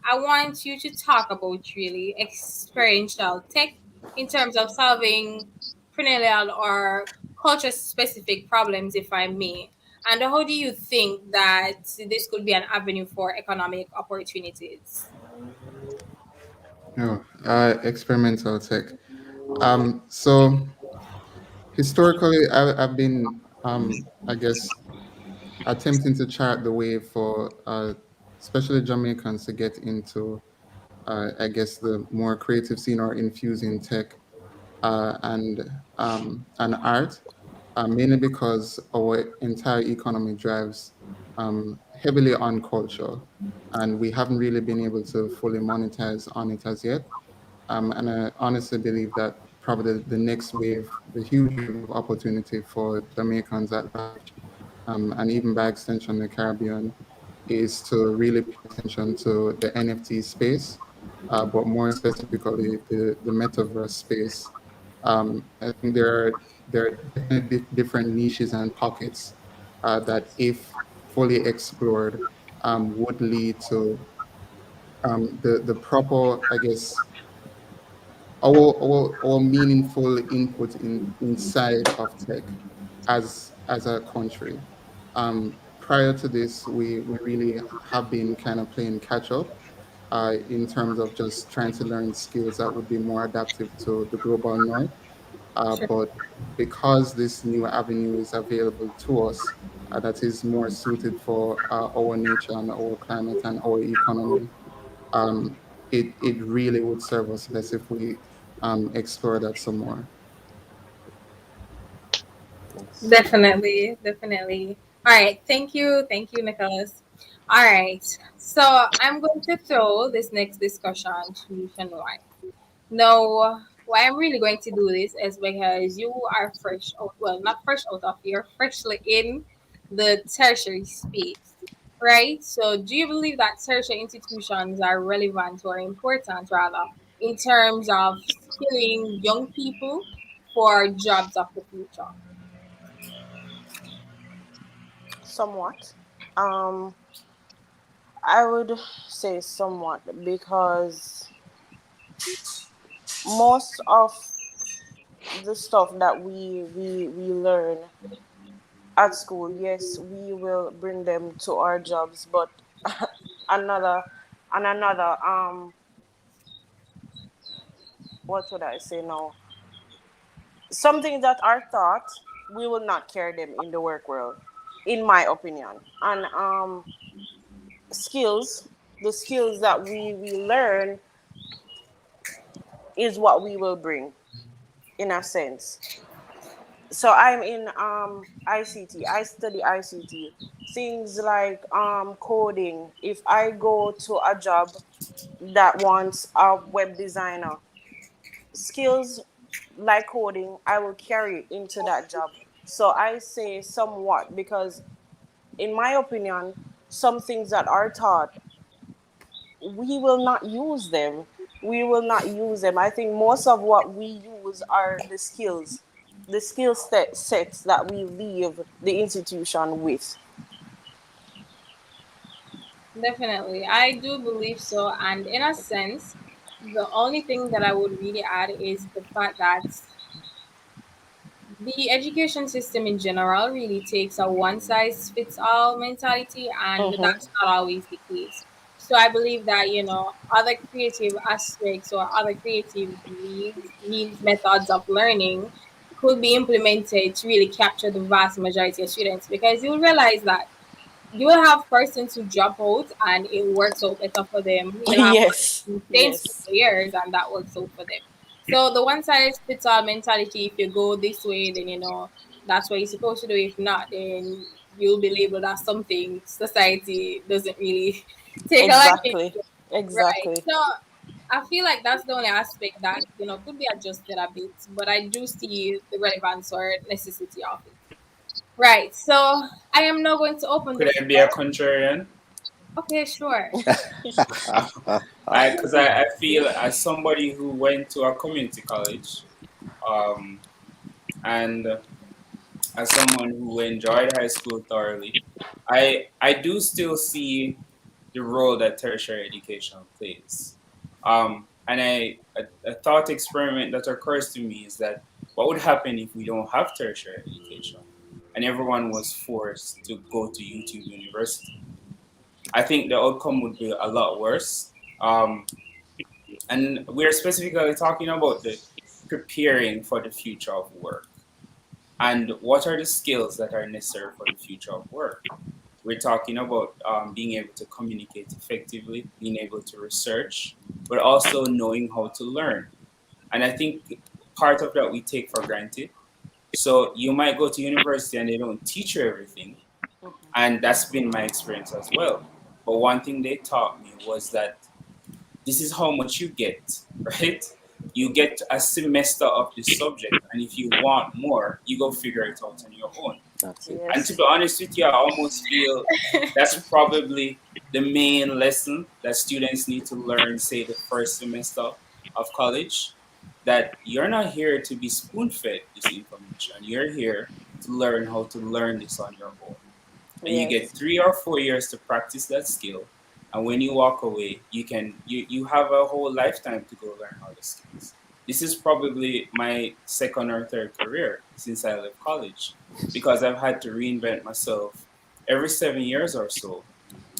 I want you to talk about really experiential tech in terms of solving perennial or culture specific problems, if I may. And how do you think that this could be an avenue for economic opportunities? Oh, experimental tech. So historically, I've been, I guess, attempting to chart the way for, especially Jamaicans, to get into, I guess, the more creative scene, or infusing tech and art, mainly because our entire economy drives heavily on culture, and we haven't really been able to fully monetize on it as yet. And I honestly believe that probably the next wave, the huge wave of opportunity for Jamaicans at large, and even by extension the Caribbean, is to really pay attention to the NFT space, but more specifically the metaverse space. I think there are definitely different niches and pockets that, if fully explored, would lead to the proper, I guess, our meaningful input inside of tech as a country. Prior to this, we really have been kind of playing catch up in terms of just trying to learn skills that would be more adaptive to the global north. But because this new avenue is available to us, that is more suited for our nature and our climate and our economy, um, it really would serve us best if we explore that some more. Definitely, definitely. All right, thank you, Nicholas. All right, so I'm going to throw this next discussion to Shanwai. No, why I'm really going to do this is because you are fresh out, well, not fresh out of, you're freshly in the tertiary space, right? So, do you believe that tertiary institutions are relevant or important, rather, in terms of skilling young people for jobs of the future? Somewhat. I would say somewhat because most of the stuff that we learn at school, yes, we will bring them to our jobs, but another another what would I say now? Something that are taught, we will not carry them in the work world, in my opinion. And skills, the skills that we learn is what we will bring in a sense. So I'm in ICT. I study ICT. Things like coding. If I go to a job that wants a web designer, skills like coding, I will carry into that job. So I say somewhat because, in my opinion, some things that are taught, we will not use them. We will not use them. I think most of what we use are the sets that we leave the institution with. Definitely. I do believe so. And in a sense, the only thing that I would really add is the fact that the education system in general really takes a one size fits all mentality, and Mm-hmm. that's not always the case. So I believe that, other creative aspects or other creative means methods of learning could be implemented to really capture the vast majority of students, because you'll realize that you will have persons who drop out and it works out better for them. You'll have Yes, persons who stay in school yes, for years and that works out for them. So the one size fits all mentality, if you go this way, then that's what you're supposed to do. If not, then you'll be labeled as something society doesn't really take a liking exactly, to. Right. exactly. So I feel like that's the only aspect that, could be adjusted a bit, but I do see the relevance or necessity of it. Right. So I am now going to open the Could I be a floor. contrarian? Okay, sure. Because I feel as somebody who went to a community college, um, and as someone who enjoyed high school thoroughly, I do still see the role that tertiary education plays. And a thought experiment that occurs to me is that what would happen if we don't have tertiary education and everyone was forced to go to YouTube University? I think the outcome would be a lot worse. And we're specifically talking about the preparing for the future of work and what are the skills that are necessary for the future of work. We're talking about being able to communicate effectively, being able to research, but also knowing how to learn. And I think part of that we take for granted. So you might go to university and they don't teach you everything, and that's been my experience as well. But one thing they taught me was that this is how much you get, right? You get a semester of this subject, and if you want more, you go figure it out on your own. That's it. And to Yes, be honest with you, I almost feel that's probably the main lesson that students need to learn, say, the first semester of college, that you're not here to be spoon fed this information. You're here to learn how to learn this on your own. And you get yes. 3 or 4 years to practice that skill. And when you walk away, you have a whole lifetime to go learn all the skills. This is probably my second or third career since I left college because I've had to reinvent myself every 7 years or so.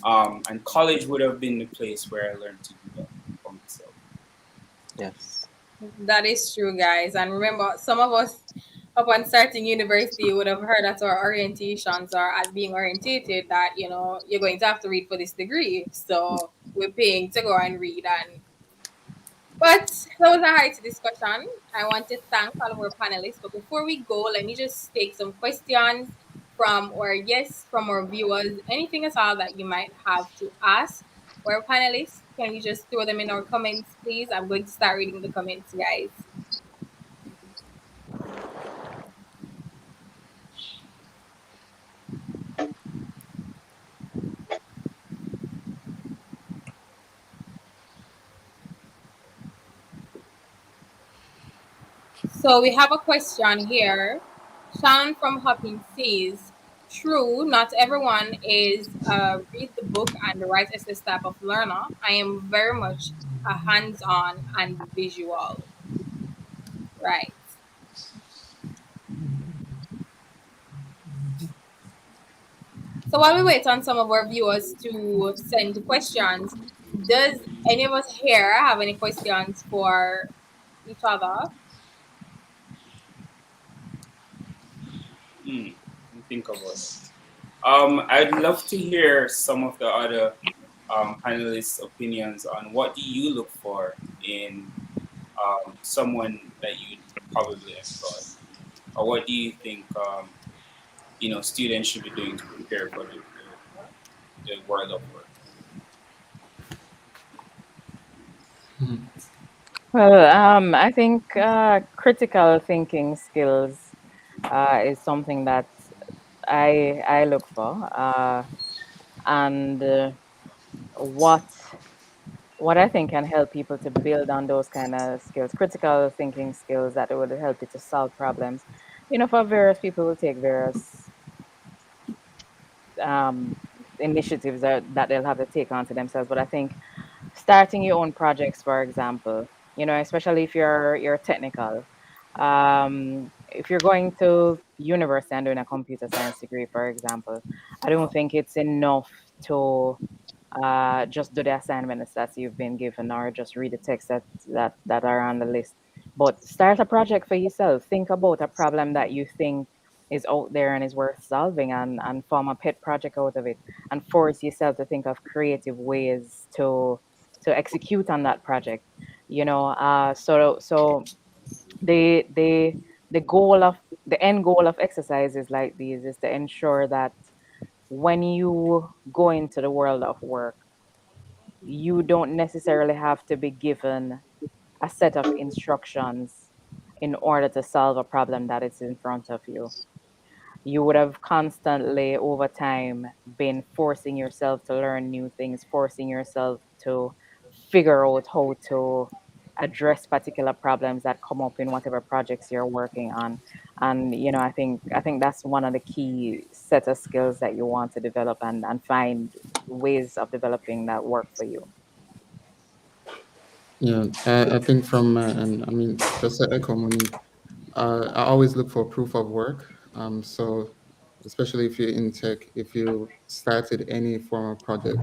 And college would have been the place where I learned to do that for myself. Yes. That is true, guys. And remember, some of us, upon starting university, would have heard at our orientations or at being orientated that, you're going to have to read for this degree. So we're paying to go and read. But that was a heighty discussion. I want to thank all of our panelists. But before we go, let me just take some questions from our viewers. Anything at all that you might have to ask our panelists, can you just throw them in our comments, please? I'm going to start reading the comments, guys. So we have a question here. Sean from Hopping says, "True, not everyone is read the book and write essay type of learner. I am very much a hands-on and visual." Right. So while we wait on some of our viewers to send questions, does any of us here have any questions for each other? Let me think about it. I'd love to hear some of the other panelists' opinions on what do you look for in someone that you probably employ, or what do you think students should be doing to prepare for the world of work. Well, I think critical thinking skills is something that I look for, and what I think can help people to build on those kind of skills, critical thinking skills that would help you to solve problems. For various people will take various um, initiatives that they'll have to take onto themselves. But I think starting your own projects, for example, especially if you're technical. If you're going to university and doing a computer science degree, for example, I don't think it's enough to just do the assignments that you've been given or just read the text that are on the list. But start a project for yourself. Think about a problem that you think is out there and is worth solving, and form a pet project out of it, and force yourself to think of creative ways to execute on that project. So the goal of the end goal of exercises like these is to ensure that when you go into the world of work, you don't necessarily have to be given a set of instructions in order to solve a problem that is in front of you. You would have constantly over time been forcing yourself to learn new things, forcing yourself to figure out how to address particular problems that come up in whatever projects you're working on. And I think that's one of the key set of skills that you want to develop, and find ways of developing that work for you. Yeah, I think and I mean, just to echo Monique, I always look for proof of work. So especially if you're in tech, if you started any form of project,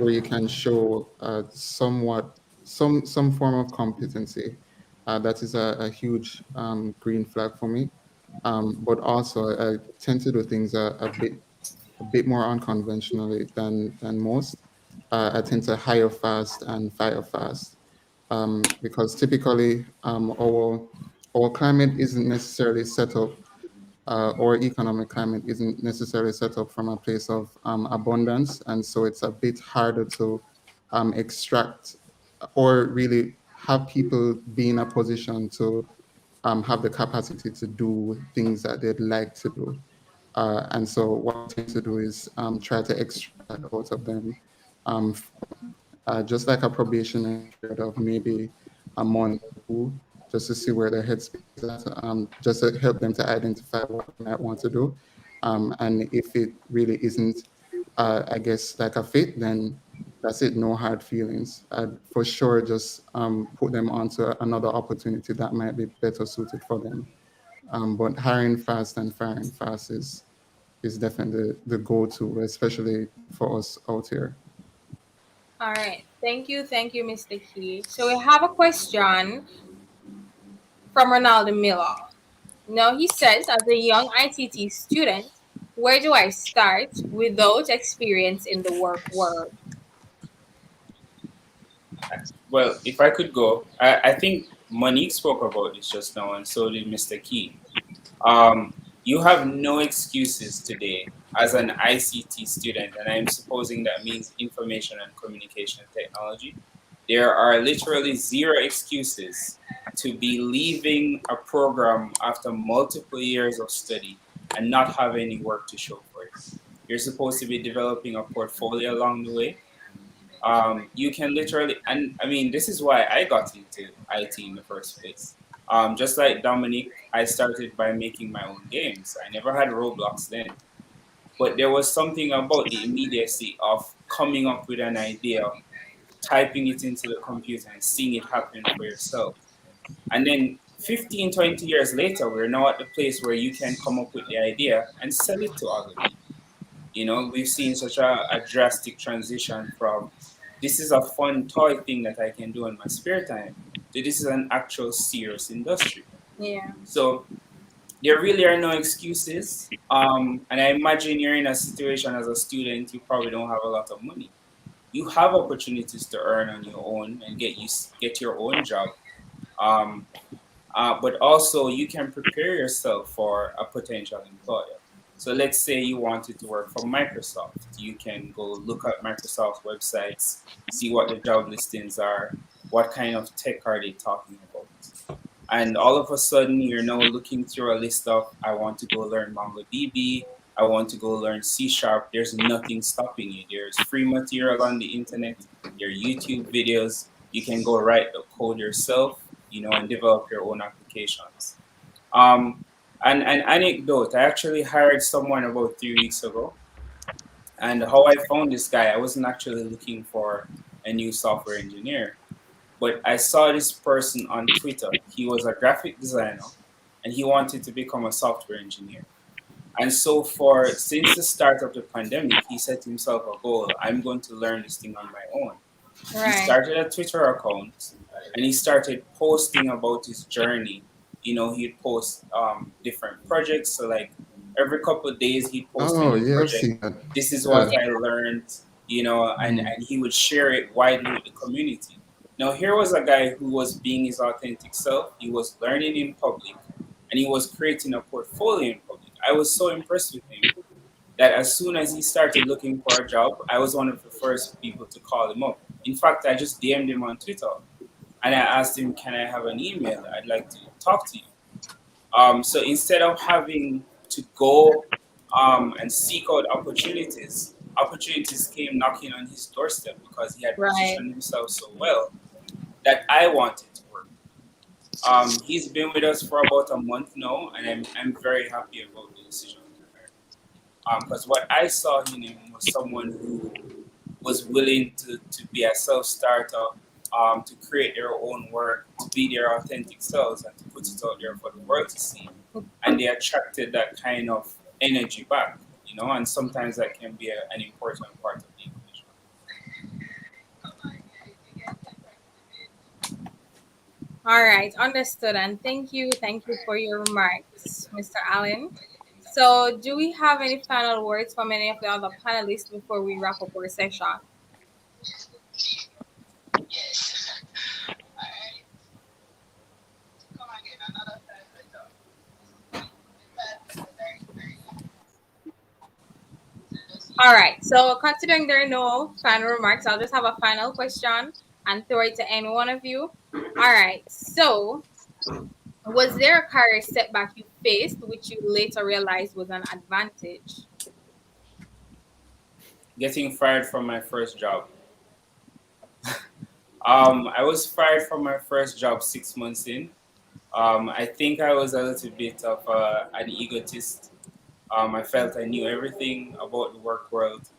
where you can show some form of competency, that is a huge green flag for me. But also, I tend to do things a bit more unconventionally than most. I tend to hire fast and fire fast, because typically, our climate isn't necessarily set up, or economic climate isn't necessarily set up from a place of abundance, and so it's a bit harder to extract or really have people be in a position to have the capacity to do things that they'd like to do. And so what I tend to do is try to extract that out of them, just like a probationary period of maybe a month or two, just to see where their headspace is at, just to help them to identify what they might want to do. And if it really isn't, I guess, like a fit, then that's it. No hard feelings. I'd for sure just put them onto another opportunity that might be better suited for them. But hiring fast and firing fast is definitely the go-to, especially for us out here. All right. Thank you, Mr. Key. So we have a question from Ronaldo Miller. Now he says, as a young ITT student, where do I start without experience in the work world? Well, if I could go, I think Monique spoke about this just now, and so did Mr. Key. You have no excuses today as an ICT student, and I'm supposing that means information and communication technology. There are literally zero excuses to be leaving a program after multiple years of study and not have any work to show for it. You're supposed to be developing a portfolio along the way. You can literally, and I mean, this is why I got into IT in the first place. Just like Dominic, I started by making my own games. I never had Roblox then, but there was something about the immediacy of coming up with an idea, typing it into the computer and seeing it happen for yourself. And then 15, 20 years later, we're now at the place where you can come up with the idea and sell it to other people. You know, we've seen such a drastic transition from this is a fun toy thing that I can do in my spare time to this is an actual serious industry. Yeah. So there really are no excuses. And I imagine you're in a situation as a student, you probably don't have a lot of money. You have opportunities to earn on your own and get your own job. Um, but also you can prepare yourself for a potential employer. So let's say you wanted to work for Microsoft. You can go look at Microsoft websites, see what the job listings are, what kind of tech are they talking about. And all of a sudden, you're now looking through a list of, I want to go learn MongoDB, I want to go learn C Sharp. There's nothing stopping you. There's free material on the internet, there are YouTube videos. You can go write the code yourself, you know, and develop your own applications. And an anecdote, I actually hired someone about 3 weeks ago. And how I found this guy, I wasn't actually looking for a new software engineer. But I saw this person on Twitter. He was a graphic designer and he wanted to become a software engineer. And so since the start of the pandemic, he set himself a goal. I'm going to learn this thing on my own. He started a Twitter account and he started posting about his journey. You know, he'd post different projects. So like every couple of days he'd post a Oh, new yeah, I've project. seen that. This is Yeah. what I learned, you know, and he would share it widely with the community. Now, here was a guy who was being his authentic self. He was learning in public and he was creating a portfolio in public. I was so impressed with him that as soon as he started looking for a job, I was one of the first people to call him up. In fact, I just DM'd him on Twitter and I asked him, can I have an email? I'd like to talk to you. So instead of having to go and seek out opportunities came knocking on his doorstep because he had positioned himself so well that I wanted to work. He's been with us for about a month now, and I'm very happy about the decision we made. Because what I saw in him was someone who was willing to be a self-starter, to create their own work, to be their authentic selves, and to put it out there for the world to see. And they attracted that kind of energy back, you know, and sometimes that can be an important part of the equation. All right, understood. And thank you for your remarks, Mr. Allen. So, do we have any final words from any of the other panelists before we wrap up our session? All right. So, considering there are no final remarks, I'll just have a final question and throw it to any one of you. All right. So, was there a career setback you faced which you later realized was an advantage? Getting fired from my first job. I was fired from my first job 6 months in. I think I was a little bit of an egotist. I felt I knew everything about the work world.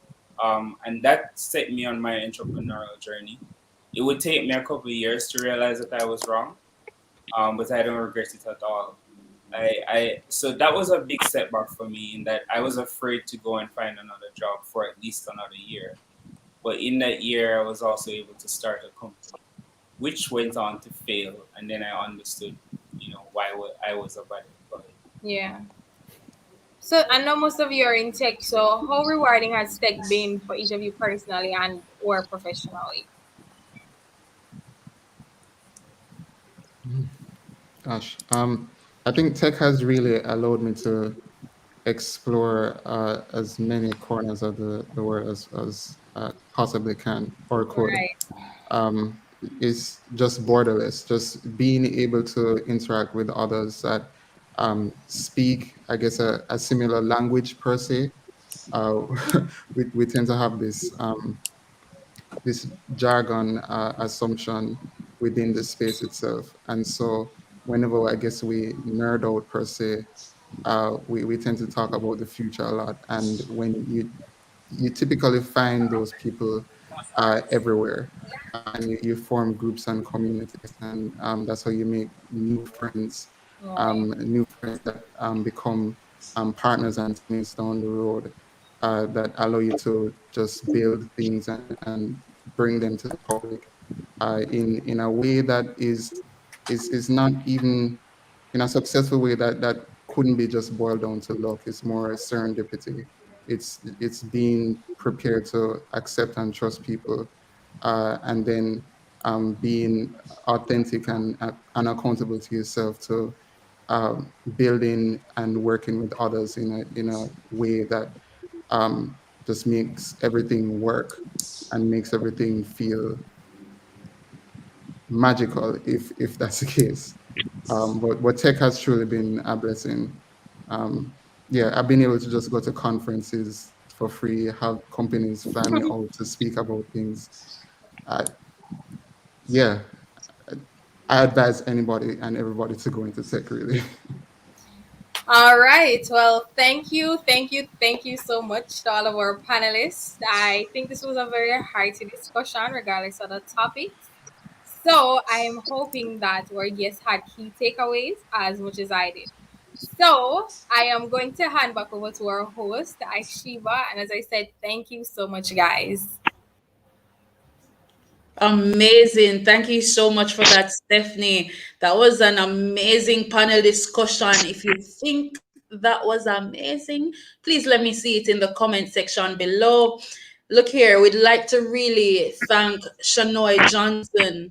And that set me on my entrepreneurial journey. It would take me a couple of years to realize that I was wrong, but I don't regret it at all. So that was a big setback for me in that I was afraid to go and find another job for at least another year. But in that year, I was also able to start a company, which went on to fail, and then I understood, why I was a bad employee. Yeah. So I know most of you are in tech. So how rewarding has tech been for each of you personally and or professionally? Gosh, I think tech has really allowed me to explore as many corners of the world as possibly can or could. Right. Is just borderless, just being able to interact with others that speak, I guess, a similar language per se. Uh, we tend to have this jargon assumption within the space itself. And so whenever I guess we nerd out per se, we tend to talk about the future a lot. And when you typically find those people everywhere, and you form groups and communities, and that's how you make Right. new friends that become partners and teammates down the road, that allow you to just build things and bring them to the public in a way that is not even in a successful way that couldn't be just boiled down to luck. It's more serendipity. It's being prepared to accept and trust people, and then being authentic and accountable to yourself to building and working with others in a way that just makes everything work and makes everything feel magical if that's the case. But tech has truly been a blessing. Yeah, I've been able to just go to conferences for free, have companies fly me out to speak about things. Uh, yeah, I advise anybody and everybody to go into tech really. All right. Well, thank you so much to all of our panelists. I think this was a very hearty discussion, regardless of the topics. So I am hoping that our guests had key takeaways as much as I did. So I am going to hand back over to our host, Aishiba. And as I said, thank you so much, guys. Amazing. Thank you so much for that, Stephanie. That was an amazing panel discussion. If you think that was amazing, please let me see it in the comment section below. Look here, we'd like to really thank Shanoy Johnson,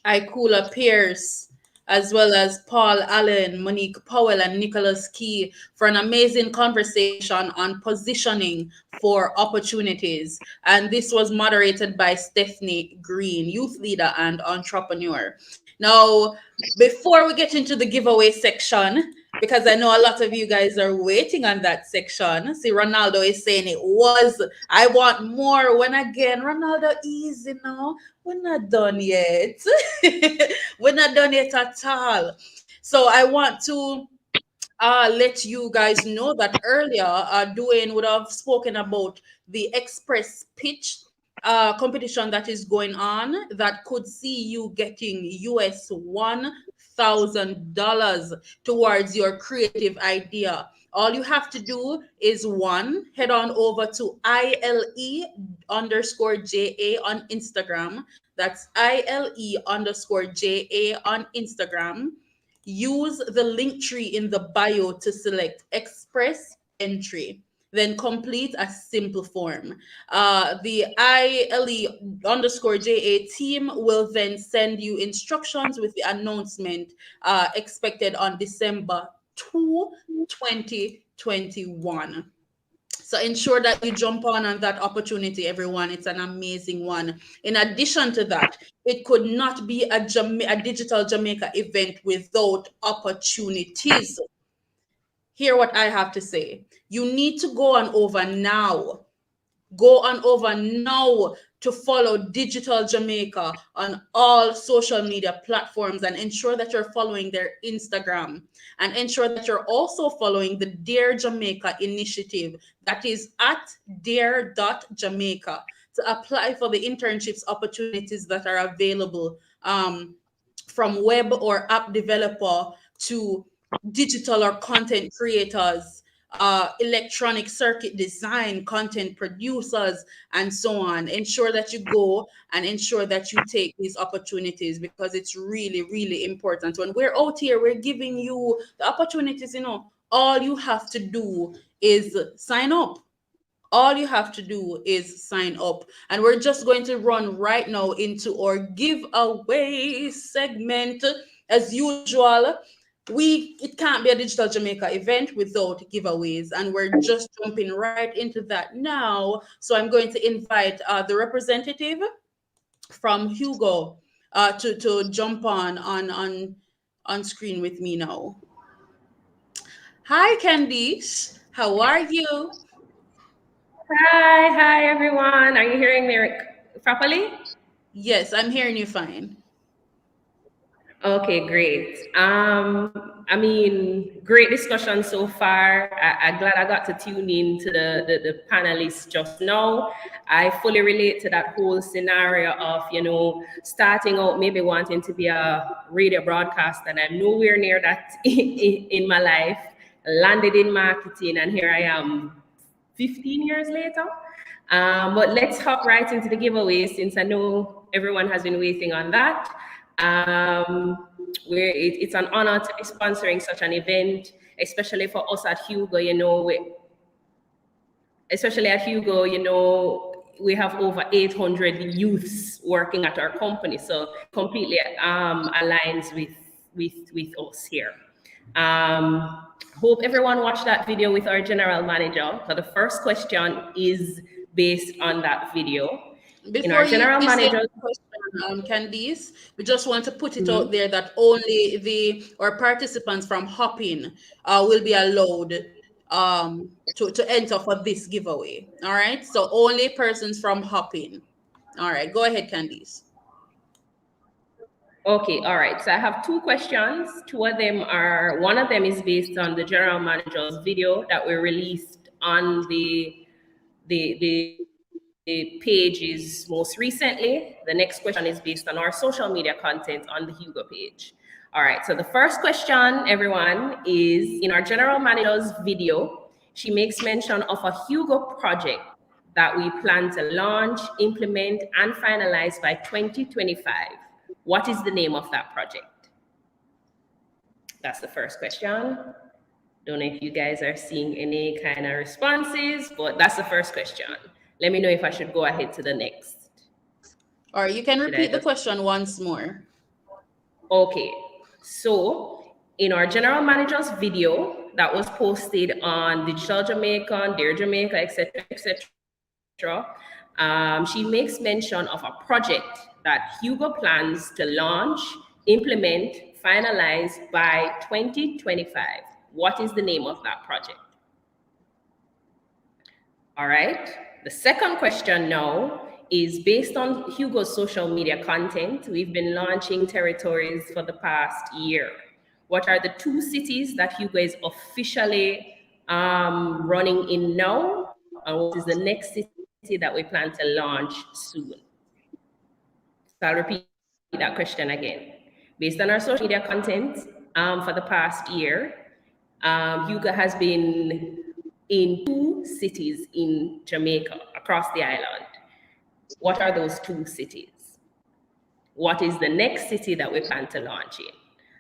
Ikula Pierce, as well as Paul Allen, Monique Powell, and Nicholas Key for an amazing conversation on positioning for opportunities. And this was moderated by Stephanie Green, youth leader and entrepreneur. Now, before we get into the giveaway section, because I know a lot of you guys are waiting on that section. See, Ronaldo is saying it was, I want more. When again, Ronaldo, easy now. We're not done yet. We're not done yet at all. So I want to let you guys know that earlier, Dwayne would have spoken about the express pitch competition that is going on that could see you getting US $1,000 towards your creative idea. All you have to do is one, head on over to ILE_JA on Instagram. That's ILE_JA on Instagram. Use the link tree in the bio to select Express Entry. Then complete a simple form. The ILE_JA team will then send you instructions with the announcement expected on December 2, 2021. So ensure that you jump on that opportunity, everyone. It's an amazing one. In addition to that, it could not be a digital Jamaica event without opportunities. Hear what I have to say. You need to go on over now. Go on over now to follow Digital Jamaica on all social media platforms and ensure that you're following their Instagram and ensure that you're also following the Dare Jamaica initiative that is at dare.jamaica to apply for the internships opportunities that are available, from web or app developer to digital or content creators, electronic circuit design, content producers, and so on. Ensure that you go and ensure that you take these opportunities because it's really, really important. When we're out here, we're giving you the opportunities, all you have to do is sign up. All you have to do is sign up. And we're just going to run right now into our giveaway segment. As usual, it can't be a Digital Jamaica event without giveaways, and we're just jumping right into that now. So I'm going to invite the representative from Hugo to jump on screen with me now. Hi, Candice. How are you? Hi everyone. Are you hearing me properly? Yes, I'm hearing you fine. Okay, great. I mean, great discussion so far. I'm glad I got to tune in to the panelists just now. I fully relate to that whole scenario of, starting out, maybe wanting to be a radio broadcaster, and I'm nowhere near that in my life. Landed in marketing, and here I am 15 years later. But let's hop right into the giveaway since I know everyone has been waiting on that. It's an honor to be sponsoring such an event, especially for us at Hugo. Especially at Hugo, we have over 800 youths working at our company, so completely aligns with us here. Hope everyone watched that video with our general manager. So the first question is based on that video. Before you say the question, Candice, we just want to put it out there that only our participants from Hopping will be allowed to enter for this giveaway. All right, so only persons from Hopping. All right, go ahead, Candice. Okay, all right. So I have two questions. One of them is based on the general manager's video that we released on the pages most recently. The next question is based on our social media content on the Hugo page. All right, so the first question, everyone, is in our general manager's video, she makes mention of a Hugo project that we plan to launch, implement, and finalize by 2025. What is the name of that project? That's the first question. Don't know if you guys are seeing any kind of responses, but that's the first question. Let me know if I should go ahead to the next. Or you can repeat the question once more. Okay, so in our general manager's video that was posted on Digital Jamaica, Dare Jamaica, etc., she makes mention of a project that Hugo plans to launch, implement, finalize by 2025. What is the name of that project? All right. The second question now is based on Hugo's social media content. We've been launching territories for the past year. What are the two cities that Hugo is officially running in now? And what is the next city that we plan to launch soon? So I'll repeat that question again. Based on our social media content for the past year, Hugo has been in 2 cities in Jamaica, across the island. What are those 2 cities? What is the next city that we plan to launch in?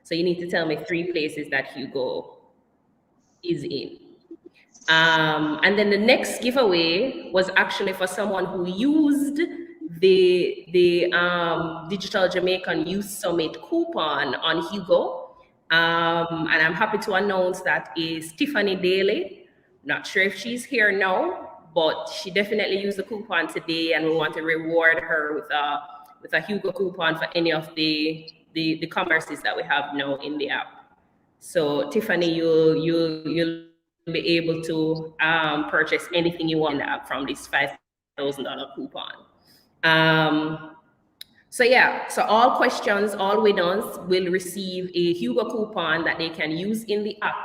So you need to tell me 3 places that Hugo is in. And then the next giveaway was actually for someone who used the Digital Jamaican Youth Summit coupon on Hugo. And I'm happy to announce that is Tiffany Daly. Not sure if she's here now, but she definitely used the coupon today, and we want to reward her with a Hugo coupon for any of the commerces that we have now in the app. So Tiffany, you'll be able to purchase anything you want in the app from this 5% $5,000 coupon. So all questions, all winners will receive a Hugo coupon that they can use in the app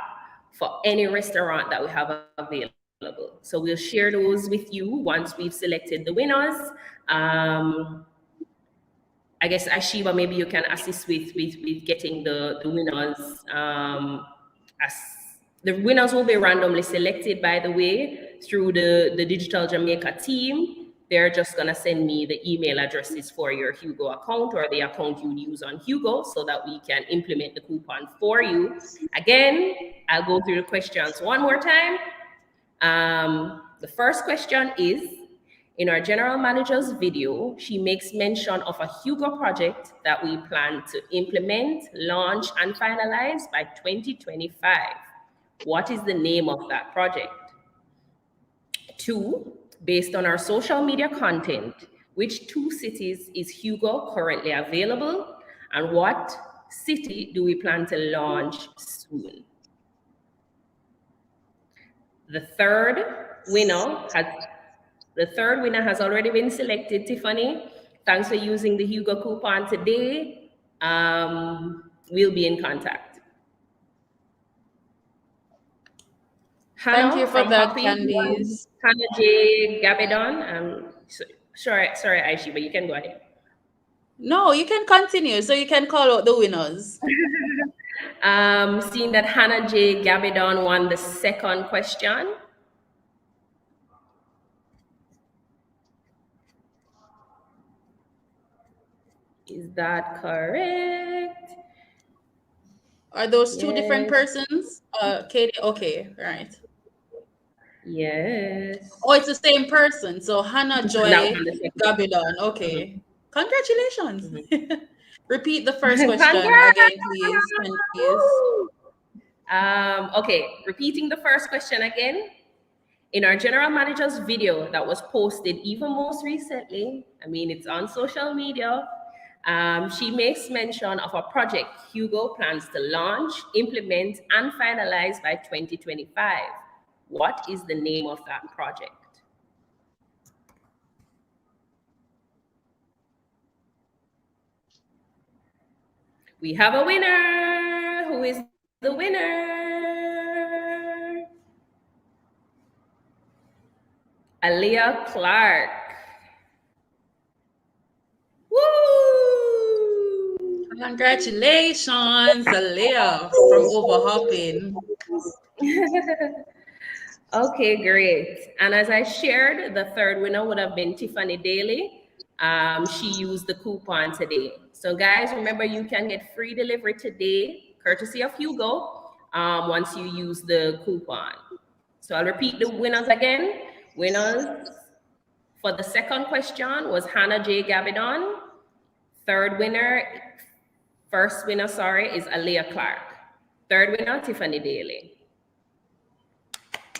for any restaurant that we have available. So we'll share those with you once we've selected the winners. I guess Ashiva, maybe you can assist with getting the winners. As the winners will be randomly selected, by the way, through the Digital Jamaica team. They're just gonna send me the email addresses for your Hugo account or the account you use on Hugo so that we can implement the coupon for you. Again, I'll go through the questions one more time. The first question is, in our general manager's video, she makes mention of a Hugo project that we plan to implement, launch, and finalize by 2025. What is the name of that project? 2, based on our social media content, which 2 cities is Hugo currently available, and what city do we plan to launch soon? The third winner has already been selected, Tiffany. Thanks for using the Hugo coupon today. We'll be in contact. Thank Hannah you for from that, Happy, Candice. Hannah J. Gabidon. Sorry, Aishi, but you can go ahead. No, you can continue, so you can call out the winners. Seeing that Hannah J. Gabidon won the second question. Is that correct? Are those 2 different persons? Katie, okay, right. Yes. Oh, it's the same person. So Hannah Joy Gabidon. Okay. Congratulations. Repeat the first question again, please. Okay, repeating the first question again. In our general manager's video that was posted even most recently, I mean, it's on social media, she makes mention of a project Hugo plans to launch, implement, and finalize by 2025. What is the name of that project? We have a winner. Who is the winner? Aaliyah Clark. Woo! Congratulations, Aaliyah from Overhopping. Okay, great. And as I shared, the third winner would have been Tiffany Daly. She used the coupon today. So guys, remember you can get free delivery today, courtesy of Hugo, once you use the coupon. So I'll repeat the winners again. Winners for the second question was Hannah J. Gabidon. First winner, is Aaliyah Clark. Third winner, Tiffany Daly.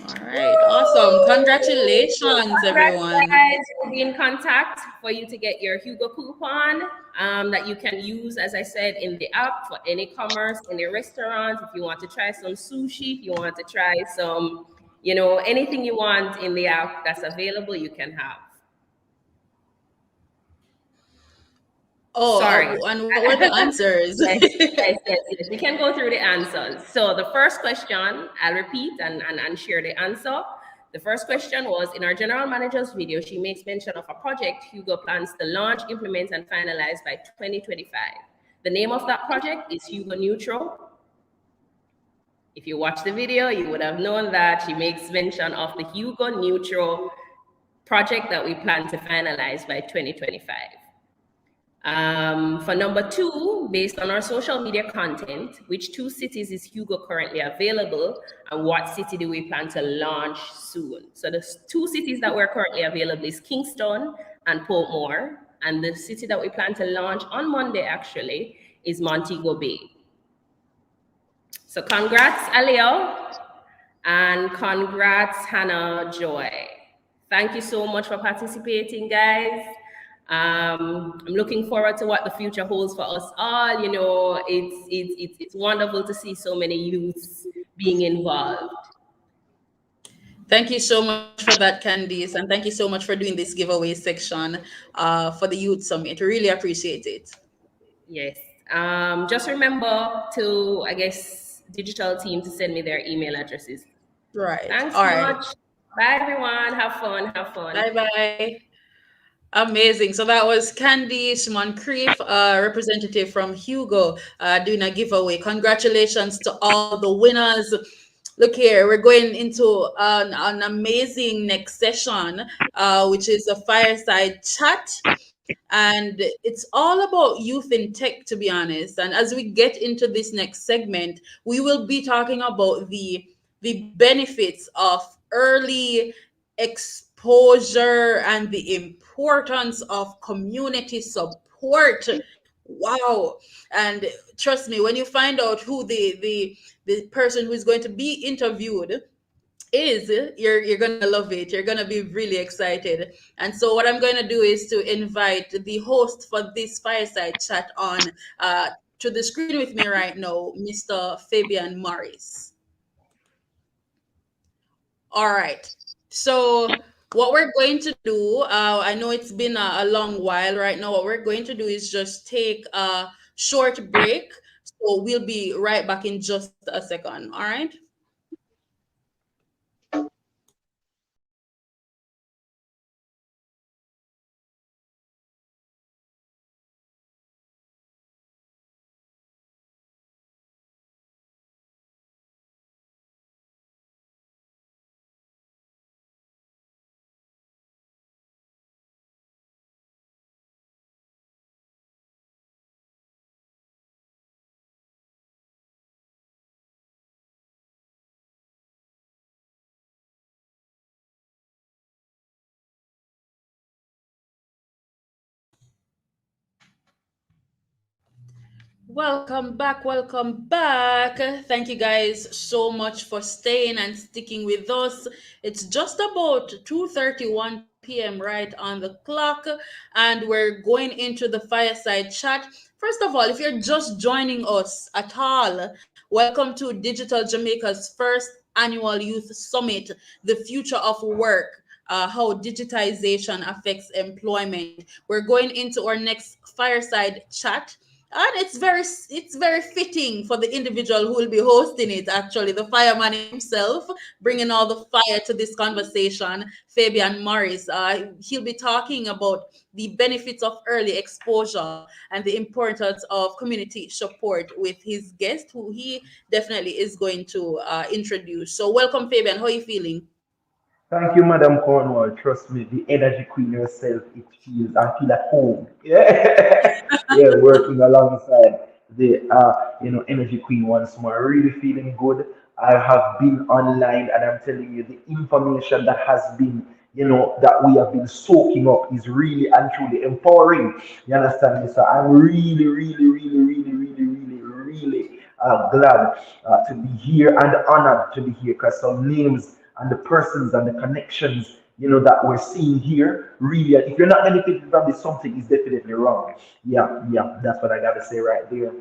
All right, awesome. Congratulations, everyone. Guys, we'll be in contact for you to get your Hugo coupon that you can use, as I said, in the app for any commerce, any restaurant. If you want to try some sushi, if you want to try some, anything you want in the app that's available, you can have. Oh, sorry. And what were the answers? yes. We can go through the answers. So the first question, I'll repeat and share the answer. The first question was, in our general manager's video, she makes mention of a project Hugo plans to launch, implement, and finalize by 2025. The name of that project is Hugo Neutral. If you watch the video, you would have known that she makes mention of the Hugo Neutral project that we plan to finalize by 2025. For number 2, based on our social media content, which 2 cities is Hugo currently available, and what city do we plan to launch soon? So the 2 cities that we're currently available is Kingston and Portmore, and the city that we plan to launch on Monday actually is Montego Bay. So congrats, Alio, and congrats, Hannah Joy. Thank you so much for participating, guys. I'm looking forward to what the future holds for us all. It's wonderful to see so many youths being involved. Thank you so much for that, Candice, and thank you so much for doing this giveaway section for the Youth Summit. Really appreciate it. Yes. Just remember to, I guess, digital team to send me their email addresses. Right. Thanks All right. much. Bye, everyone. Have fun. Have fun. Bye bye. Amazing. So that was Candice Moncrief, representative from Hugo, doing a giveaway. Congratulations to all the winners. Look here, we're going into an amazing next session, which is a fireside chat. And it's all about youth in tech, to be honest. And as we get into this next segment, we will be talking about the benefits of early exposure and the importance of community support. Wow. And trust me, when you find out who the person who is going to be interviewed is, you're gonna love it. You're gonna be really excited. And so what I'm going to do is to invite the host for this fireside chat on to the screen with me right now, Mr. Fabian Morris. All right. So what we're going to do, I know it's been a long while right now. What we're going to do is just take a short break. So we'll be right back in just a second. All right. Welcome back, welcome back. Thank you guys so much for staying and sticking with us. It's just about 2:31 p.m. right on the clock, and we're going into the fireside chat. First of all, if you're just joining us at all, welcome to Digital Jamaica's first annual Youth Summit, The Future of Work. How digitization affects employment. We're going into our next fireside chat, and it's very fitting for the individual who will be hosting it, actually, the fireman himself, bringing all the fire to this conversation, Fabian Morris. He'll be talking about the benefits of early exposure and the importance of community support with his guest, who he definitely is going to introduce. So welcome, Fabian. How are you feeling? Thank you, Madam Cornwall. Trust me, the energy queen herself, it feels, I feel at home. Yeah, yeah, working alongside the, energy queen once more. Really feeling good. I have been online and I'm telling you, the information that has been, that we have been soaking up is really and truly empowering. You understand me? So I'm really, really, really, really, really, really, really glad to be here and honored to be here because some names and the persons and the connections that we're seeing here really, if you're not benefiting from this, something is definitely wrong. Yeah, that's what I gotta say right there.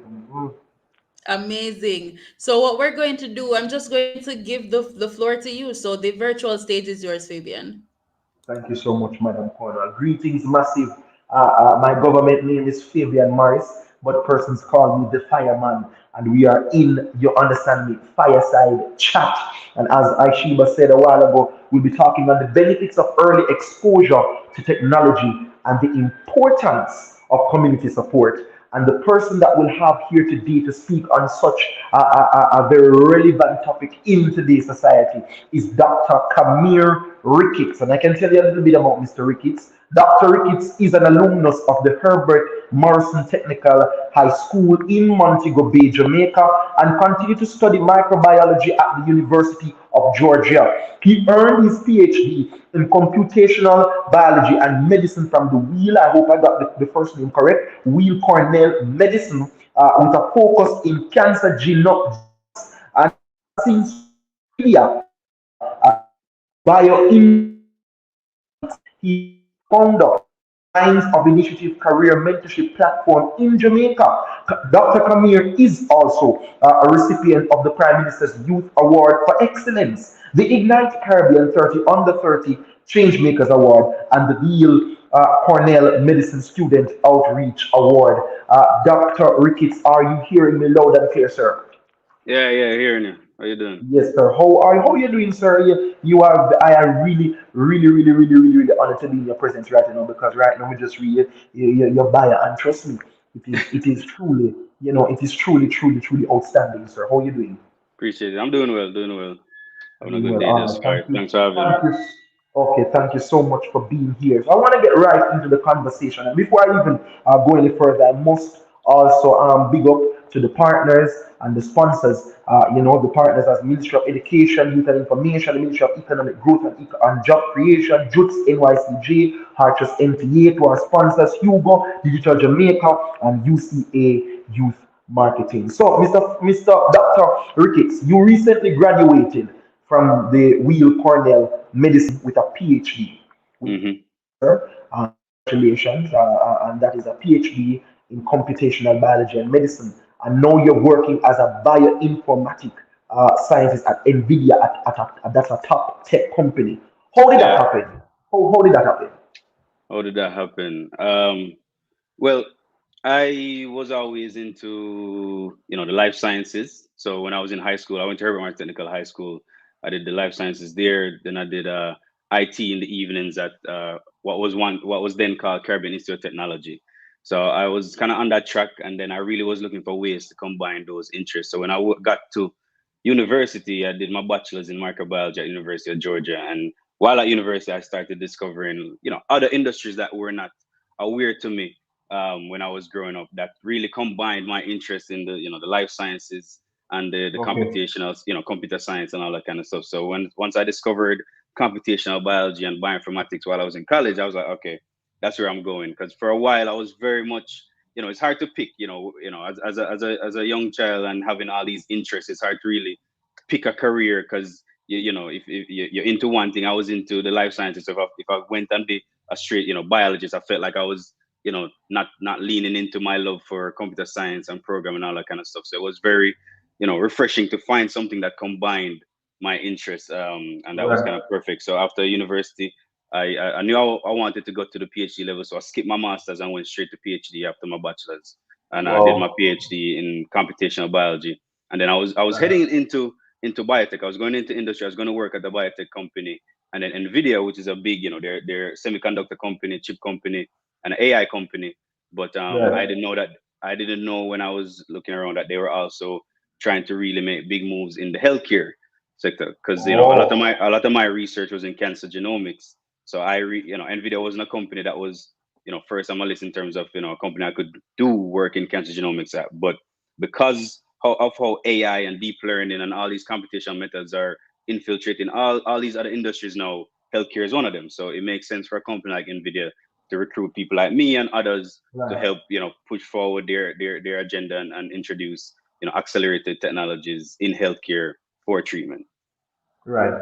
Amazing. So what we're going to do, I'm just going to give the floor to you. So the virtual stage is yours, Fabian. Thank you so much, Madam Cornwall. Greetings, massive. My government name is Fabian Morris, but persons call me the fireman. And we are in, you understand me, fireside chat. And as Aishiba said a while ago, we'll be talking on the benefits of early exposure to technology and the importance of community support. And the person that we'll have here today to speak on such a very relevant topic in today's society is Dr. Kamir Ricketts. And I can tell you a little bit about Mr. Ricketts. Dr. Ricketts is an alumnus of the Herbert Morrison Technical High School in Montego Bay, Jamaica, and continued to study microbiology at the University of Georgia. He earned his PhD in computational biology and medicine from the Weill, I hope I got the first name correct, Weill Cornell Medicine, with a focus in cancer genomics. And since Australia, bioinformatics, he founder Lines of Initiative Career Mentorship Platform in Jamaica. Dr. Kamir is also a recipient of the Prime Minister's Youth Award for Excellence the Ignite Caribbean 30 Under 30 Changemakers Award, and the Beale Cornell Medicine Student Outreach Award. Dr. Ricketts, are you hearing me loud and clear, sir? Yeah, hearing you. How you doing? Yes, sir. How are you doing, sir? You are. I am really honored to be in your presence right now, because right now we just read your bio, and trust me, it is truly, it is truly outstanding, sir. How are you doing? Appreciate it. I'm doing well, doing well. Having a Doing good well. day All thus right. far. Thank you. Thanks for having me. Thank you. Okay. Thank you so much for being here. So I want to get right into the conversation. And before I even go any further, I must also big up to the partners and the sponsors. The partners as Ministry of Education, Youth and Information, the Ministry of Economic Growth and Job Creation, JUTS, NYCJ, Hartress NTA, to our sponsors, Hugo, Digital Jamaica, and UCA Youth Marketing. So, Mr. Dr. Ricketts, you recently graduated from the Weill Cornell Medicine with a PhD. Mm-hmm. Sir, congratulations, and that is a PhD in computational biology and medicine. And now you're working as a bioinformatic scientist at NVIDIA, that's a top tech company. How did that Yeah. happen? How did that happen? How did that happen? Well, I was always into, the life sciences. So when I was in high school, I went to Herbert Martin Technical High School. I did the life sciences there. Then I did IT in the evenings at what was then called Caribbean Institute of Technology. So I was kind of on that track, and then I really was looking for ways to combine those interests. So when I got to university, I did my bachelor's in microbiology at University of Georgia, and while at university, I started discovering, other industries that were not aware to me when I was growing up, that really combined my interest in the life sciences and the Okay. computational, computer science and all that kind of stuff. So once I discovered computational biology and bioinformatics while I was in college, I was like, okay, that's where I'm going. Because for a while I was very much, it's hard to pick, as a young child and having all these interests, it's hard to really pick a career, because if you're into one thing. I was into the life sciences. So if I went and be a straight, biologist, I felt like I was, not leaning into my love for computer science and programming and all that kind of stuff. So it was very, refreshing to find something that combined my interests, and that was kind Right. of perfect. So after university, I knew I wanted to go to the PhD level, so I skipped my masters and went straight to PhD after my bachelor's, and I did my Wow. PhD in computational biology. And then I was heading into biotech. I was going into industry. I was going to work at the biotech company, and then Nvidia, which is a big, they're semiconductor company, chip company, an AI company. But I Right. didn't know that. I didn't know when I was looking around that they were also trying to really make big moves in the healthcare sector, because Oh. a lot of my research was in cancer genomics. So Nvidia wasn't a company that was, first on my list in terms of, a company I could do work in cancer genomics at. But because of how AI and deep learning and all these computational methods are infiltrating all these other industries now, healthcare is one of them. So it makes sense for a company like Nvidia to recruit people like me and others to Right. help, push forward their agenda, and introduce, accelerated technologies in healthcare for treatment. Right.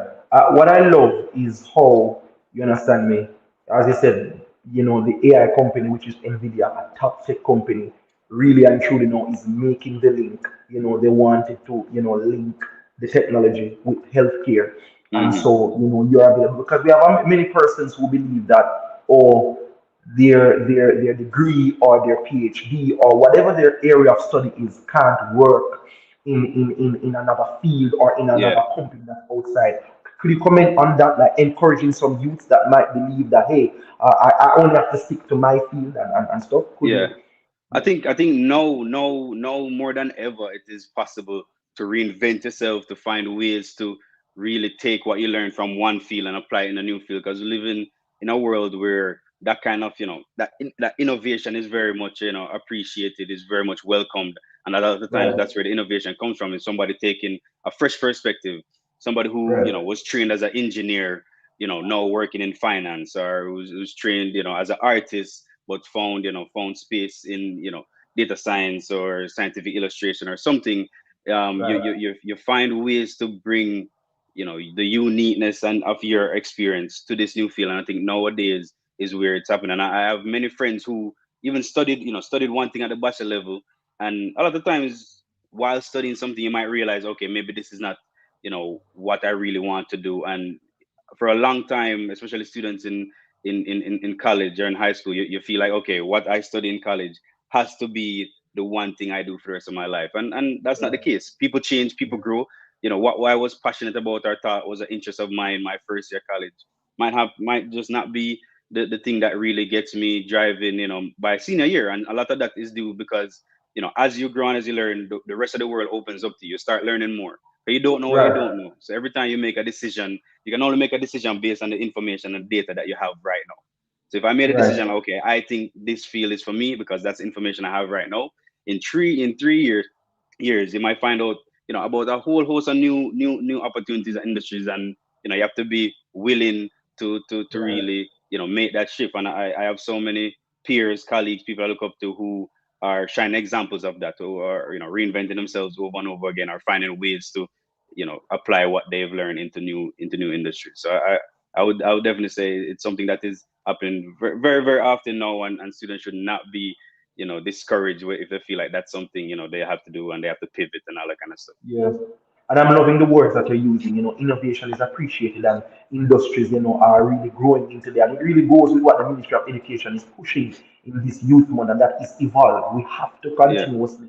What I love is how, you understand me. As you said, the AI company, which is Nvidia, a top tech company, really and truly now is making the link. They wanted to, link the technology with healthcare. And Hmm. so, you're available, because we have many persons who believe that, oh, their degree or their PhD or whatever their area of study is can't work in another field or in Yeah. another company that's outside. Could you comment on that, like encouraging some youths that might believe that, hey, I only have to stick to my field and stuff? Could Yeah. you? I think no more than ever it is possible to reinvent yourself, to find ways to really take what you learn from one field and apply it in a new field, because we live in a world where that kind of, that innovation is very much, appreciated, is very much welcomed. And a lot of the times Right, that's where the innovation comes from, is somebody taking a fresh perspective, somebody who, right, was trained as an engineer, now working in finance, or who's trained, as an artist, but found space in, data science or scientific illustration or something. You find ways to bring, the uniqueness and of your experience to this new field. And I think nowadays is where it's happening. And I have many friends who even studied one thing at the bachelor level, and a lot of times while studying something, you might realize, okay, maybe this is not what I really want to do. And for a long time, especially students in college or in high school, you feel like, okay, what I study in college has to be the one thing I do for the rest of my life. And that's not the case. People change, people grow. What I was passionate about or thought was an interest of mine my first year college might just not be the thing that really gets me driving, by senior year. And a lot of that is due because, as you grow and as you learn, the rest of the world opens up to you. You start learning more. But you don't know what you Right. don't know. So every time you make a decision, you can only make a decision based on the information and data that you have right now. So if I made a Right. decision, okay, I think this field is for me because that's information I have right now. In 3 years, you might find out, about a whole host of new opportunities and industries, and you have to be willing to Right. really make that shift. And I have so many peers, colleagues, people I look up to who are shining examples of that, who are reinventing themselves over and over again, or finding ways to apply what they've learned into new industries. So I would definitely say it's something that is happening very very, very often now, and students should not be discouraged if they feel like that's something they have to do and they have to pivot and all that kind of stuff. Yes. And I'm loving the words that you're using. Innovation is appreciated and industries, are really growing into there. And it really goes with what the Ministry of Education is pushing in this youth month, and that is evolve. We have to Yeah. continuously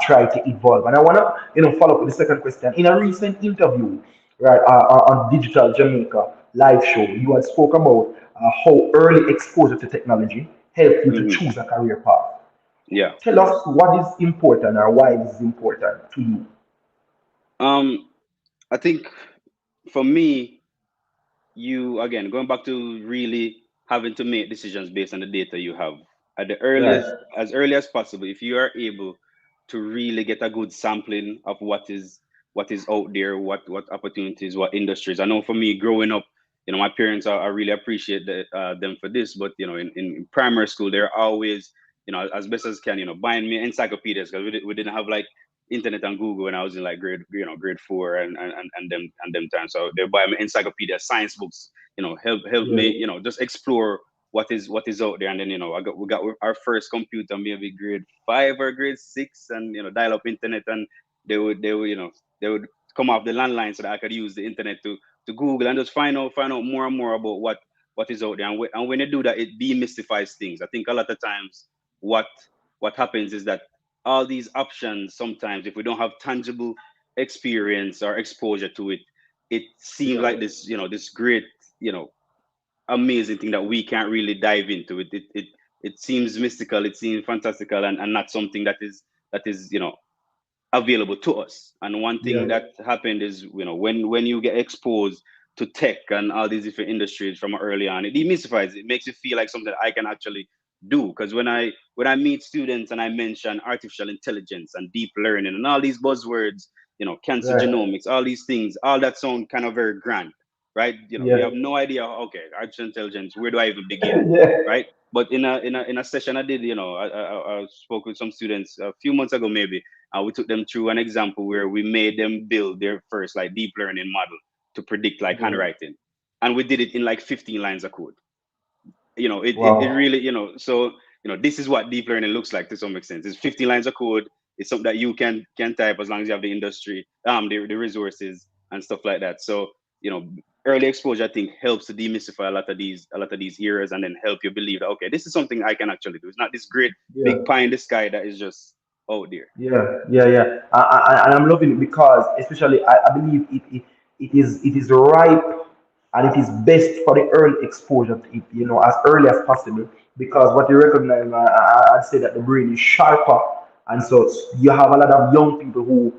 try to evolve. And I want to, follow up with the second question. In a recent interview, right, on Digital Jamaica live show, you had spoke about how early exposure to technology helped you to Hmm. choose a career path. Yeah. Tell us what is important or why this is important to you. um I think for me, you again going back to really having to make decisions based on the data you have at the Right. earliest as early as possible. If you are able to really get a good sampling of what is out there, what opportunities, what industries. I know for me growing up, my parents I really appreciate them for this, but in primary school they're always, as best as can, buying me encyclopedias, because we didn't have like internet and Google when I was in like grade 4 and them times. So they buy me encyclopedia, science books, help Yeah. me, just explore what is out there. And then we got our first computer maybe grade 5 or grade 6, and dial up internet, and they would come off the landline so that I could use the internet to Google and just find out more and more about what is out there. And when you do that, it demystifies things. I think a lot of times what what happens is that all these options, sometimes if we don't have tangible experience or exposure to it, it seems Yeah. like this great, amazing thing that we can't really dive into. It seems mystical, it seems fantastical, and not something that is available to us. And one thing Yeah. that happened is, when you get exposed to tech and all these different industries from early on, it demystifies it. It makes it feel like something that I can actually do. Because when I meet students and I mention artificial intelligence and deep learning and all these buzzwords, cancer Right. genomics, all these things, all that sound kind of very grand, right? You Yeah. have no idea. Okay, artificial intelligence, where do I even begin, Yeah. right? But in a session I did, I spoke with some students a few months ago maybe, and we took them through an example where we made them build their first like deep learning model to predict like Yeah. handwriting, and we did it in like 15 lines of code. It Wow. really, so this is what deep learning looks like to some extent. It's 15 lines of code. It's something that you can type as long as you have the industry, the resources and stuff like that. So you know early exposure, I think, helps to demystify a lot of these areas, and then help you believe that, okay, this is something I can actually do. It's not this great Yeah. big pie in the sky that is just out there. Yeah. Yeah. Yeah. And I'm loving it because, especially, I believe it is ripe and it is best for the early exposure to it, as early as possible. Because what you recognize, I'd say that the brain is sharper, and so you have a lot of young people who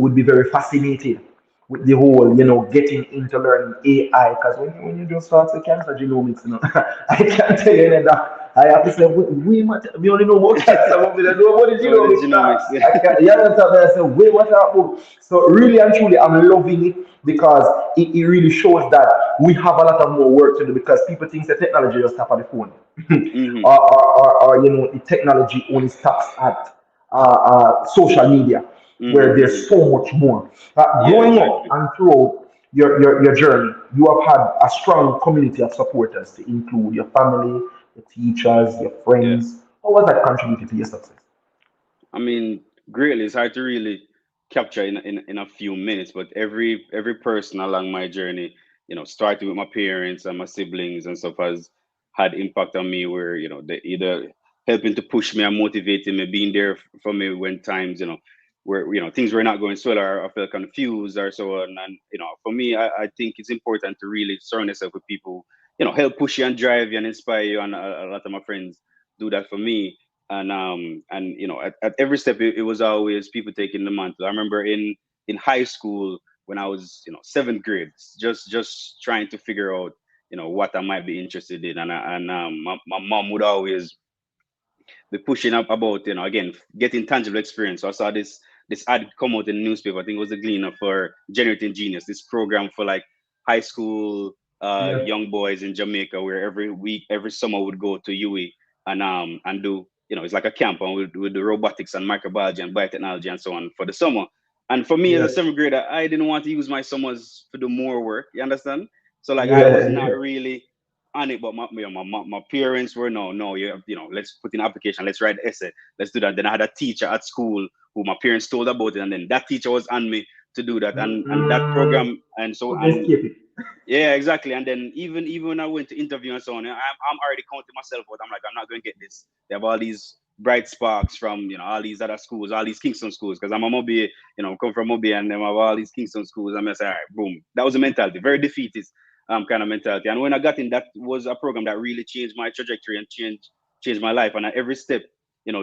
would be very fascinated with the whole, getting into learning AI. Because when you just start to cancer genomics, I can't tell you that. I have to say, we only know about cancer, but we don't know about the Oh, the genomics now. genomics. I can't, you understand what I say, wait, what happened? So really and truly, I'm loving it because it really shows that we have a lot of more work to do, because people think the technology just stop at the phone. Hmm. or the technology only stops at social media, Hmm. where Hmm. there's so much more. Yeah, Growing up exactly. and throughout your journey, you have had a strong community of supporters, to include your family, your teachers, your Yeah. friends. How was that contributed to your success? I mean, greatly. It's hard to really capture in a few minutes. But every person along my journey, starting with my parents and my siblings and stuff, has had impact on me. Where they either helping to push me and motivating me, being there for me when times where things were not going so well, or I felt confused or so on. And for me, I think it's important to really surround yourself with people help push you and drive you and inspire you. And a lot of my friends do that for me. And at every step, it was always people taking the mantle. I remember in high school when I was seventh grade, just trying to figure out what I might be interested in. And my mom would always be pushing up about again getting tangible experience. So I saw this ad come out in the newspaper. I think it was the Gleaner, for Generating Genius, this program for like high school Yeah. young boys in Jamaica, where every week, every summer would go to UE and do it's like a camp, and we do robotics and microbiology and biotechnology and so on for the summer. And for me as a Yeah. seventh grader, I didn't want to use my summers to do more work. You understand? So like I was Yeah. not Yeah. really on it, but my parents were no, let's put in an application, let's write an essay, let's do that. Then I had a teacher at school who my parents told about it, and then that teacher was on me to do that, and that Mm-mm. program, and so Couldn't and escape it. yeah, exactly. And then even when I went to interview and so on, I'm already counting myself out. I'm like, I'm not going to get this. They have all these bright sparks from all these other schools, all these Kingston schools, because I'm a Mobi, come from Mobi, and them have all these Kingston schools. I'm just like, all right, boom. That was a mentality, very defeatist kind of mentality. And when I got in, that was a program that really changed my trajectory and changed my life. And at every step,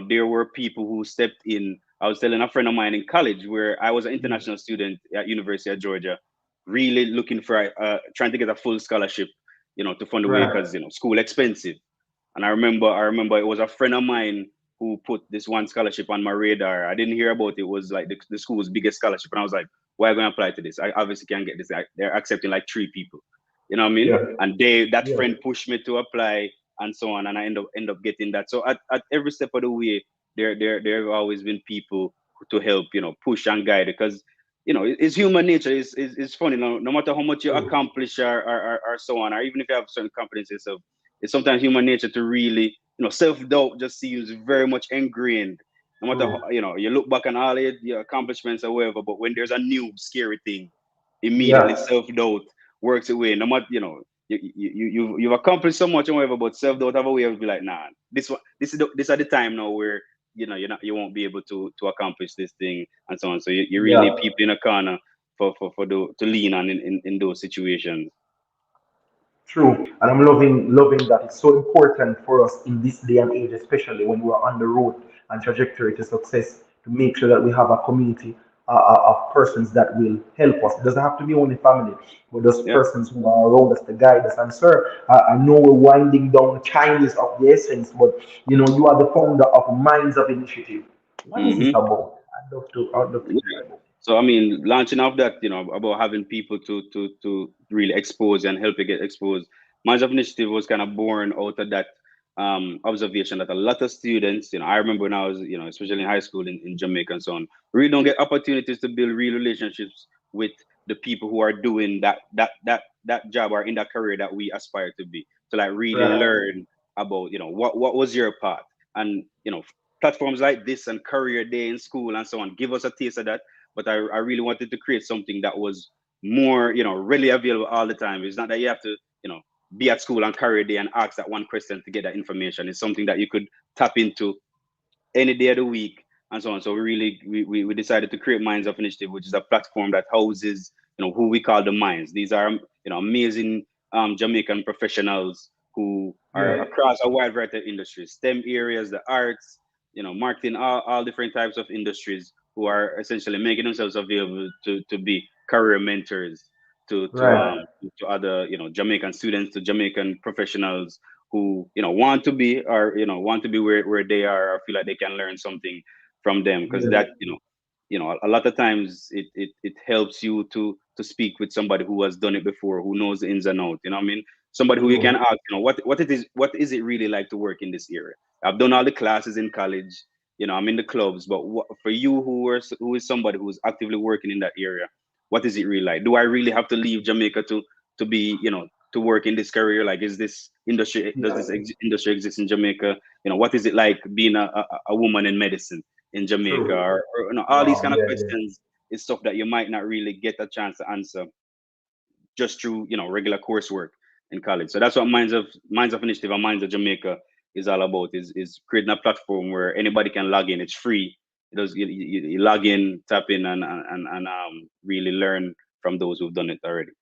there were people who stepped in. I was telling a friend of mine in college, where I was an international student at University of Georgia, really looking for trying to get a full scholarship, to fund the way, Right. because school expensive. And I remember it was a friend of mine who put this one scholarship on my radar. I didn't hear about it. It was like the school's biggest scholarship, and I was like, why am I going to apply to this? I obviously can't get this. They're accepting like 3 people. You know what I mean? Yeah. And that Yeah. friend pushed me to apply and so on, and I end up getting that. So at every step of the way, there have always been people to help, push and guide, because it's human nature. It's funny. No matter how much you True. accomplish or so on, or even if you have certain confidence in yourself, it's sometimes human nature to really, self-doubt just seems very much ingrained. No matter True. how, you look back on all your accomplishments or whatever, but when there's a new scary thing, immediately Yeah. self-doubt works away. No matter, you've accomplished so much and whatever, but self-doubt have a way of be like, nah, this at the time now where you won't be able to accomplish this thing and so on. So you really need Yeah. people in a corner to lean on in those situations. True, and I'm loving that. It's so important for us in this day and age, especially when we're on the road and trajectory to success, to make sure that we have a community of persons that will help us. It doesn't have to be only family, but those Yeah. persons who are around us to guide us. And sir, I know we're winding down. Time is of the essence, but you are the founder of Minds of Initiative. What is this Hmm. about? I'd love to hear about it. So I mean, launching off that, about having people to really expose and help you get exposed. Minds of Initiative was kind of born out of that observation that a lot of students, I remember when I was, especially in high school in Jamaica and so on, really don't get opportunities to build real relationships with the people who are doing that job or in that career that we aspire to be. To like really Right. learn about, what was your path, and platforms like this and career day in school and so on give us a taste of that. But I really wanted to create something that was more, readily available all the time. It's not that you have to, be at school on career day and ask that one question to get that information. It's something that you could tap into any day of the week and so on. So we decided to create Minds of Initiative, which is a platform that houses, who we call the minds. These are, amazing Jamaican professionals who are Yeah. across a wide variety of industries, STEM areas, the arts, marketing, all different types of industries, who are essentially making themselves available to be career mentors Right. to other, Jamaican students, to Jamaican professionals who want to be, or want to be where they are, or feel like they can learn something from them, because Yeah. that a lot of times it helps you to speak with somebody who has done it before, who knows the ins and outs. You know what I mean? Somebody who you can True. ask, what is it really like to work in this area? I've done all the classes in college, I'm in the clubs, but for you who is somebody who's actively working in that area, what is it really like? Do I really have to leave Jamaica to be, to work in this career? Like, is this industry, does Yeah. this industry exist in Jamaica? What is it like being a woman in medicine in Jamaica, True. or all these Wow. kind of Yeah. Yeah. questions? is stuff that you might not really get a chance to answer just through regular coursework in college. So that's what Minds of Initiative and Minds of Jamaica is all about. Is creating a platform where anybody can log in. It's free. It does you log in, tap in, and really learn from those who've done it already.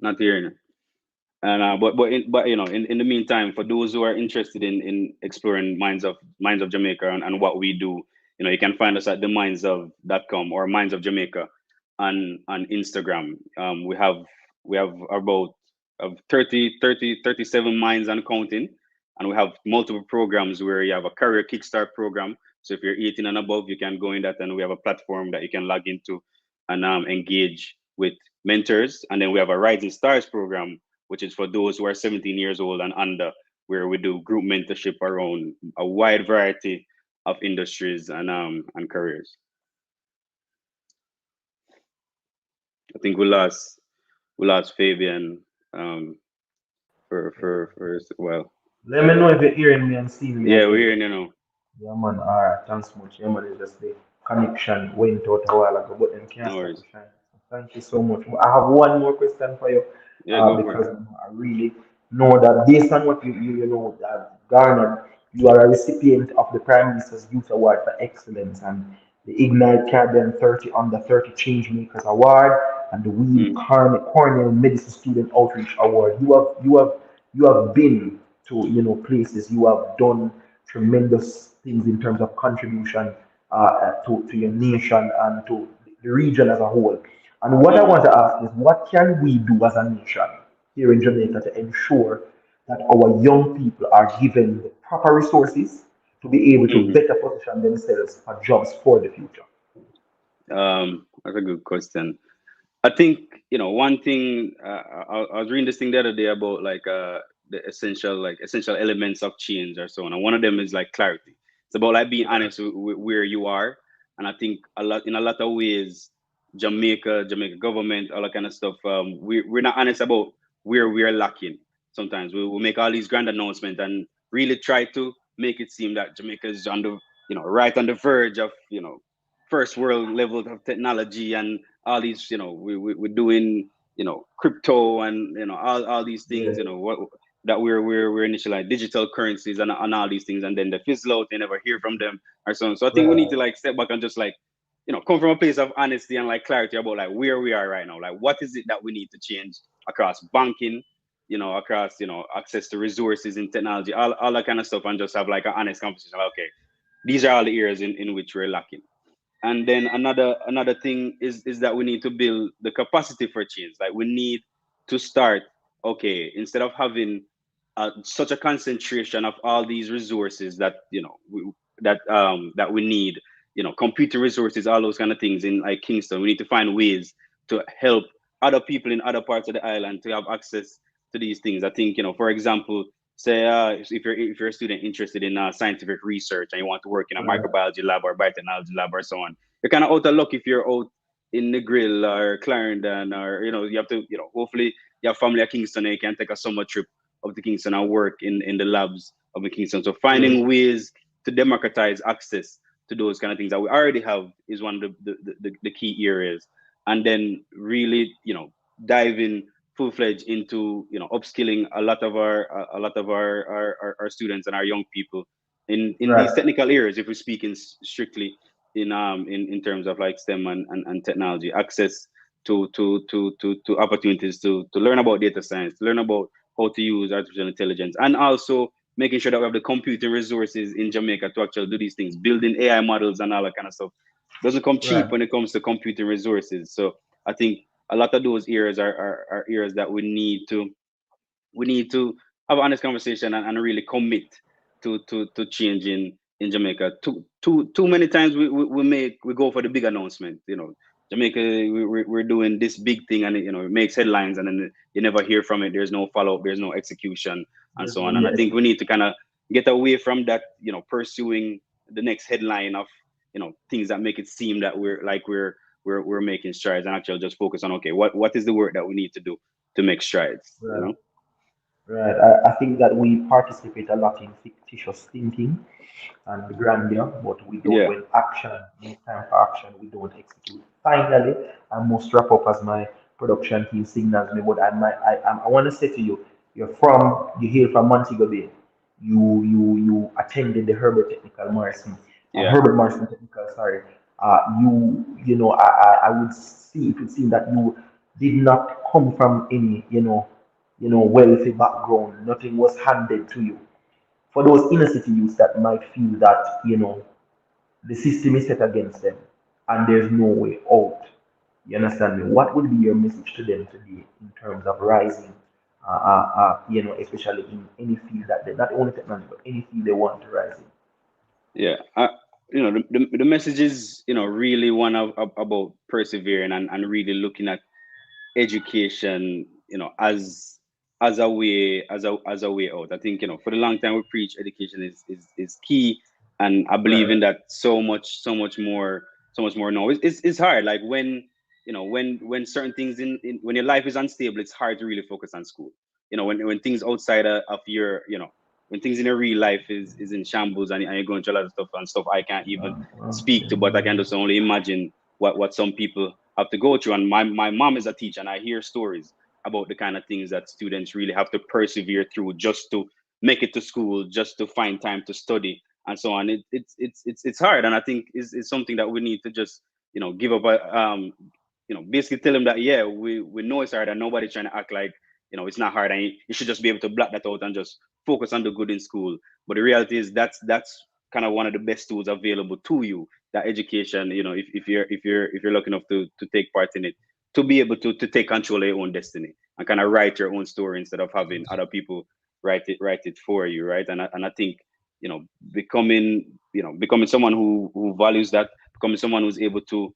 Not hearing it. And in the meantime, for those who are interested in exploring Minds of Jamaica and what we do, you can find us at theminds.com or Minds of Jamaica on Instagram. We have about 37 minds and counting, and we have multiple programs where you have a career kickstart program. So if you're 18 and above, you can go in that, and we have a platform that you can log into and engage with mentors. And then we have a Rising Stars program, which is for those who are 17 years old and under, where we do group mentorship around a wide variety of industries and careers. I think we lost Fabian for well. Let me know if you're hearing me and seeing me. Yeah, we're hearing you now. Yeah, man. All right, thanks much. Yeah, man. It's just the connection went out a while ago, but then can't stop to shine. So thank you so much. I have one more question for you. Yeah, go for Because it. I really know that based on what you know that garnered, you are a recipient of the Prime Minister's Youth Award for Excellence and the Ignite Caribbean 30 Under 30 Changemakers Award and the Weed Cornell Medicine Student Outreach Award. You have been to places. You have done tremendous things in terms of contribution to your nation and to the region as a whole. And what I want to ask is, what can we do as a nation here in Jamaica to ensure that our young people are given the proper resources to be able to better position themselves for jobs for the future? That's a good question. I think one thing I was reading this thing the other day about the essential elements of change or so on, and one of them is like clarity. It's about like being honest with where you are, and I think in a lot of ways, Jamaica government, all that kind of stuff, we're not honest about where we are lacking. Sometimes we make all these grand announcements and really try to make it seem that Jamaica is on the right on the verge of first world level of technology and all these we're doing crypto and all these things what that we're initially like digital currencies and all these things, and then they fizzle out, they never hear from them or so on. So I think we need to like step back and just like come from a place of honesty and like clarity about like where we are right now, like what is it that we need to change across banking, across access to resources in technology, all that kind of stuff, and just have like an honest conversation like, okay, these are all the areas in which we're lacking. And then another thing is that we need to build the capacity for change. Like we need to start, okay, instead of having such a concentration of all these resources that that we need, computer resources, all those kind of things in like Kingston, we need to find ways to help other people in other parts of the island to have access to these things. I think for example, say if you're a student interested in scientific research and you want to work in a microbiology lab or biotechnology lab or so on, you're kind of out of luck if you're out in the Grill or Clarendon, or you have to hopefully you have family at Kingston and you can take a summer trip up to Kingston and work in the labs of the Kingston. So finding ways to democratize access to those kind of things that we already have is one of the key areas. And then really dive in full-fledged into upskilling a lot of our students and our young people in these technical areas, if we're speaking strictly in terms of like STEM and technology, access to opportunities to learn about data science, to learn about how to use artificial intelligence, and also making sure that we have the computing resources in Jamaica to actually do these things, building AI models and all that kind of stuff. Doesn't come cheap when it comes to computing resources. So I think a lot of those areas are areas that we need to have an honest conversation and really commit to changing in Jamaica. Too many times we go for the big announcement. Jamaica, we're doing this big thing, and it makes headlines, and then you never hear from it. There's no follow up, there's no execution, and so on. And I think we need to kind of get away from that, pursuing the next headline of things that make it seem that we're making strides, and actually just focus on, okay, what is the work that we need to do to make strides. Right. I think that we participate a lot in fictitious thinking and grandeur, but we don't, Yeah. when action, when it's time for action, we don't execute. Finally, I must wrap up as my production team signals me, but I want to say to you, you hail from Montego Bay. You attended the Yeah. Herbert Morrison Technical, sorry. You know, I would see, it would seem that you did not come from any, wealthy background. Nothing was handed to you. For those inner city youths that might feel that, the system is set against them and there's no way out. You understand me? What would be your message to them today in terms of rising, especially in any field that they, not only technology, but any field they want to rise in? Yeah. The message is, really one about persevering and really looking at education, as a way out. I think, for the long time we preach education is key, and I believe Right. in that so much more now. It's hard. Like when certain things when your life is unstable, it's hard to really focus on school. When things outside of your, when things in your real life is in shambles, and you're going through a lot of stuff and stuff I can't even speak to, but I can just only imagine what some people have to go through. And my mom is a teacher, and I hear stories about the kind of things that students really have to persevere through just to make it to school, just to find time to study and so on. It's hard, and I think it's something that we need to just give up. Basically tell them that, yeah, we know it's hard, and nobody's trying to act like it's not hard, and you should just be able to block that out and just focus on the good in school. But the reality is that's kind of one of the best tools available to you, that education. If you're lucky enough to take part in it, to be able to take control of your own destiny and kind of write your own story instead of having other people write it for you, right? And I think you know becoming someone who values that, becoming someone who's able to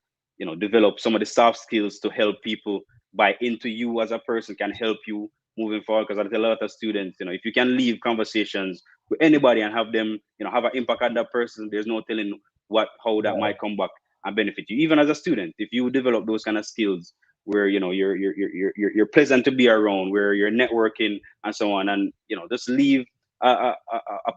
develop some of the soft skills to help people buy into you as a person, can help you moving forward. Because I tell a lot of students, if you can leave conversations with anybody and have them have an impact on that person, there's no telling how that Right. might come back and benefit you. Even as a student, if you develop those kind of skills where you're pleasant to be around, where you're networking and so on, and just leave a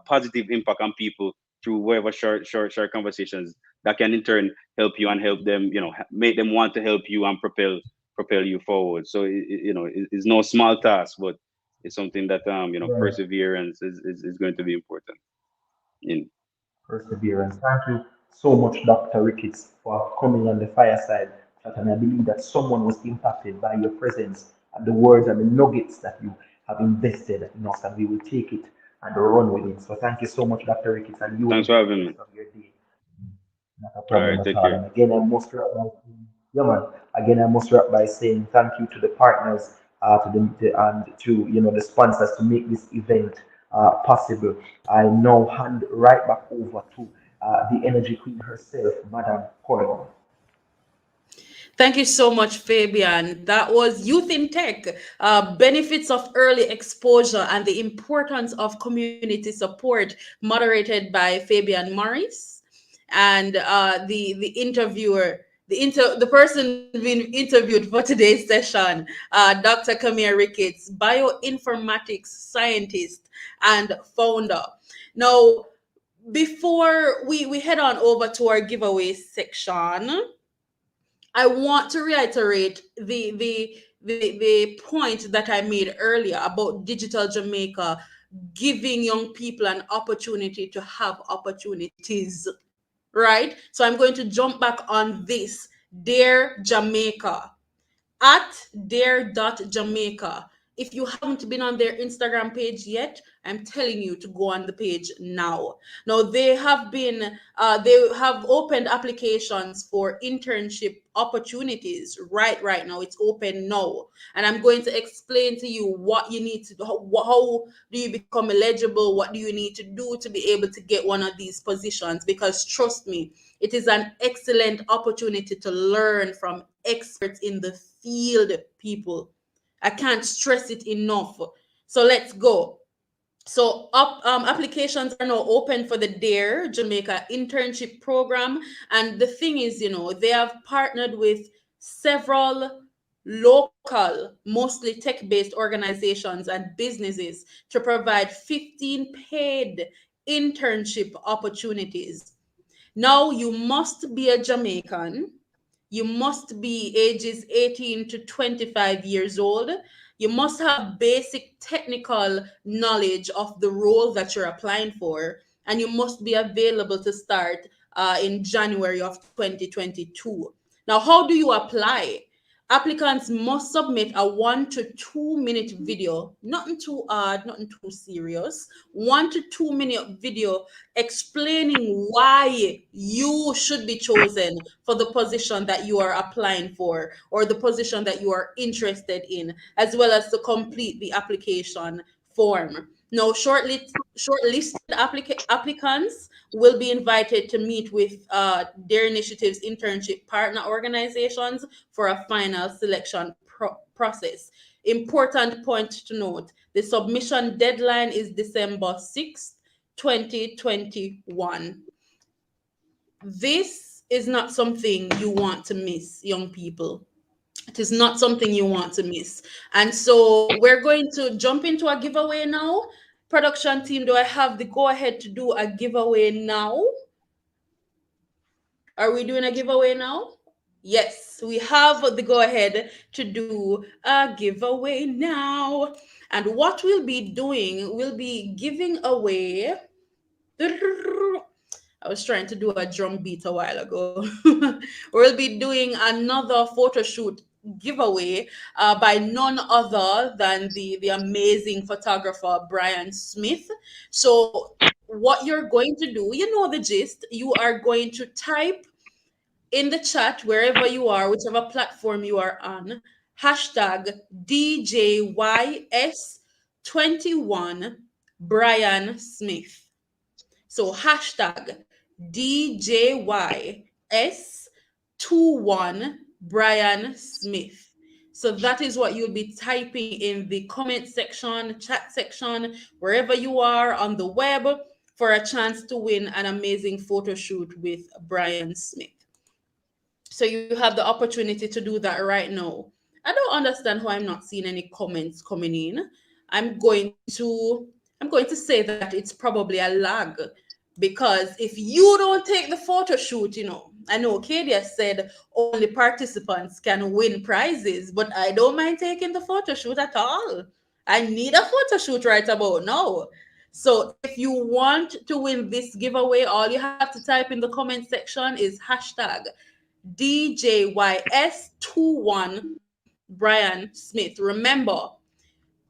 positive impact on people through whatever short conversations, that can in turn help you and help them, make them want to help you and propel you forward. So it's no small task, but it's something that Right. perseverance is going to be important in. Perseverance. Thank you so much, Dr. Ricketts, for coming on the fireside chat. And I believe that someone was impacted by your presence and the words and the nuggets that you have invested in us, and we will take it and run with it. So thank you so much, Dr. Ricketts, and you Thanks enjoy for the having rest me. of your day. Not a All problem right, at take all. care. And again, I must wrap by yeah, man. Again, I must wrap by saying thank you to the partners, and to the sponsors to make this event possible. I now hand right back over to the energy queen herself, Madam Corrigan. Thank you so much, Fabian. That was Youth in Tech, benefits of early exposure and the importance of community support, moderated by Fabian Morris. And the interviewer, the person being interviewed for today's session, Dr. Kamir Ricketts, bioinformatics scientist and founder. Now, before we head on over to our giveaway section, I want to reiterate the point that I made earlier about Digital Jamaica giving young people an opportunity to have opportunities, right? So I'm going to jump back on this. Dear Jamaica, at dare.jamaica. If you haven't been on their Instagram page yet, I'm telling you to go on the page now. Now they have opened applications for internship opportunities right now. It's open now, and I'm going to explain to you what you need to do. How do you become eligible? What do you need to do to be able to get one of these positions? Because trust me, it is an excellent opportunity to learn from experts in the field, people. I can't stress it enough. So let's go. So applications are now open for the Dare Jamaica internship program. And the thing is, they have partnered with several local, mostly tech-based organizations and businesses to provide 15 paid internship opportunities. Now, you must be a Jamaican. You must be ages 18 to 25 years old. You must have basic technical knowledge of the role that you're applying for, and you must be available to start in January of 2022. Now, how do you apply? Applicants must submit a 1 to 2 minute video, nothing too hard, nothing too serious. 1 to 2 minute video explaining why you should be chosen for the position that you are applying for or the position that you are interested in, as well as to complete the application form. Now, shortlisted applicants will be invited to meet with their initiative's internship partner organizations for a final selection process. Important point to note, the submission deadline is December 6th, 2021. This is not something you want to miss, young people. It is not something you want to miss. And so we're going to jump into a giveaway now. Production team, do I have the go ahead to do a giveaway now? Are we doing a giveaway now? Yes, we have the go ahead to do a giveaway now. And what we'll be doing, we'll be giving away. I was trying to do a drum beat a while ago. We'll be doing another photo shoot giveaway by none other than the amazing photographer Brian Smith. So what you're going to do, you know the gist, you are going to type in the chat wherever you are, whichever platform you are on, hashtag DJYS21 Brian Smith. So hashtag DJYS21 Brian Smith. So that is what you'll be typing in the comment section, chat section, wherever you are on the web for a chance to win an amazing photo shoot with Brian Smith. So you have the opportunity to do that right now. I don't understand why I'm not seeing any comments coming in. I'm going to say that it's probably a lag, because if you don't take the photo shoot, I know Kadia said only participants can win prizes, but I don't mind taking the photo shoot at all. I need a photo shoot right about now. So if you want to win this giveaway, all you have to type in the comment section is hashtag DJYS21 Brian Smith. Remember,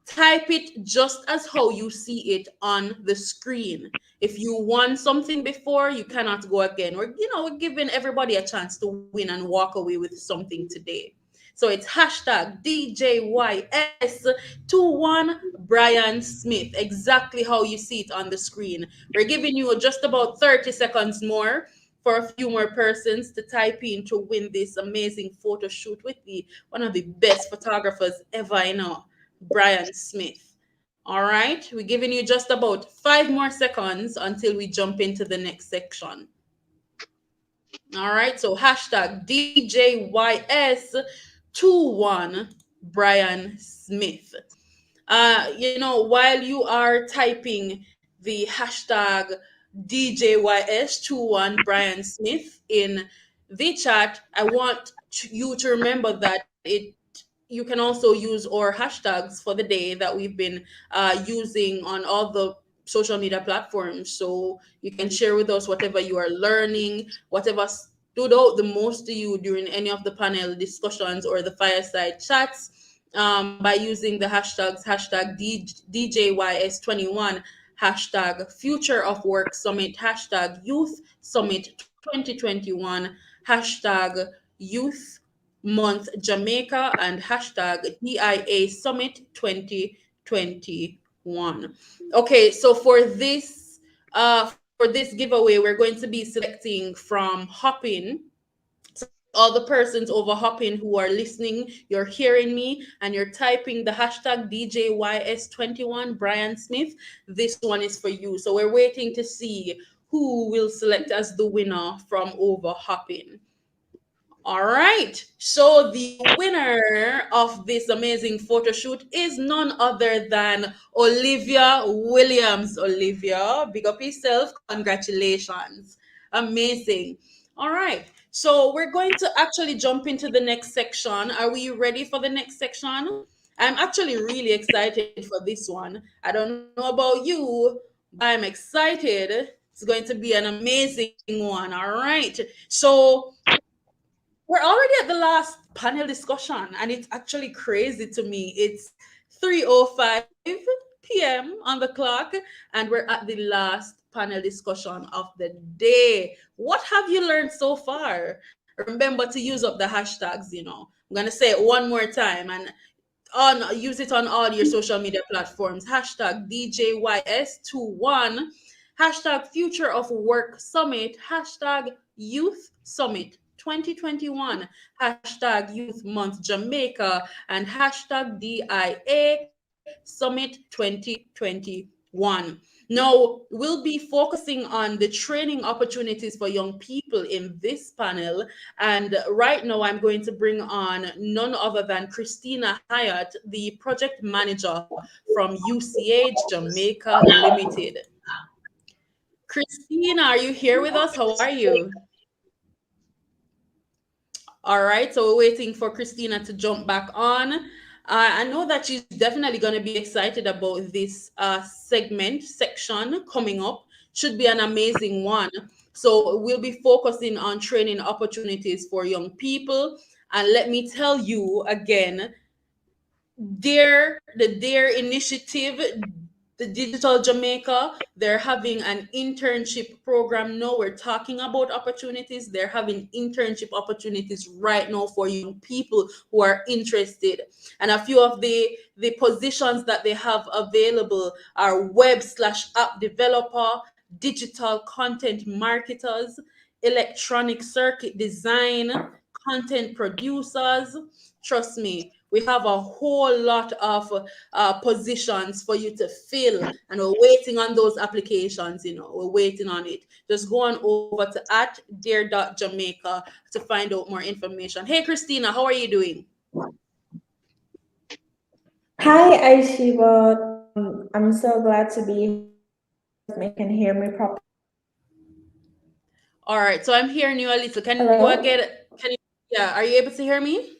type it just as how you see it on the screen. If you won something before, you cannot go again. We're giving everybody a chance to win and walk away with something today. So it's hashtag DJYS21 Brian Smith, exactly how you see it on the screen. We're giving you just about 30 seconds more for a few more persons to type in to win this amazing photo shoot with one of the best photographers ever I know, Brian Smith. All right, we're giving you just about 5 more seconds until we jump into the next section. All right, so hashtag DJYS21 Brian Smith. While you are typing the hashtag DJYS21 Brian Smith in the chat, I want you to remember that you can also use our hashtags for the day that we've been using on all the social media platforms. So you can share with us whatever you are learning, whatever stood out the most to you during any of the panel discussions or the fireside chats, by using the hashtags hashtag DJYS21, hashtag Future of Work Summit, hashtag Youth Summit 2021, hashtag Youth Month Jamaica, and hashtag DIA Summit 2021. Okay, so for this giveaway, we're going to be selecting from Hopin. All the persons over Hopin who are listening, you're hearing me and you're typing the hashtag DJYS21 Brian Smith. This one is for you. So we're waiting to see who will select as the winner from over Hopin. All right. So the winner of this amazing photo shoot is none other than Olivia Williams. Olivia, big up yourself. Congratulations. Amazing. All right. So we're going to actually jump into the next section. Are we ready for the next section? I'm actually really excited for this one. I don't know about you, but I'm excited. It's going to be an amazing one. All right. So we're already at the last panel discussion, and it's actually crazy to me. It's 3:05 p.m. on the clock, and we're at the last panel discussion of the day. What have you learned so far? Remember to use up the hashtags. I'm going to say it one more time, and use it on all your social media platforms. Hashtag DJYS21, hashtag Future of Work Summit, hashtag Youth Summit 2021, hashtag Youth Month Jamaica, and hashtag DIA Summit 2021. Now, we'll be focusing on the training opportunities for young people in this panel. And right now, I'm going to bring on none other than Christina Hyatt, the project manager from UCH Jamaica Limited. Christina, are you here with us? How are you? All right, so we're waiting for Christina to jump back on. I know that she's definitely going to be excited about this section coming up. Should be an amazing one. So we'll be focusing on training opportunities for young people. And let me tell you again, their initiative, the Digital Jamaica, they're having an internship program now. We're talking about opportunities. They're having internship opportunities right now for young people who are interested. And a few of the positions that they have available are web/app developer, digital content marketers, electronic circuit design, content producers. Trust me, we have a whole lot of positions for you to fill, and we're waiting on those applications. We're waiting on it. Just go on over to @dare.jamaica to find out more information. Hey Christina, how are you doing? Hi, Aishiba. I'm so glad to be here. You can hear me properly. All right, so I'm hearing you a little. Can you Hello? go again? Yeah, are you able to hear me?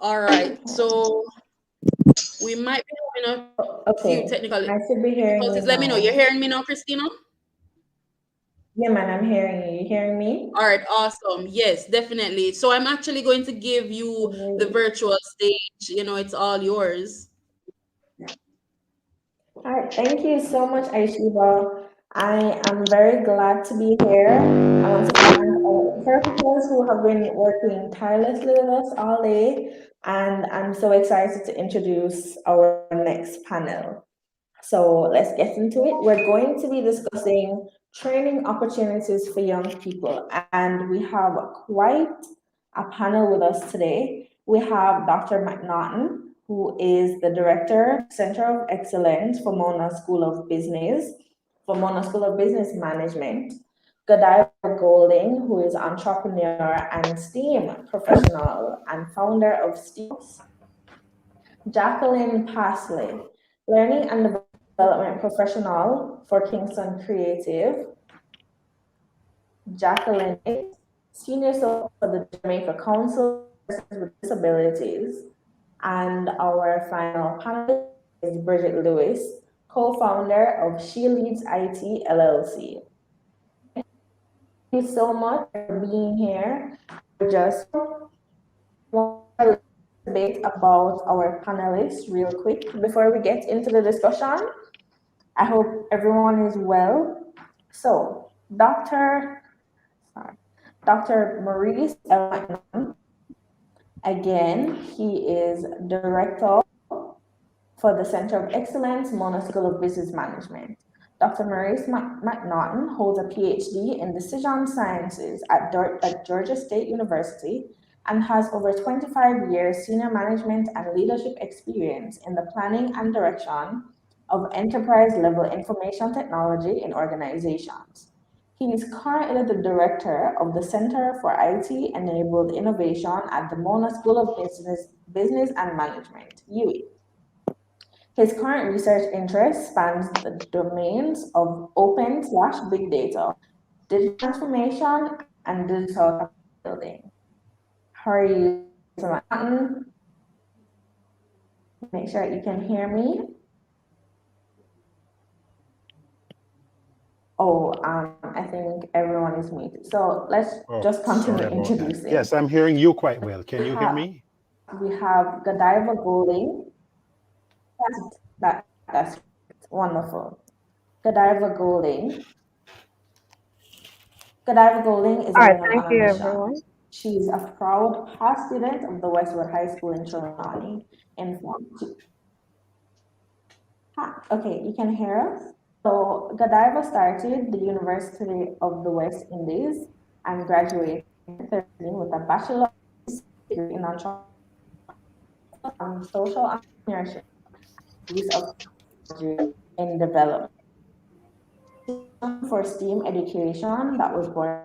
All right, so we might be having a few technical I should be hearing you difficulties. Let me know. You're now. hearing me now, Christina? Yeah, man, I'm hearing you. You hearing me? All right, awesome. Yes, definitely. So I'm actually going to give you the virtual stage. It's all yours. All right, thank you so much, Aishiba. I am very glad to be here. I want to thank our interpreters who have been working tirelessly with us all day, and I'm so excited to introduce our next panel. So let's get into it. We're going to be discussing training opportunities for young people, and we have quite a panel with us today. We have Dr. McNaughton, who is the Director, Center of Excellence for Mona School of Business, Management. Godiva Golding, who is entrepreneur and STEAM professional and founder of STEAMs. Jacqueline Pasley, learning and development professional for Kingston Creative. Jacqueline is senior social for the Jamaica Council for Persons with Disabilities. And our final panelist is Bridget Lewis, co-founder of She Leads IT LLC. Thank you so much for being here. We just want to debate about our panelists real quick before we get into the discussion. I hope everyone is well. So, Dr. Maurice L. McNaughton, again, he is Director for the Center of Excellence, Mona School of Business Management. Dr. Maurice McNaughton holds a PhD in Decision Sciences at Georgia State University and has over 25 years senior management and leadership experience in the planning and direction of enterprise-level information technology in organizations. He is currently the director of the Center for IT-Enabled Innovation at the Mona School of Business and Management, UWI. His current research interest spans the domains of open/big data, digital transformation, and digital capacity building. How are you, Mr. Martin? Make sure you can hear me. Oh, I think everyone is muted. So let's just continue Sorry about that. introducing. Yes, I'm hearing you quite well. Can you hear me? We have Godiva Golding. That's wonderful. Godiva Golding. Godiva Golding is a All right, woman thank on a you, mission. everyone. She is a proud past student of the Westwood High School in Trinidad. Okay, you can hear us? So Godiva started the University of the West Indies and graduated in 2013 with a bachelor's degree in entrepreneurship and social entrepreneurship, use of technology in development. For STEAM education that was born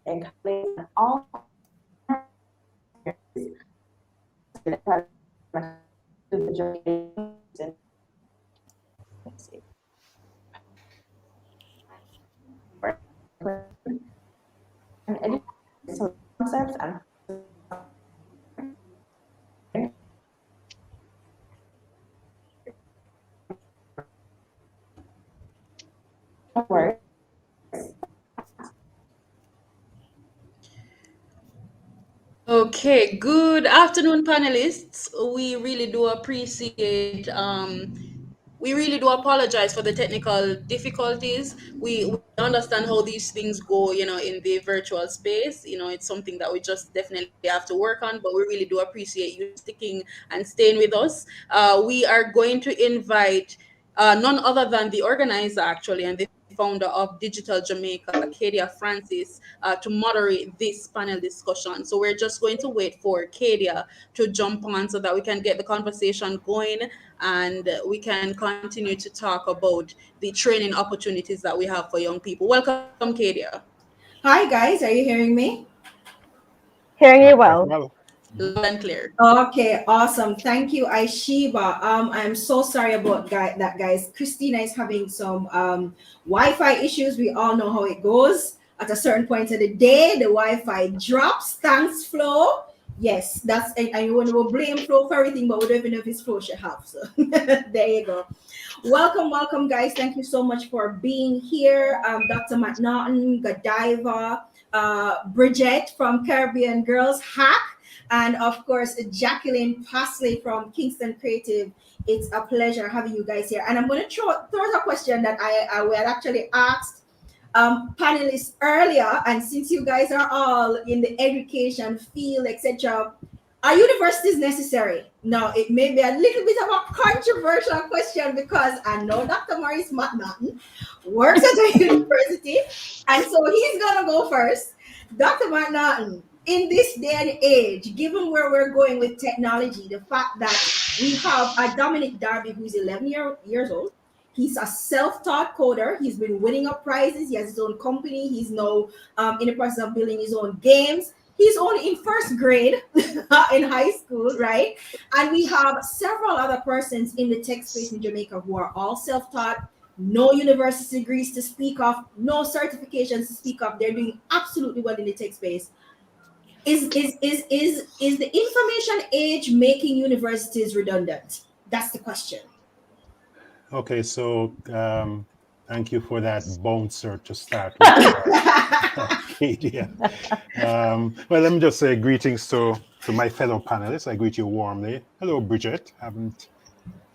in college and all and education concepts and work. Okay, good afternoon, panelists. We really do appreciate we really do apologize for the technical difficulties. We understand how these things go, in the virtual space. It's something that we just definitely have to work on, but we really do appreciate you sticking and staying with us. We are going to invite none other than the organizer, actually, and the founder of Digital Jamaica, Kadia Francis, to moderate this panel discussion. So we're just going to wait for Kadia to jump on so that we can get the conversation going and we can continue to talk about the training opportunities that we have for young people. Welcome, Kadia. Hi, guys. Are you hearing me? Hearing you well. Loud and clear. Okay, awesome. Thank you, Aishiba. I'm so sorry about that, guys. Christina is having some Wi-Fi issues. We all know how it goes. At a certain point of the day, the Wi-Fi drops. Thanks, Flo. Yes, that's and you want to blame Flo for everything, but we don't even know if it's Flo she have. So there you go. Welcome, guys. Thank you so much for being here. Dr. McNaughton, Godiva, Bridget from Caribbean Girls Hack, and of course, Jacqueline Pasley from Kingston Creative. It's a pleasure having you guys here. And I'm going to throw a question that I had actually asked panelists earlier. And since you guys are all in the education field, etc., are universities necessary? Now, it may be a little bit of a controversial question because I know Dr. Maurice McNaughton works at a university, and so he's going to go first. Dr. McNaughton, in this day and age, given where we're going with technology, the fact that we have a Dominic Darby who's 11 years old, he's a self-taught coder. He's been winning up prizes. He has his own company. He's now in the process of building his own games. He's only in first grade in high school, right? And we have several other persons in the tech space in Jamaica who are all self-taught, no university degrees to speak of, no certifications to speak of. They're doing absolutely well in the tech space. Is the information age making universities redundant? That's the question. Okay, so thank you for that bouncer to start with, Kadia. Well, let me just say greetings to my fellow panelists. I greet you warmly. Hello, Bridget. Haven't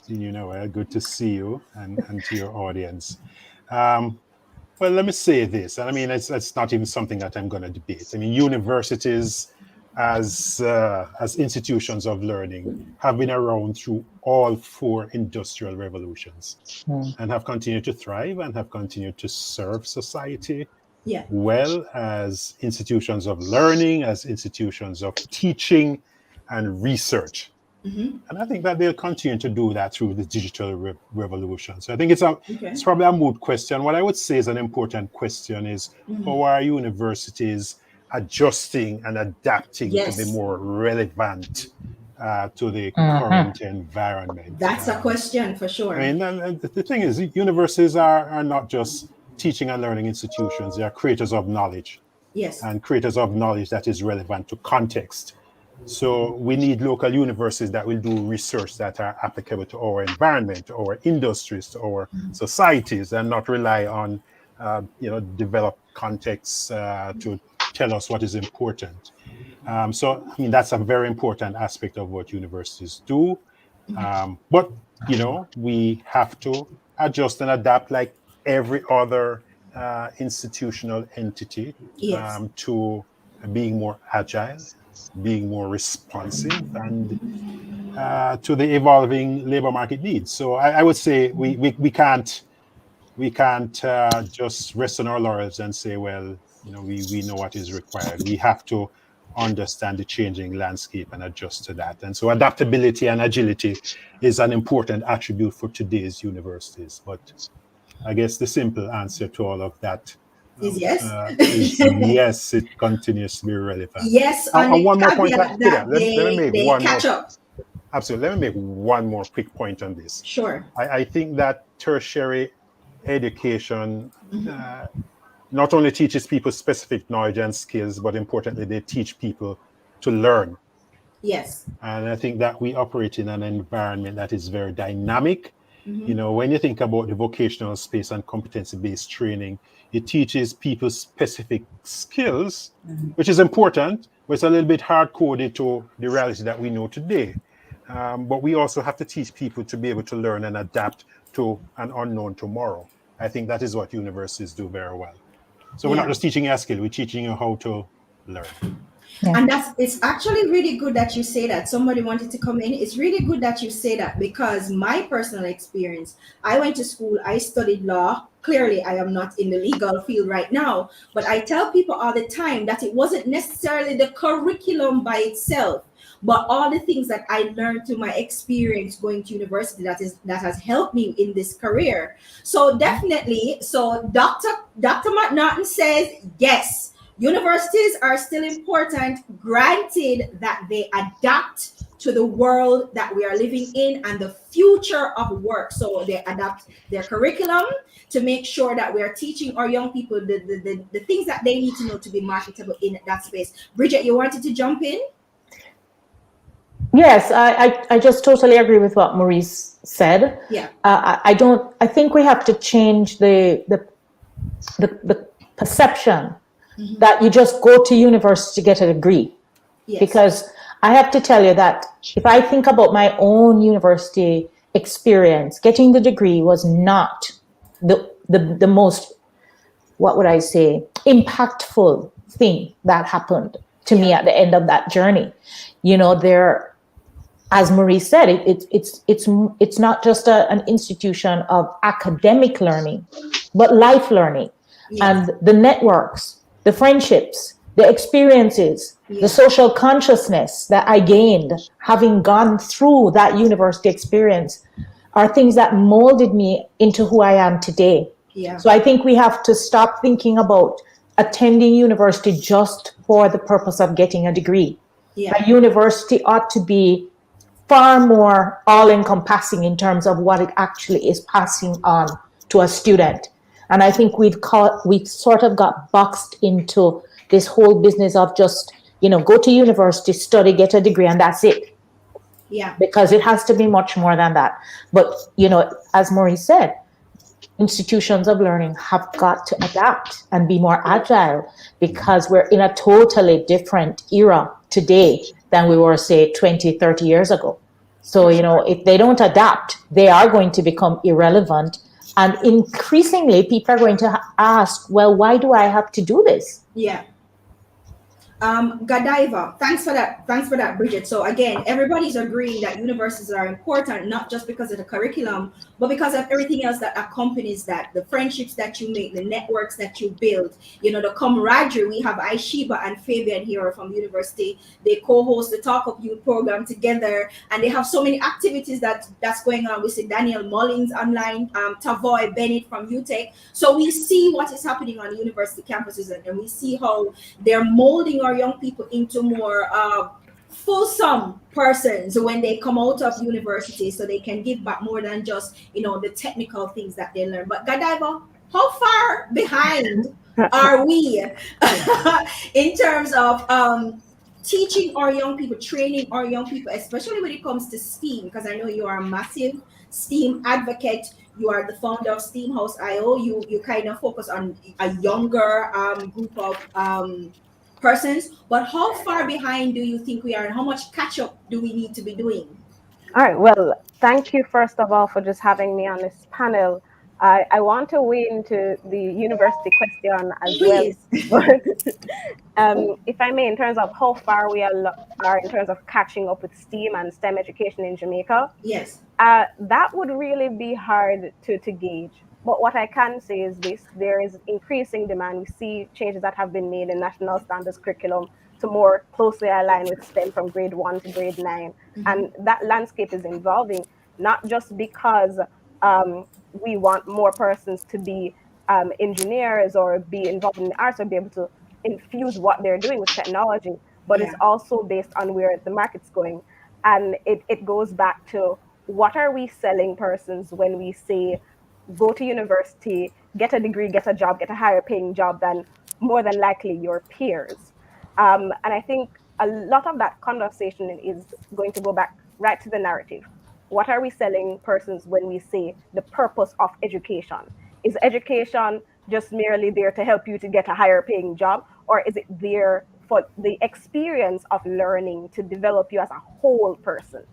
seen you in a while. Good to see you and to your audience. Well, let me say this, and I mean, it's not even something that I'm going to debate. I mean, universities as institutions of learning have been around through all four industrial revolutions and have continued to thrive and have continued to serve society well as institutions of learning, as institutions of teaching and research. And I think that they'll continue to do that through the digital revolution. So I think it's probably a moot question. What I would say is an important question is how are universities adjusting and adapting to be more relevant to the current environment? That's a question for sure. I mean, and the thing is, universities are not just teaching and learning institutions. They are creators of knowledge. Yes. And creators of knowledge that is relevant to context. So we need local universities that will do research that are applicable to our environment, to our industries, to our societies, and not rely on, developed contexts to tell us what is important. So, I mean, that's a very important aspect of what universities do. But, we have to adjust and adapt like every other institutional entity to being more agile, being more responsive, and to the evolving labor market needs. So I would say we can't just rest on our laurels and say, well, we know what is required. We have to understand the changing landscape and adjust to that. And so adaptability and agility is an important attribute for today's universities. But I guess the simple answer to all of that is yes. Is yes, it continues to be relevant. Yes, and one more point. Let me make one catch up. Absolutely. Let me make one more quick point on this. Sure. I think that tertiary education not only teaches people specific knowledge and skills, but importantly, they teach people to learn. Yes. And I think that we operate in an environment that is very dynamic. When you think about the vocational space and competency-based training, it teaches people specific skills, which is important, but it's a little bit hard-coded to the reality that we know today. But we also have to teach people to be able to learn and adapt to an unknown tomorrow. I think that is what universities do very well. So we're not just teaching you a skill, we're teaching you how to learn. Yeah. And it's actually really good that you say that. Somebody wanted to come in. It's really good that you say that, because my personal experience, I went to school, I studied law. Clearly, I am not in the legal field right now, but I tell people all the time that it wasn't necessarily the curriculum by itself, but all the things that I learned through my experience going to university that has helped me in this career. So definitely, Dr. McNaughton says yes. Universities are still important, granted that they adapt to the world that we are living in and the future of work. So they adapt their curriculum to make sure that we are teaching our young people the things that they need to know to be marketable in that space. Bridget, you wanted to jump in? Yes, I just totally agree with what Maurice said. Yeah. I think we have to change the perception that you just go to university to get a degree. Yes. Because I have to tell you that if I think about my own university experience, getting the degree was not the most, what would I say, impactful thing that happened to me at the end of that journey. As Marie said, it's not just an institution of academic learning, but life learning. Yes. And the networks, the friendships, the experiences, the social consciousness that I gained having gone through that university experience are things that molded me into who I am today. Yeah. So I think we have to stop thinking about attending university just for the purpose of getting a degree. Yeah. A university ought to be far more all-encompassing in terms of what it actually is passing on to a student. And I think we've sort of got boxed into this whole business of just, go to university, study, get a degree, and that's it. Yeah. Because it has to be much more than that. But, as Maurice said, institutions of learning have got to adapt and be more agile, because we're in a totally different era today than we were, say, 20, 30 years ago. So, if they don't adapt, they are going to become irrelevant. And increasingly, people are going to ask, well, why do I have to do this? Yeah. Godiva, thanks for that. Thanks for that, Bridget. So again, everybody's agreeing that universities are important, not just because of the curriculum, but because of everything else that accompanies that, the friendships that you make, the networks that you build, the camaraderie. We have Aishiba and Fabian here from the university. They co-host the Talk Up Youth program together, and they have so many activities that's going on. We see Daniel Mullins online, Tavoy Bennett from UTech. So we see what is happening on university campuses, and we see how they're molding our young people into more fulsome persons when they come out of university, so they can give back more than just the technical things that they learn. But Godiva, how far behind are we in terms of teaching our young people, training our young people, especially when it comes to STEAM? Because I know you are a massive STEAM advocate. You are the founder of STEAM House IO. You kind of focus on a younger group of persons. But how far behind do you think we are, and how much catch up do we need to be doing? All right. Well, thank you first of all for just having me on this panel. I want to weigh into the university question as well. Please. But if I may, in terms of how far we are in terms of catching up with STEAM and STEM education in Jamaica, Yes. that would really be hard to gauge. But what I can say is this: there is increasing demand. We see changes that have been made in national standards curriculum to more closely align with STEM from grade 1 to grade 9. And that landscape is evolving, not just because we want more persons to be engineers or be involved in the arts or be able to infuse what they're doing with technology, but it's Yeah. also based on where the market's going. And it goes back to, what are we selling persons when we say go to university, get a degree, get a job, get a higher paying job than more than likely your peers? And I think a lot of that conversation is going to go back right to the narrative. What are we selling persons when we say the purpose of education? Is education just merely there to help you to get a higher paying job, or is it there for the experience of learning to develop you as a whole person?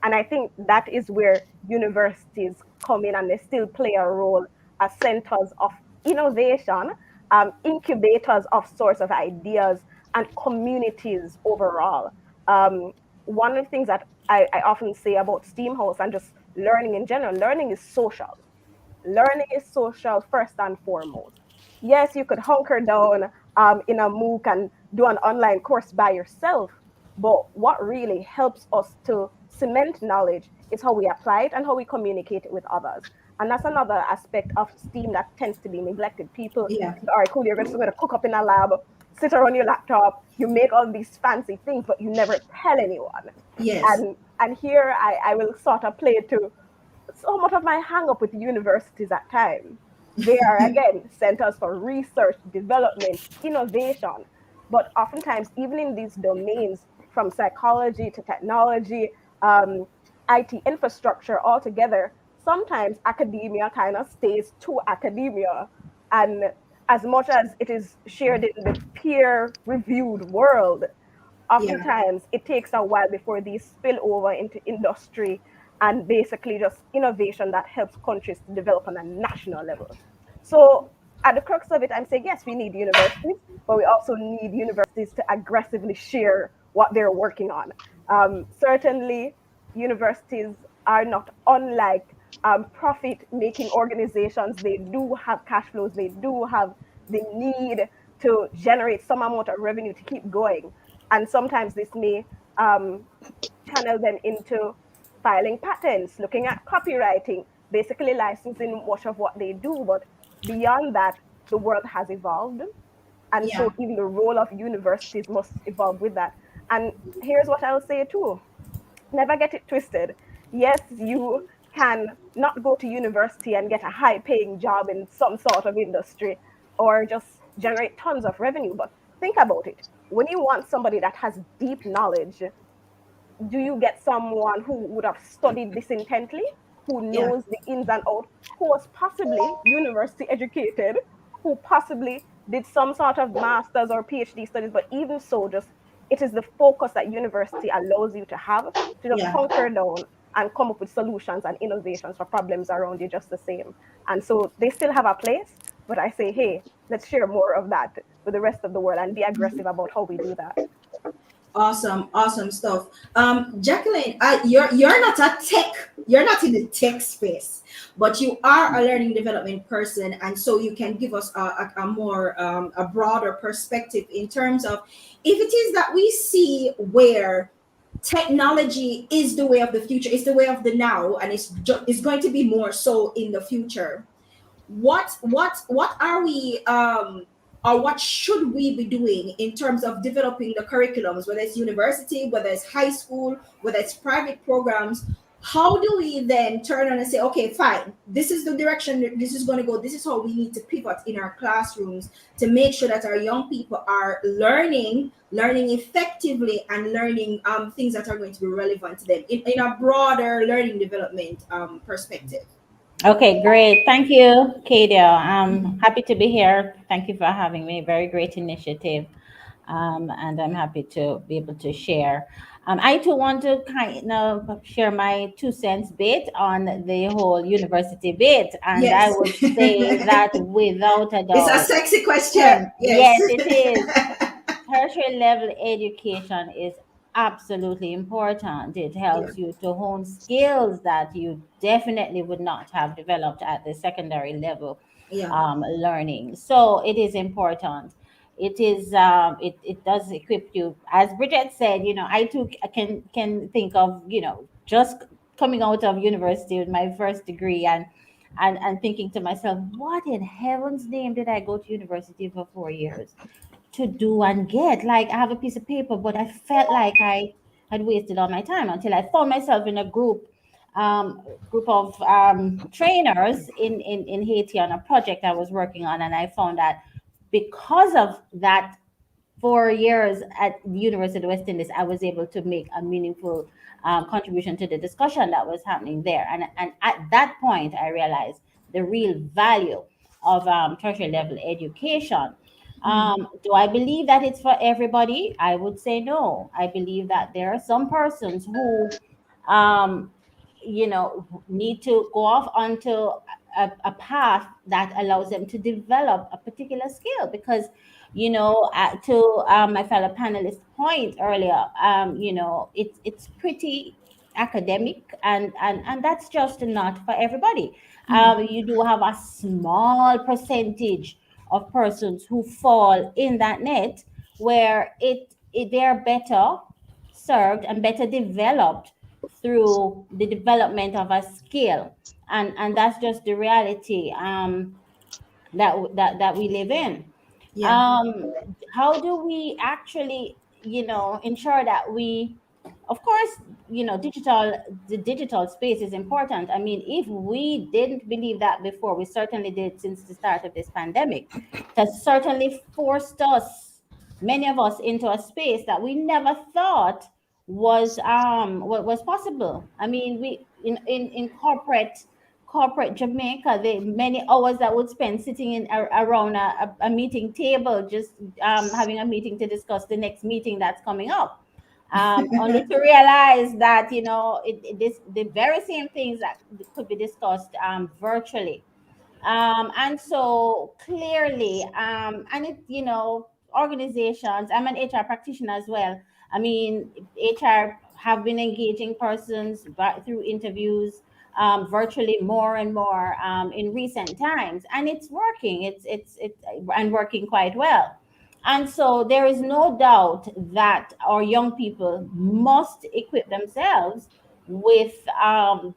And I think that is where universities come in, and they still play a role as centers of innovation, incubators of sorts of ideas, and communities overall. Um, One of the things that I often say about STEAM House and just learning in general, learning is social. Learning is social first and foremost. Yes, you could hunker down in a MOOC and do an online course by yourself, but what really helps us to cement knowledge is how we apply it and how we communicate it with others. And that's another aspect of STEAM that tends to be neglected. People Yeah. say, all right, cool, you're just going to cook up in a lab, sit around your laptop, you make all these fancy things, but you never tell anyone. Yes. And here I will sort of play to so much of my hang up with universities at times. They are, again, centers for research, development, innovation. But oftentimes, even in these domains, from psychology to technology, IT infrastructure altogether, sometimes academia kind of stays to academia. And as much as it is shared in the peer reviewed world, Yeah. oftentimes it takes a while before these spill over into industry and basically just innovation that helps countries to develop on a national level. So at the crux of it, I'm saying, yes, we need universities, but we also need universities to aggressively share what they're working on. Certainly, universities are not unlike profit-making organizations. They do have cash flows. They do have the need to generate some amount of revenue to keep going. And sometimes this may um, channel them into filing patents, looking at copywriting, basically licensing much of what they do. But beyond that, the world has evolved. And so Yeah. even the role of universities must evolve with that. And here's what I'll say too: never get it twisted. Yes, you can not go to university and get a high paying job in some sort of industry or just generate tons of revenue. But think about it. When you want somebody that has deep knowledge, do you get someone who would have studied this intently, who Yeah. knows the ins and outs, who was possibly university educated, who possibly did some sort of master's or PhD studies, but even so, just it is the focus that university allows you to have to just Yeah. hunker down and come up with solutions and innovations for problems around you just the same. And so they still have a place, But I say, hey, let's share more of that with the rest of the world and be aggressive about how we do that. Awesome stuff. Jacqueline, you're not a tech, you're not in the tech space, but you are a learning development person, and so you can give us a more a broader perspective in terms of if it is that we see where technology is the way of the future, it's the way of the now, and it's going to be more so in the future. What are we or what should we be doing in terms of developing the curriculums, whether it's university, whether it's high school, whether it's private programs? How do we then turn on and say, okay, fine, this is the direction that this is going to go, this is how we need to pivot in our classrooms to make sure that our young people are learning effectively and learning things that are going to be relevant to them in a broader learning development perspective? Okay, great. Thank you, Kadia. I'm happy to be here. Thank you for having me. Very great initiative. And I'm happy to be able to share. I too want to kind of share my 2 cents bit on the whole university bit. And I Yes. would say that without a It's a doubt, sexy question. yes, Yes. it is. Tertiary level education is absolutely important. It Yeah. helps you to hone skills that you definitely would not have developed at the secondary level Yeah. learning. So it is important. It is it does equip you. As Bridget said, I too can think of, just coming out of university with my first degree and thinking to myself, what in heaven's name did I go to university for 4 years to do and get? Like, I have a piece of paper, but I felt like I had wasted all my time until I found myself in a group of trainers in Haiti on a project I was working on, and I found that because of that 4 years at the University of West Indies, I was able to make a meaningful contribution to the discussion that was happening there. And at that point, I realized the real value of tertiary level education. Do I believe that it's for everybody? I would say no. I believe that there are some persons who um, need to go off onto a path that allows them to develop a particular skill. Because to my fellow panelist point earlier, it's pretty academic, and that's just not for everybody. You do have a small percentage of persons who fall in that net, where they're better served and better developed through the development of a skill. And that's just the reality that we live in. Yeah. How do we actually ensure that we, of course, the digital space is important. I mean, if we didn't believe that before, we certainly did since the start of this pandemic. It has certainly forced us, many of us, into a space that we never thought was possible. I mean, we in corporate Jamaica, the many hours that would spend sitting around a meeting table, just having a meeting to discuss the next meeting that's coming up, only to realize that the very same things that could be discussed virtually. And so clearly, and organizations, I'm an HR practitioner as well. I mean, HR have been engaging persons through interviews virtually more and more in recent times, and it's working. It's and working quite well. And so there is no doubt that our young people must equip themselves with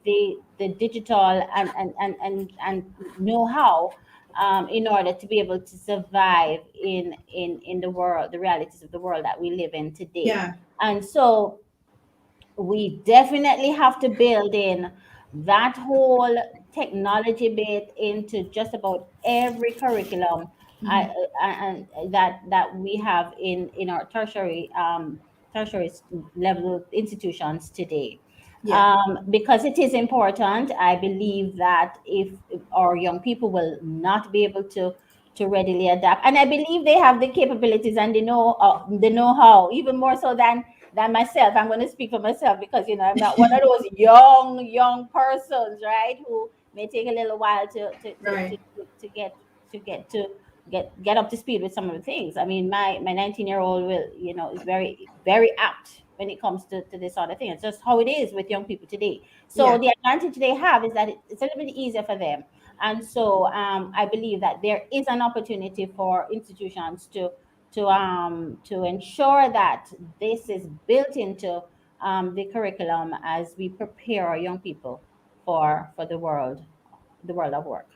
the digital and know-how in order to be able to survive in the world, the realities of the world that we live in today. Yeah. And so we definitely have to build in that whole technology bit into just about every curriculum and that we have in our tertiary level institutions today. Yeah. Because it is important. I believe that if our young people will not be able to readily adapt, and I believe they have the capabilities and the know-how, even more so than myself. I'm going to speak for myself because I'm not one of those young persons, right, who may take a little while to Right. get to get up to speed with some of the things. I mean, my 19-year-old will, is very, very apt when it comes to this sort of thing. It's just how it is with young people today. So Yeah. the advantage they have is that it's a little bit easier for them. And so I believe that there is an opportunity for institutions to ensure that this is built into the curriculum as we prepare our young people for the world of work.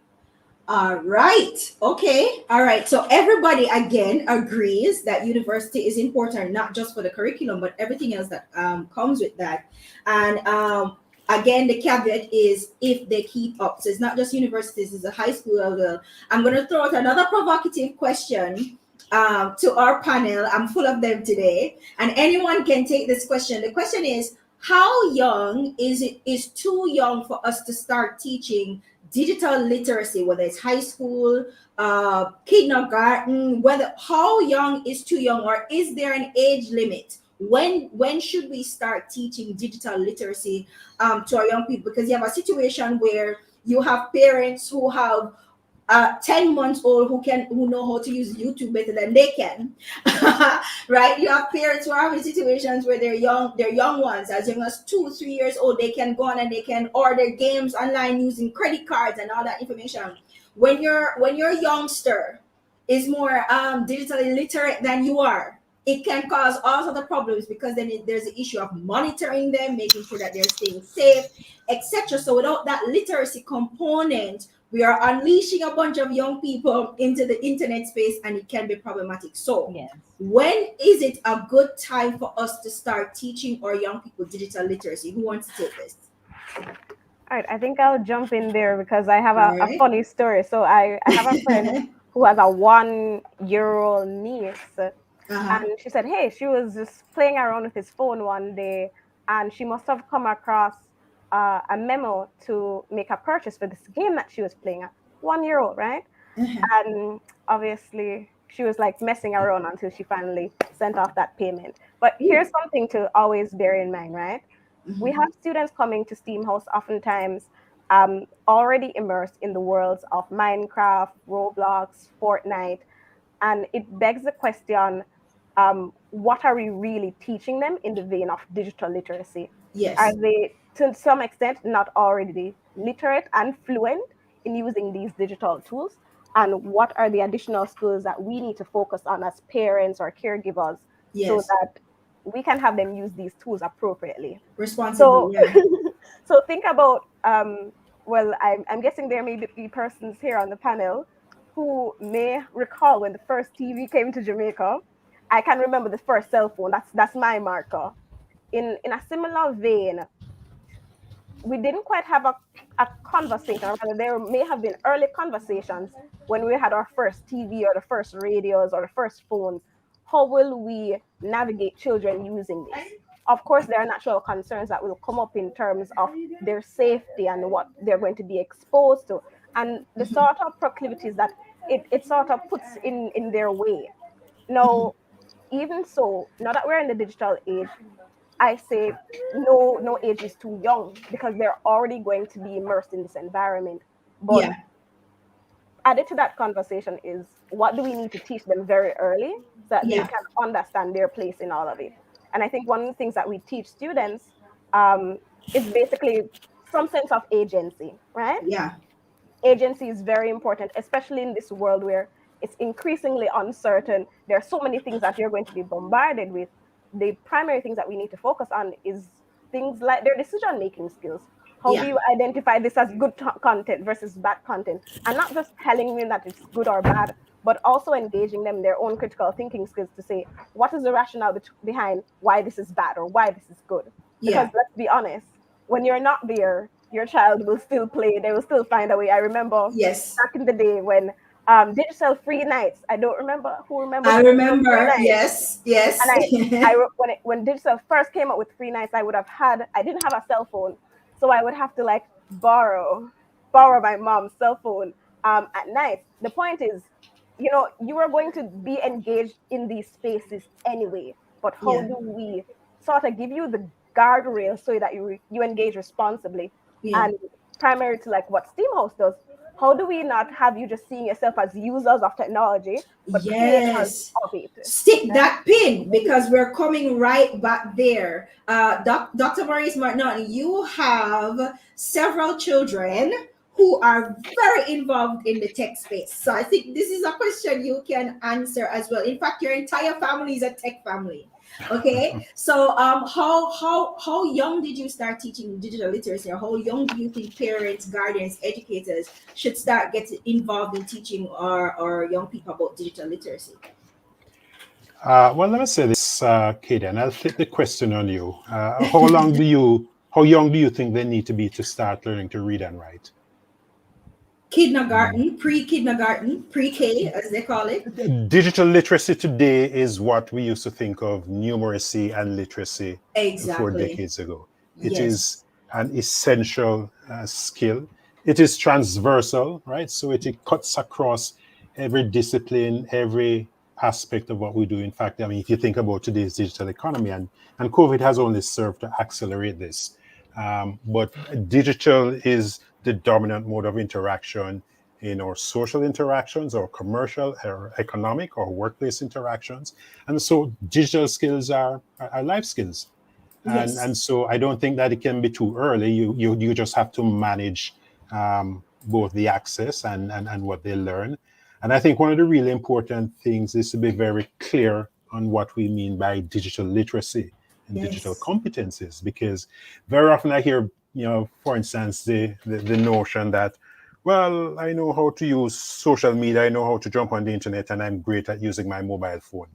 All right. Okay. All right. So everybody again agrees that university is important, not just for the curriculum, but everything else that comes with that. And again, the caveat is if they keep up. So it's not just universities; it's a high school level. I'm going to throw out another provocative question to our panel. I'm full of them today, and anyone can take this question. The question is: how young is too young for us to start teaching digital literacy, whether it's high school, kindergarten, whether how young is too young, or is there an age limit? When should we start teaching digital literacy to our young people? Because you have a situation where you have parents who have 10 months old who know how to use YouTube better than they can. Right? You have parents who are having situations where they're young ones, as young as 2 3 years old, they can go on and they can order games online using credit cards and all that information. When your youngster is more digitally literate than you are, it can cause all sorts of problems, because then there's the issue of monitoring them, making sure that they're staying safe, etc. So without that literacy component, we are unleashing a bunch of young people into the internet space, and it can be problematic. So Yes. when is it a good time for us to start teaching our young people digital literacy? Who wants to take this? All right, I think I'll jump in there because I have All a right. funny story. So I have a friend who has a 1-year-old niece, Uh-huh. and she said, hey, she was just playing around with his phone one day, and she must have come across a memo to make a purchase for this game that she was playing. At 1-year-old, right? And obviously, she was like messing around until she finally sent off that payment. But here's something to always bear in mind, right? We have students coming to STEAM House oftentimes already immersed in the worlds of Minecraft, Roblox, Fortnite, and it begs the question, what are we really teaching them in the vein of digital literacy? Are Yes. they, to some extent, not already literate and fluent in using these digital tools? And what are the additional skills that we need to focus on as parents or caregivers so Yes. that we can have them use these tools appropriately? Responsibly, So, yeah. so think about, well, I'm guessing there may be persons here on the panel who may recall when the first TV came to Jamaica. I can remember the first cell phone. That's my marker. In a similar vein, we didn't quite have a conversation, or rather there may have been early conversations when we had our first TV or the first radios or the first phones. How will we navigate children using this? Of course, there are natural concerns that will come up in terms of their safety and what they're going to be exposed to, and the sort of proclivities that it sort of puts in their way. Now, even so, now that we're in the digital age, I say no age is too young because they're already going to be immersed in this environment. But Yeah. added to that conversation is, what do we need to teach them very early so that they Yeah. can understand their place in all of it? And I think one of the things that we teach students is basically some sense of agency, right? Yeah. Agency is very important, especially in this world where it's increasingly uncertain. There are so many things that you're going to be bombarded with. The primary things that we need to focus on is things like their decision making skills. How do Yeah. you identify this as good content versus bad content? And not just telling them that it's good or bad, but also engaging them in their own critical thinking skills to say, what is the rationale behind why this is bad or why this is good? Because Yeah. let's be honest, when you're not there, your child will still play. They will still find a way. I remember Yes. back in the day when digital free nights. I don't remember who remembers I digital free remember. nights. Yes. Yes. And when digital first came up with free nights, I didn't have a cell phone, so I would have to like borrow my mom's cell phone at night. The point is, you are going to be engaged in these spaces anyway. But how Yeah. do we sort of give you the guardrails so that you engage responsibly? Yeah. And primary to like what Steamhouse does, how do we not have you just seeing yourself as users of technology, but creators Yes. of it? Stick that pin because we're coming right back there. Dr. Maurice Martin, you have several children who are very involved in the tech space. So I think this is a question you can answer as well. In fact, your entire family is a tech family. Okay, so how young did you start teaching digital literacy, or how young do you think parents, guardians, educators should start getting involved in teaching our young people about digital literacy? Well, let me say this, Katie, and I'll flip the question on you. How young do you think they need to be to start learning to read and write? Kindergarten, pre-kindergarten, pre-K, as they call it. Digital literacy today is what we used to think of numeracy and literacy 4 Exactly. decades ago. It Yes. is an essential skill. It is transversal, right? So it cuts across every discipline, every aspect of what we do. In fact, I mean, if you think about today's digital economy, and COVID has only served to accelerate this, but digital is the dominant mode of interaction in our social interactions, or commercial, or economic, or workplace interactions. And so digital skills are life skills. Yes. And so I don't think that it can be too early. You just have to manage both the access and what they learn. And I think one of the really important things is to be very clear on what we mean by digital literacy and digital competencies, because very often I hear, for instance, the notion that, well, I know how to use social media, I know how to jump on the internet, and I'm great at using my mobile phone.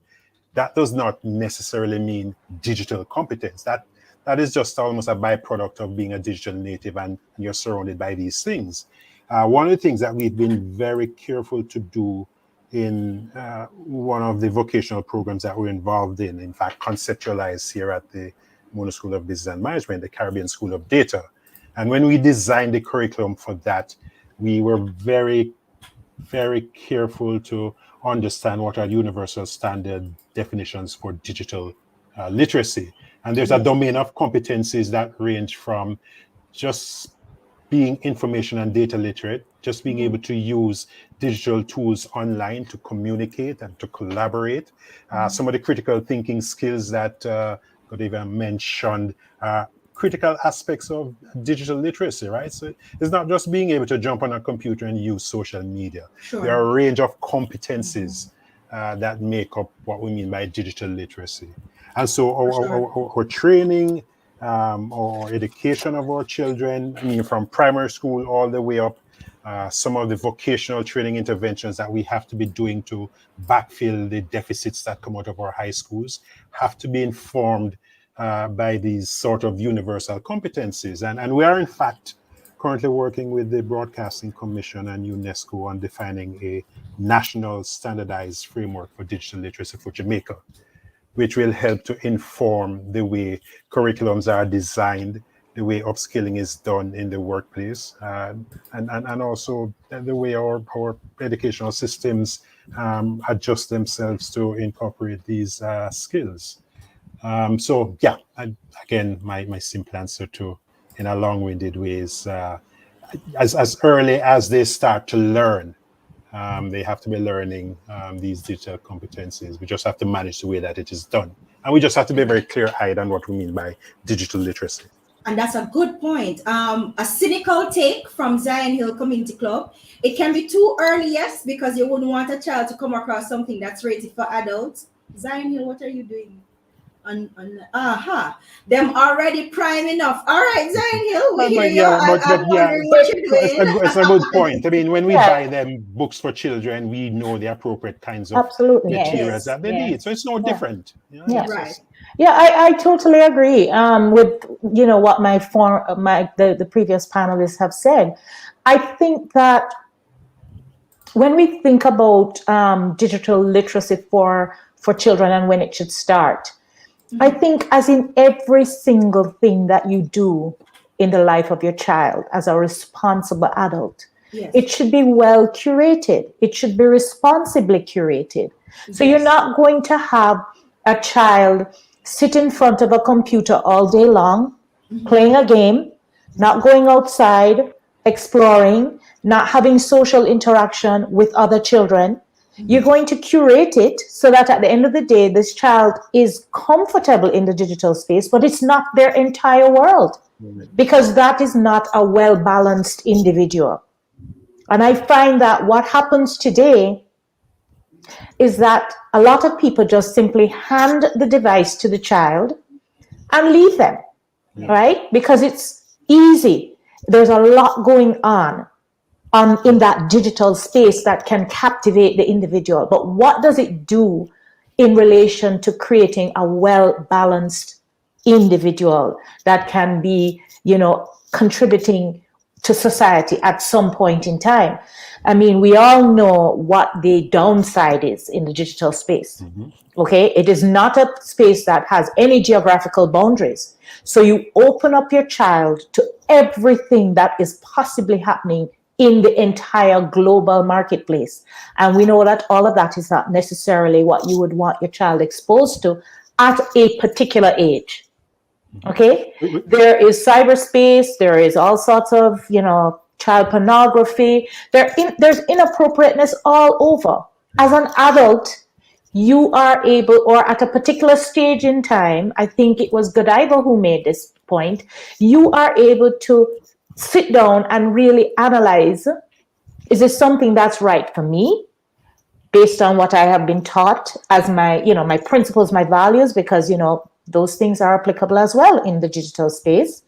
That does not necessarily mean digital competence. That is just almost a byproduct of being a digital native, and you're surrounded by these things. One of the things that we've been very careful to do in one of the vocational programs that we're involved in fact, conceptualized here at the Mono School of Business and Management, the Caribbean School of Data. And when we designed the curriculum for that, we were very, very careful to understand what are universal standard definitions for digital literacy. And there's a domain of competencies that range from just being information and data literate, just being able to use digital tools online to communicate and to collaborate. Some of the critical thinking skills that Godiva mentioned, critical aspects of digital literacy, right? So it's not just being able to jump on a computer and use social media. Sure. There are a range of competencies that make up what we mean by digital literacy. And so our training, or education of our children, I mean, from primary school all the way up, some of the vocational training interventions that we have to be doing to backfill the deficits that come out of our high schools have to be informed by these sort of universal competencies. And we are, in fact, currently working with the Broadcasting Commission and UNESCO on defining a national standardized framework for digital literacy for Jamaica, which will help to inform the way curriculums are designed, the way upskilling is done in the workplace, and also the way our educational systems adjust themselves to incorporate these skills. So yeah, again, my simple answer to, in a long-winded way, is as early as they start to learn, they have to be learning these digital competencies. We just have to manage the way that it is done. And we just have to be very clear-eyed on what we mean by digital literacy. And that's a good point. A cynical take from Zion Hill Community Club. It can be too early, yes, because you wouldn't want a child to come across something that's rated for adults. Zion Hill, what are you doing? Them already prime enough. All right, Zion Hill, we hear you. I'm wondering what you're doing. It's a good point. I mean, when we buy them books for children, we know the appropriate kinds of materials that they need. So it's no different. Right. Yeah, I totally agree with what the previous panelists have said. I think that when we think about digital literacy for children and when it should start, I think as in every single thing that you do in the life of your child as a responsible adult, it should be well curated. It should be responsibly curated. So you're not going to have a child sit in front of a computer all day long, playing a game, not going outside, exploring, not having social interaction with other children. You're going to curate it so that at the end of the day, this child is comfortable in the digital space, but it's not their entire world, because that is not a well-balanced individual. And I find that what happens today is that a lot of people just simply hand the device to the child and leave them, right? Because it's easy. There's a lot going on in that digital space that can captivate the individual. But what does it do in relation to creating a well-balanced individual that can be, contributing to society at some point in time? I mean, we all know what the downside is in the digital space. Okay, it is not a space that has any geographical boundaries. So you open up your child to everything that is possibly happening in the entire global marketplace. And we know that all of that is not necessarily what you would want your child exposed to at a particular age. Okay, there is cyberspace, there is all sorts of, child pornography, there's inappropriateness all over. As an adult, you are able, or at a particular stage in time, I think it was Godiva who made this point, you are able to sit down and really analyze, is this something that's right for me based on what I have been taught as my, my principles, my values, because, those things are applicable as well in the digital space.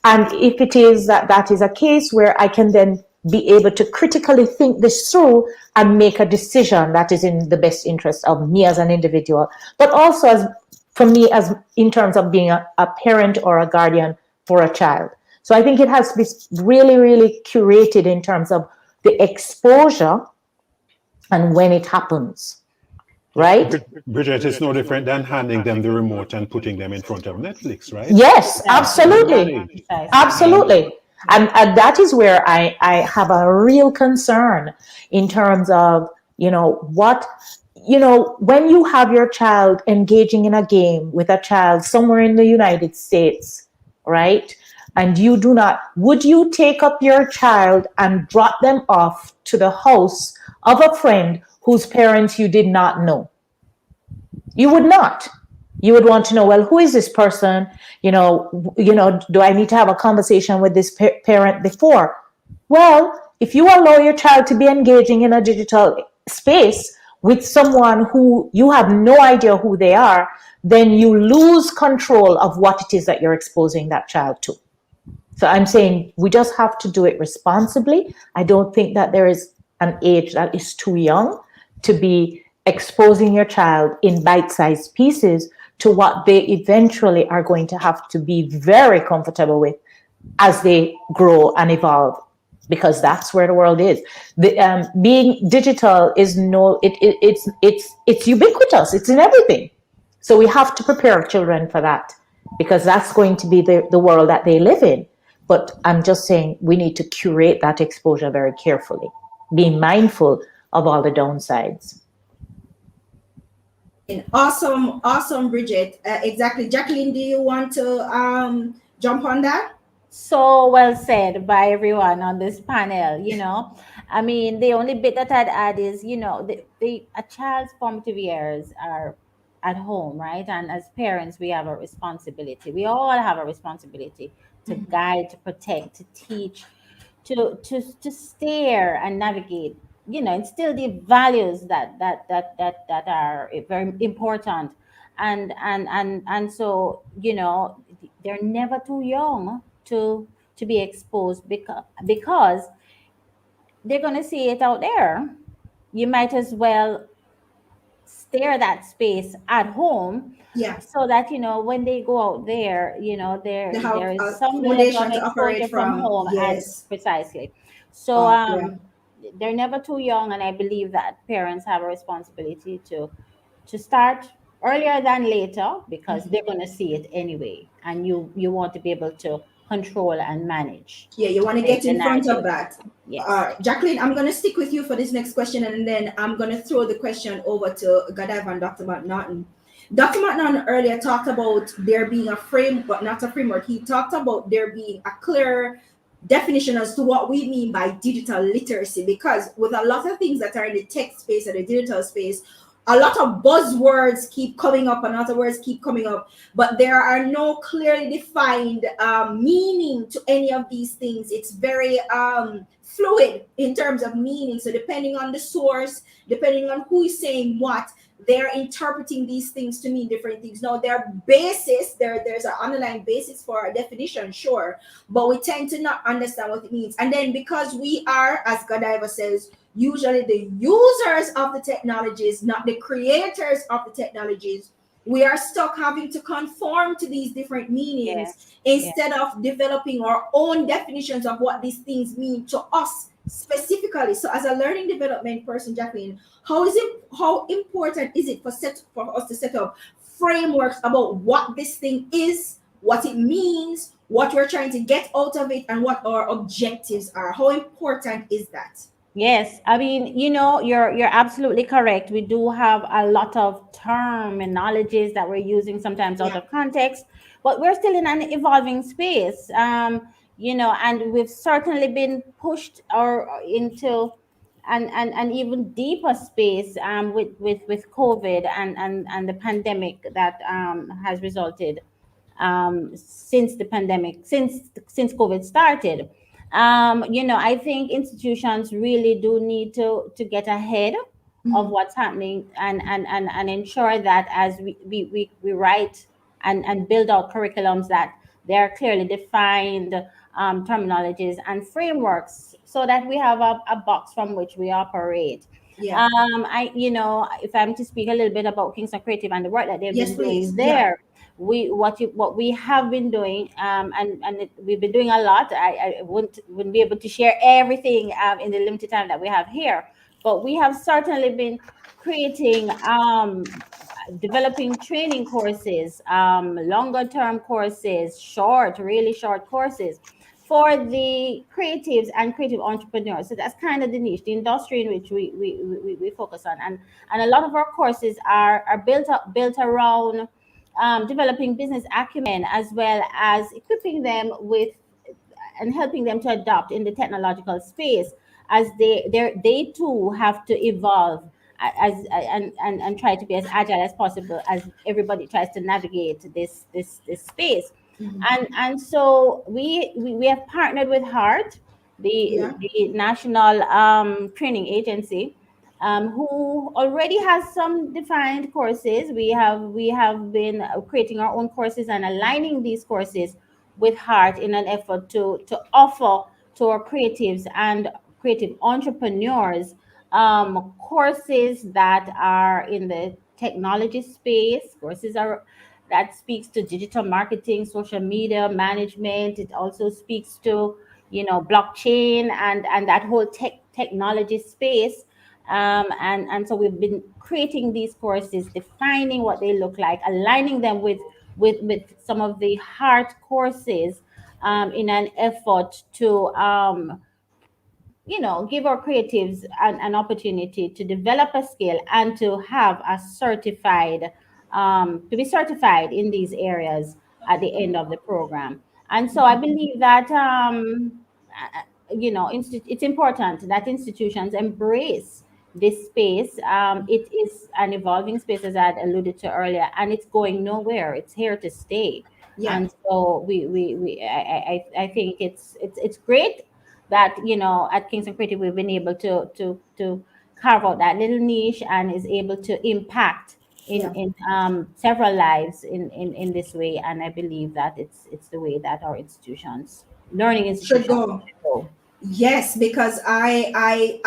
And if it is that is a case where I can then be able to critically think this through and make a decision that is in the best interest of me as an individual, but also for me as in terms of being a parent or a guardian for a child. So I think it has to be really, really curated in terms of the exposure and when it happens. Right? Bridget, it's no different than handing them the remote and putting them in front of Netflix, right? Yes, absolutely. Absolutely. And that is where I have a real concern in terms of, when you have your child engaging in a game with a child somewhere in the United States, right? And would you take up your child and drop them off to the house of a friend whose parents you did not know? You would not. You would want to know, well, who is this person? Do I need to have a conversation with this parent before? Well, if you allow your child to be engaging in a digital space with someone who you have no idea who they are, then you lose control of what it is that you're exposing that child to. So I'm saying we just have to do it responsibly. I don't think that there is an age that is too young to be exposing your child in bite-sized pieces to what they eventually are going to have to be very comfortable with as they grow and evolve, because that's where the world is. Being digital is it's ubiquitous. It's in everything. So we have to prepare our children for that, because that's going to be the world that they live in. But I'm just saying we need to curate that exposure very carefully, being mindful of all the downsides. Awesome, Bridget. Exactly. Jacqueline, do you want to jump on that? So well said by everyone on this panel. I mean, the only bit that I'd add is, a child's formative years are at home, right? And as parents, we have a responsibility. We all have a responsibility to guide, to protect, to teach, to steer and navigate, instill the values that are very important. And so, they're never too young to be exposed, because they're going to see it out there. You might as well steer that space at home, so that when they go out there, there is some level of exposure from home. Yes. And precisely. So they're never too young, and I believe that parents have a responsibility to start earlier than later, because they're going to see it anyway, and you want to be able to control and manage. Yeah, you want to get in front of that. Yes. Jacqueline, I'm going to stick with you for this next question, and then I'm going to throw the question over to Godiva and Dr. McNaughton. Dr. McNaughton earlier talked about there being a frame, but not a framework. He talked about there being a clear definition as to what we mean by digital literacy, because with a lot of things that are in the tech space and the digital space, a lot of buzzwords keep coming up and other words keep coming up, but there are no clearly defined meaning to any of these things. It's very fluid in terms of meaning. So depending on the source, depending on who is saying what, they're interpreting these things to mean different things. Now, their basis, there's an underlying basis for a definition, sure, but we tend to not understand what it means. And then because we are, as Godiva says, usually the users of the technologies, not the creators of the technologies, we are stuck having to conform to these different meanings instead of developing our own definitions of what these things mean to us specifically. So as a learning development person, Jacqueline, how important is it for us to set up frameworks about what this thing is, what it means, what we're trying to get out of it, and what our objectives are? How important is that? Yes, I mean, you're absolutely correct. We do have a lot of terminologies that we're using sometimes out of context, but we're still in an evolving space. And we've certainly been pushed or into an even deeper space with COVID and the pandemic that has resulted since the pandemic, since COVID started. I think institutions really do need to get ahead of what's happening and ensure that as we write and build out curriculums, that there are clearly defined terminologies and frameworks so that we have a box from which we operate. Yeah. If I'm to speak a little bit about Kingston Creative and the work that they've Yes, been please. doing there, what we have been doing, we've been doing a lot. I wouldn't be able to share everything in the limited time that we have here, but we have certainly been creating, developing training courses, longer term courses, really short courses for the creatives and creative entrepreneurs. So that's kind of the niche, the industry in which we focus on, and a lot of our courses are built around developing business acumen, as well as equipping them with and helping them to adopt in the technological space, as they too have to evolve and try to be as agile as possible as everybody tries to navigate this space. And so we have partnered with HEART, the national training agency, who already has some defined courses. We have been creating our own courses and aligning these courses with HEART in an effort to offer to our creatives and creative entrepreneurs courses that are in the technology space, courses that speaks to digital marketing, social media management. It also speaks to blockchain and that whole technology space. And so we've been creating these courses, defining what they look like, aligning them with some of the hard courses in an effort to give our creatives an opportunity to develop a skill and to have a to be certified in these areas at the end of the program. And so I believe that it's important that institutions embrace this space. It is an evolving space, as I had alluded to earlier, and it's going nowhere. It's here to stay. Yeah. And so I think it's great that at Kingston Creative we've been able to carve out that little niche and is able to impact in several lives in this way. And I believe that it's the way that our learning institutions should go. Yes, because I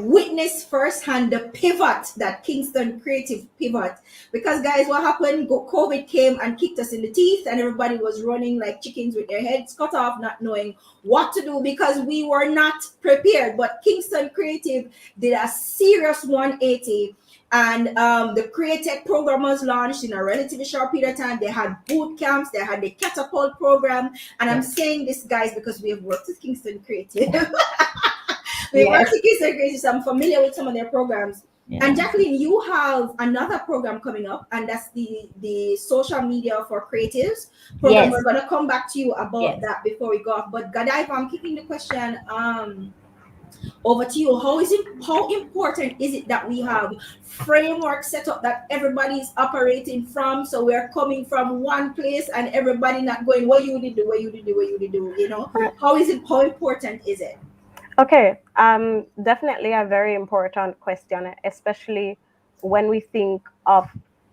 witnessed firsthand the pivot that Kingston Creative pivot. Because guys, what happened? COVID came and kicked us in the teeth, and everybody was running like chickens with their heads cut off, not knowing what to do because we were not prepared. But Kingston Creative did a serious 180. And the Createch program was launched in a relatively short period of time. They had boot camps, they had the catapult program. And I'm saying this, guys, because we have worked with Kingston Creative. We worked with Kingston Creative, so I'm familiar with some of their programs. And Jacqueline, you have another program coming up, and that's the social media for creatives program. Yes. We're gonna come back to you about Yes. that before we go off. But Gadiva, I'm kicking the question over to you. How important is it that we have framework set up that everybody is operating from? So we're coming from one place and everybody not going, what you did do, what you did do, what you did do, you know? How important is it? Okay, definitely a very important question, especially when we think of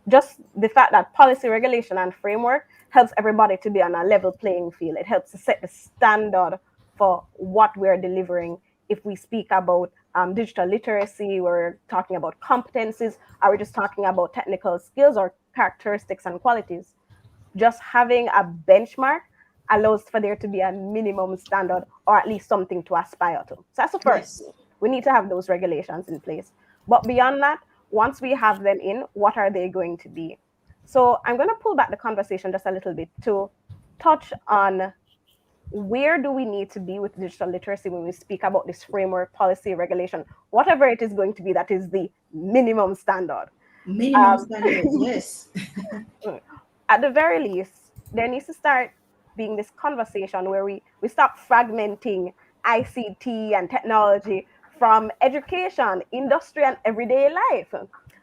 just the fact that policy, regulation, and framework helps everybody to be on a level playing field. It helps to set the standard for what we're delivering. If we speak about digital literacy, we're talking about competencies. Are we just talking about technical skills or characteristics and qualities? Just having a benchmark allows for there to be a minimum standard or at least something to aspire to. So that's the first thing. We need to have those regulations in place. But beyond that, once we have them in, what are they going to be? So I'm going to pull back the conversation just a little bit to touch on where do we need to be with digital literacy when we speak about this framework, policy, regulation, whatever it is going to be, that is the minimum standard. Minimum standards, yes. At the very least, there needs to start being this conversation where we stop fragmenting ICT and technology from education, industry, and everyday life.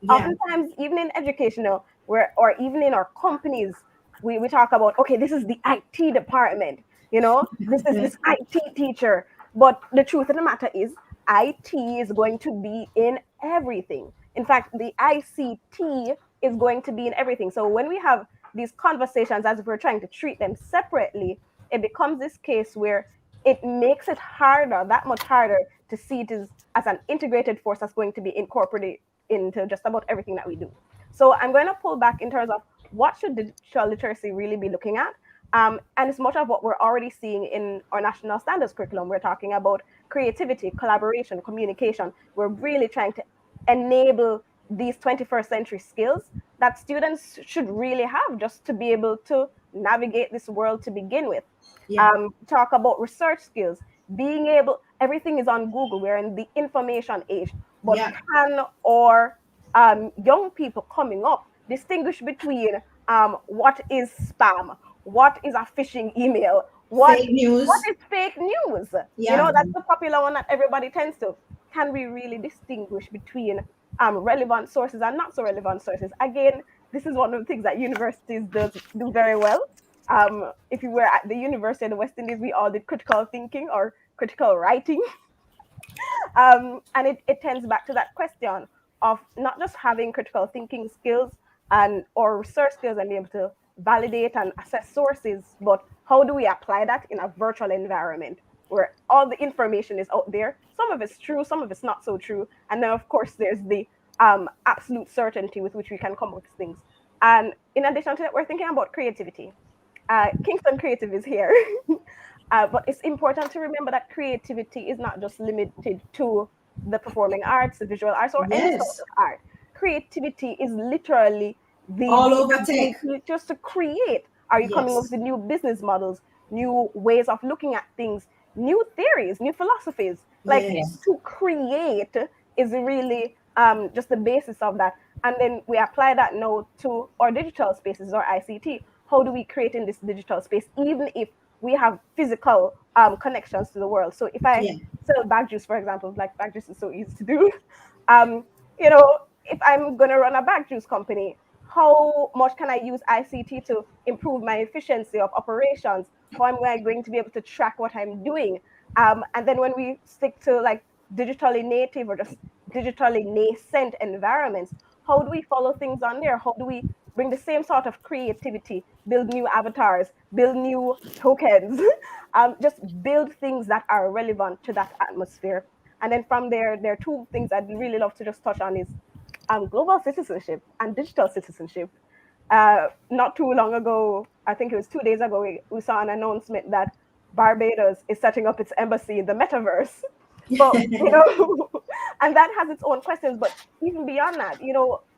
Oftentimes, even in educational, or even in our companies, we talk about, okay, this is the IT department, this is this IT teacher. But the truth of the matter is, IT is going to be in everything. In fact, the ICT is going to be in everything. So when we have these conversations as if we're trying to treat them separately, it becomes this case where it makes it harder, that much harder, to see it as an integrated force that's going to be incorporated into just about everything that we do. So I'm going to pull back in terms of what should digital literacy really be looking at. And it's much of what we're already seeing in our national standards curriculum. We're talking about creativity, collaboration, communication. We're really trying to enable these 21st century skills that students should really have just to be able to navigate this world to begin with. Talk about research skills, being able, everything is on Google. We're in the information age. But can our young people coming up distinguish between what is spam, what is a phishing email, Fake news. what is fake news? That's the popular one that everybody tends to. Can we really distinguish between relevant sources and not so relevant sources? Again, this is one of the things that universities do very well. If you were at the University of the West Indies, we all did critical thinking or critical writing. And it tends back to that question of not just having critical thinking skills or research skills and be able to validate and assess sources, but how do we apply that in a virtual environment where all the information is out there? Some of it's true, some of it's not so true. And then, of course, there's the absolute certainty with which we can come up with things. And in addition to that, we're thinking about creativity. Kingston Creative is here. But it's important to remember that creativity is not just limited to the performing arts, the visual arts, or any sort of art. Creativity is literally the ability just to create. Are you coming up with new business models, new ways of looking at things, new theories, new philosophies? To create is really just the basis of that. And then we apply that now to our digital spaces or ICT. How do we create in this digital space, even if we have physical connections to the world? So if I sell bag juice, for example, like bag juice is so easy to do. If I'm going to run a bag juice company, how much can I use ICT to improve my efficiency of operations? How am I going to be able to track what I'm doing? And then when we stick to like digitally native or just digitally nascent environments, how do we follow things on there? How do we bring the same sort of creativity, build new avatars, build new tokens, just build things that are relevant to that atmosphere? And then from there are two things I'd really love to just touch on is global citizenship and digital citizenship. Not too long ago, I think it was 2 days ago, we saw an announcement that Barbados is setting up its embassy in the metaverse. But, and that has its own questions. But even beyond that,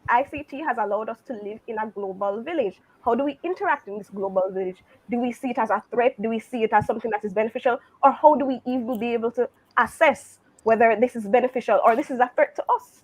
ICT has allowed us to live in a global village. How do we interact in this global village? Do we see it as a threat? Do we see it as something that is beneficial? Or how do we even be able to assess whether this is beneficial or this is a threat to us?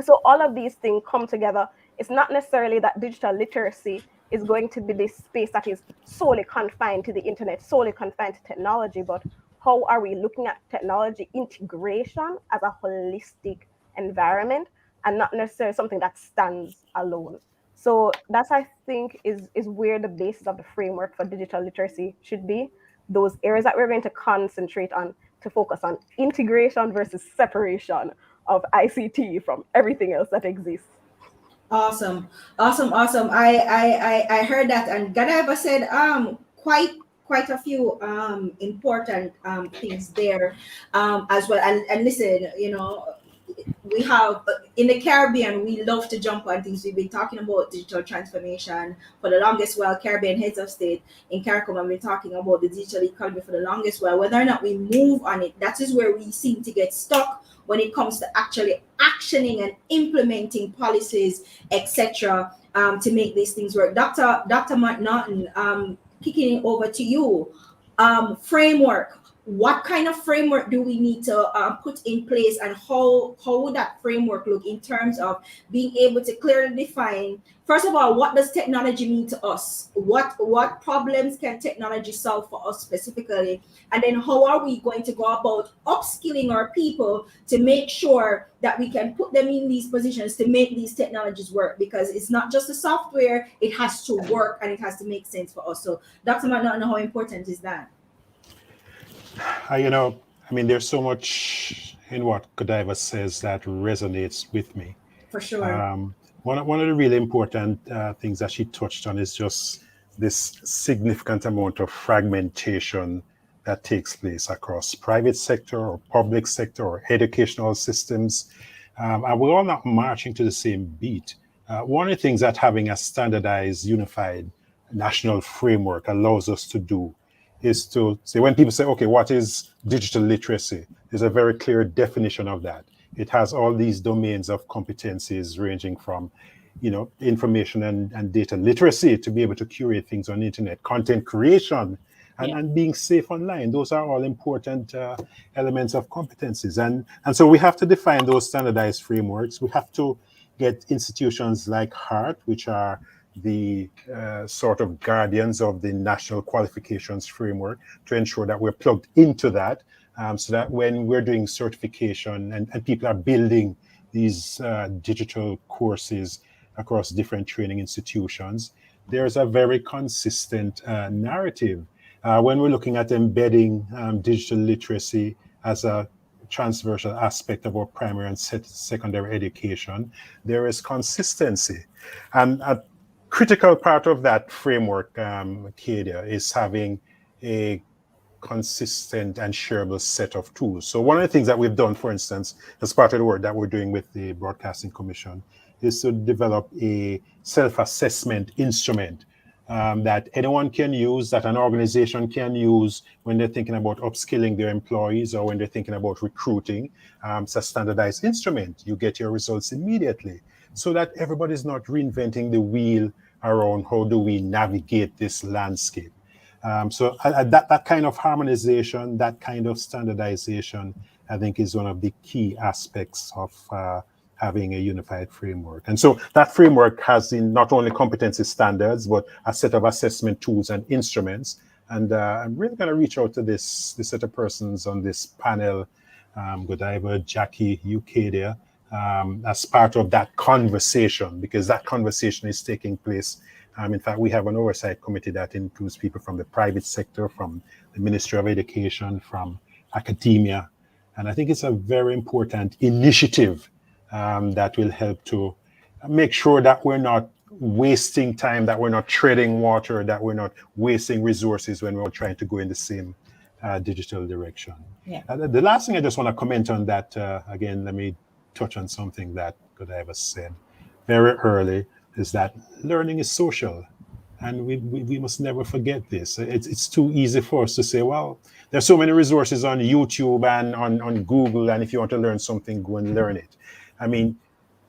So all of these things come together. It's not necessarily that digital literacy is going to be this space that is solely confined to the internet, solely confined to technology, but how are we looking at technology integration as a holistic environment and not necessarily something that stands alone. So that's, I think, is where the basis of the framework for digital literacy should be. Those areas that we're going to concentrate on, to focus on integration versus separation of ICT from everything else that exists. Awesome, awesome. I heard that, and Gadaiva said quite a few important things there as well. And listen, we have in the Caribbean, we love to jump on things. We've been talking about digital transformation for the longest while. Caribbean heads of state in CARICOM have been talking about the digital economy for the longest while. Whether or not we move on it, that is where we seem to get stuck when it comes to actually actioning and implementing policies, etc., to make these things work. Dr. McNaughton, kicking it over to you. Framework. What kind of framework do we need to put in place, and how would that framework look in terms of being able to clearly define, first of all, what does technology mean to us? What problems can technology solve for us specifically? And then how are we going to go about upskilling our people to make sure that we can put them in these positions to make these technologies work? Because it's not just the software, it has to work and it has to make sense for us. So Dr. McNaughton, how important is that? There's so much in what Godiva says that resonates with me. For sure. One of the really important things that she touched on is just this significant amount of fragmentation that takes place across private sector or public sector or educational systems. And we're all not marching to the same beat. One of the things that having a standardized, unified national framework allows us to do is to say, when people say, okay, what is digital literacy? There's a very clear definition of that. It has all these domains of competencies ranging from, information and data literacy to be able to curate things on the internet, content creation, and being safe online. Those are all important elements of competencies. And so we have to define those standardized frameworks. We have to get institutions like HEART, which are the sort of guardians of the national qualifications framework, to ensure that we're plugged into that, so that when we're doing certification and people are building these digital courses across different training institutions, there's a very consistent narrative. When we're looking at embedding digital literacy as a transversal aspect of our primary and secondary education, there is consistency. And a critical part of that framework, Kadia, is having a consistent and shareable set of tools. So one of the things that we've done, for instance, as part of the work that we're doing with the Broadcasting Commission, is to develop a self-assessment instrument that anyone can use, that an organization can use when they're thinking about upskilling their employees or when they're thinking about recruiting. It's a standardized instrument. You get your results immediately, so that everybody's not reinventing the wheel around how do we navigate this landscape. So that kind of harmonization, that kind of standardization, I think is one of the key aspects of having a unified framework. And so that framework has not only competency standards, but a set of assessment tools and instruments. And I'm really going to reach out to this set of persons on this panel, Godiva, Jackie, Eucadia, as part of that conversation, because that conversation is taking place. In fact, we have an oversight committee that includes people from the private sector, from the Ministry of Education, from academia. And I think it's a very important initiative that will help to make sure that we're not wasting time, that we're not treading water, that we're not wasting resources when we're trying to go in the same digital direction. Yeah. The last thing I just want to comment on that, again, let me touch on something that Godiva said very early, is that learning is social. And we must never forget this. It's too easy for us to say, well, there's so many resources on YouTube and on Google, and if you want to learn something, go and learn it. I mean,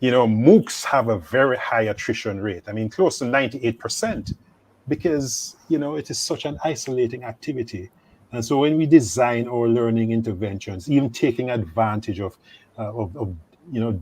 MOOCs have a very high attrition rate. I mean, close to 98%, because, it is such an isolating activity. And so when we design our learning interventions, even taking advantage of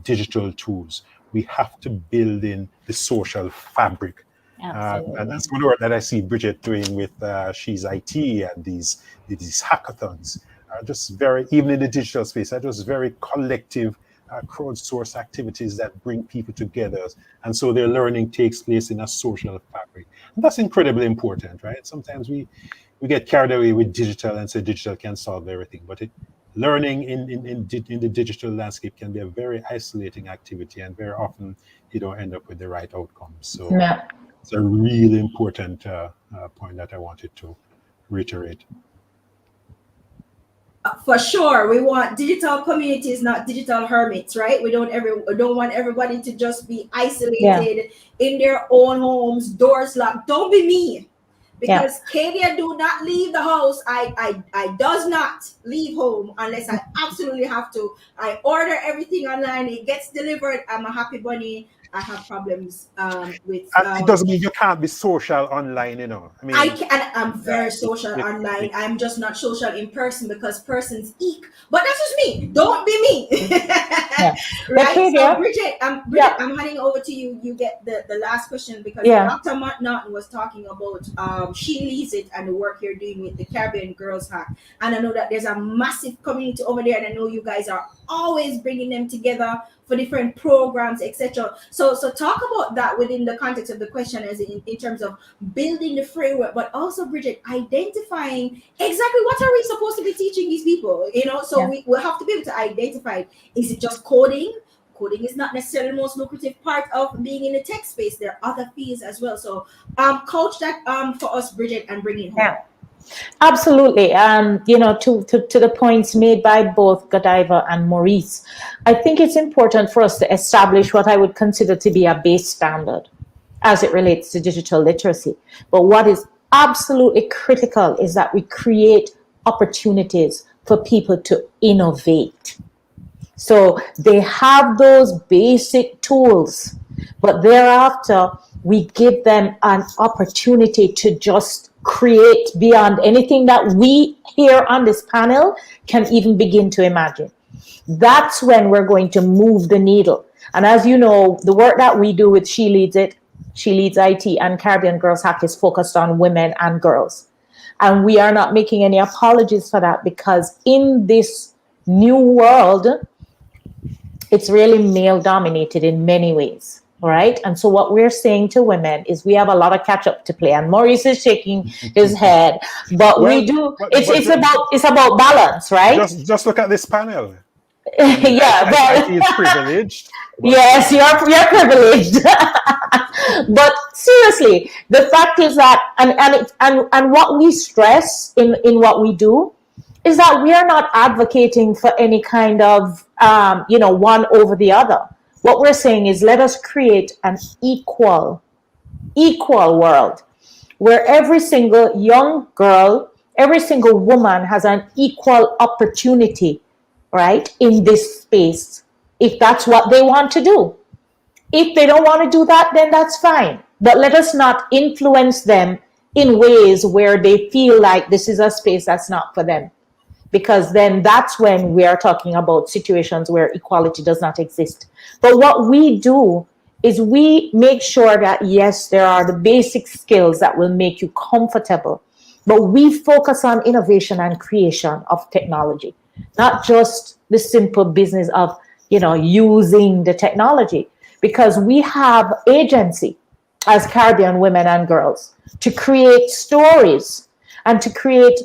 digital tools. We have to build in the social fabric. Absolutely. And that's one work that I see Bridget doing with She's IT and these hackathons. Just very, even in the digital space, are just very collective crowdsource activities that bring people together. And so their learning takes place in a social fabric. And that's incredibly important, right? Sometimes we get carried away with digital and say digital can solve everything, but learning in the digital landscape can be a very isolating activity, and very often you don't end up with the right outcomes. So Yeah. it's a really important point that I wanted to reiterate. For sure, we want digital communities, not digital hermits, right? We don't want everybody to just be isolated in their own homes, doors locked. Don't be me, because Kadia do not leave the house. I does not leave home unless I absolutely have to. I order everything online, it gets delivered. I'm a happy bunny. I have problems with. And it doesn't mean you can't be social online, I mean, I'm very social online. I'm just not social in person because persons eek. But that's just me. Don't be me. Right? So Bridget, I'm handing over to you. You get the last question, because Dr. Martin was talking about She Leads It and the work you're doing with the Caribbean Girls Hack. And I know that there's a massive community over there, and I know you guys are always bringing them together for different programs, etc. So talk about that within the context of the question, as in terms of building the framework, but also, Bridget, identifying exactly what are we supposed to be teaching these people, so we have to be able to identify, is it just coding? Coding is not necessarily the most lucrative part of being in the tech space. There are other fields as well. So coach that for us, Bridget, and bring it home. Yeah. Absolutely. To the points made by both Godiva and Maurice, I think it's important for us to establish what I would consider to be a base standard as it relates to digital literacy. But what is absolutely critical is that we create opportunities for people to innovate. So they have those basic tools, but thereafter we give them an opportunity to just create beyond anything that we here on this panel can even begin to imagine. That's when we're going to move the needle. And as you know, the work that we do with She Leads It, She Leads IT, and Caribbean Girls Hack is focused on women and girls. And we are not making any apologies for that, because in this new world, it's really male dominated in many ways. Right. And so what we're saying to women is we have a lot of catch up to play. And Maurice is shaking his head, but we do. It's about balance, right? Just look at this panel. Yeah, IT is privileged. Yes, you're privileged. But seriously, the fact is that, and what we stress in what we do is that we are not advocating for any kind of one over the other. What we're saying is, let us create an equal world where every single young girl, every single woman has an equal opportunity, right, in this space, if that's what they want to do. If they don't want to do that, then that's fine. But let us not influence them in ways where they feel like this is a space that's not for them. Because then that's when we are talking about situations where equality does not exist. But what we do is we make sure that, yes, there are the basic skills that will make you comfortable, but we focus on innovation and creation of technology, not just the simple business of, using the technology, because we have agency as Caribbean women and girls to create stories and to create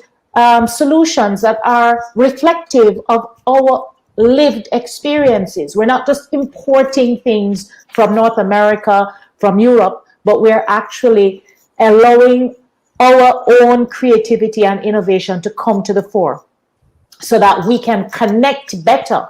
solutions that are reflective of our lived experiences. We're not just importing things from North America, from Europe, but we're actually allowing our own creativity and innovation to come to the fore so that we can connect better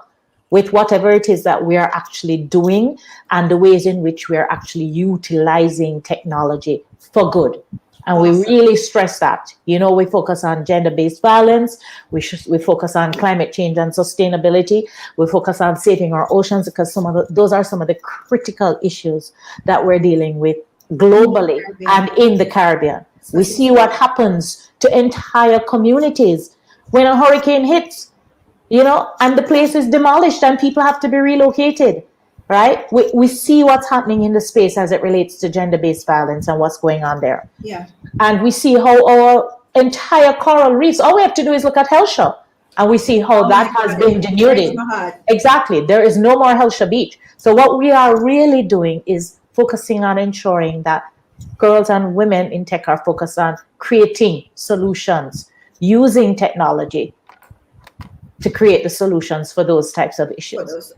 with whatever it is that we are actually doing and the ways in which we are actually utilizing technology for good. And we really stress that. We focus on gender-based violence. We focus on climate change and sustainability. We focus on saving our oceans, because those are some of the critical issues that we're dealing with globally and in the Caribbean. We see what happens to entire communities when a hurricane hits. and the place is demolished and people have to be relocated, right? We see what's happening in the space as it relates to gender-based violence and what's going on there. Yeah. And we see how our entire coral reefs, all we have to do is look at Hellshire, and we see how that has been denuded. Exactly. There is no more Hellshire Beach. So what we are really doing is focusing on ensuring that girls and women in tech are focused on creating solutions, using technology to create the solutions for those types of issues.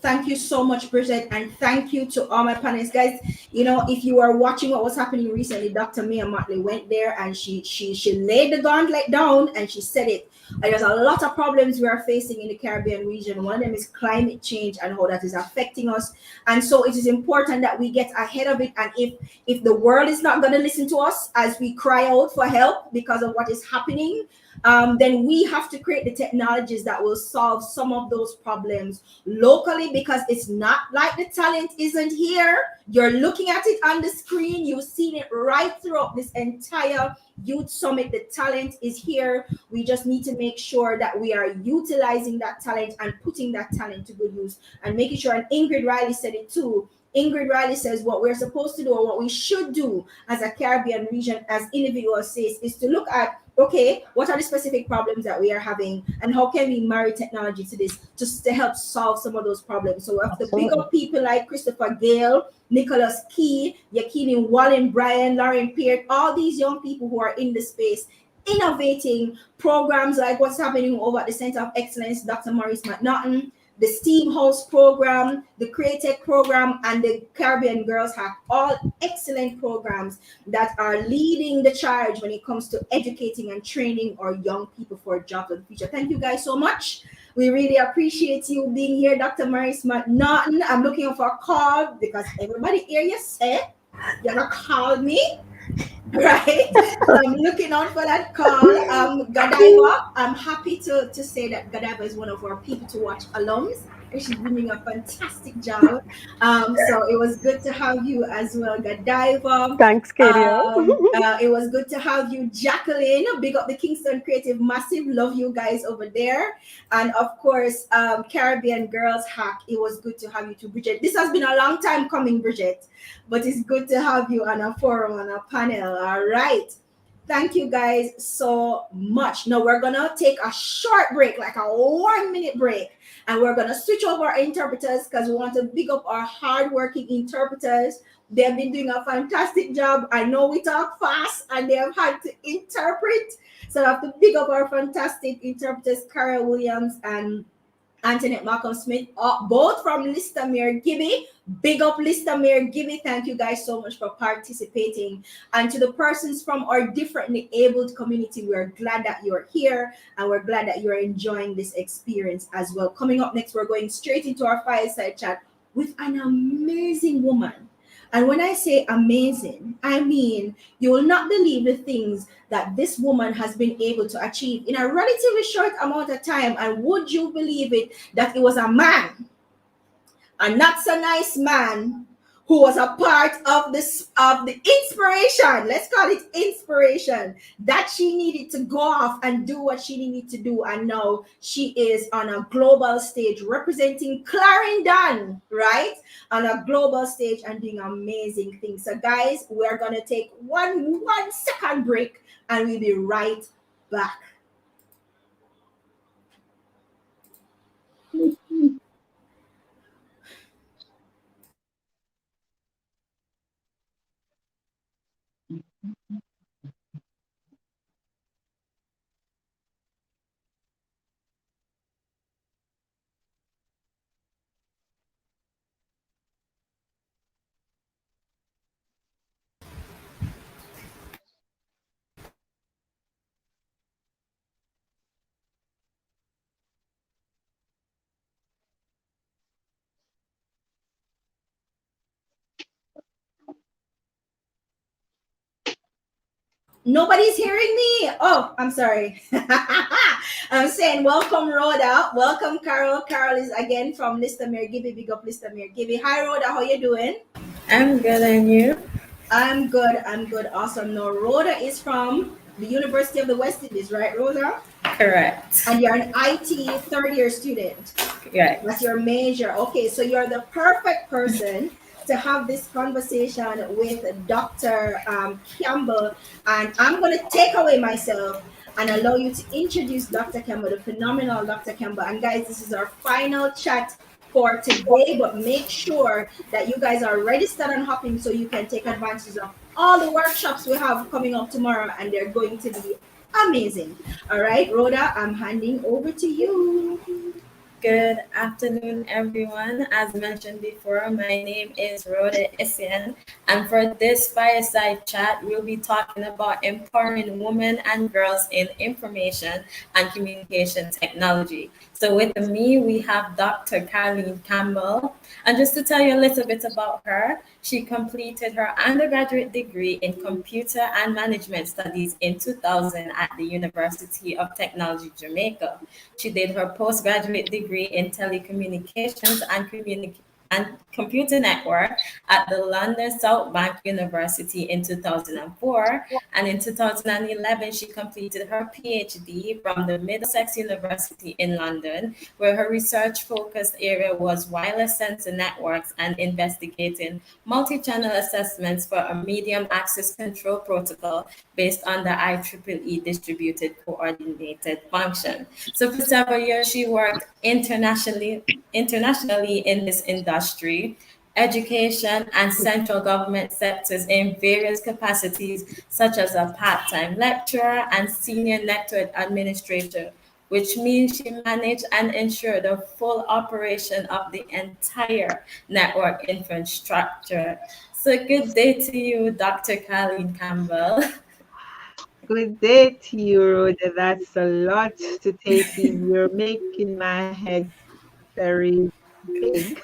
Thank you so much, Bridget, and thank you to all my panelists, guys. If you are watching what was happening recently, Dr. Mia Motley went there and she laid the gauntlet down and she said it. There's a lot of problems we are facing in the Caribbean region. One of them is climate change and how that is affecting us. And so it is important that we get ahead of it. And if the world is not going to listen to us as we cry out for help because of what is happening, then we have to create the technologies that will solve some of those problems locally, because it's not like the talent isn't here. You're looking at it on the screen. You've seen it right throughout this entire youth summit. The talent is here. We just need to make sure that we are utilizing that talent and putting that talent to good use and making sure. And Ingrid Riley said it too. Ingrid Riley says what we're supposed to do, or what we should do as a Caribbean region, as individuals says, is to look at, okay, what are the specific problems that we are having and how can we marry technology to this just to help solve some of those problems. So we have to pick up people like Christopher Gale, Nicholas Key, Yakini Wallen, Brian, Lauren Peart, all these young people who are in the space innovating programs like what's happening over at the Center of Excellence, Dr. Maurice McNaughton, the STEAM House program, the Createch program, and the Caribbean Girls Hack, all excellent programs that are leading the charge when it comes to educating and training our young people for jobs of the future. Thank you guys so much. We really appreciate you being here, Dr. Maurice McNaughton. I'm looking for a call because everybody here, you said you're gonna call me. Right, so I'm looking out for that call. Godiva, I'm happy to say that Godiva is one of our people to watch alums, and she's doing a fantastic job. So it was good to have you as well, Godiva. Thanks, Katie. It was good to have you, Jacqueline. Big up the Kingston Creative Massive. Love you guys over there. And of course, Caribbean Girls Hack. It was good to have you too, Bridget. This has been a long time coming, Bridget, but it's good to have you on a forum, on a panel. All right. Thank you guys so much. Now we're gonna take a short break, like a 1 minute break, and we're gonna switch over our interpreters because we want to big up our hardworking interpreters. They've been doing a fantastic job. I know we talk fast and they have had to interpret. So I have to big up our fantastic interpreters, Cara Williams and Antoinette Malcolm Smith, both from Listamere Gibby. Big up Listamere Gibby. Thank you guys so much for participating. And to the persons from our differently abled community, we're glad that you're here and we're glad that you're enjoying this experience as well. Coming up next, we're going straight into our fireside chat with an amazing woman. And when I say amazing, I mean you will not believe the things that this woman has been able to achieve in a relatively short amount of time. And would you believe it, that it was a man, a not so nice man, who was a part of the inspiration, let's call it inspiration, that she needed to go off and do what she needed to do. And now she is on a global stage representing Clarendon, right? On a global stage and doing amazing things. So guys, we're gonna take one second break and we'll be right back. Nobody's hearing me. Oh, I'm sorry. I'm saying welcome, Rhoda. Welcome, Carol. Carol is again from Listamere Gibby. Big up Listamere Gibby. Hi, Rhoda. How you doing? I'm good, and you? I'm good. Awesome. Now, Rhoda is from the University of the West Indies, right, Rosa? Correct. And you're an IT third-year student. Right. That's your major. Okay, so you're the perfect person to have this conversation with Dr. Campbell. And I'm going to take away myself and allow you to introduce Dr. Campbell, the phenomenal Dr. Campbell. And guys, this is our final chat for today, but make sure that you guys are registered and hopping so you can take advantage of all the workshops we have coming up tomorrow, and they're going to be amazing. All right, Rhoda, I'm handing over to you. Good afternoon, everyone. As mentioned before, my name is Rhoda Essien, and for this fireside chat, we'll be talking about empowering women and girls in information and communication technology. So, with me, we have Dr. Carleen Campbell. And just to tell you a little bit about her, she completed her undergraduate degree in computer and management studies in 2000 at the University of Technology, Jamaica. She did her postgraduate degree in telecommunications and computer network at the London South Bank University in 2004. And in 2011, she completed her PhD from the Middlesex University in London, where her research focused area was wireless sensor networks and investigating multi-channel assessments for a medium access control protocol based on the IEEE distributed coordinated function. So for several years, she worked internationally in this industry, education and central government sectors in various capacities, such as a part-time lecturer and senior network administrator, which means she managed and ensured the full operation of the entire network infrastructure. So good day to you, Dr. Colleen Campbell. Good day to you, Rhoda. That's a lot to take in. You're making my head very big.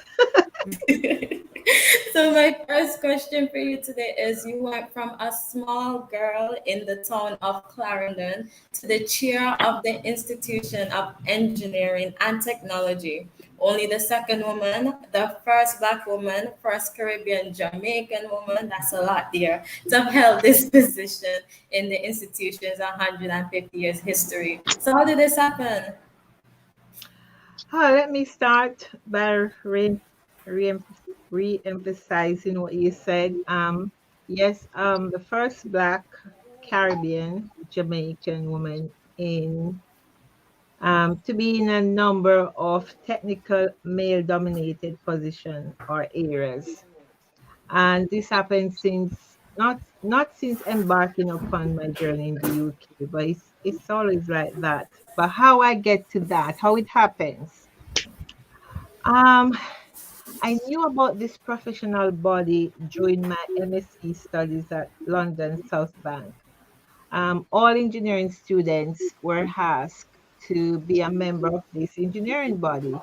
So my first question for you today is, you went from a small girl in the town of Clarendon to the chair of the Institution of Engineering and Technology. Only the second woman, the first Black woman, first Caribbean Jamaican woman, that's a lot there, to have held this position in the institution's 150 years history. So how did this happen? Let me start by re-emphasizing what you said. Yes, the first Black Caribbean Jamaican woman in to be in a number of technical male-dominated position or areas, and this happened since not since embarking upon my journey in the UK, but it's always like that. But how I get to that, how it happens. Um, I knew about this professional body during my MSc studies at London South Bank. All engineering students were asked to be a member of this engineering body,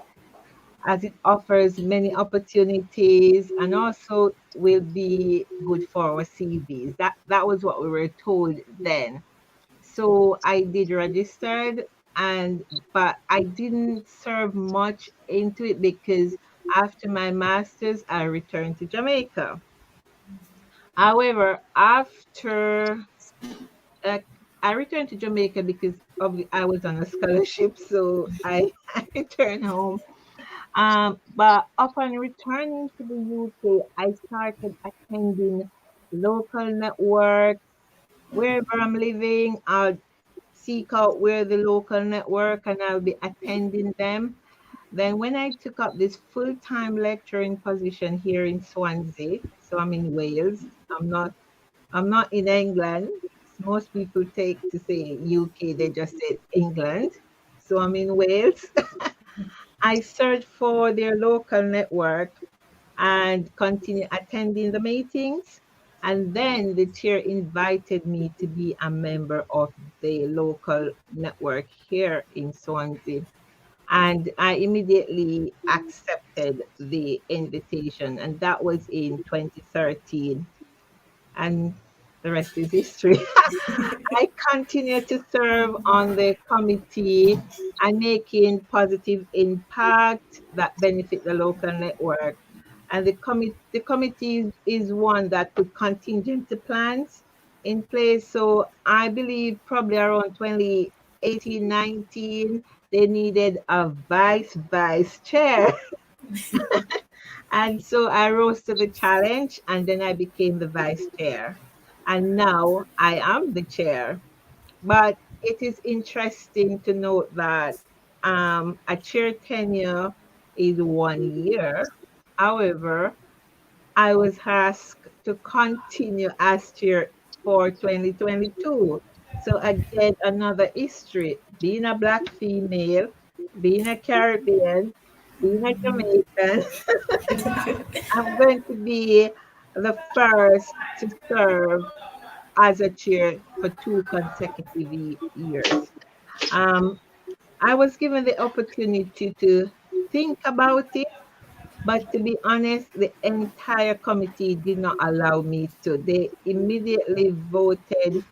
as it offers many opportunities and also will be good for our CVs. That was what we were told then. So I did registered, and but I didn't serve much into it because after my master's I returned to Jamaica. However, after uh, I returned to Jamaica because I was on a scholarship, so I, I returned home. But upon returning to the UK, I started attending local networks wherever I'm living. I'll seek out where the local network and I'll be attending them. Then when I took up this full-time lecturing position here in Swansea, so I'm in Wales. I'm not in England. Most people take to say UK, they just say England. So I'm in Wales. I searched for their local network and continue attending the meetings. And then the chair invited me to be a member of the local network here in Swansea. And I immediately accepted the invitation, and that was in 2013. And the rest is history. I continue to serve on the committee and making positive impact that benefit the local network. And the committee is one that put contingency plans. in place. So I believe probably around 2018, 19, they needed a vice chair. And so I rose to the challenge and then I became the vice chair. And now I am the chair. But it is interesting to note that a chair tenure is 1 year. However, I was asked to continue as chair for 2022. So again, another history. Being a Black female, being a Caribbean, being a Jamaican, I'm going to be the first to serve as a chair for 2 consecutive years. Um, I was given the opportunity to think about it, but to be honest, the entire committee did not allow me to. They immediately voted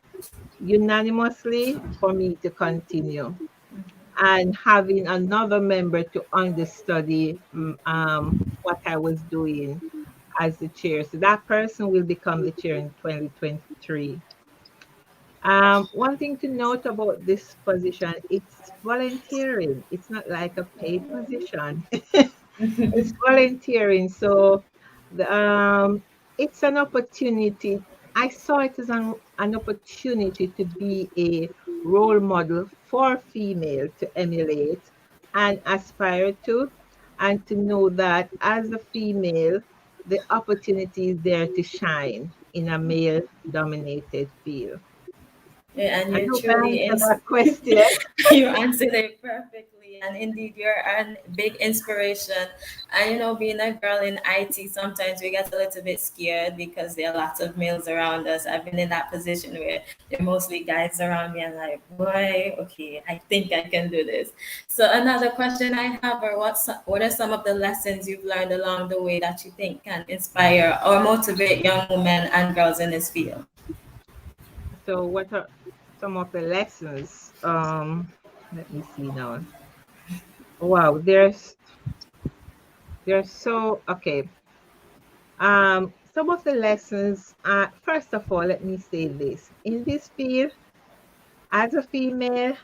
unanimously for me to continue. And having another member to understudy what I was doing as the chair. So that person will become the chair in 2023. One thing to note about this position, it's volunteering. It's not like a paid position. It's volunteering. So the, it's an opportunity. I saw it as an opportunity to be a role model for female to emulate and aspire to, and to know that as a female, the opportunity is there to shine in a male dominated field. Yeah, and I you hope I truly answered that question. you answered it perfectly, and indeed you're a big inspiration. And being a girl in IT, sometimes we get a little bit scared because there are lots of males around us. I've been in that position where there are mostly guys around me, and like, boy, okay, I think I can do this. So another question I have are what are some of the lessons you've learned along the way that you think can inspire or motivate young women and girls in this field? So what are some of the lessons? Let me see now. Wow, there's so okay. Some of the lessons are, first of all, let me say this. In this field, as a female,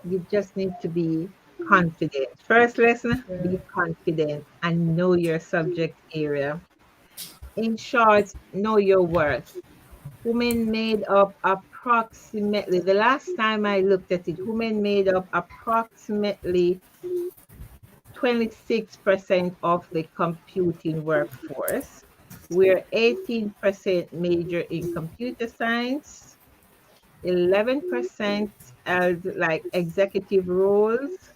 you just need to be confident. First lesson, be confident and know your subject area. In short, know your worth. Women made up approximately, the last time I looked at it, women made up approximately 26% of the computing workforce, where 18% major in computer science, 11% held like executive roles,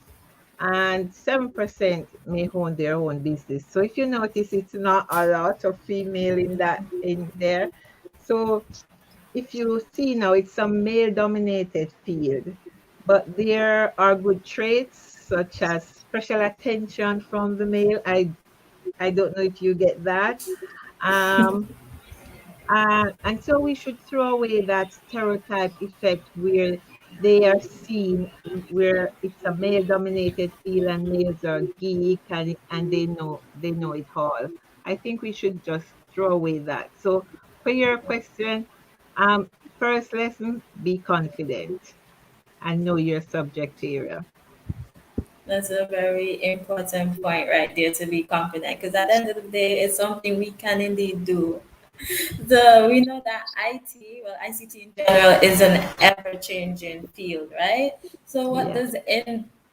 and 7% may own their own business. So if you notice, it's not a lot of female in there. So if you see now, it's a male-dominated field, but there are good traits such as special attention from the male. I don't know if you get that. Um, and so we should throw away that stereotype effect where they are seen, where it's a male-dominated field and males are geek and they know it all. I think we should just throw away that. So for your question, um, first lesson, be confident and know your subject area. That's a very important point right there, to be confident, because at the end of the day, it's something we can indeed do. So we know that IT, well, ICT in general, is an ever-changing field, right? So what Yeah. does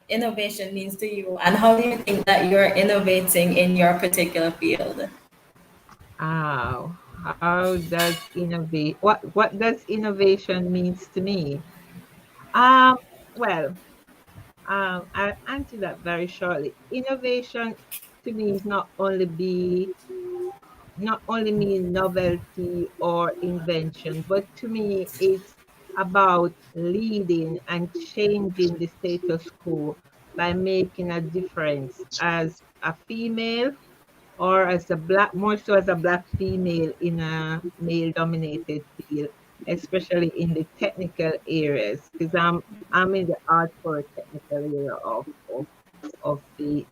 innovation means to you, and how do you think that you're innovating in your particular field? How does what does innovation means to me? Um, well, I'll answer that very shortly. Innovation to me is not only mean novelty or invention, but to me it's about leading and changing the status quo by making a difference as a female or as a black, more so as a black female in a male dominated field, especially in the technical areas, because I'm in the hardcore technical area of the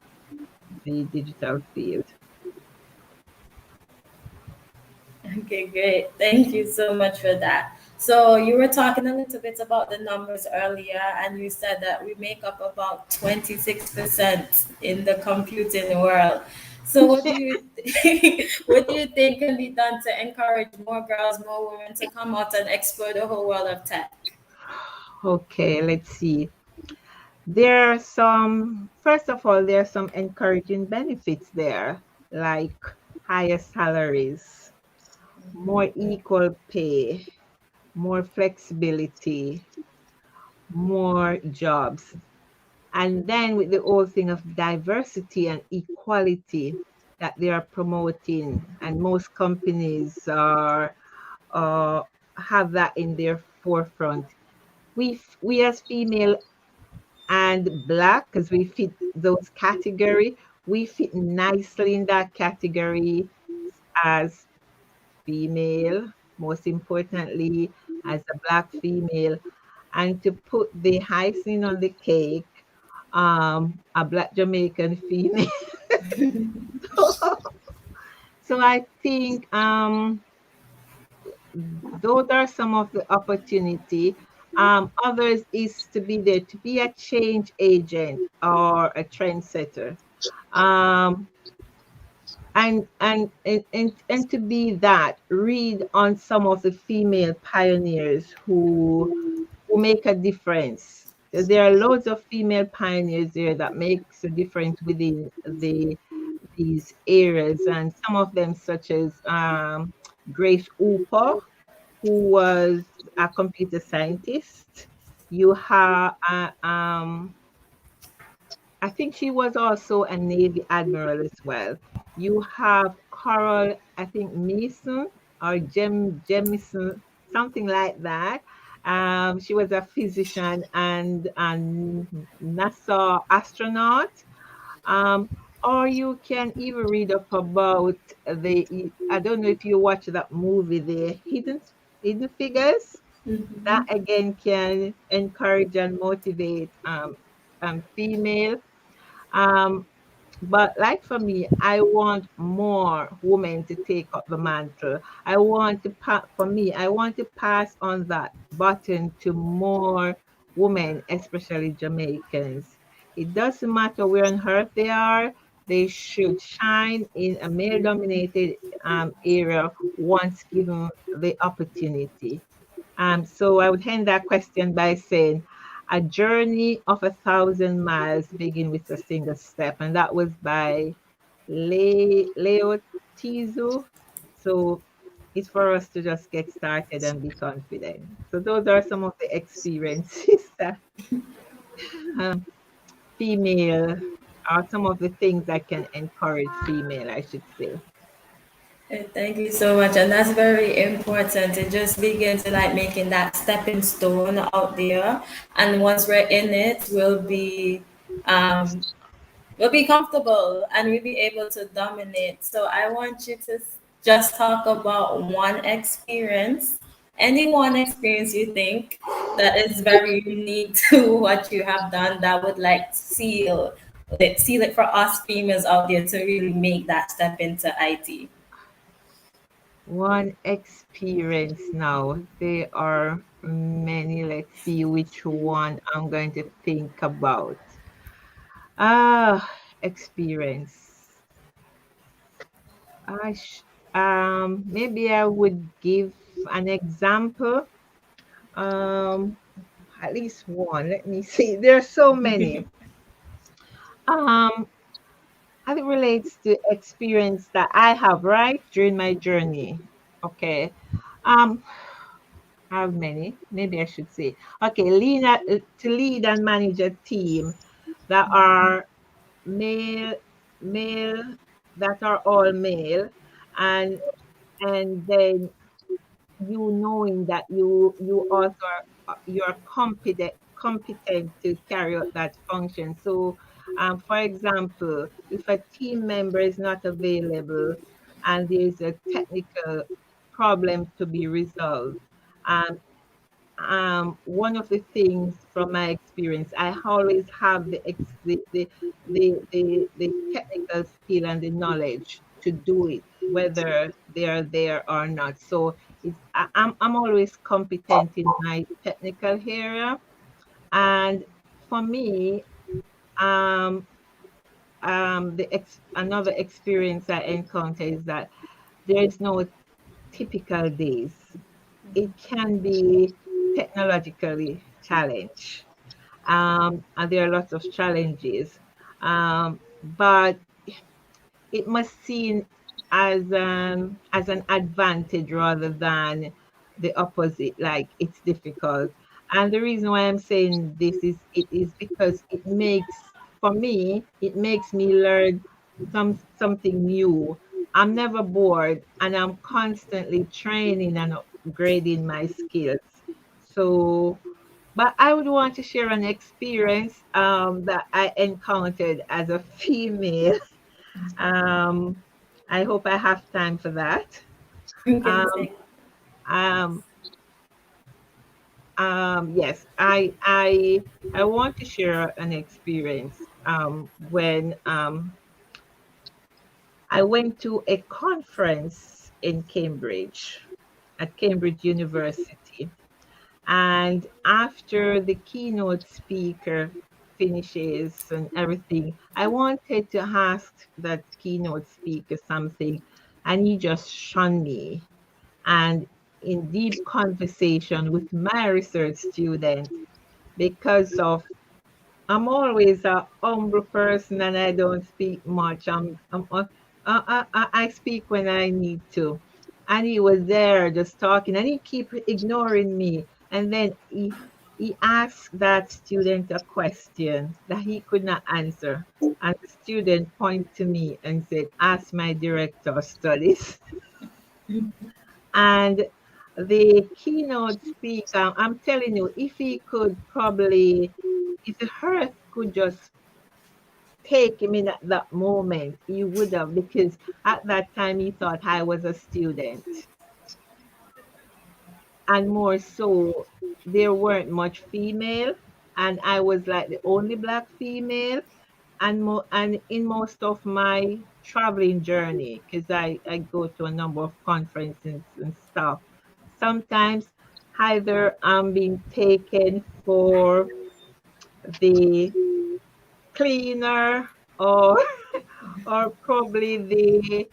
digital field. Okay, great. Thank you so much for that. So you were talking a little bit about the numbers earlier, and you said that we make up about 26% in the computing world. So what do you what do you think can be done to encourage more girls, more women to come out and explore the whole world of tech? Okay, let's see. There are some, first of all, there are some encouraging benefits there, like higher salaries, more equal pay, more flexibility, more jobs. And then with the whole thing of diversity and equality that they are promoting, and most companies are uh, have that in their forefront. We as female and black, because we fit those category, we fit nicely in that category as female, most importantly, as a black female. And to put the icing on the cake, a black Jamaican female. So I think those are some of the opportunity. Others is to be there, to be a change agent or a trendsetter. Um, and to be that, read on some of the female pioneers who make a difference. There are loads of female pioneers there that makes a difference within these areas, and some of them such as Grace Hooper, who was a computer scientist. You have I think she was also a Navy admiral as well. You have Coral, I think Mason or Jemison, something like that. She was a physician and NASA astronaut. Um, or you can even read up about I don't know if you watch that movie, the Hidden Figures. That again can encourage and motivate female. Um, but like for me, I want more women to take up the mantle. For me, I want to pass on that baton to more women, especially Jamaicans. It doesn't matter where on earth they are, they should shine in a male dominated area once given the opportunity. So I would end that question by saying, a journey of 1,000 miles begin with a single step, and that was by Leo Tizu. So it's for us to just get started and be confident. So those are some of the experiences that um, female, are some of the things that can encourage female, I should say. Thank you so much, and that's very important to just begin to like making that stepping stone out there, and once we're in it, um, we'll be comfortable and we'll be able to dominate. So I want you to just talk about one experience, any one experience you think that is very unique to what you have done that would like seal it for us females out there to really make that step into IT. One experience now. There are many. Let's see which one I'm going to think about. Experience. Maybe I would give an example. Um, at least one. Let me see. There are so many. Um, as it relates to experience that I have, right, during my journey. Okay. Um, how many? Maybe I should say. Okay, to lead and manage a team that are male, male, that are all male, and then you knowing that you also you're competent to carry out that function. So, for example, if a team member is not available and there's a technical problem to be resolved, um, one of the things from my experience, I always have the technical skill and the knowledge to do it. whether they are there or not. So I'm always competent in my technical area. And for me, um, another experience I encounter is that there is no typical days. It can be technologically challenged, and there are lots of challenges. But it must seen as an advantage rather than the opposite, like it's difficult. And the reason why I'm saying this is it is because it makes for me it makes me learn something new. I'm never bored and I'm constantly training and upgrading my skills. So but I would want to share an experience that I encountered as a female. Um, I hope I have time for that. You can Um, take. um, yes, I want to share an experience when I went to a conference in Cambridge at Cambridge University. And after the keynote speaker finishes and everything, I wanted to ask that keynote speaker something, and he just shunned me. And in deep conversation with my research student, because of I'm always a humble person and I don't speak much. I speak when I need to. And he was there just talking and he keep ignoring me. And then he asked that student a question that he could not answer. And the student pointed to me and said, ask my director of studies. And the keynote speaker, I'm telling you, if he could probably, if the earth could just take him in at that moment, he would have, because at that time he thought I was a student. And more so, there weren't much female, and I was like the only black female. And in most of my traveling journey, because I go to a number of conferences and stuff, sometimes either I'm being taken for the cleaner or or probably the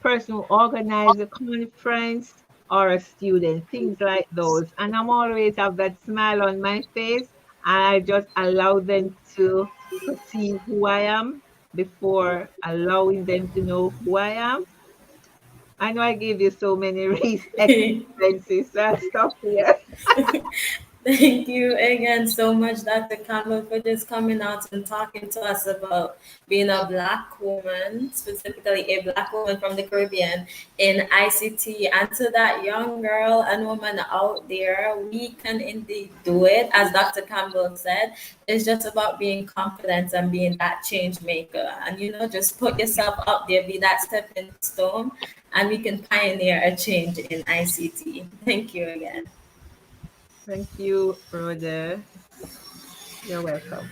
person who organized the conference or a student, things like those. And I'm always have that smile on my face. And I just allow them to perceive who I am before allowing them to know who I am. I know I gave you so many experiences, so I'll stop here. Thank you again so much, Dr. Campbell, for just coming out and talking to us about being a Black woman, specifically a Black woman from the Caribbean in ICT. And to that young girl and woman out there, we can indeed do it. As Dr. Campbell said, it's just about being confident and being that change maker. And, just put yourself out there, be that stepping stone, and we can pioneer a change in ICT. Thank you again. Thank you, Rhoda. You're welcome.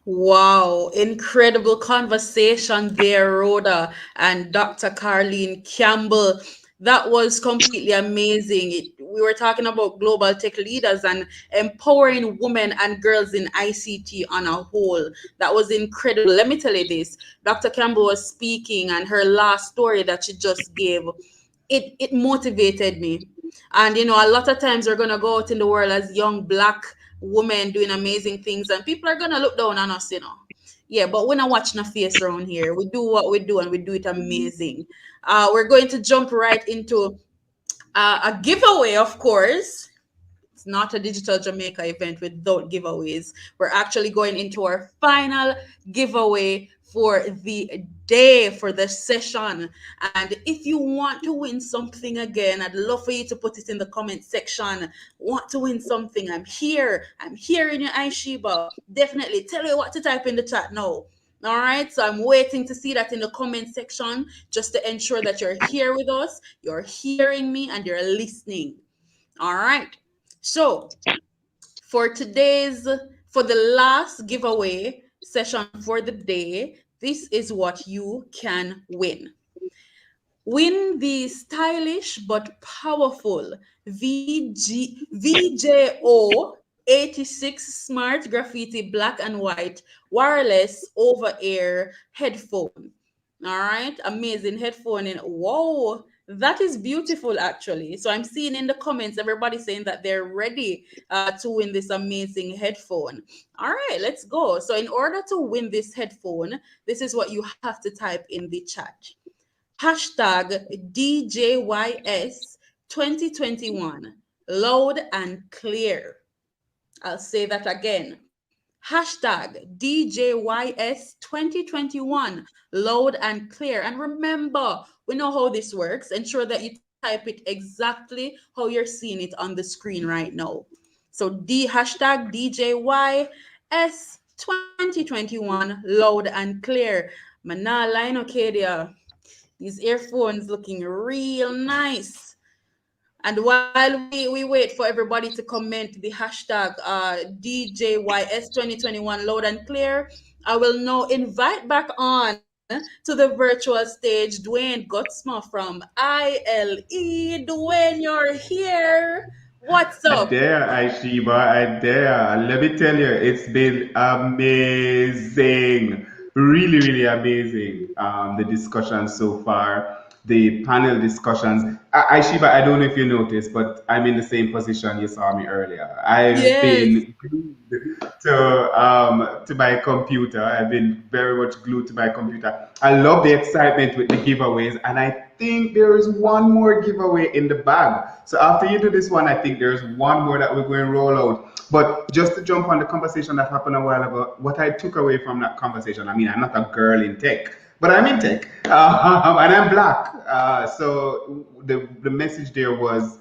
Wow, incredible conversation there, Rhoda and Dr. Carleen Campbell. That was completely amazing. We were talking about global tech leaders and empowering women and girls in ICT on a whole. That was incredible. Let me tell you this. Dr. Campbell was speaking, and her last story that she just gave, it motivated me. And a lot of times we're gonna go out in the world as young black women doing amazing things, and people are gonna look down on us. Yeah, but we're not watching a face around here. We do what we do, and we do it amazing. We're going to jump right into a giveaway, of course. It's not a digital Jamaica event without giveaways. We're actually going into our final giveaway for the day, for the session. And if you want to win something again, I'd love for you to put it in the comment section. Want to win something? I'm here. I'm here in your iShiba. Definitely tell you what to type in the chat now. All right, so I'm waiting to see that in the comment section just to ensure that you're here with us, you're hearing me, and you're listening. All right. So for the last giveaway, session for the day, this is what you can win. Win the stylish but powerful VJO 86 Smart Graffiti Black and White Wireless Over Ear Headphone. All right, amazing headphone. And whoa, that is beautiful actually. So I'm seeing in the comments everybody saying that they're ready to win this amazing headphone. All right, let's go. So in order to win this headphone, this is what you have to type in the chat. Hashtag DJYS 2021 loud and clear. I'll say that again. Hashtag DJYS 2021 loud and clear. And remember, we know how this works. Ensure that you type it exactly how you're seeing it on the screen right now. So hashtag DJYS 2021 loud and clear. Mana line Arcadia. These earphones looking real nice. And while we wait for everybody to comment the hashtag DJYS2021 loud and clear, I will now invite back on to the virtual stage Dwayne Gutzma from ILE. Dwayne, you're here. What's I up? dare, Aishiba, I dare. Let me tell you, it's been amazing. Really, really amazing. The discussion so far, the panel discussions. Aishiba, I don't know if you noticed, but I'm in the same position you saw me earlier. I've Yes. been glued to my computer. I've been very much glued to my computer. I love the excitement with the giveaways, and I think there is one more giveaway in the bag. So after you do this one, I think there's one more that we're going to roll out. But just to jump on the conversation that happened a while ago, what I took away from that conversation, I mean, I'm not a girl in tech, but I'm in tech, and I'm black. So the message there was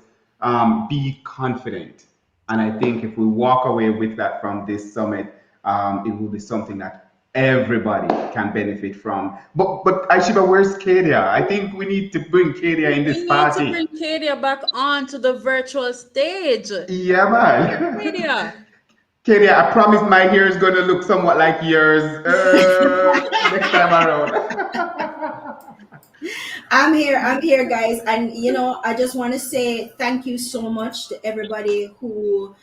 be confident. And I think if we walk away with that from this summit, it will be something that everybody can benefit from. But Aishiba, where's Kadia? I think we need to bring Kadia in this We need to party. bring Kadia back onto the virtual stage. Yeah, man. Kadia. Kadia, I promise my hair is going to look somewhat like yours next time around. I'm here, guys. And, I just want to say thank you so much to everybody who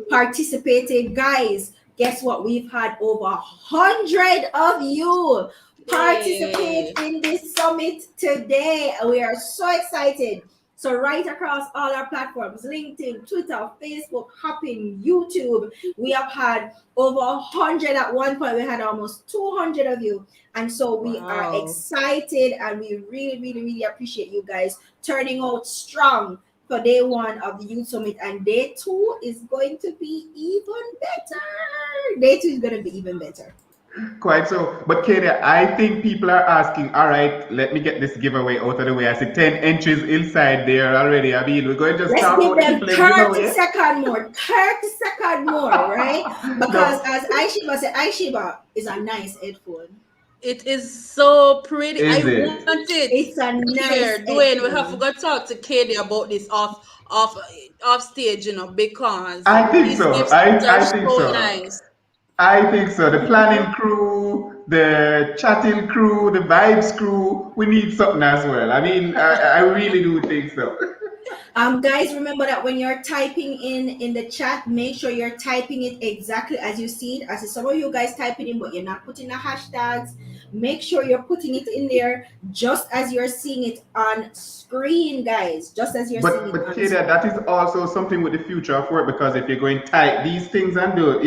participated. Guys, guess what? We've had over 100 of you participate in this summit today. We are so excited. So right across all our platforms, LinkedIn, Twitter, Facebook, Hopping, YouTube, we have had over 100 at one point. We had almost 200 of you. And so we are excited, and we really, really, really appreciate you guys turning out strong for day one of the Youth Summit. And day two is going to be even better. Day two is going to be even better. Quite so. But Kadia, I think people are asking, all right, let me get this giveaway out of the way. I see 10 entries inside there already. I mean, we're going to just Let's talk give about them the 30 seconds more. 30 seconds more, right? Because as Aishiba said, Aishiba is a nice headphone. It is so pretty. Is I it? want it. It's a nice Dwayne, we have headphone. to go talk to Katie about this off stage, because I think these so. gifts I are think so so. nice. I think so. The planning crew, the chatting crew, the vibes crew, we need something as well. I mean, I really do think so. Guys, remember that when you're typing in the chat, make sure you're typing it exactly as you see it. I see some of you guys typing in, but you're not putting the hashtags. Make sure you're putting it in there just as you're seeing it on screen, guys. Just as you're seeing it on Kadia, screen. that is also something with the future of work, because if you're going to type these things and do,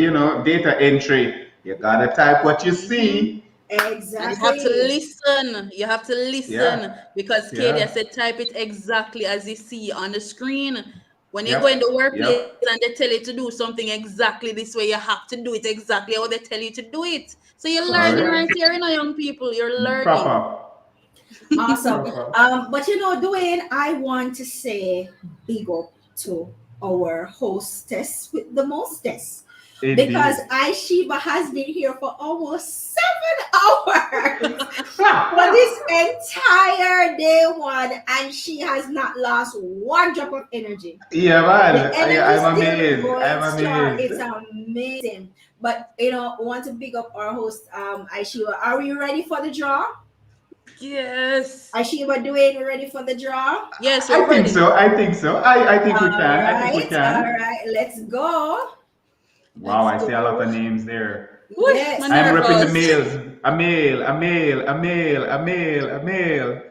data entry, you gotta type what you see. Exactly. And you have to listen. You have to listen, Yeah. because Katie said type it exactly as you see on the screen. When you go in the workplace and they tell you to do something exactly this way, you have to do it exactly how they tell you to do it. So you're learning right here, young people. You're learning. Proper. Awesome. But Dwayne, I want to say big up to our hostess with the mostest. because Indeed. Aishiba has been here for almost 7 hours for this entire day one, and she has not lost one drop of energy. Yeah, The man. energy I'm still amazed. going I'm strong. amazed. It's amazing. But we want to big up our host, Aishiba. Are we ready for the draw? Yes. Aishiba, Dwayne, we ready for the draw? Yes, I we're think ready. so. I think so. I think we All can. I think we right, all can. right. Let's go. Wow, Let's I see a lot go. of names there. Whoosh, Yes. I'm I am repping the nervous. males. A male, a male, a male, a male, a male.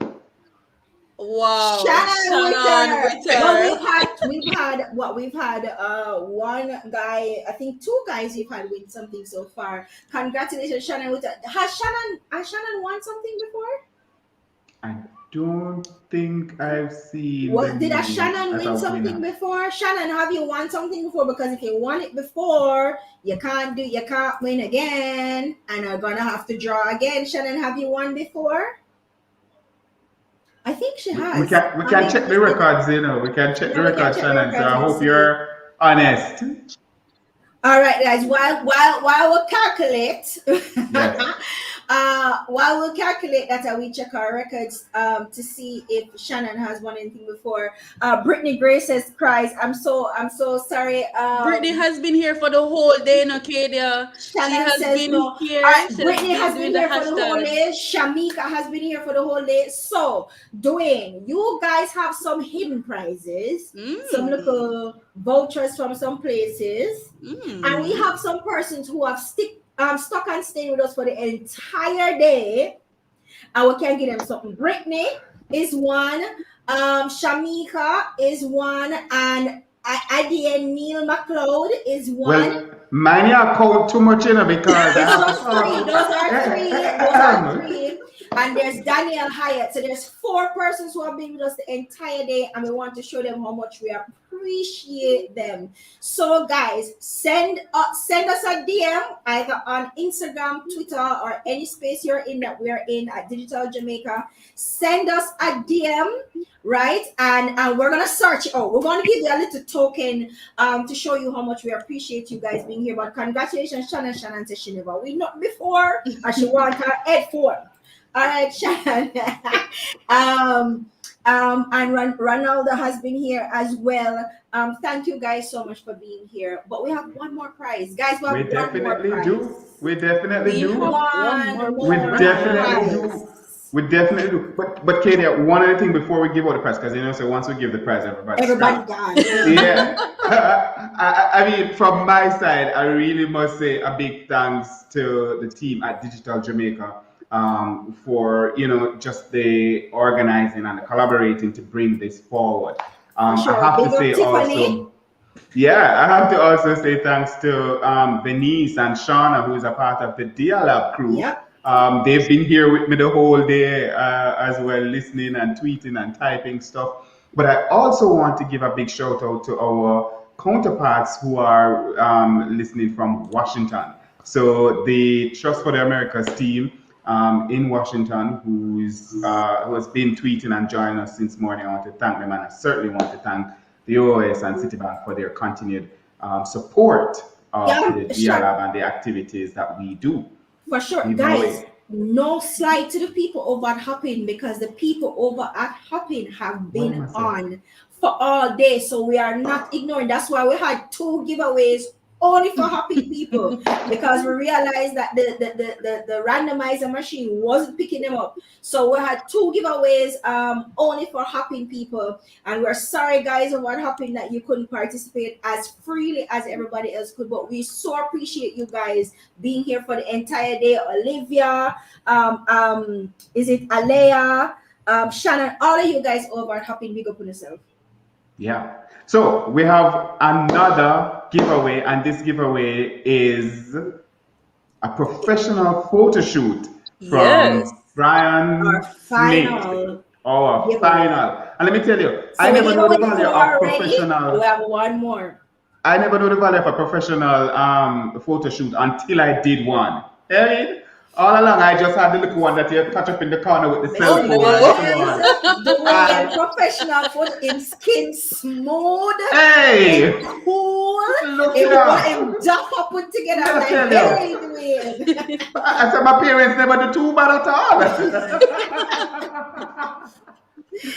Wow, Shannon Shannon Witter. Well, Witter. we've had one guy, I think two guys we've had win something so far. Congratulations, Shannon Witter. Has Shannon won something before? I don't think I've seen the What did a name Shannon as a win something winner. before? Shannon, have you won something before? Because if you won it before, you can't win again, and are gonna have to draw again. Shannon, have you won before? I think she We has. can we I can mean, check the records, We can check the yeah, we can records, check the Shannon. So records I and hope see. you're honest. All right, guys. While we calculate, Yes. while we calculate that, we check our records to see if Shannon has won anything before. Brittany Gray says, "Cries. I'm so sorry." Brittany has been here for the whole day in Acadia. She Shannon has says been no. All here. right, She has Brittany been has doing been the here for the whole hashtags. day. Shamika has been here for the whole day. So, Dwayne, you guys have some hidden prizes, some little vouchers from some places, and we have some persons who have stuck and stayed with us for the entire day, and we can give them something. Brittany is one. Shamika is one, and Adia Neil McLeod is one. Well, mine are count too much, because I It's have to just three. talk. Those are three. Those are three. And there's Daniel Hyatt. So there's 4 persons who have been with us the entire day, and we want to show them how much we appreciate them. So guys, send us a DM either on Instagram, Twitter, or any space you're in that we're in at Digital Jamaica. Send us a DM, right? And we're gonna search it out. We're gonna give you a little token to show you how much we appreciate you guys being here. But congratulations, Shannon. Shannon says she never win not before, and she want her head for. All right, Shannon. And Ronaldo has been here as well. Thank you guys so much for being here. But we have one more prize, guys. We We have one more definitely prize. do. We definitely We do. have One one We more definitely prize. do. We definitely do. But Katie, one other thing before we give out the prize, because so once we give the prize, everybody Everybody scraps. gone. Yeah. I mean, from my side, I really must say a big thanks to the team at Digital Jamaica for just the organizing and the collaborating to bring this forward. For sure. I have Big to up say Tiffany. also. Yeah, I have to also say thanks to Benice and Shauna, who is a part of the Dialab crew. Yep. They've been here with me the whole day as well, listening and tweeting and typing stuff. But I also want to give a big shout out to our counterparts who are listening from Washington. So the Trust for the Americas team in Washington, who has been tweeting and joining us since morning, I want to thank them, and I certainly want to thank the OS and Citibank for their continued support of the DLab and the activities that we do. For sure. Guys, no slight to the people over at Hopping, because the people over at Hopping have been on for all day. So we are not ignoring. That's why we had 2 giveaways only for Hopping people, because we realized that the randomizer machine wasn't picking them up. So we had 2 giveaways only for Hopping people. And we're sorry, guys, about Hopping that you couldn't participate as freely as everybody else could. But we so appreciate you guys being here for the entire day. Olivia, is it Alea, Shannon, all of you guys over at Hopping, big up on yourself. Yeah. So we have another giveaway, and this giveaway is a professional photo shoot from Brian Smith. Our final. And let me tell you, So I never know the giveaway value 4 of already. professional. We have one more. I never knew the value of a professional photo shoot until I did one. Right? All along, I just had the little one that you catch up in the corner with the cell Mr. phone and so on. James doing And professional foot in skin smooth, hey, in cool, look in what here. him dapper put together. I'm I like, tell hey, you. Dwayne. I said my parents never do too bad at all.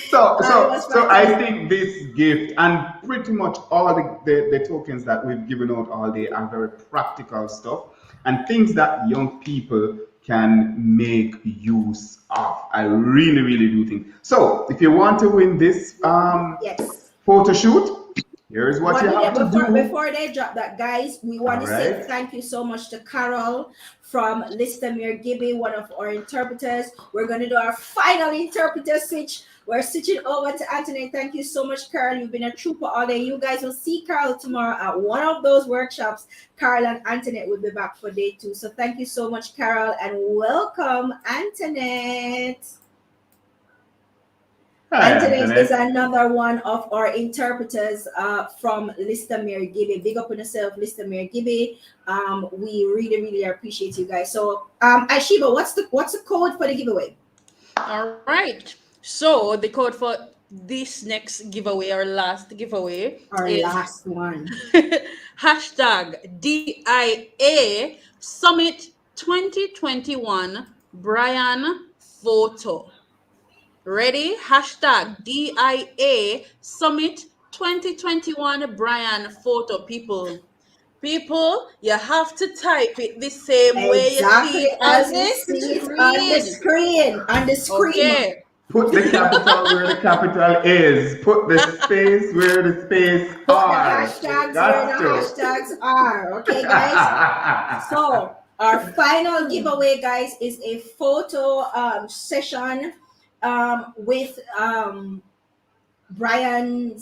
So I think this gift and pretty much all the tokens that we've given out all day are very practical stuff and things that young people can make use of. I really, really do think. So if you want to win this Yes. photo shoot, here's what you have to do. Before they drop that, guys, we want to say thank you so much to Carol from Listamere Gibby, one of our interpreters. We're going to do our final interpreter switch. We're switching over to Anthony. Thank you so much, Carol. You've been a trooper all day. You guys will see Carol tomorrow at one of those workshops. Carol and Antoinette will be back for day 2. So thank you so much, Carol, and welcome, Antoinette. Antoinette is another one of our interpreters from Listamere Gibby. Big up on yourself, Listamere Gibby. We really, really appreciate you guys. So, Aishiba, what's the code for the giveaway? All right. So the code for this next giveaway, our last giveaway, is last one. hashtag DIA Summit 2021 Brian Photo. Ready? Hashtag DIA Summit 2021 Brian Photo. People, you have to type it the same way you see it as you see it on the screen. Okay. Put the capital where the capital is. Put the space where the space are. Put the hashtags where the hashtags are. Okay, guys? So, our final giveaway, guys, is a photo session with Brian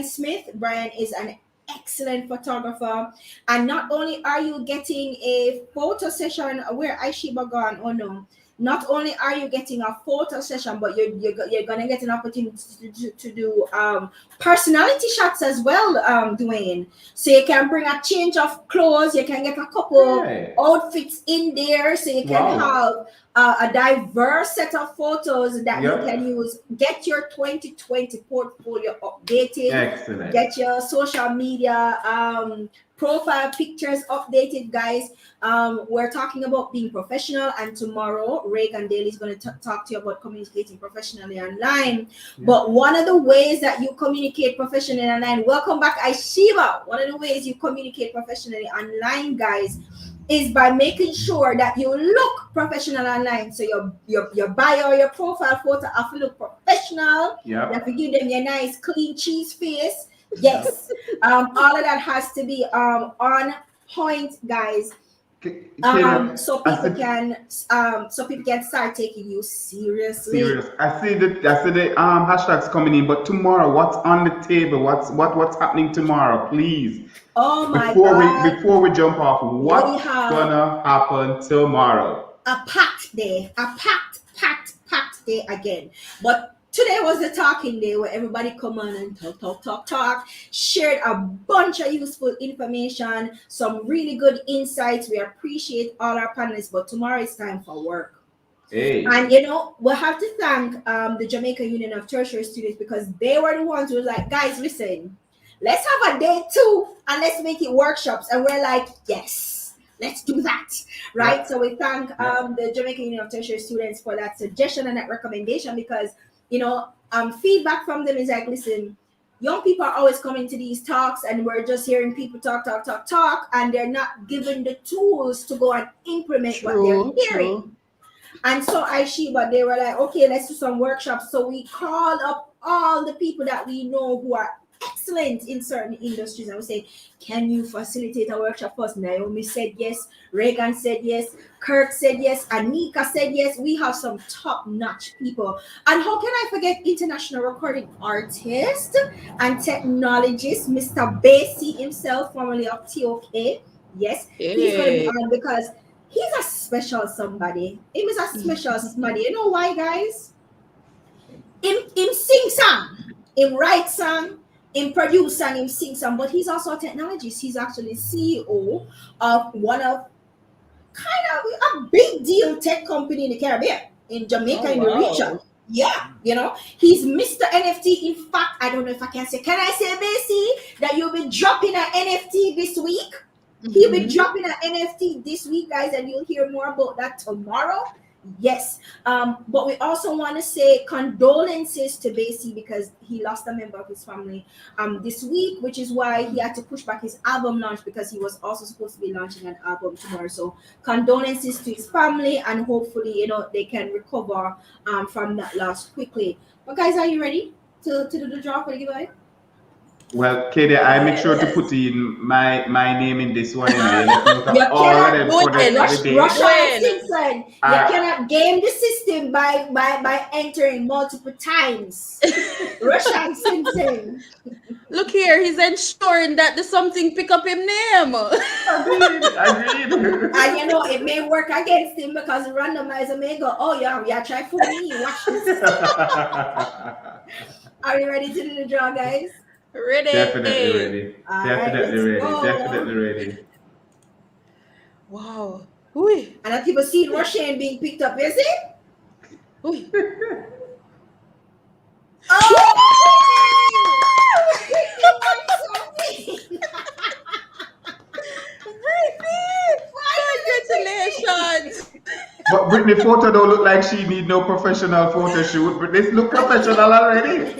Smith. Brian is an excellent photographer, and not only are you getting a photo session where Aishiba gone, oh no, not only are you getting a photo session, but you're gonna get an opportunity to do personality shots as well, Dwayne. So you can bring a change of clothes, you can get a couple outfits in there, so you can have a diverse set of photos that you can use. Get your 2020 portfolio updated. Excellent. Get your social media profile pictures updated, guys. We're talking about being professional, and tomorrow Reagan Daly is going to talk to you about communicating professionally online. But one of the ways that you communicate professionally online, welcome back, Aishiba. One of the ways you communicate professionally online, guys, is by making sure that you look professional online. So your bio, your profile photo have to look professional. You have to give them your nice clean cheese face. Yes. All of that has to be on point, guys. So people can start taking you seriously. I see the hashtags coming in, but tomorrow, what's on the table? What's happening tomorrow, please? Oh my God! Before we jump off, what's gonna happen tomorrow? A packed day, packed day again. But today was the talking day where everybody come on and talk, shared a bunch of useful information, some really good insights. We appreciate all our panelists, but tomorrow is time for work. Hey. And we'll have to thank the Jamaica Union of Tertiary Students, because they were the ones who were like, guys, listen, let's have a day 2 and let's make it workshops. And we're like, yes, let's do that. Right? So we thank the Jamaica Union of Tertiary Students for that suggestion and that recommendation, because feedback from them is like, listen, young people are always coming to these talks and we're just hearing people talk, and they're not given the tools to go and implement what they're hearing. And so Aishiba, they were like, okay, let's do some workshops. So we called up all the people that we know who are excellent in certain industries, and we say, can you facilitate a workshop for us? Naomi said yes, Reagan said yes, Kirk said yes, Anika said yes. We have some top-notch people. And how can I forget international recording artist and technologist, Mr. Basie himself, formerly of TOK. Yes, he's going to be on because he's a special somebody. He is a special somebody. You know why, guys? Him sing song, him write song, him produce and him sing some, but he's also a technologist. He's actually CEO of one of kind of a big deal tech company in the Caribbean, in Jamaica, Oh, in the region. wow. Yeah, you know, he's Mr. NFT. In fact, I don't know if I can say, can I say, Macy, that you'll be dropping an NFT this week? He'll be dropping an NFT this week, guys, and you'll hear more about that tomorrow. Yes. But we also want to say condolences to Basie because he lost a member of his family this week, which is why he had to push back his album launch because he was also supposed to be launching an album tomorrow. So condolences to his family, and hopefully, you know, they can recover from that loss quickly. But guys, are you ready to do the draw for the giveaway? Well, Katie, I make sure to put in my name in this one. You know, you left me out You of all of cannot them for the day. Russian Simpson. You Ah. cannot game the system by entering multiple times. Russian Simpson. Look here, he's ensuring that there's something pick up him name. Agreed. And you know, it may work against him because the randomizer may go, oh yeah, try for me. Watch this. Are you ready to do the draw, guys? Ready. Definitely ready. All Definitely right, ready. let's go. Definitely ready. Wow. Ooh. And I people see Russian being picked up, is it? Ooh. Congratulations. But Brittany photo don't look like she need no professional photo shoot. But this look professional already.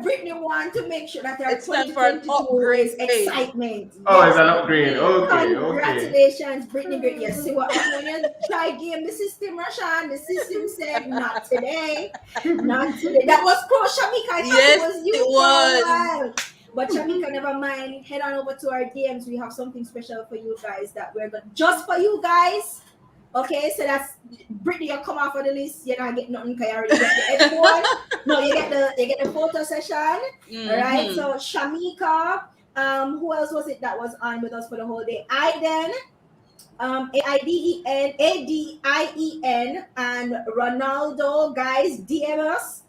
Brittany want to make sure that her It's time for an 2022 is excitement. Oh, Yes. it's an upgrade. Okay, Congratulations, Brittany. Yes, see what happened when you try game the system, Rashan. The system said not today. Not today. That was Pro Shamika. I thought Yes, it was you it for was. a while. But Shamika, never mind. Head on over to our DMs. We have something special for you guys that we're going just for you guys. Okay, so that's Brittany. You come off of the list. You're not getting nothing because you already get the F1. No, you get the photo session. All right. So Shamika. Who else was it that was on with us for the whole day? Aiden. Adien, and Ronaldo. Guys, DM us.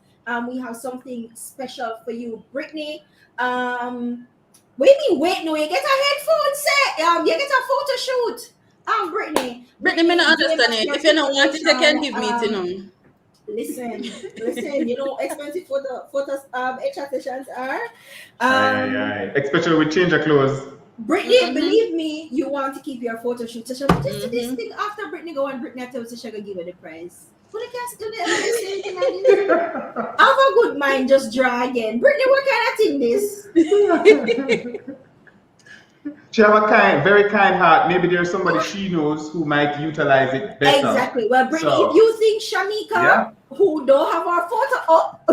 We have something special for you, Brittany. Wait, no, you get a headphone set. You get a photo shoot. Brittany, me not understand it. If you don't want it, you can give me it, you know. Listen, you know, expensive photos extra sessions are. Aye. Especially with change of clothes. Brittany, believe me, you want to keep your photo shoot session. Just this thing after Brittany go and Brittany tells you she gonna give her the prize. But I can't still the same thing. Have a good mind, just draw again. Brittany, what kind of thing this? She have a very kind heart. Maybe there's somebody she knows who might utilize it better. Exactly. Well, Brittany, if you think Shamika, who don't have our photo up,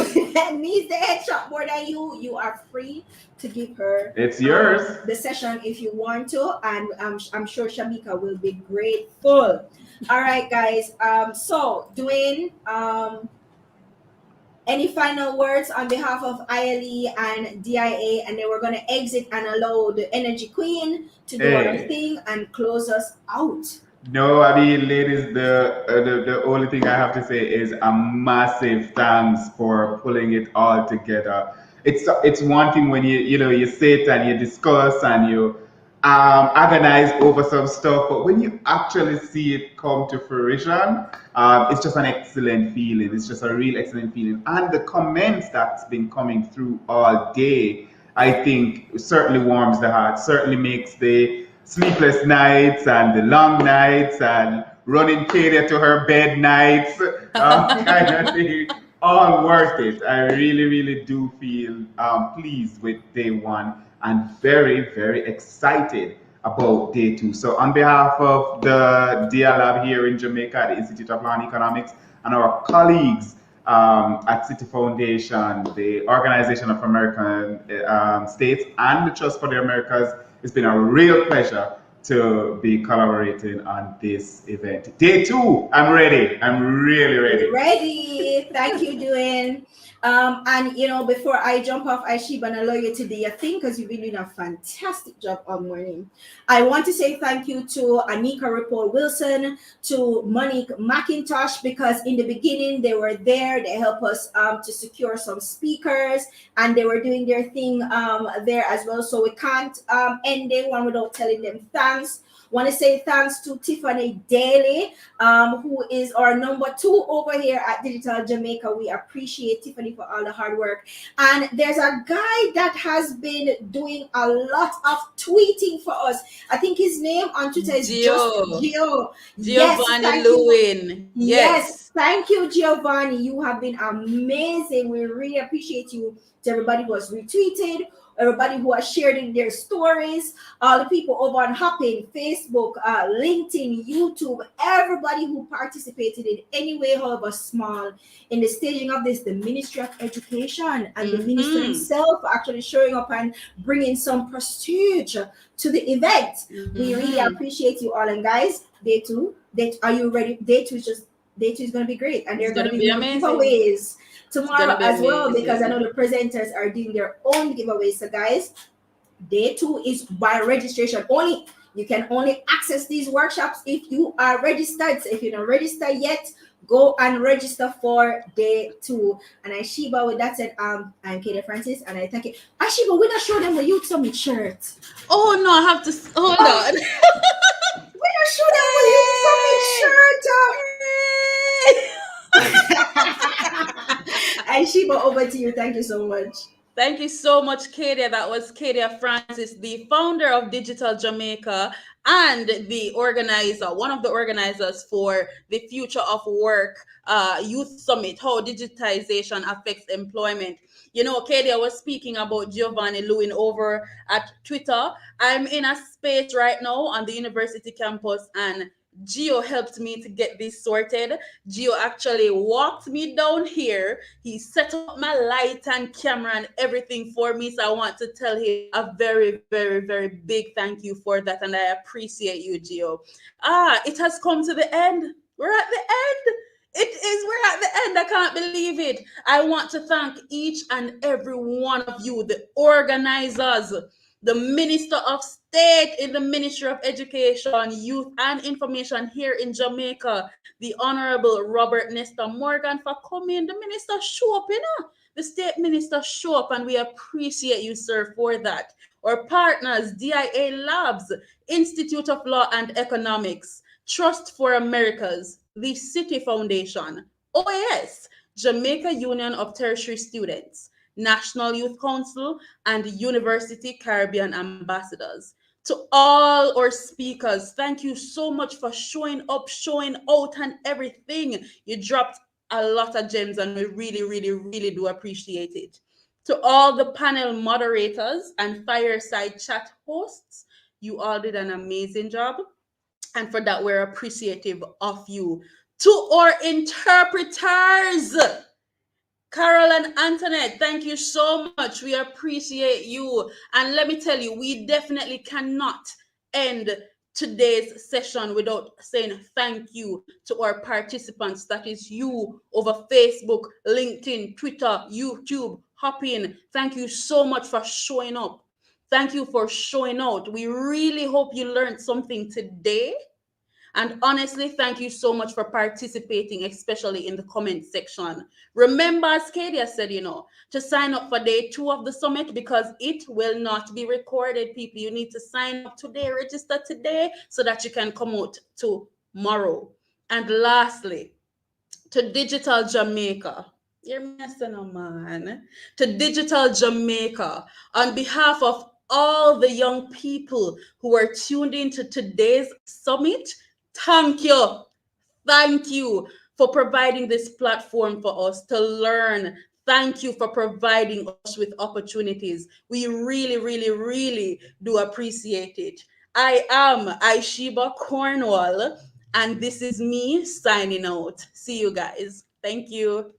needs the headshot more than you are free to give her. It's yours. The session if you want to, and I'm sure Shamika will be grateful. All right, guys. So Dwayne, any final words on behalf of ILE and DIA, and then we're going to exit and allow the Energy Queen to do her thing and close us out. No, I mean, ladies, the only thing I have to say is a massive thanks for pulling it all together. It's one thing when you sit and you discuss and you agonize over some stuff, but when you actually see it come to fruition, it's just an excellent feeling. It's just a real excellent feeling. And the comments that's been coming through all day, I think certainly warms the heart, certainly makes the sleepless nights and the long nights and running Katie to her bed nights kind of thing, all worth it. I really, really do feel pleased with day one and very, very excited about day two. So on behalf of the DIA Lab here in Jamaica, the Institute of Law and Economics, and our colleagues at City Foundation, the Organization of American States, and the Trust for the Americas, it's been a real pleasure to be collaborating on this event. Day two, I'm ready. I'm really ready. Ready. Thank you, Dwayne. And before I jump off, Aishiba, and allow you to do your thing because you've been doing a fantastic job all morning. I want to say thank you to Anika Ripple Wilson, to Monique McIntosh, because in the beginning they were there. They helped us to secure some speakers, and they were doing their thing there as well. So we can't end day one without telling them thanks. Want to say thanks to Tiffany Daly, who is our number 2 over here at Digital Jamaica. We appreciate Tiffany for all the hard work. And there's a guy that has been doing a lot of tweeting for us. I think his name on Twitter is just Gio. Yes, Giovanni thank you. Lewin. Yes, thank you, Giovanni. You have been amazing. We really appreciate you. To everybody who has retweeted, everybody who has shared in their stories, all the people over on Hopping, Facebook, LinkedIn, YouTube, everybody who participated in any way, however small, in the staging of this, the Ministry of Education and the minister himself actually showing up and bringing some prestige to the event. We really appreciate you all. And guys, day two, are you ready? Day two is going to be great, and there are going to be more giveaways tomorrow as well, because I know the presenters are doing their own giveaways. So guys, day 2 is by registration only. You can only access these workshops if you are registered. So if you're not registered yet, go and register for day 2. And Aishiba, with that said, I'm Katie Francis, and I thank you. Aishiba, we're not showing them the Youth Summit shirt. Oh no, I have to hold on. We're not showing them the Youth Summit shirt. Aishiba, over to you. Thank you so much. Thank you so much, Kadia. That was Kadia Francis, the founder of Digital Jamaica and the organizer, one of the organizers for the Future of Work Youth Summit, how digitization affects employment. You know, Kadia was speaking about Giovanni Lewin over at Twitter. I'm in a space right now on the university campus, and Gio helped me to get this sorted. Gio actually walked me down here. He set up my light and camera and everything for me. So I want to tell him a very, very, very big thank you for that. And I appreciate you, Gio. It has come to the end. We're at the end. We're at the end. I can't believe it. I want to thank each and every one of you, the organizers, the Minister of State in the Ministry of Education, Youth and Information here in Jamaica, the Honorable Robert Nestor Morgan, for coming. The minister show up, the state minister show up, and we appreciate you, sir, for that. Our partners, DIA Labs, Institute of Law and Economics, Trust for Americas, the City Foundation, OAS, Jamaica Union of Tertiary Students, National Youth Council, and University Caribbean Ambassadors. To all our speakers, thank you so much for showing up, showing out, and everything. You dropped a lot of gems, and we really, really, really do appreciate it. To all the panel moderators and Fireside chat hosts, you all did an amazing job. And for that, we're appreciative of you. To our interpreters, Carol and Antoinette, thank you so much. We appreciate you. And let me tell you, we definitely cannot end today's session without saying thank you to our participants. That is you over Facebook, LinkedIn, Twitter, YouTube, Hopping. Thank you so much for showing up. Thank you for showing out. We really hope you learned something today. And honestly, thank you so much for participating, especially in the comment section. Remember, as Kadia said, to sign up for day 2 of the summit, because it will not be recorded, people. You need to sign up today, register today, so that you can come out tomorrow. And lastly, to Digital Jamaica. You're messing up, man. To Digital Jamaica, on behalf of all the young people who are tuned into today's summit, thank you. Thank you for providing this platform for us to learn. Thank you for providing us with opportunities. We really, really, really do appreciate it. I am Aishiba Cornwall, and this is me signing out. See you guys. Thank you.